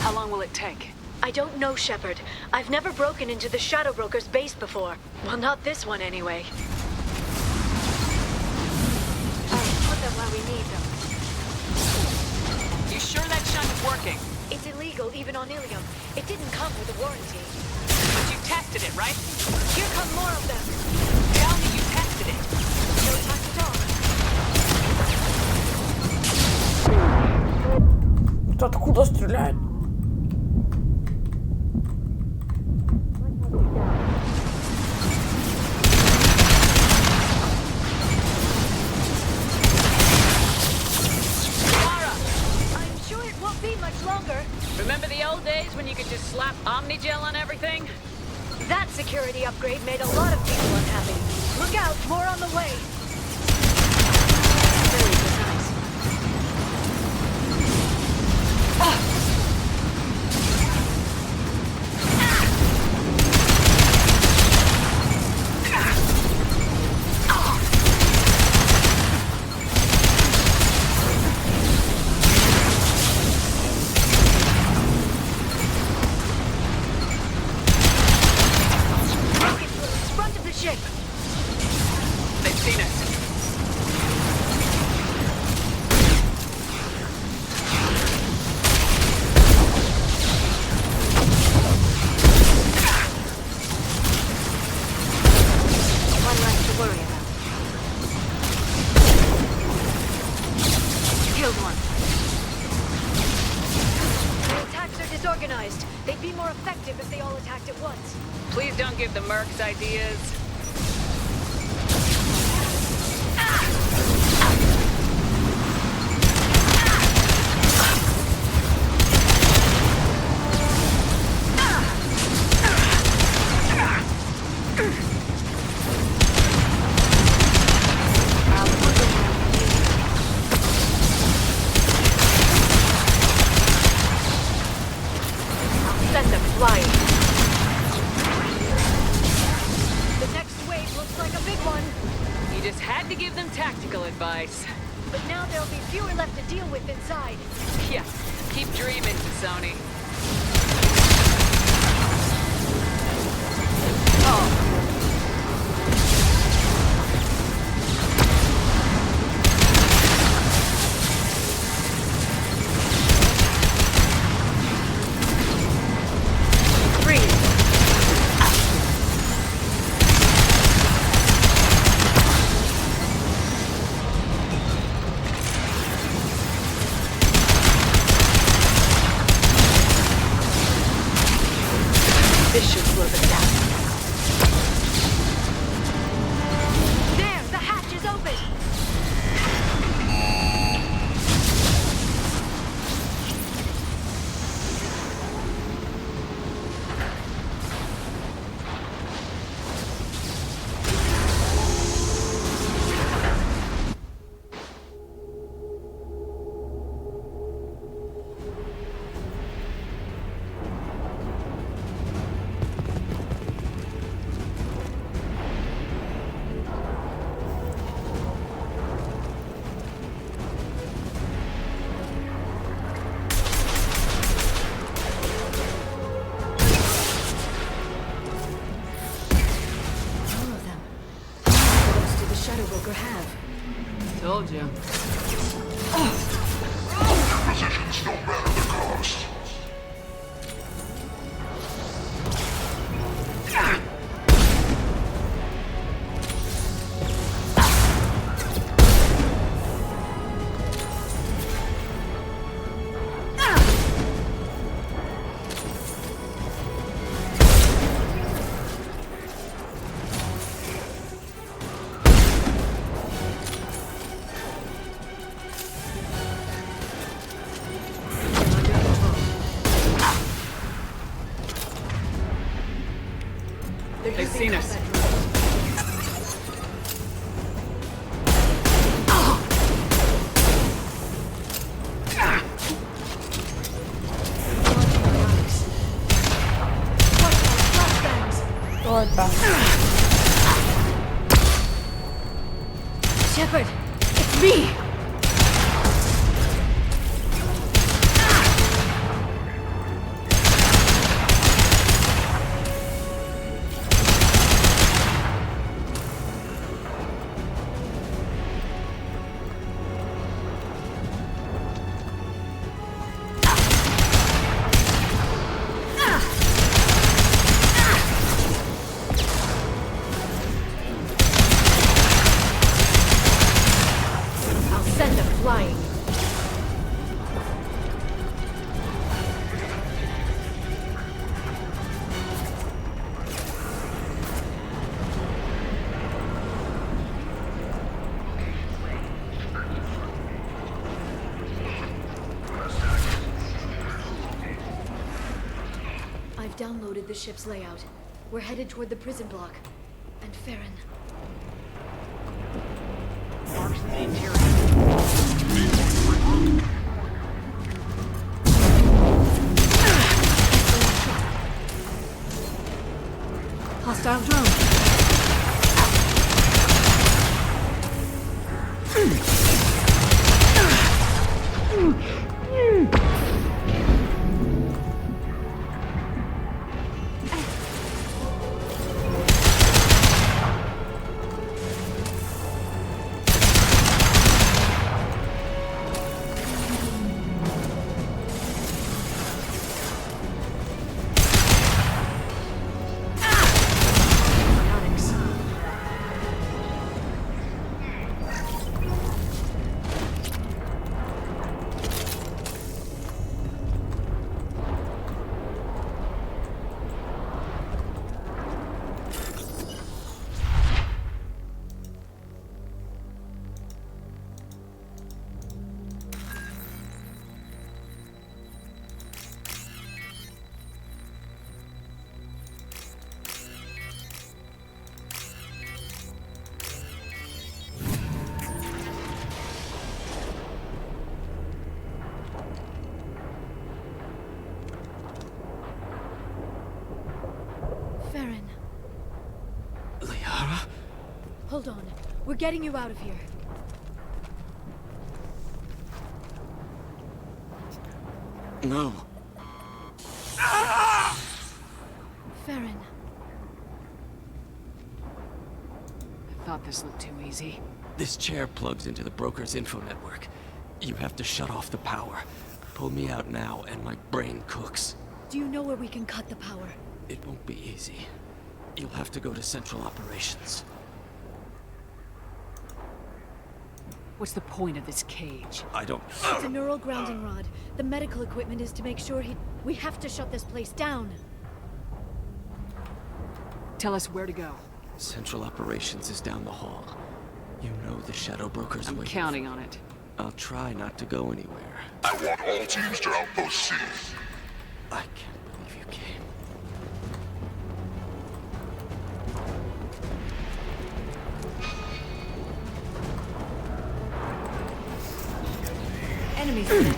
How long will it take? I don't know, Shepard. I've never broken into the Shadow Broker's base before. Well, not this one anyway. I'll put them where we need them. You sure that shunt is working? It's illegal even on Ilium. It didn't come with a warranty. But you tested it, right? Here come more of them. Tell me you tested it. No time to talk. Это откуда стреляет? Remember the old days when you could just slap Omnigel on everything? That security upgrade made a lot of people unhappy. Look out, more on the way. Very precise. They've seen us. One less to worry about. Killed one. The attacks are disorganized. They'd be more effective if they all attacked at once. Please don't give the mercs ideas. Send them flying. The next wave looks like a big one. You just had to give them tactical advice. But now there'll be fewer left to deal with inside. Yeah, keep dreaming, Sony. Oh. Shadow Broker have? Told you. Positions no matter the cost. They've seen us. Shepard, it's me! Downloaded the ship's layout. We're headed toward the prison block. And Farron. Marks the interior. Hostile drone. Farron. Liara? Hold on. We're getting you out of here. No. Farron. I thought this looked too easy. This chair plugs into the broker's info network. You have to shut off the power. Pull me out now, and my brain cooks. Do you know where we can cut the power? It won't be easy. You'll have to go to Central Operations. What's the point of this cage? I don't... It's a neural grounding rod. The medical equipment is to make sure We have to shut this place down. Tell us where to go. Central Operations is down the hall. You know the Shadow Broker's I'm waiting. counting on it. I'll try not to go anywhere. I want all teams to Outpost C. I can't believe you came. Enemies in it.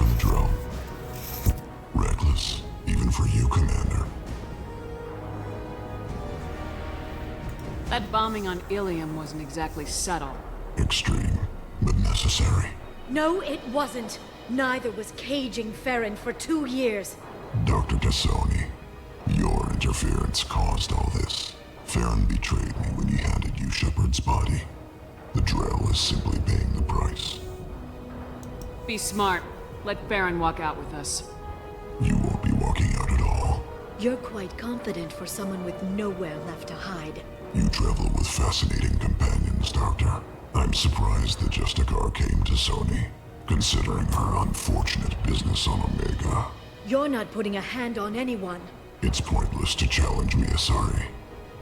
for the drone. Reckless, even for you, Commander. That bombing on Ilium wasn't exactly subtle. Extreme, but necessary. No, it wasn't. Neither was caging Farron for 2 years. Dr. Tassoni, your interference caused all this. Farron betrayed me when he handed you Shepard's body. The Drell is simply paying the price. Be smart. Let Farron walk out with us. You won't be walking out at all. You're quite confident for someone with nowhere left to hide. You travel with fascinating companions, Doctor. I'm surprised that Justicar came to Sony, considering her unfortunate business on Omega. You're not putting a hand on anyone. It's pointless to challenge me, Asari.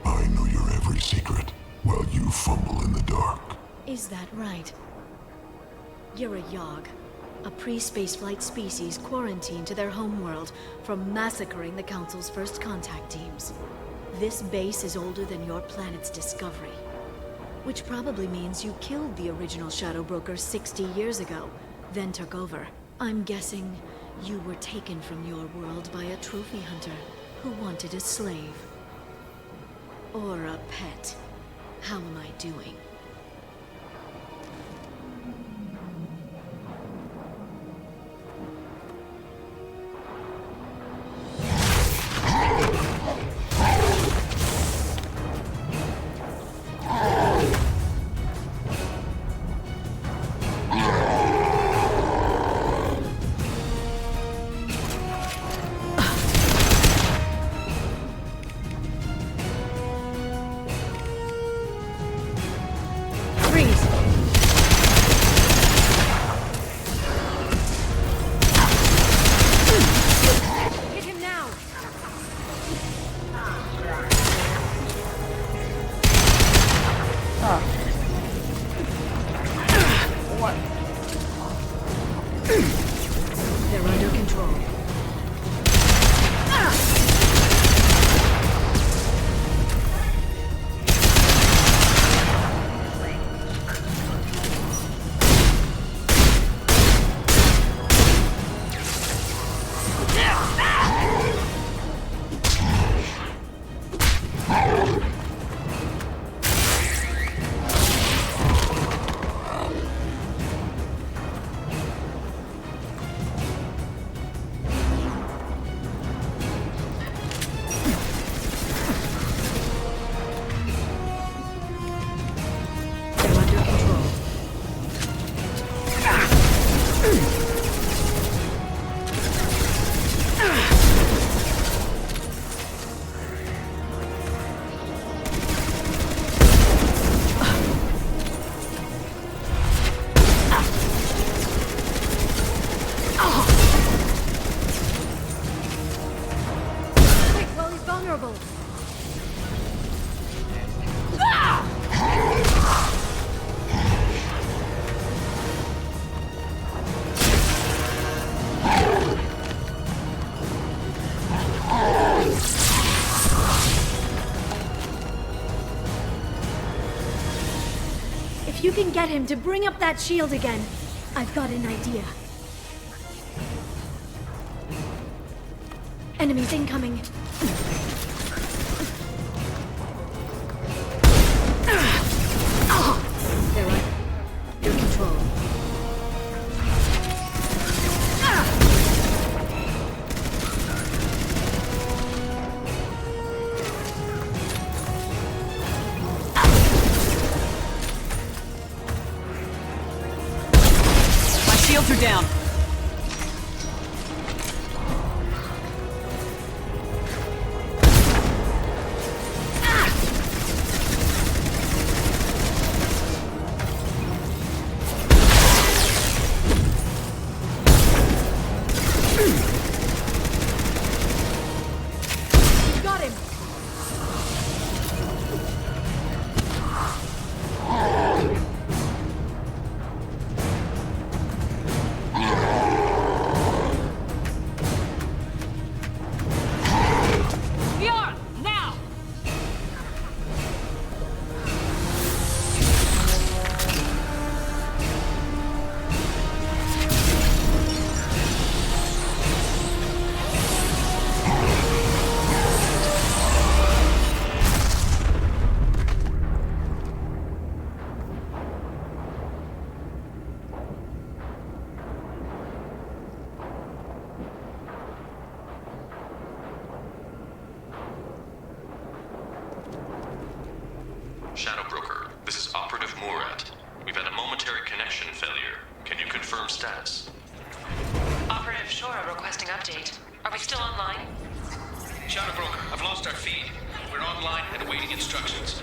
I know your every secret, while you fumble in the dark. Is that right? You're a Yogg, a pre-spaceflight species quarantined to their homeworld from massacring the Council's first contact teams. This base is older than your planet's discovery, which probably means you killed the original Shadow Broker 60 years ago, then took over. I'm guessing you were taken from your world by a trophy hunter who wanted a slave. Or a pet. How am I doing? They're under control. If you can get him to bring up that shield again, I've got an idea. Enemies incoming. They're under control. My shields are down. Got him! status? Operative Shora requesting update. Are we still online? Shadow Broker, I've lost our feed. We're online and awaiting instructions.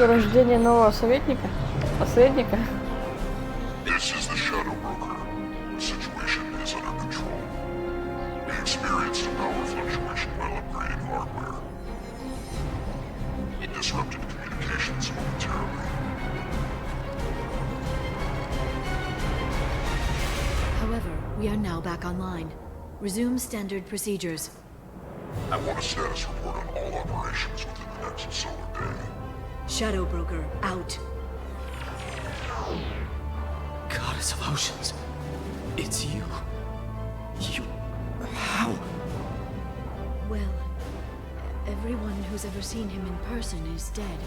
Рождение нового советника? Посредника? This is the Shadow Broker. The situation is under control. We experienced a power fluctuation while upgrading hardware. It disrupted communications momentarily. However, we are now back online. Resume standard procedures. I want a status report on all operations within the next solar day. Shadow Broker, out. Goddess of Oceans. It's you. You... How? Well, everyone who's ever seen him in person is dead.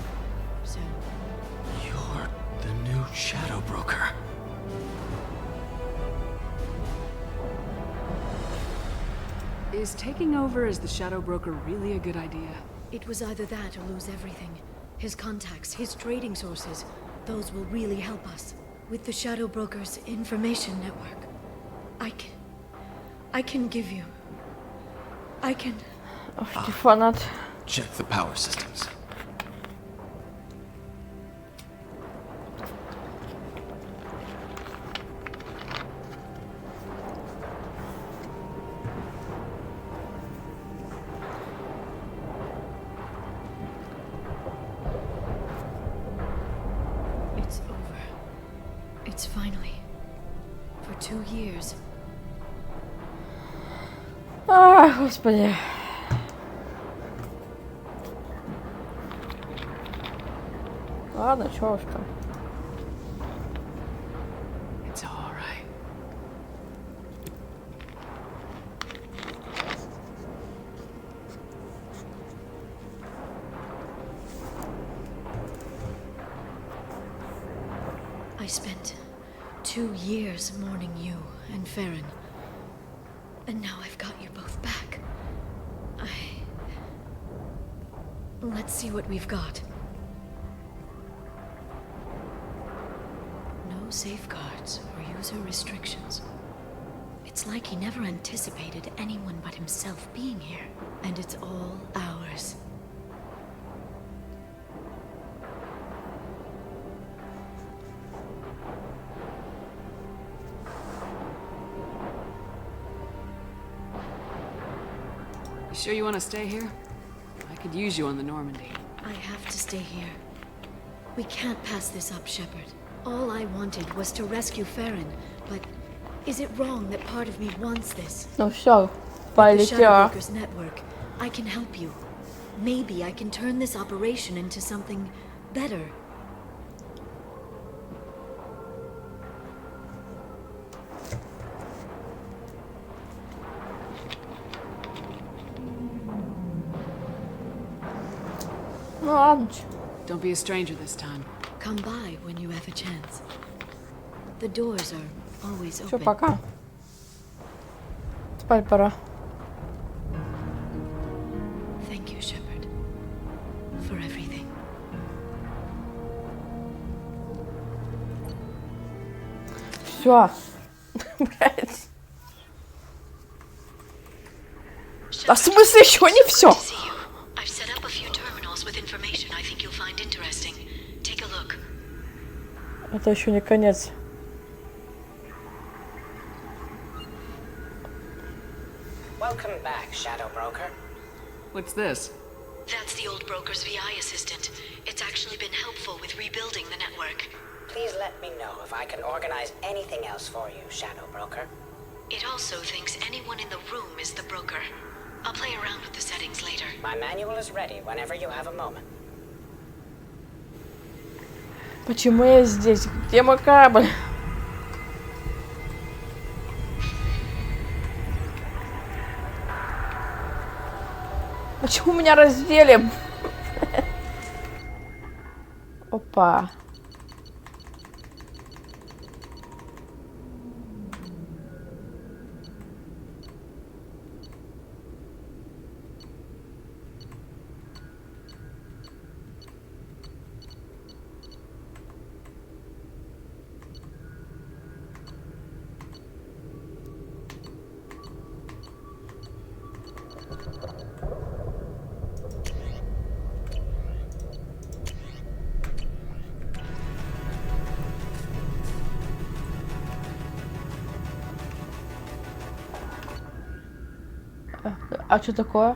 So... You're the new Shadow Broker. Is taking over as the Shadow Broker really a good idea? It was either that or lose everything. His contacts, his trading sources, those will really help us. With the Shadow Broker's information network, I can give you... I can... Фанат. Check the power systems. It's over. It's finally. For 2 years. Господи. Ладно, чё уж там. It's all right. I spent 2 years mourning you and Farron. And now I've got you both back. Let's see what we've got. No safeguards or user restrictions. It's like he never anticipated anyone but himself being here. And it's all ours. You sure you want to stay here? I could use you on the Normandy. I have to stay here. We can't pass this up, Shepard. All I wanted was to rescue Farron, but is it wrong that part of me wants this? Ну всё, The полетела. Shadow Broker's network. I can help you. Maybe I can turn this operation into something better. Ну ладно. Don't be a stranger this time. Come by when you have a chance. The doors are always Всё, open. пока. Спать пора. Thank you, Shepard, for everything. Всё. Блять. А в смысле еще не все? I've set up a few terminals with information I think you'll find interesting. Take a look. Это еще не конец. Welcome back, Shadow Broker. What's this? That's the old broker's VI assistant. It's actually been helpful with rebuilding the network. Please let me know if I can organize anything else for you, Shadow Broker. It also thinks anyone in the room is the broker. I'll play around with the settings later. My manual is ready whenever you have a moment. Почему я здесь? Где мой корабль? Почему меня раздели? Опа. А что такое?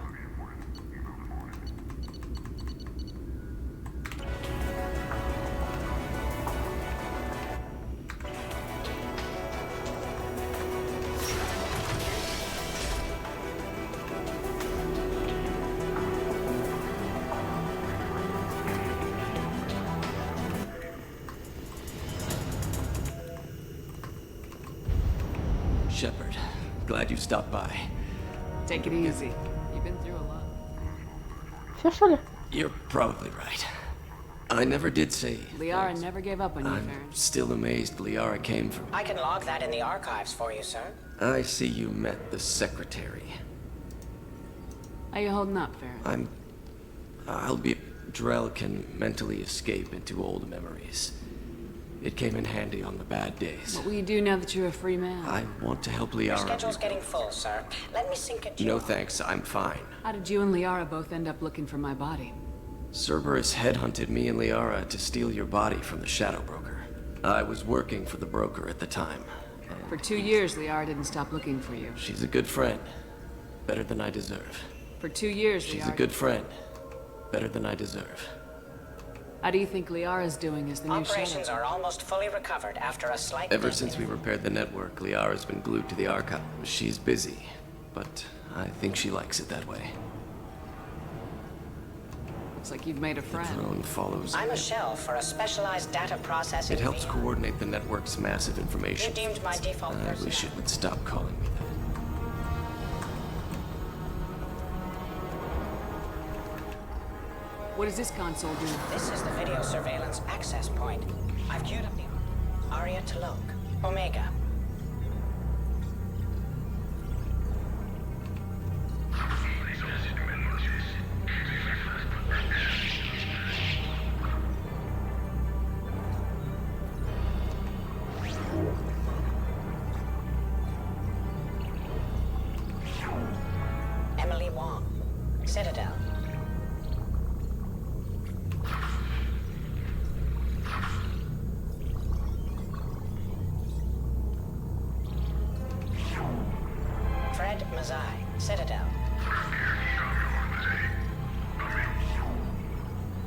Shepard, glad you stopped by. Take it easy. You've been through a lot. Все, что ли? You're probably right. I never did say. Liara never gave up on you, I'm Farron. still amazed Liara came from. I can log that in the archives for you, sir. I see you met the secretary. How you holding up, Farron? I'll be. Drell can mentally escape into old memories. It came in handy on the bad days. What will you do now that you're a free man? I want to help Liara. Your schedule's getting full, sir. Let me sync it to you. No thanks, I'm fine. How did you and Liara both end up looking for my body? Cerberus headhunted me and Liara to steal your body from the Shadow Broker. I was working for the broker at the time. For 2 years, Liara didn't stop looking for you. She's a good friend. Better than I deserve. For 2 years, She's Liara... a good friend. Better than I deserve. How do you think Liara's doing as the new Operations Shadow? are almost fully recovered after a slight... Ever since we repaired the network, Liara's been glued to the archive. She's busy, but I think she likes it that way. Looks like you've made a The friend. drone follows I'm a him. shell for a specialized data processing... It helps VM. coordinate the network's massive information. You deemed my default I person. wish it would stop calling me that. What does this console do? This is the video surveillance access point. I've queued up the Aria Talok, Omega. Emily Wong, Citadel. Fred Mazai, Citadel.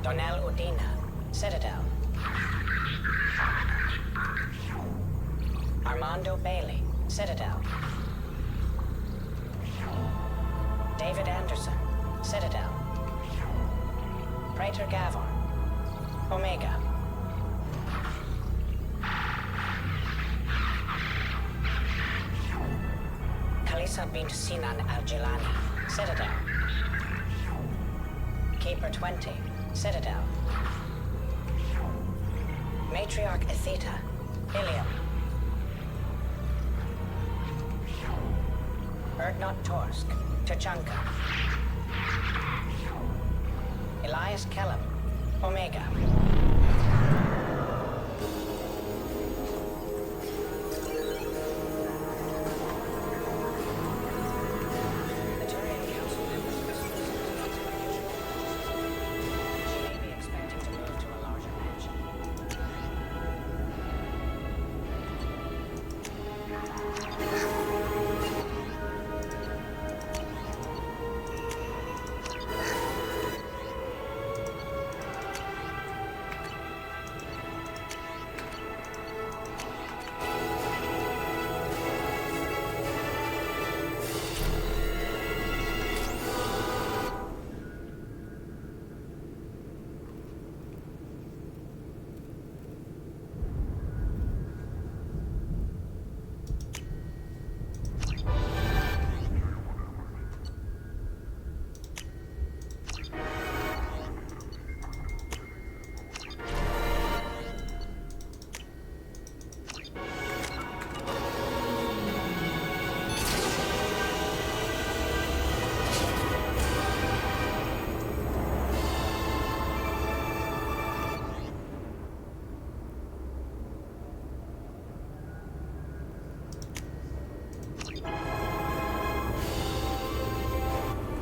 Donnell Udina, Citadel. Armando Bailey, Citadel. David Anderson, Citadel. Praetor Gavor, Omega. Khalisa bint Sinan Al-Jilani, Citadel. Keeper 20, Citadel. Matriarch Etheta, Ilium. Erdnot Torsk, Tuchanka. Elias Kellum, Omega.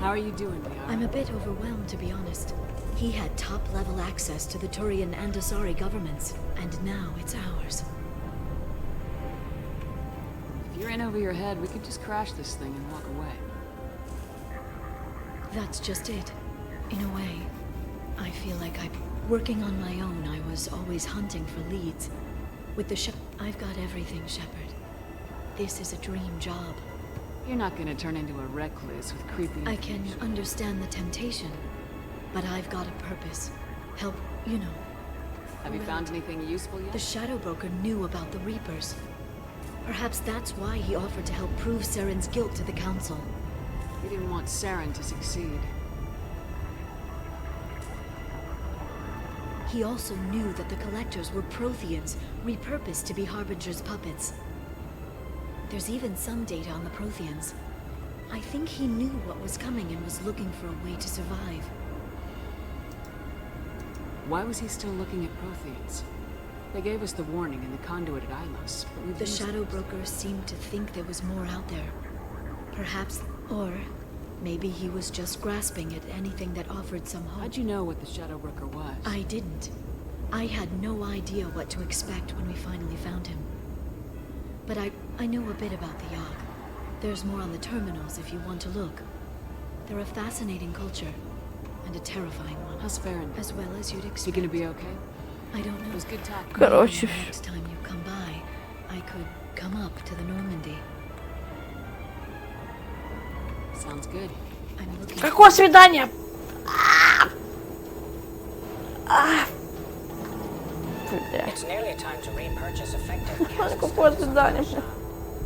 How are you doing, Liara? I'm a bit overwhelmed, to be honest. He had top-level access to the Turian and Asari governments, and now it's ours. If you're in over your head, we could just crash this thing and walk away. That's just it. In a way, I feel like working on my own, I was always hunting for leads. With the I've got everything, Shepard. This is a dream job. You're not gonna turn into a recluse with creepy I can information. understand the temptation, but I've got a purpose. Help, you know. Have you found anything useful yet? The Shadow Broker knew about the Reapers. Perhaps that's why he offered to help prove Saren's guilt to the Council. He didn't want Saren to succeed. He also knew that the Collectors were Protheans, repurposed to be Harbinger's puppets. There's even some data on the Protheans. I think he knew what was coming and was looking for a way to survive. Why was he still looking at Protheans? They gave us the warning in the conduit at Ilos, but we've The Shadow Broker seemed to think there was more out there. Perhaps, or maybe he was just grasping at anything that offered some hope. How'd you know what the Shadow Broker was? I didn't. I had no idea what to expect when we finally found him. But I know a bit about the Yogg. There's more on the terminals if you want to look. They're a fascinating culture, and a terrifying one. How's Farron? As well as you'd expect. Is he gonna be okay? I don't know. It was good talking. Короче, Maybe next time you come by, I could come up to the Normandy. Sounds good. I'm looking. Какое свидание? It's nearly time to repurchase effective cash. Какое свидание?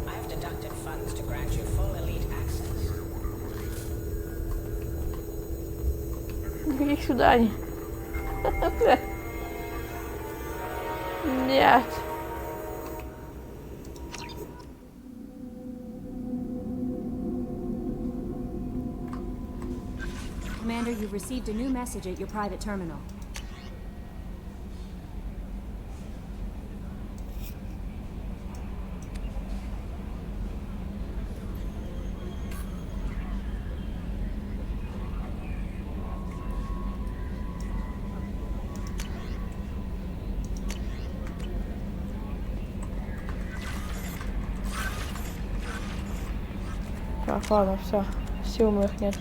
I have deducted funds to grant you full elite access. Никаких свиданий. Нет. Commander, you've received a new message at your private terminal. Так, ладно, все. Сил моих нет.